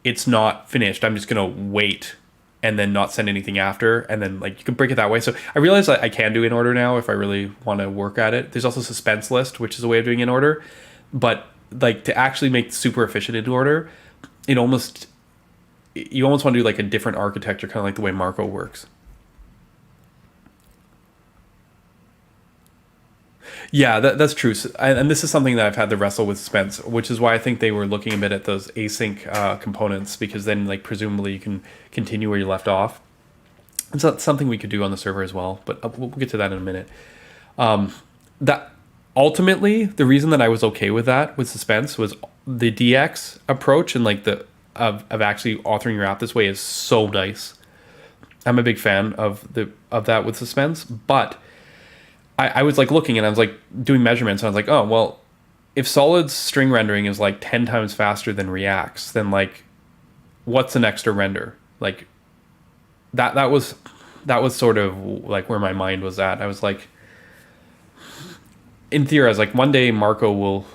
it's not finished, I'm just gonna wait and then not send anything after, and then like you can break it that way. So I realize that I can do in order now if I really want to work at it. There's also suspense list, which is a way of doing in order, but like to actually make super efficient in order, you almost want to do like a different architecture, kind of like the way Marco works. Yeah, that's true. So, and this is something that I've had to wrestle with suspense, which is why I think they were looking a bit at those async components, because then like presumably you can continue where you left off. And so that's something we could do on the server as well, but we'll get to that in a minute. That ultimately, the reason that I was okay with that with suspense was the DX approach, and like the of actually authoring your app this way is so nice. I'm a big fan of that with suspense, but I was like looking and I was like doing measurements, and I was like, oh, well, if Solid's string rendering is like 10 times faster than React's, then like what's an extra render? Like that was sort of like where my mind was at. I was like, in theory, I was like, one day Marco will,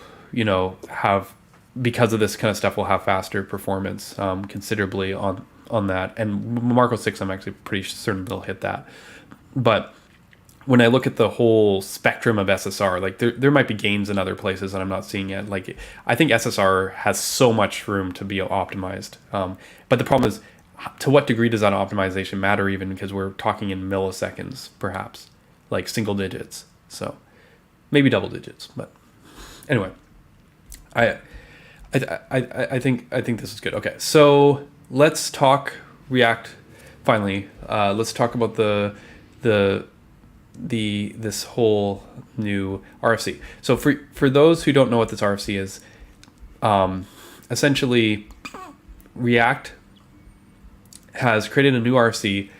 have, because of this kind of stuff, will have faster performance considerably on that. And Marco 6, I'm actually pretty certain they'll hit that. But when I look at the whole spectrum of SSR, like there might be gains in other places that I'm not seeing yet. Like I think SSR has so much room to be optimized. But the problem is, to what degree does that optimization matter, even because we're talking in milliseconds, perhaps, like single digits. So maybe double digits. But anyway, I think this is good. Okay, so let's talk React. Finally, let's talk about this whole new RFC. So for those who don't know what this RFC is, essentially React has created a new RFC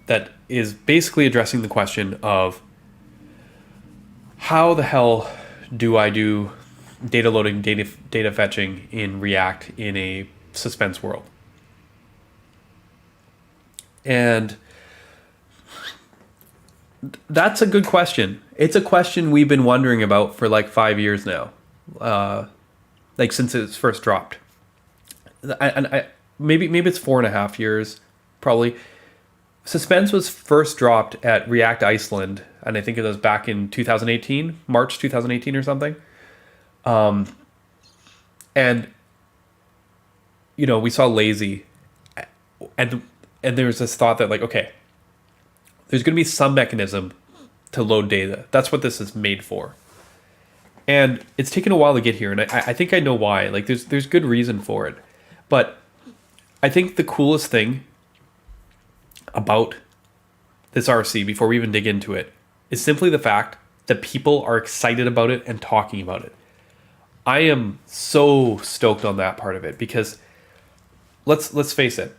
that is basically addressing the question of how the hell do I do data loading, data fetching in React in a suspense world. And That's a good question. It's a question we've been wondering about for like 5 years now, like since it's first dropped. And maybe it's 4.5 years, probably. Suspense was first dropped at React Iceland, and I think it was back in 2018, March 2018 or something. And we saw lazy, and there was this thought that like, okay, there's going to be some mechanism to load data. That's what this is made for. And it's taken a while to get here, and I think I know why. Like, there's good reason for it, but I think the coolest thing about this RC, before we even dig into it, is simply the fact that people are excited about it and talking about it. I am so stoked on that part of it, because let's face it,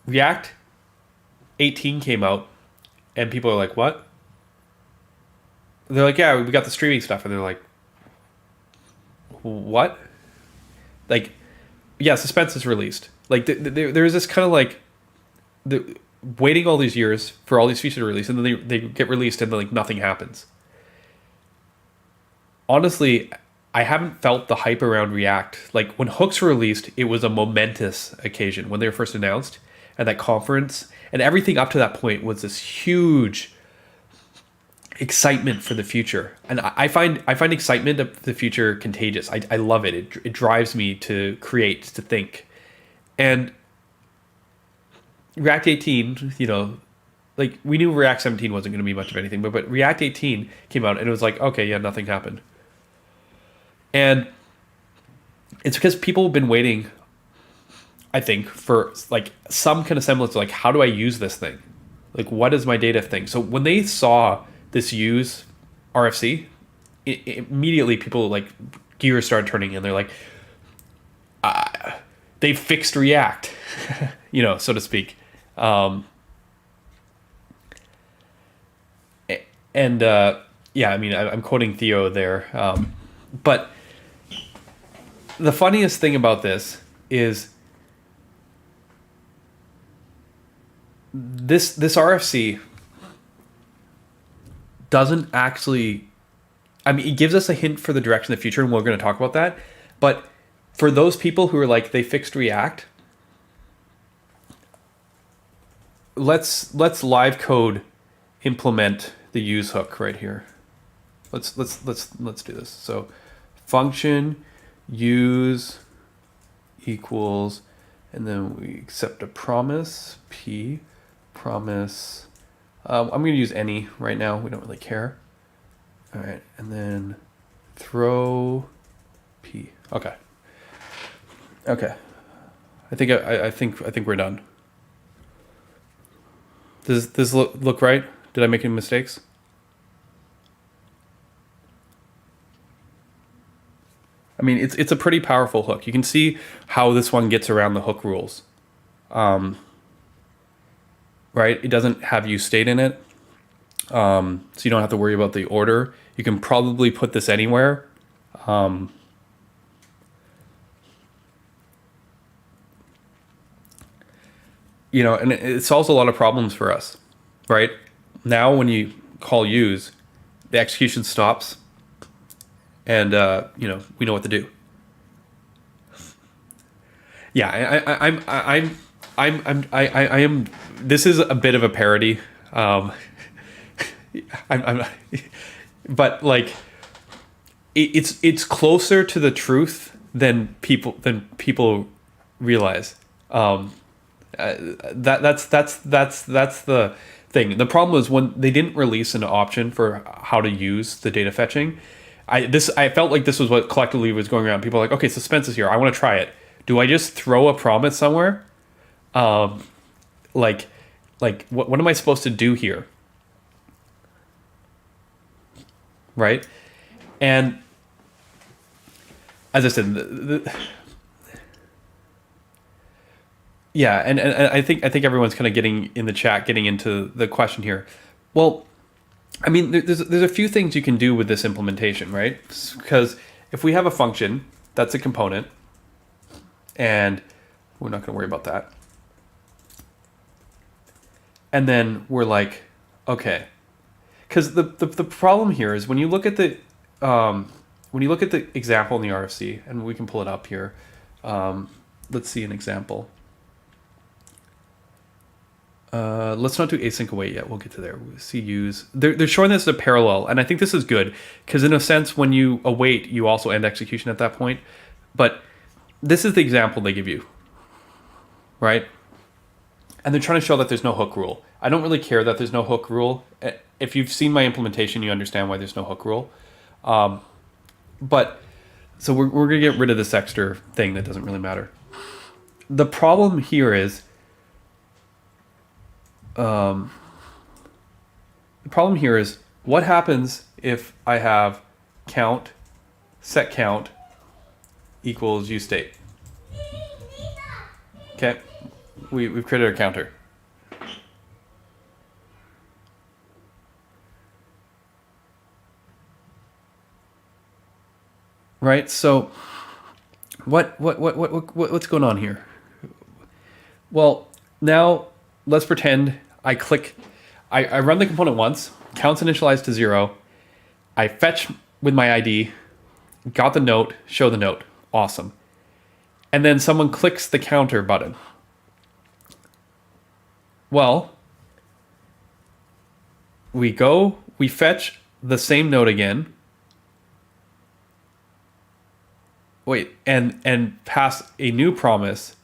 React 18 came out and people are like, what? They're like, yeah, we got the streaming stuff, and they're like, what? Like, yeah, Suspense is released. Like, there's this kind of like waiting all these years for all these features to release, and then they get released, and then like nothing happens. Honestly, I haven't felt the hype around React. Like, when hooks were released, it was a momentous occasion when they were first announced at that conference, and everything up to that point was this huge excitement for the future. And I find excitement of the future contagious. I love it. It drives me to create, to think. And React 18, like, we knew React 17 wasn't going to be much of anything, but React 18 came out, and it was like, okay, yeah, nothing happened. And it's because people have been waiting, I think, for like some kind of semblance of like, how do I use this thing? Like, what is my data thing? So when they saw this use RFC, immediately people like gears started turning, and they're like, they fixed React, so to speak. Yeah, I mean, I'm quoting Theo there, but the funniest thing about this is this RFC doesn't actually, I mean, it gives us a hint for the direction of the future, and we're going to talk about that. But for those people who are like, they fixed React, let's live code implement the use hook right here. Let's do this. So function use equals, and then we accept a promise, p promise. I'm going to use any right now. We don't really care. All right, and then throw p. Okay. I think we're done. Does this look right? Did I make any mistakes? I mean, it's a pretty powerful hook. You can see how this one gets around the hook rules. Right? It doesn't have use state in it. So you don't have to worry about the order. You can probably put this anywhere. And it solves a lot of problems for us, right? Now when you call use, the execution stops, and we know what to do. Yeah, I am. This is a bit of a parody. But like, it's closer to the truth than people realize. That's the thing. The problem is when they didn't release an option for how to use the data fetching. I felt like this was what collectively was going around. People are like, okay, Suspense is here. I want to try it. Do I just throw a promise somewhere? Like what am I supposed to do here? Right? And as I said, yeah, and I think everyone's kind of getting in the chat, getting into the question here. Well, I mean, there's a few things you can do with this implementation, right? Because if we have a function that's a component, and we're not going to worry about that, and then we're like, okay, because the problem here is when you look at the example in the RFC, and we can pull it up here. Let's see an example. Let's not do async await yet. We'll get to there. We'll see use. They're showing this as a parallel, and I think this is good because in a sense, when you await, you also end execution at that point. But this is the example they give you, right? And they're trying to show that there's no hook rule. I don't really care that there's no hook rule. If you've seen my implementation, you understand why there's no hook rule. But so we're going to get rid of this extra thing that doesn't really matter. The problem here is what happens if I have count, set count equals useState. Okay, we've created a counter. Right, so what's going on here? Well, now let's pretend I run the component once, counts initialized to 0, I fetch with my ID, got the note, show the note, awesome. And then someone clicks the counter button. Well, we fetch the same note again, and pass a new promise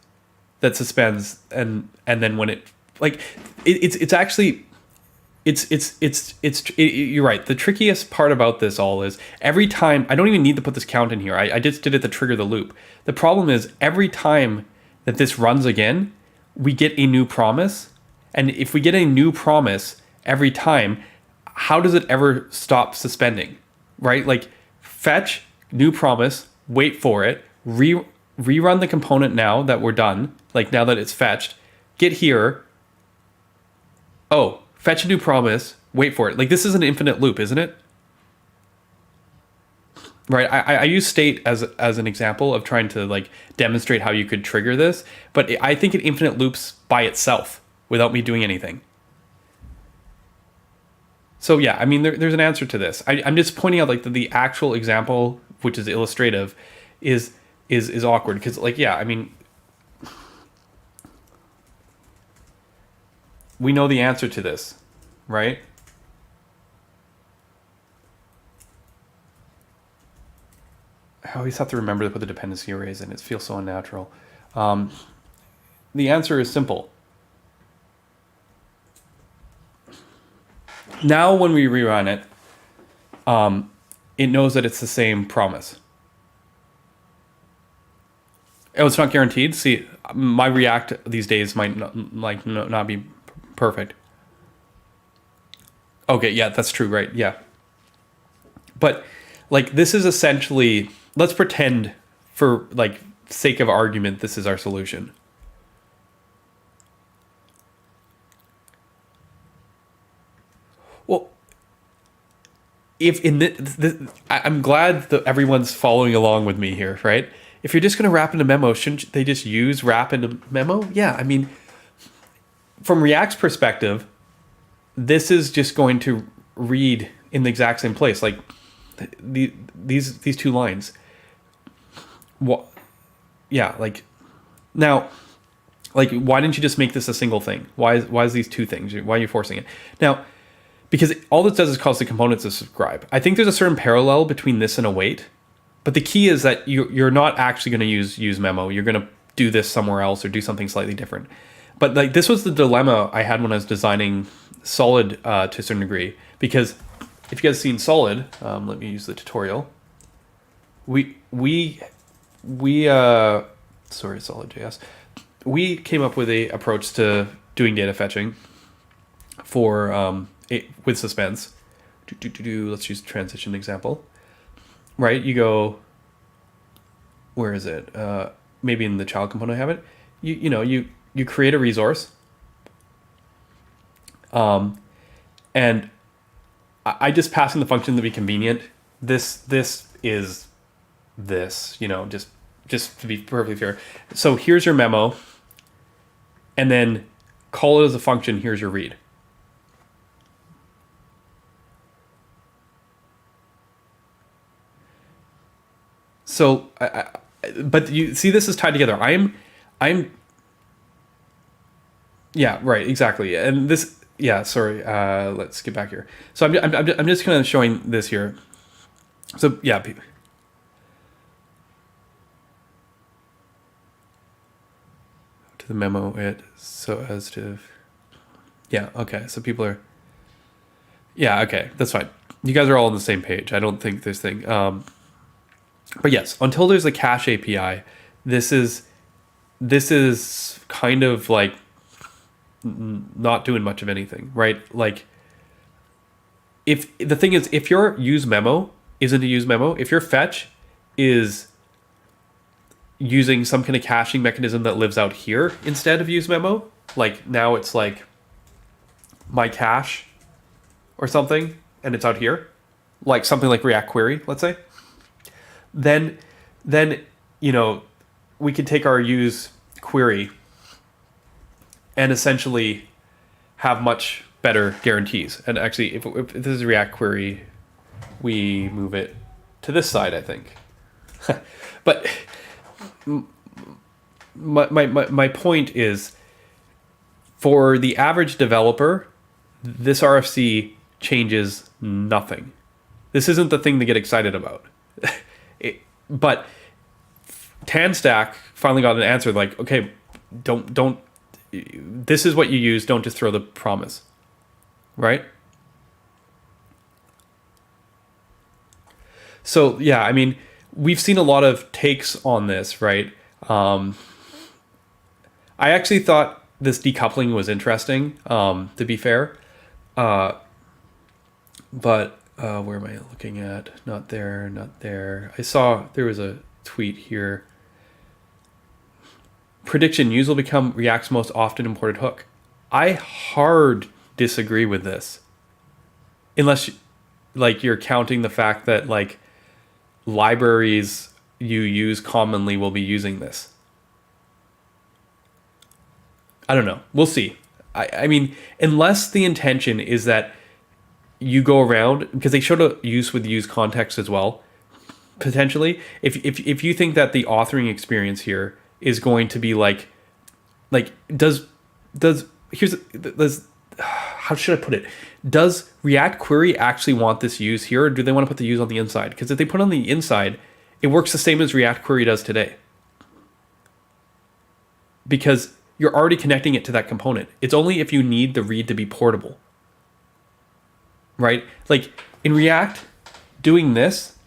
that suspends, and then when you're right. The trickiest part about this all is every time, I don't even need to put this count in here. I just did it to trigger the loop. The problem is every time that this runs again, we get a new promise. And if we get a new promise every time, how does it ever stop suspending, right? Like fetch, new promise, wait for it, rerun the component now that we're done, like now that it's fetched, get here, oh, fetch a new promise, wait for it. Like this is an infinite loop, isn't it? Right, I use state as an example of trying to like demonstrate how you could trigger this, but I think it infinite loops by itself without me doing anything. So yeah, I mean, there's an answer to this. I'm just pointing out like the actual example, which is illustrative, is awkward because like, yeah, I mean, we know the answer to this, right? I always have to remember to put the dependency arrays in. It feels so unnatural. The answer is simple. Now when we rerun it, it knows that it's the same promise. Oh, it's not guaranteed. See, my React these days might not be perfect. Okay, yeah, that's true, right? Yeah. But like this is essentially, let's pretend for like sake of argument, this is our solution. Well, if in I'm glad that everyone's following along with me here, right? If you're just going to wrap in a memo, shouldn't they just use wrap in a memo? Yeah, I mean, from React's perspective, this is just going to read in the exact same place, like these two lines. What? Yeah, like now, like why didn't you just make this a single thing? Why is these two things? Why are you forcing it now? Because all this does is cause the components to subscribe. I think there's a certain parallel between this and await, but the key is that you're not actually going to use memo. You're going to do this somewhere else or do something slightly different. But like this was the dilemma I had when I was designing Solid to a certain degree. Because if you guys seen Solid, let me use the tutorial. SolidJS. We came up with a approach to doing data fetching for with suspense. Let's use a transition example. Right, you go. Where is it? Maybe in the child component I have it. You create a resource. And I just pass in the function to be convenient. This is this. Just to be perfectly fair. So here's your memo, and then call it as a function. Here's your read. So, but you see, this is tied together. Yeah, right, exactly. And this, yeah, sorry. Let's get back here. So I'm just kind of showing this here. So yeah, to the memo it so as to, yeah, okay. So people are, yeah, okay, that's fine. You guys are all on the same page. I don't think this thing. But yes, until there's a cache API, this is kind of like not doing much of anything, right? Like, if the thing is, if your use memo isn't a use memo, if your fetch is using some kind of caching mechanism that lives out here instead of use memo, like now it's like my cache or something, and it's out here, like something like React Query, let's say, then you know, we could take our use query and essentially have much better guarantees. And actually, if this is React Query, we move it to this side, I think. But my point is, for the average developer, this RFC changes nothing. This isn't the thing to get excited about. But TanStack finally got an answer like, okay, don't, this is what you use, don't just throw the promise, right? So yeah, I mean, we've seen a lot of takes on this, right? I actually thought this decoupling was interesting, to be fair. But where am I looking at? Not there, not there. I saw there was a tweet here. Prediction: use will become React's most often imported hook. I hard disagree with this. Unless like you're counting the fact that like libraries you use commonly will be using this. I don't know. We'll see. I mean, unless the intention is that you go around, because they showed a use with use context as well, potentially. If you think that the authoring experience here is going to be like does how should I put it? Does React Query actually want this use here, or do they want to put the use on the inside? Because if they put it on the inside, it works the same as React Query does today. Because you're already connecting it to that component. It's only if you need the read to be portable. Right? Like in React, doing this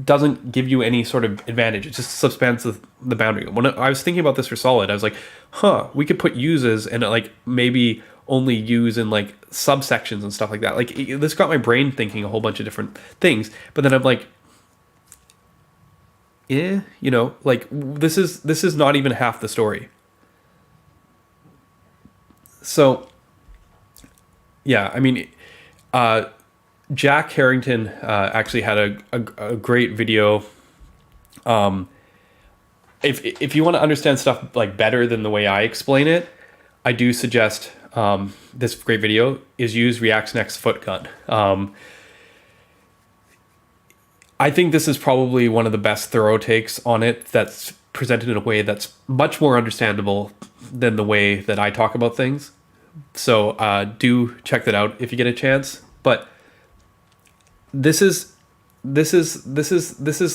doesn't give you any sort of advantage. It just substands the boundary. When I was thinking about this for Solid, I was like, we could put uses and like maybe only use in like subsections and stuff like that. Like this got my brain thinking a whole bunch of different things. But then I'm like, you know, like this is not even half the story. So yeah, I mean, Jack Harrington actually had a great video. If you want to understand stuff like better than the way I explain it, I do suggest this great video is use React's next foot gun. I think this is probably one of the best thorough takes on it that's presented in a way that's much more understandable than the way that I talk about things. So do check that out if you get a chance. But this is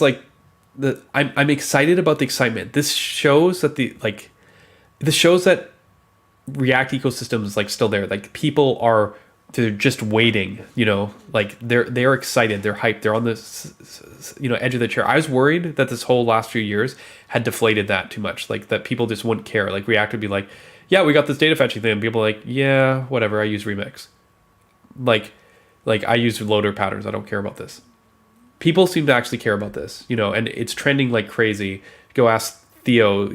like I'm excited about the excitement. This shows that React ecosystem is like still there. Like people they're just waiting, you know, like they're excited, they're hyped, they're on this, you know, edge of the chair. I was worried that this whole last few years had deflated that too much, like that people just wouldn't care. Like React would be like, yeah, we got this data fetching thing, and people are like, yeah, whatever, I use Remix. Like I use loader patterns, I don't care about this. People seem to actually care about this, you know, and it's trending like crazy. Go ask Theo,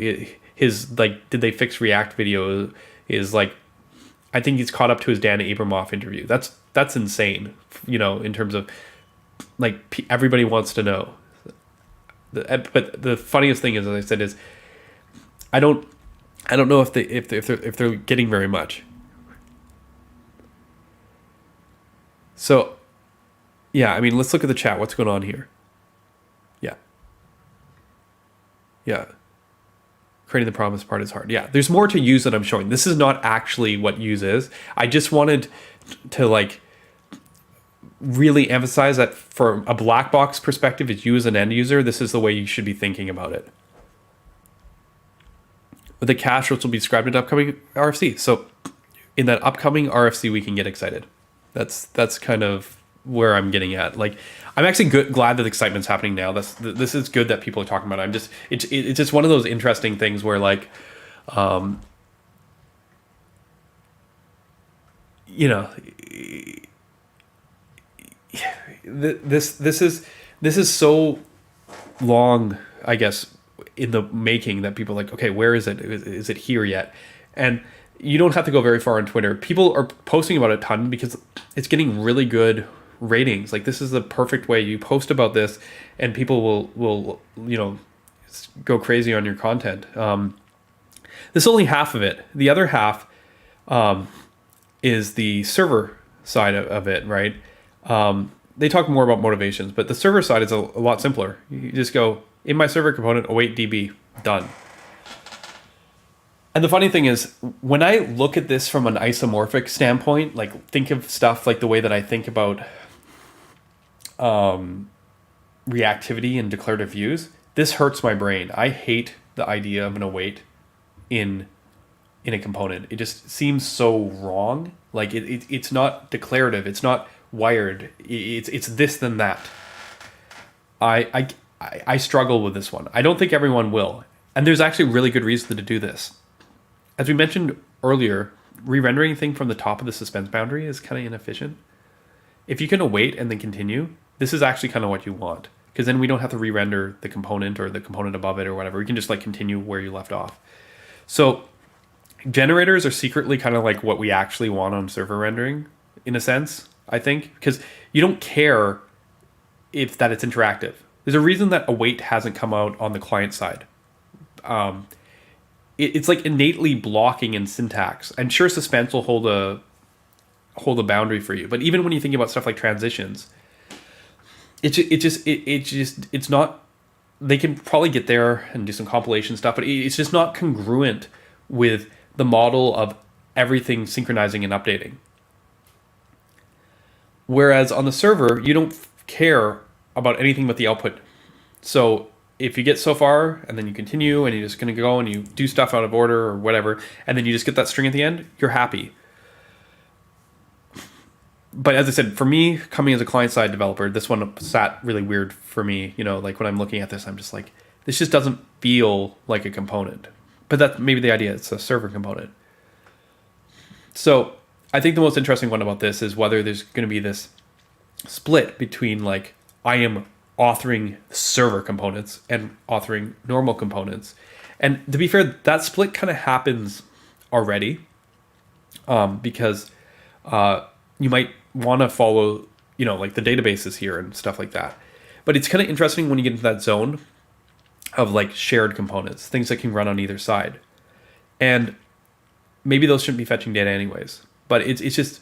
his like, did they fix React video is like, I think he's caught up to his Dan Abramoff interview. That's insane, you know, in terms of like everybody wants to know. But the funniest thing is, as I said, is I don't know if they're getting very much. So, yeah, I mean, let's look at the chat. What's going on here? Yeah. Yeah. Creating the promise part is hard. Yeah. There's more to use that I'm showing. This is not actually what use is. I just wanted to like really emphasize that from a black box perspective, as you as an end user, this is the way you should be thinking about it. The cache, which will be described in upcoming RFC. So in that upcoming RFC, we can get excited. That's kind of where I'm getting at. Like, I'm actually glad that excitement's happening now. This is good that people are talking about it. It's just one of those interesting things where like, you know, this is so long, I guess, in the making that people are like, okay, where is it? Is it here yet? And you don't have to go very far on Twitter. People are posting about it a ton because it's getting really good ratings. Like, this is the perfect way. You post about this and people will you know, go crazy on your content. This is only half of it. The other half is the server side of it, right? They talk more about motivations, but the server side is a lot simpler. You just go, in my server component, await DB, done. And the funny thing is, when I look at this from an isomorphic standpoint, like think of stuff like the way that I think about reactivity and declarative views, this hurts my brain. I hate the idea of an await in a component. It just seems so wrong. Like it's not declarative. It's not wired. It's this then that. I struggle with this one. I don't think everyone will. And there's actually really good reason to do this. As we mentioned earlier, re-rendering thing from the top of the suspense boundary is kind of inefficient. If you can await and then continue, this is actually kind of what you want. Because then we don't have to re-render the component or the component above it or whatever. We can just like continue where you left off. So generators are secretly kind of like what we actually want on server rendering, in a sense, I think. Because you don't care if that it's interactive. There's a reason that await hasn't come out on the client side. It's like innately blocking in syntax. And sure, suspense will hold a boundary for you. But even when you think about stuff like transitions, it's not. They can probably get there and do some compilation stuff, but it's just not congruent with the model of everything synchronizing and updating. Whereas on the server, you don't care about anything but the output. So if you get so far and then you continue and you're just going to go and you do stuff out of order or whatever, and then you just get that string at the end, you're happy. But as I said, for me, coming as a client-side developer, this one sat really weird for me. You know, like when I'm looking at this, I'm just like, this just doesn't feel like a component. But that's maybe the idea. It's a server component. So I think the most interesting one about this is whether there's going to be this split between like, I am authoring server components and authoring normal components. And to be fair, that split kind of happens already because you might want to follow, you know, like the databases here and stuff like that. But it's kind of interesting when you get into that zone of like shared components, things that can run on either side. And maybe those shouldn't be fetching data anyways. But it's just,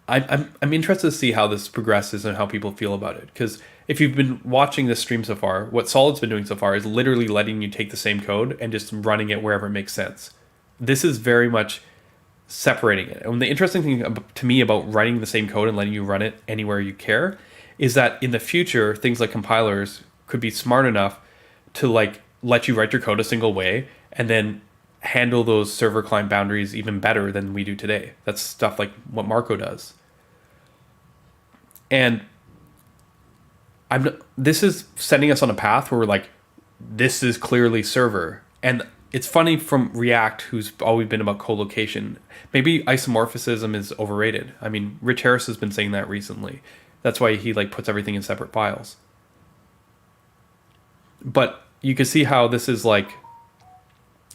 I'm interested to see how this progresses and how people feel about it. Because if you've been watching this stream so far, what Solid's been doing so far is literally letting you take the same code and just running it wherever it makes sense. This is very much separating it. And the interesting thing to me about writing the same code and letting you run it anywhere you care is that in the future, things like compilers could be smart enough to like let you write your code a single way and then handle those server client boundaries even better than we do today. That's stuff like what Marco does. And this is sending us on a path where we're like, this is clearly server. And it's funny from React, who's always been about co-location. Maybe isomorphism is overrated. I mean, Rich Harris has been saying that recently. That's why he like puts everything in separate files. But you can see how this is like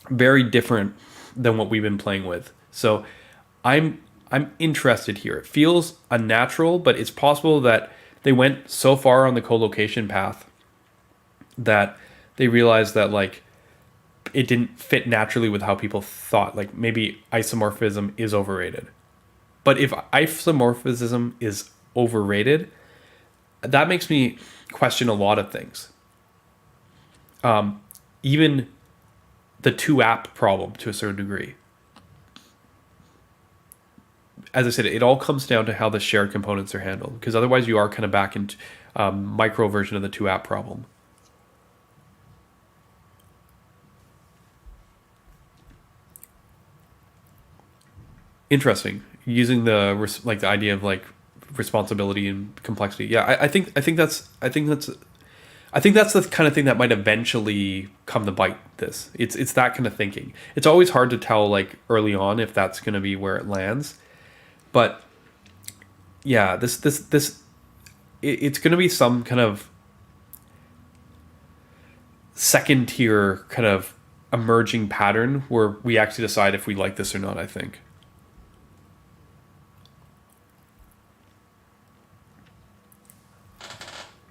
very different than what we've been playing with. So I'm interested here. It feels unnatural, but it's possible that they went so far on the co-location path that they realized that like it didn't fit naturally with how people thought. Like maybe isomorphism is overrated. But if isomorphism is overrated, that makes me question a lot of things. even the two app problem to a certain degree. As I said, it all comes down to how the shared components are handled, because otherwise you are kind of back into micro version of the two app problem. Interesting. Using the the idea of like responsibility and complexity. Yeah, I think that's the kind of thing that might eventually come to bite this. It's that kind of thinking. It's always hard to tell like early on if that's going to be where it lands. But yeah, it's going to be some kind of second tier kind of emerging pattern where we actually decide if we like this or not, I think.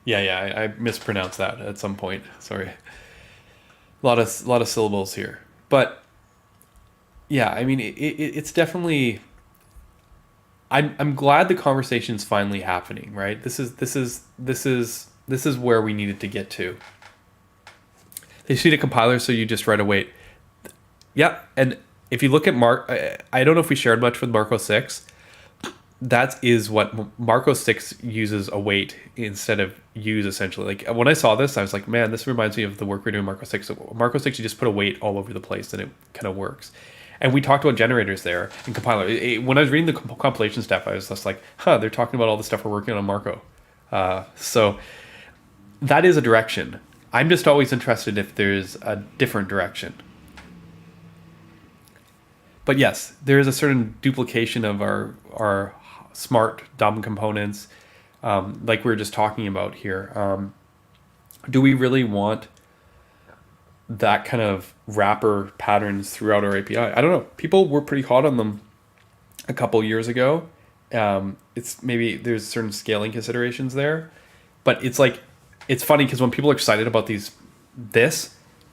Yeah, I mispronounced that at some point. Sorry. A lot of syllables here. But yeah, I mean it's definitely I'm glad the conversation's finally happening, right? This is where we needed to get to. They just need a compiler, so you just write a wait. Yeah, and if you look at I don't know if we shared much with Marco 6. That is what Marco 6 uses, await instead of use, essentially. Like when I saw this, I was like, man, this reminds me of the work we're doing in Marco 6. So Marco 6, you just put await all over the place and it kind of works. And we talked about generators there and compiler. When I was reading the compilation stuff, I was just like, they're talking about all the stuff we're working on Marco. So that is a direction. I'm just always interested if there's a different direction. But yes, there is a certain duplication of our smart dumb components, like we were just talking about here. Do we really want that kind of wrapper patterns throughout our API? I don't know. People were pretty hot on them a couple years ago. It's maybe there's certain scaling considerations there, but it's funny because when people are excited about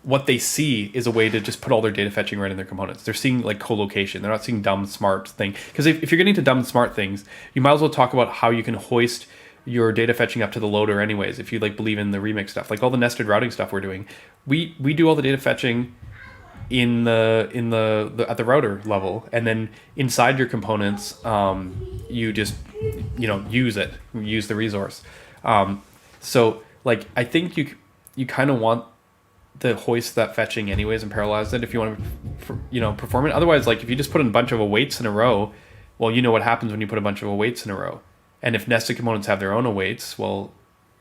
what they see is a way to just put all their data fetching right in their components. They're seeing like co-location. They're not seeing dumb, smart thing. Because if you're getting to dumb, smart things, you might as well talk about how you can hoist your data fetching up to the loader anyways. If you like believe in the remix stuff, like all the nested routing stuff we're doing, we do all the data fetching at the router level, and then inside your components, you just use the resource. So like I think you kind of want to hoist that fetching anyways and parallelize it if you want to perform it. Otherwise, like if you just put in a bunch of awaits in a row, well, you know what happens when you put a bunch of awaits in a row. And if nested components have their own awaits, well,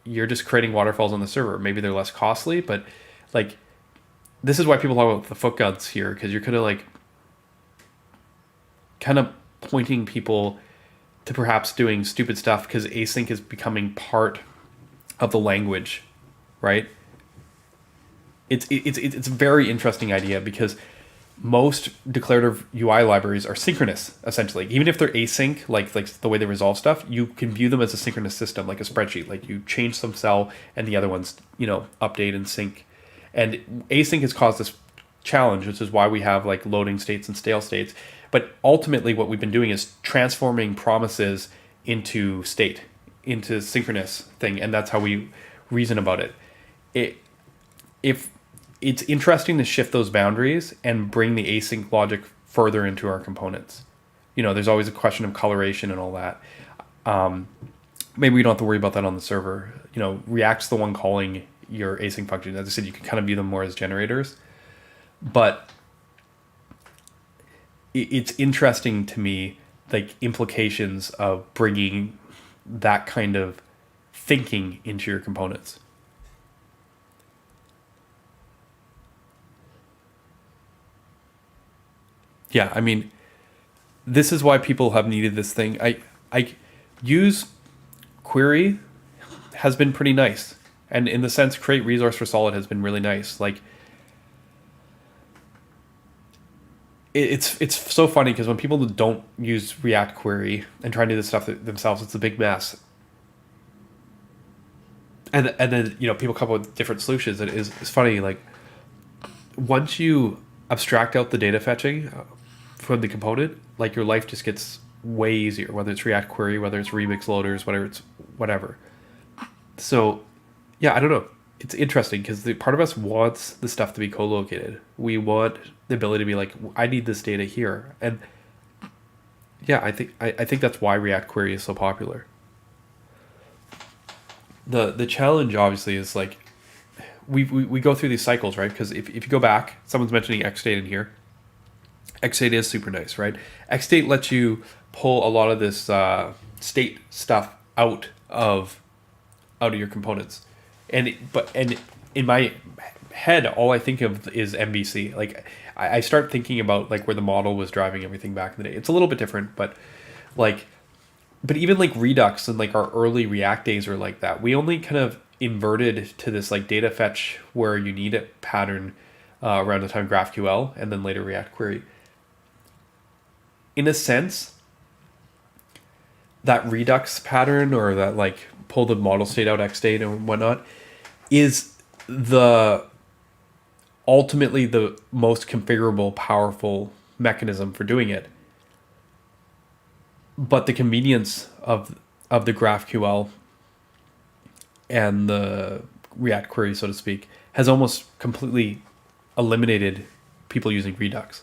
you're just creating waterfalls on the server. Maybe they're less costly, but like this is why people talk about the foot guns here, because you're kind of pointing people to perhaps doing stupid stuff because async is becoming part of the language, right? It's a very interesting idea because most declarative UI libraries are synchronous, essentially. Even if they're async, like the way they resolve stuff, you can view them as a synchronous system, like a spreadsheet. Like you change some cell and the other ones, update and sync. And async has caused this challenge, which is why we have like loading states and stale states. But ultimately what we've been doing is transforming promises into synchronous thing. And that's how we reason about it. If it's interesting to shift those boundaries and bring the async logic further into our components. There's always a question of coloration and all that. Maybe we don't have to worry about that on the server. React's the one calling your async function. As I said, you can kind of view them more as generators. But it's interesting to me, like implications of bringing that kind of thinking into your components. Yeah, I mean, this is why people have needed this thing. I use query has been pretty nice. And in the sense, create resource for solid has been really nice. Like, it's so funny because when people don't use React query and try and do this stuff themselves, it's a big mess. And then people come up with different solutions. And it's funny, like once you abstract out the data fetching from the component, like your life just gets way easier, whether it's React query, whether it's remix loaders, whether it's whatever. So yeah, I don't know. it's interesting because the part of us wants the stuff to be co-located. We want the ability to be like, I need this data here. And yeah, I think that's why React Query is so popular. The challenge obviously is like we go through these cycles, right? Because if you go back, someone's mentioning Xstate in here. Xstate is super nice, right? Xstate lets you pull a lot of this state stuff out of your components, and in my head, all I think of is MVC. Like I start thinking about like where the model was driving everything back in the day. It's a little bit different, but like, but even like Redux and like our early React days are like that. We only kind of inverted to this like data fetch where you need a pattern around the time GraphQL and then later React Query. In a sense, that Redux pattern or that like pull the model state out Xstate and whatnot is the ultimately the most configurable, powerful mechanism for doing it. But the convenience of the GraphQL and the React Query, so to speak, has almost completely eliminated people using Redux.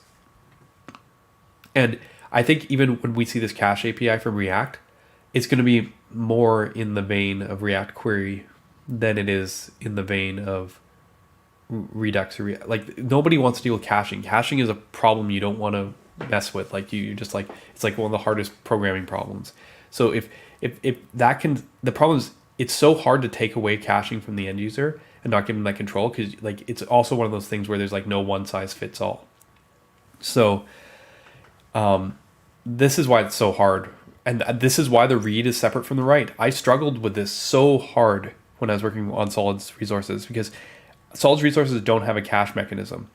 And I think even when we see this cache API from React, it's going to be more in the vein of React Query than it is in the vein of Redux or React. Like nobody wants to deal with caching. Caching is a problem you don't want to mess with. Like you're just like, it's like one of the hardest programming problems. So if that can, the problem is it's so hard to take away caching from the end user and not give them that control, because like it's also one of those things where there's like no one size fits all. So this is why it's so hard. And this is why the read is separate from the write. I struggled with this so hard when I was working on Solid's resources, because Solid's resources don't have a cache mechanism.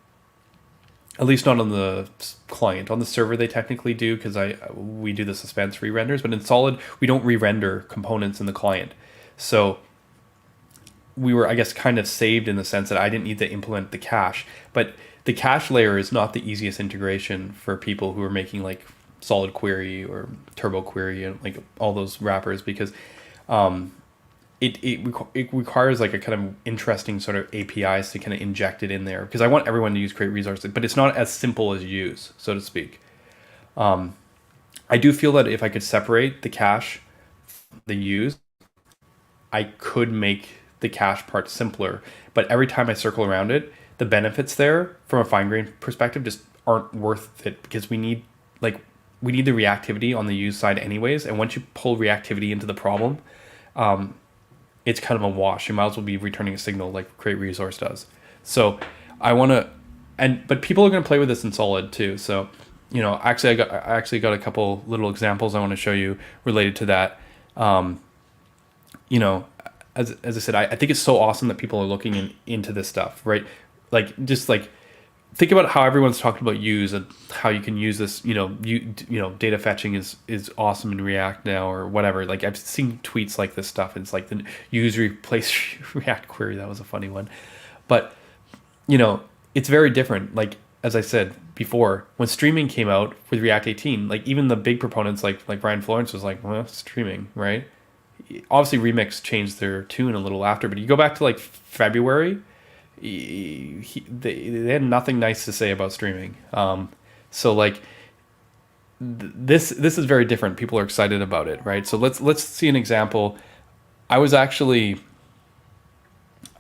At least not on the client. On the server, they technically do, because we do the suspense re-renders. But in Solid, we don't re-render components in the client. So we were, I guess, kind of saved in the sense that I didn't need to implement the cache. But the cache layer is not the easiest integration for people who are making like Solid Query or Turbo Query and like all those wrappers, because it requires like a kind of interesting sort of APIs to kind of inject it in there, because I want everyone to use create resources, but it's not as simple as use, so to speak. I do feel that if I could separate the cache, the use, I could make the cache part simpler, but every time I circle around it, the benefits there from a fine-grained perspective just aren't worth it, because we need the reactivity on the use side anyways, and once you pull reactivity into the problem, it's kind of a wash. You might as well be returning a signal like create resource does. So I want to, but people are going to play with this in Solid too. So, you know, I actually got a couple little examples I want to show you related to that. You know, as I said, I think it's so awesome that people are looking into this stuff, right? Like just like think about how everyone's talking about use and how you can use this. You know, data fetching is awesome in React now or whatever. Like I've seen tweets like this stuff. And it's like the use replace React Query. That was a funny one, but you know, it's very different. Like as I said before, when streaming came out with React 18, like even the big proponents like Brian Florence was like, well, streaming, right? Obviously Remix changed their tune a little after, but you go back to like February, they had nothing nice to say about streaming. So like this is very different. People are excited about it, right? So let's see an example. I was actually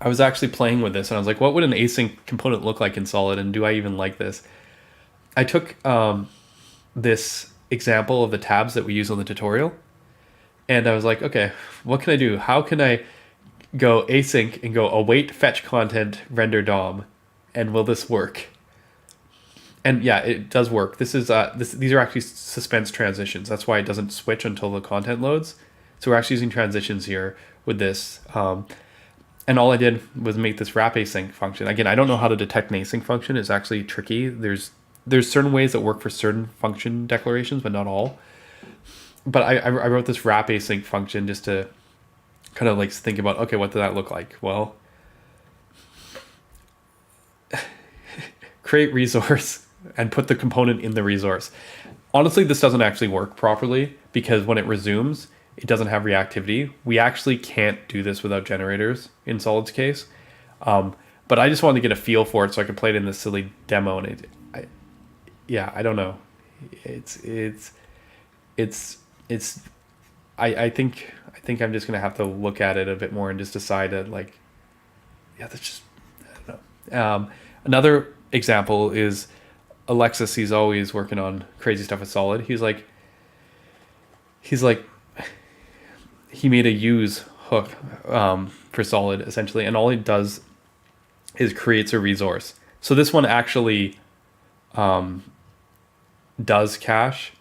playing with this and I was like, what would an async component look like in Solid, and do I even like this? I took this example of the tabs that we use on the tutorial, and I was like, okay, what can I do? How can I go async and go await fetch content render DOM, and will this work? And yeah, it does work. This is these are actually suspense transitions. That's why it doesn't switch until the content loads. So we're actually using transitions here with this. And all I did was make this wrap async function. Again, I don't know how to detect an async function. It's actually tricky. There's certain ways that work for certain function declarations, but not all. But I wrote this wrap async function just to kind of like think about, okay, what did that look like? Well, create resource and put the component in the resource. Honestly, this doesn't actually work properly, because when it resumes, it doesn't have reactivity. We actually can't do this without generators in Solid's case. But I just wanted to get a feel for it so I could play it in this silly demo. And I don't know. It's. I think I'm just gonna have to look at it a bit more and just decide that like, yeah, that's just, I don't know. Another example is Alexis. He's always working on crazy stuff with Solid. He's like, he made a use hook for Solid essentially, and all he does is creates a resource. So this one actually does cache,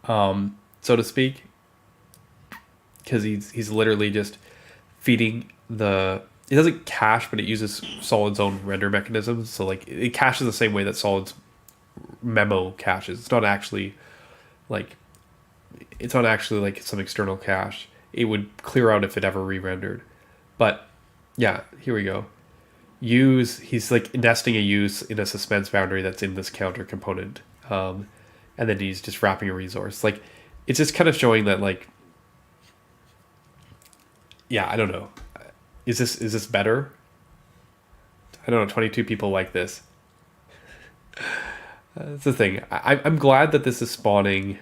so to speak, because he's literally just feeding the. It doesn't cache, but it uses Solid's own render mechanisms. So like it caches the same way that Solid's memo caches. It's not actually like some external cache. It would clear out if it ever re-rendered. But yeah, here we go. He's like nesting a use in a suspense boundary that's in this counter component. And then he's just wrapping a resource. Like it's just kind of showing that like, yeah, I don't know. Is this better? I don't know. 22 people like this. That's the thing. I'm glad that this is spawning.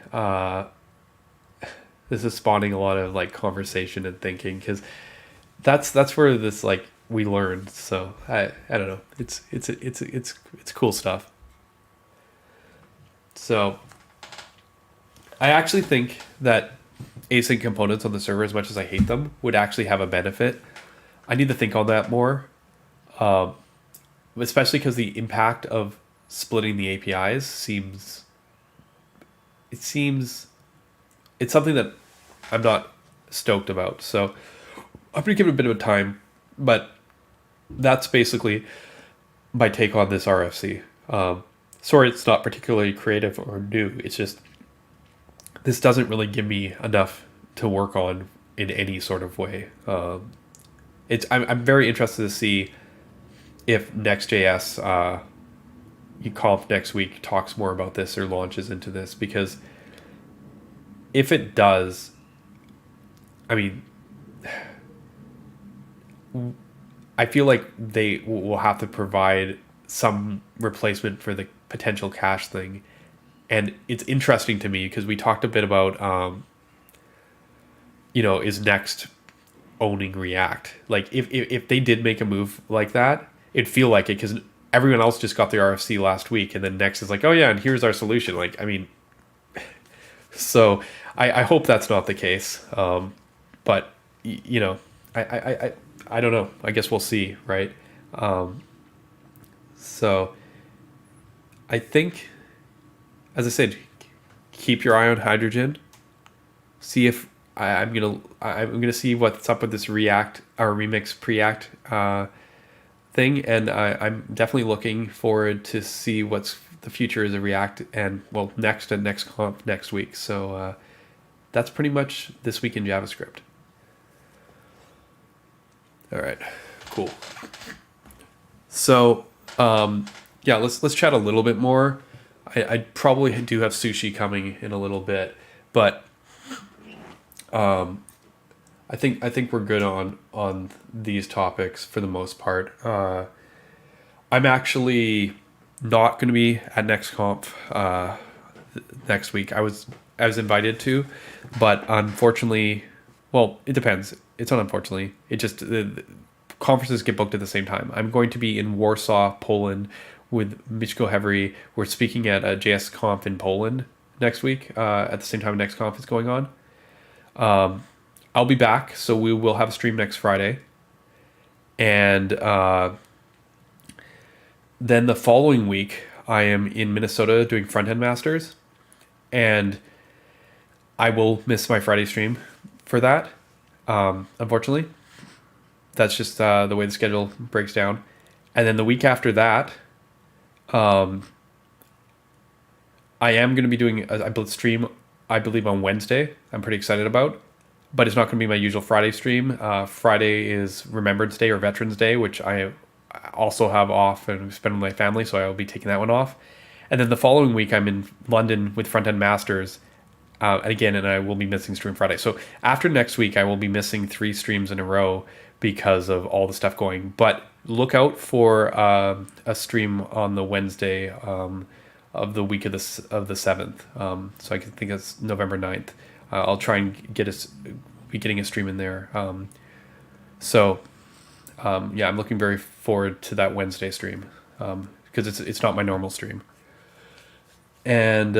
This is spawning a lot of like conversation and thinking, because that's where this like we learned. So I don't know. It's cool stuff. So I actually think that async components on the server, as much as I hate them, would actually have a benefit. I need to think on that more, especially because the impact of splitting the APIs seems it's something that I'm not stoked about. So I'm gonna give it a bit of a time, but that's basically my take on this RFC. Sorry, it's not particularly creative or new. It's just this doesn't really give me enough to work on in any sort of way. I'm very interested to see if Next.js Conf next week talks more about this or launches into this, because if it does, I mean, I feel like they will have to provide some replacement for the potential cache thing. And it's interesting to me because we talked a bit about, is Next owning React? Like if they did make a move like that, it'd feel like it, because everyone else just got the RFC last week, and then Next is like, oh yeah, and here's our solution. Like, I mean, so I hope that's not the case. But I don't know. I guess we'll see, right? So I think, as I said, keep your eye on Hydrogen. See if I'm gonna see what's up with this React or Remix Preact thing, and I'm definitely looking forward to see what's the future is of React and Next and NextConf next week. So that's pretty much this week in JavaScript. All right, cool. So let's chat a little bit more. I probably do have sushi coming in a little bit, but I think we're good on these topics for the most part. I'm actually not going to be at NextConf next week. I was invited to, but unfortunately, it depends. It's not unfortunately. It just the conferences get booked at the same time. I'm going to be in Warsaw, Poland, with Michko Hevery. We're speaking at a JS Conf in Poland next week at the same time NextConf is going on. I'll be back, so we will have a stream next Friday. And then the following week, I am in Minnesota doing Front-End Masters. And I will miss my Friday stream for that, unfortunately. That's just the way the schedule breaks down. And then the week after that, I am going to be doing a stream, I believe, on Wednesday. I'm pretty excited about. But it's not going to be my usual Friday stream. Friday is Remembrance Day or Veterans Day, which I also have off and spend with my family, so I will be taking that one off. And then the following week, I'm in London with Front-End Masters again, and I will be missing Stream Friday. So after next week, I will be missing 3 streams in a row because of all the stuff going. But look out for a stream on the Wednesday of the week of the 7th. So I think it's November 9th. I'll try and be getting a stream in there. Yeah, I'm looking very forward to that Wednesday stream because it's not my normal stream. And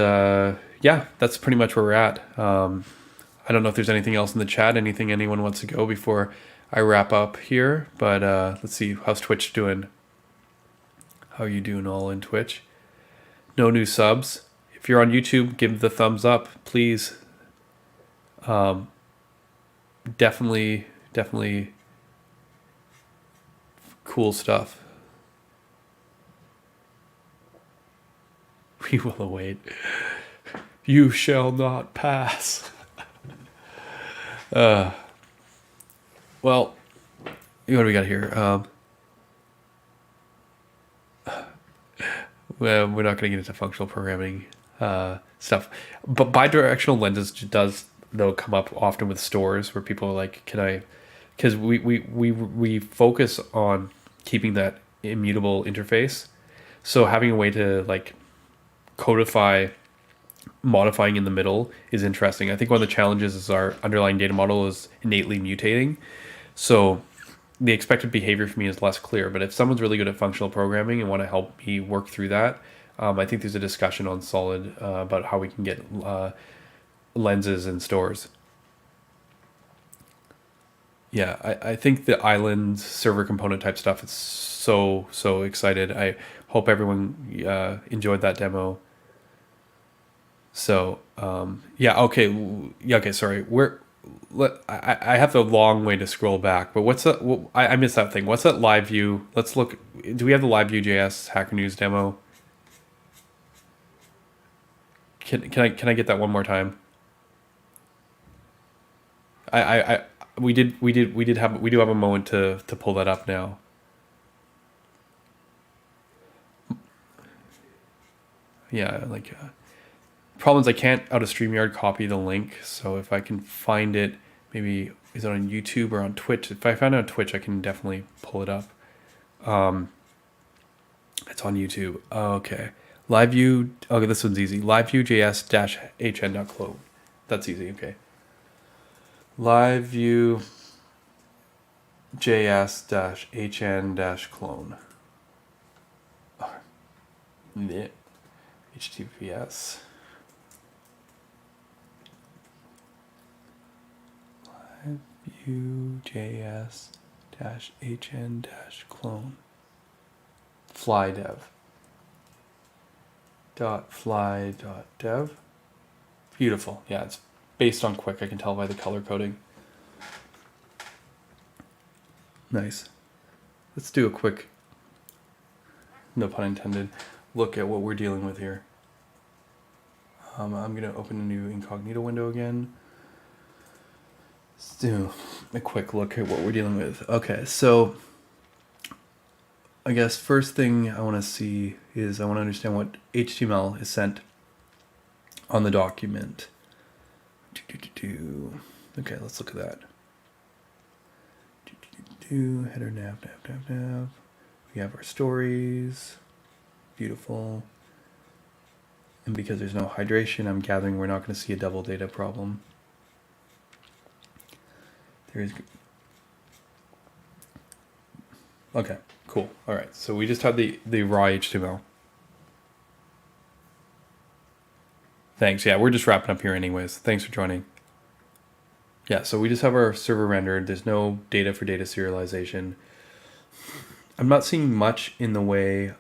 yeah, that's pretty much where we're at. I don't know if there's anything else in the chat, anything anyone wants to go before I wrap up here, but let's see, how's Twitch doing? How are you doing all in Twitch? No new subs. If you're on YouTube, give the thumbs up, please. Definitely cool stuff. We will await. You shall not pass. Well, what do we got here? Well, we're not going to get into functional programming stuff, but bidirectional lenses does though come up often with stores where people are like, "Can I?" Because we focus on keeping that immutable interface, so having a way to like codify modifying in the middle is interesting. I think one of the challenges is our underlying data model is innately mutating. So the expected behavior for me is less clear. But if someone's really good at functional programming and want to help me work through that, I think there's a discussion on Solid about how we can get lenses and stores. Yeah, I think the island server component type stuff is so excited. I hope everyone enjoyed that demo. So yeah, okay, sorry. I have the long way to scroll back, but what's that? I missed that thing. What's that live view? Let's look. Do we have the live view JS Hackernews demo? Can I get that one more time? We do have a moment to pull that up now. Yeah, like problem is I can't out of StreamYard copy the link, so if I can find it, maybe is it on YouTube or on Twitch? If I find it on Twitch, I can definitely pull it up. It's on YouTube. Okay. Live view. Okay, this one's easy. Live view JS-hn.clone. That's easy. Okay. Live view JS-hn-clone. Yeah. HTTPS. Live view JS-hn-clone. Flydev. .fly.dev. Beautiful. Yeah, it's based on Quick. I can tell by the color coding. Nice. Let's do a quick, no pun intended, look at what we're dealing with here. I'm going to open a new incognito window again. Let's do a quick look at what we're dealing with. Okay, so I guess first thing I want to see is I want to understand what HTML is sent on the document. Okay, let's look at that. Header nav. We have our stories. Beautiful. And because there's no hydration, I'm gathering we're not going to see a double data problem. There is. Okay, cool. All right, so we just have the raw HTML. Thanks. Yeah, we're just wrapping up here anyways. Thanks for joining. Yeah, so we just have our server rendered. There's no data for data serialization. I'm not seeing much in the way.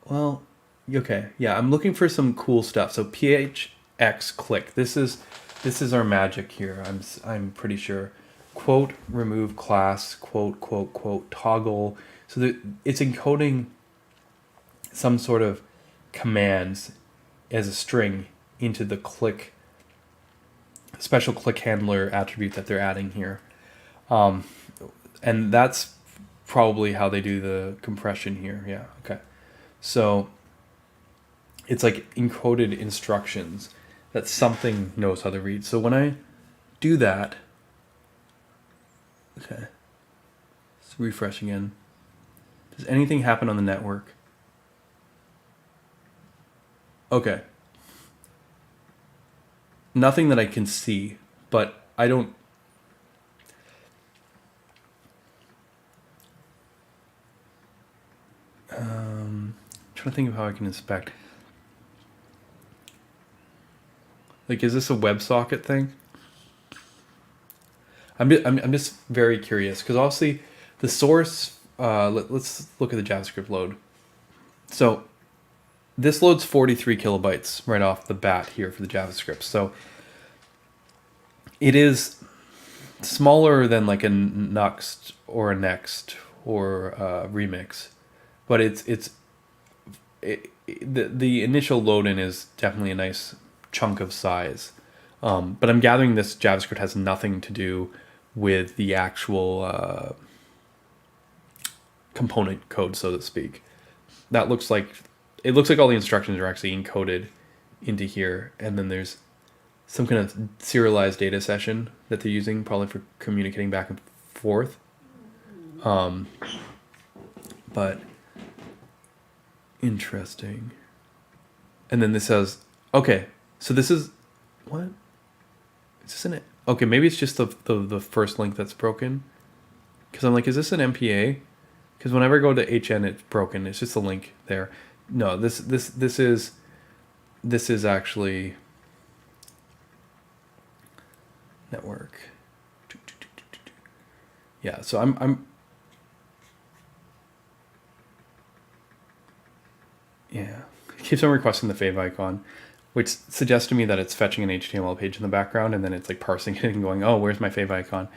Well, okay. Yeah, I'm looking for some cool stuff. So phx click. This is our magic here. I'm pretty sure. Quote remove class. Quote toggle. So it's encoding some sort of commands as a string into the click special click handler attribute that they're adding here. And that's probably how they do the compression here. Yeah, okay. So it's like encoded instructions that something knows how to read. So when I do that, okay, Let's refresh again. Does anything happen on the network? Okay. Nothing that I can see, but I don't... trying to think of how I can inspect. Like, is this a WebSocket thing? I'm just very curious, because obviously the source, let's look at the JavaScript load. So this loads 43 kilobytes right off the bat here for the JavaScript. So it is smaller than like a Nuxt or a Next or a Remix, but the initial load in is definitely a nice chunk of size. But I'm gathering this JavaScript has nothing to do with the actual component code, so to speak. That looks like, it looks like all the instructions are actually encoded into here, and then there's some kind of serialized data session that they're using, probably for communicating back and forth. But interesting. And then this says, okay, so this is, what? Is this an, okay, maybe it's just the first link that's broken. Because I'm like, is this an MPA? Because whenever I go to HN, it's broken. It's just a link there. No, this is actually network. Yeah, so I'm yeah. It keeps on requesting the fave icon, which suggests to me that it's fetching an HTML page in the background, and then it's like parsing it and going, oh, where's my fave icon?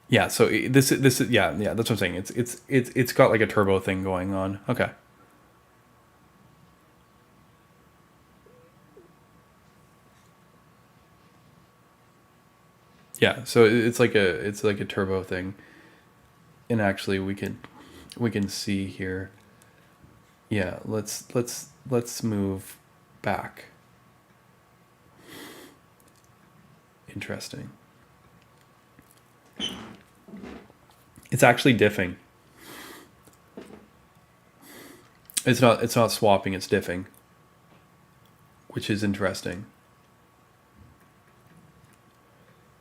Yeah, so this is yeah, that's what I'm saying. It's got like a turbo thing going on. Okay. Yeah, so it's like a turbo thing. And actually we can see here. Yeah, let's move back. Interesting. It's actually diffing. It's not swapping, it's diffing, which is interesting.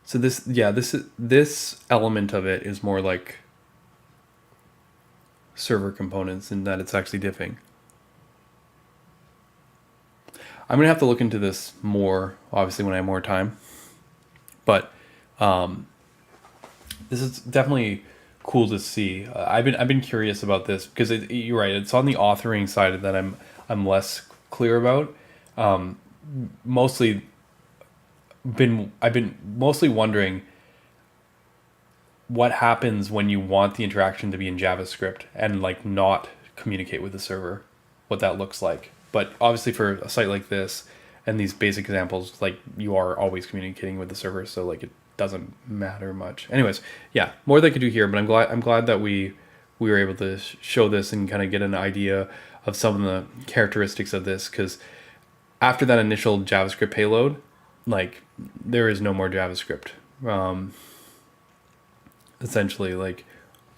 So this element of it is more like server components in that it's actually diffing. I'm gonna have to look into this more, obviously, when I have more time. But this is definitely cool to see. I've been curious about this because you're right. It's on the authoring side that I'm less clear about. I've been mostly wondering what happens when you want the interaction to be in JavaScript and like not communicate with the server, what that looks like. But obviously for a site like this and these basic examples, like you are always communicating with the server, so like it doesn't matter much. Anyways, yeah, more they could do here, but I'm glad that we were able to show this and kind of get an idea of some of the characteristics of this, because after that initial JavaScript payload, like there is no more JavaScript. Essentially, like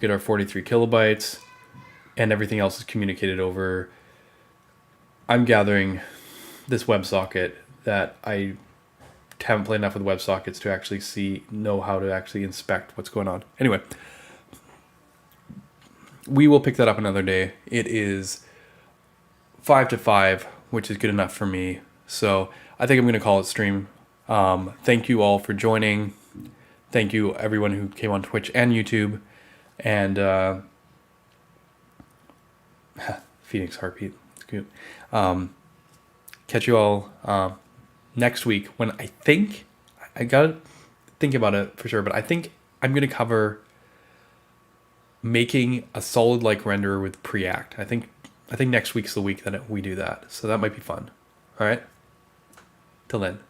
get our 43 kilobytes and everything else is communicated over. I'm gathering this WebSocket that I haven't played enough with WebSockets to actually know how to actually inspect what's going on. Anyway, we will pick that up another day. It is 5 to 5, which is good enough for me. So I think I'm going to call it stream. Thank you all for joining. Thank you everyone who came on Twitch and YouTube. And Phoenix Heartbeat. It's cute. Catch you all next week when I gotta think about it for sure, but I think I'm gonna cover making a solid like renderer with Preact. I think next week's the week that we do that, so that might be fun. All right, till then.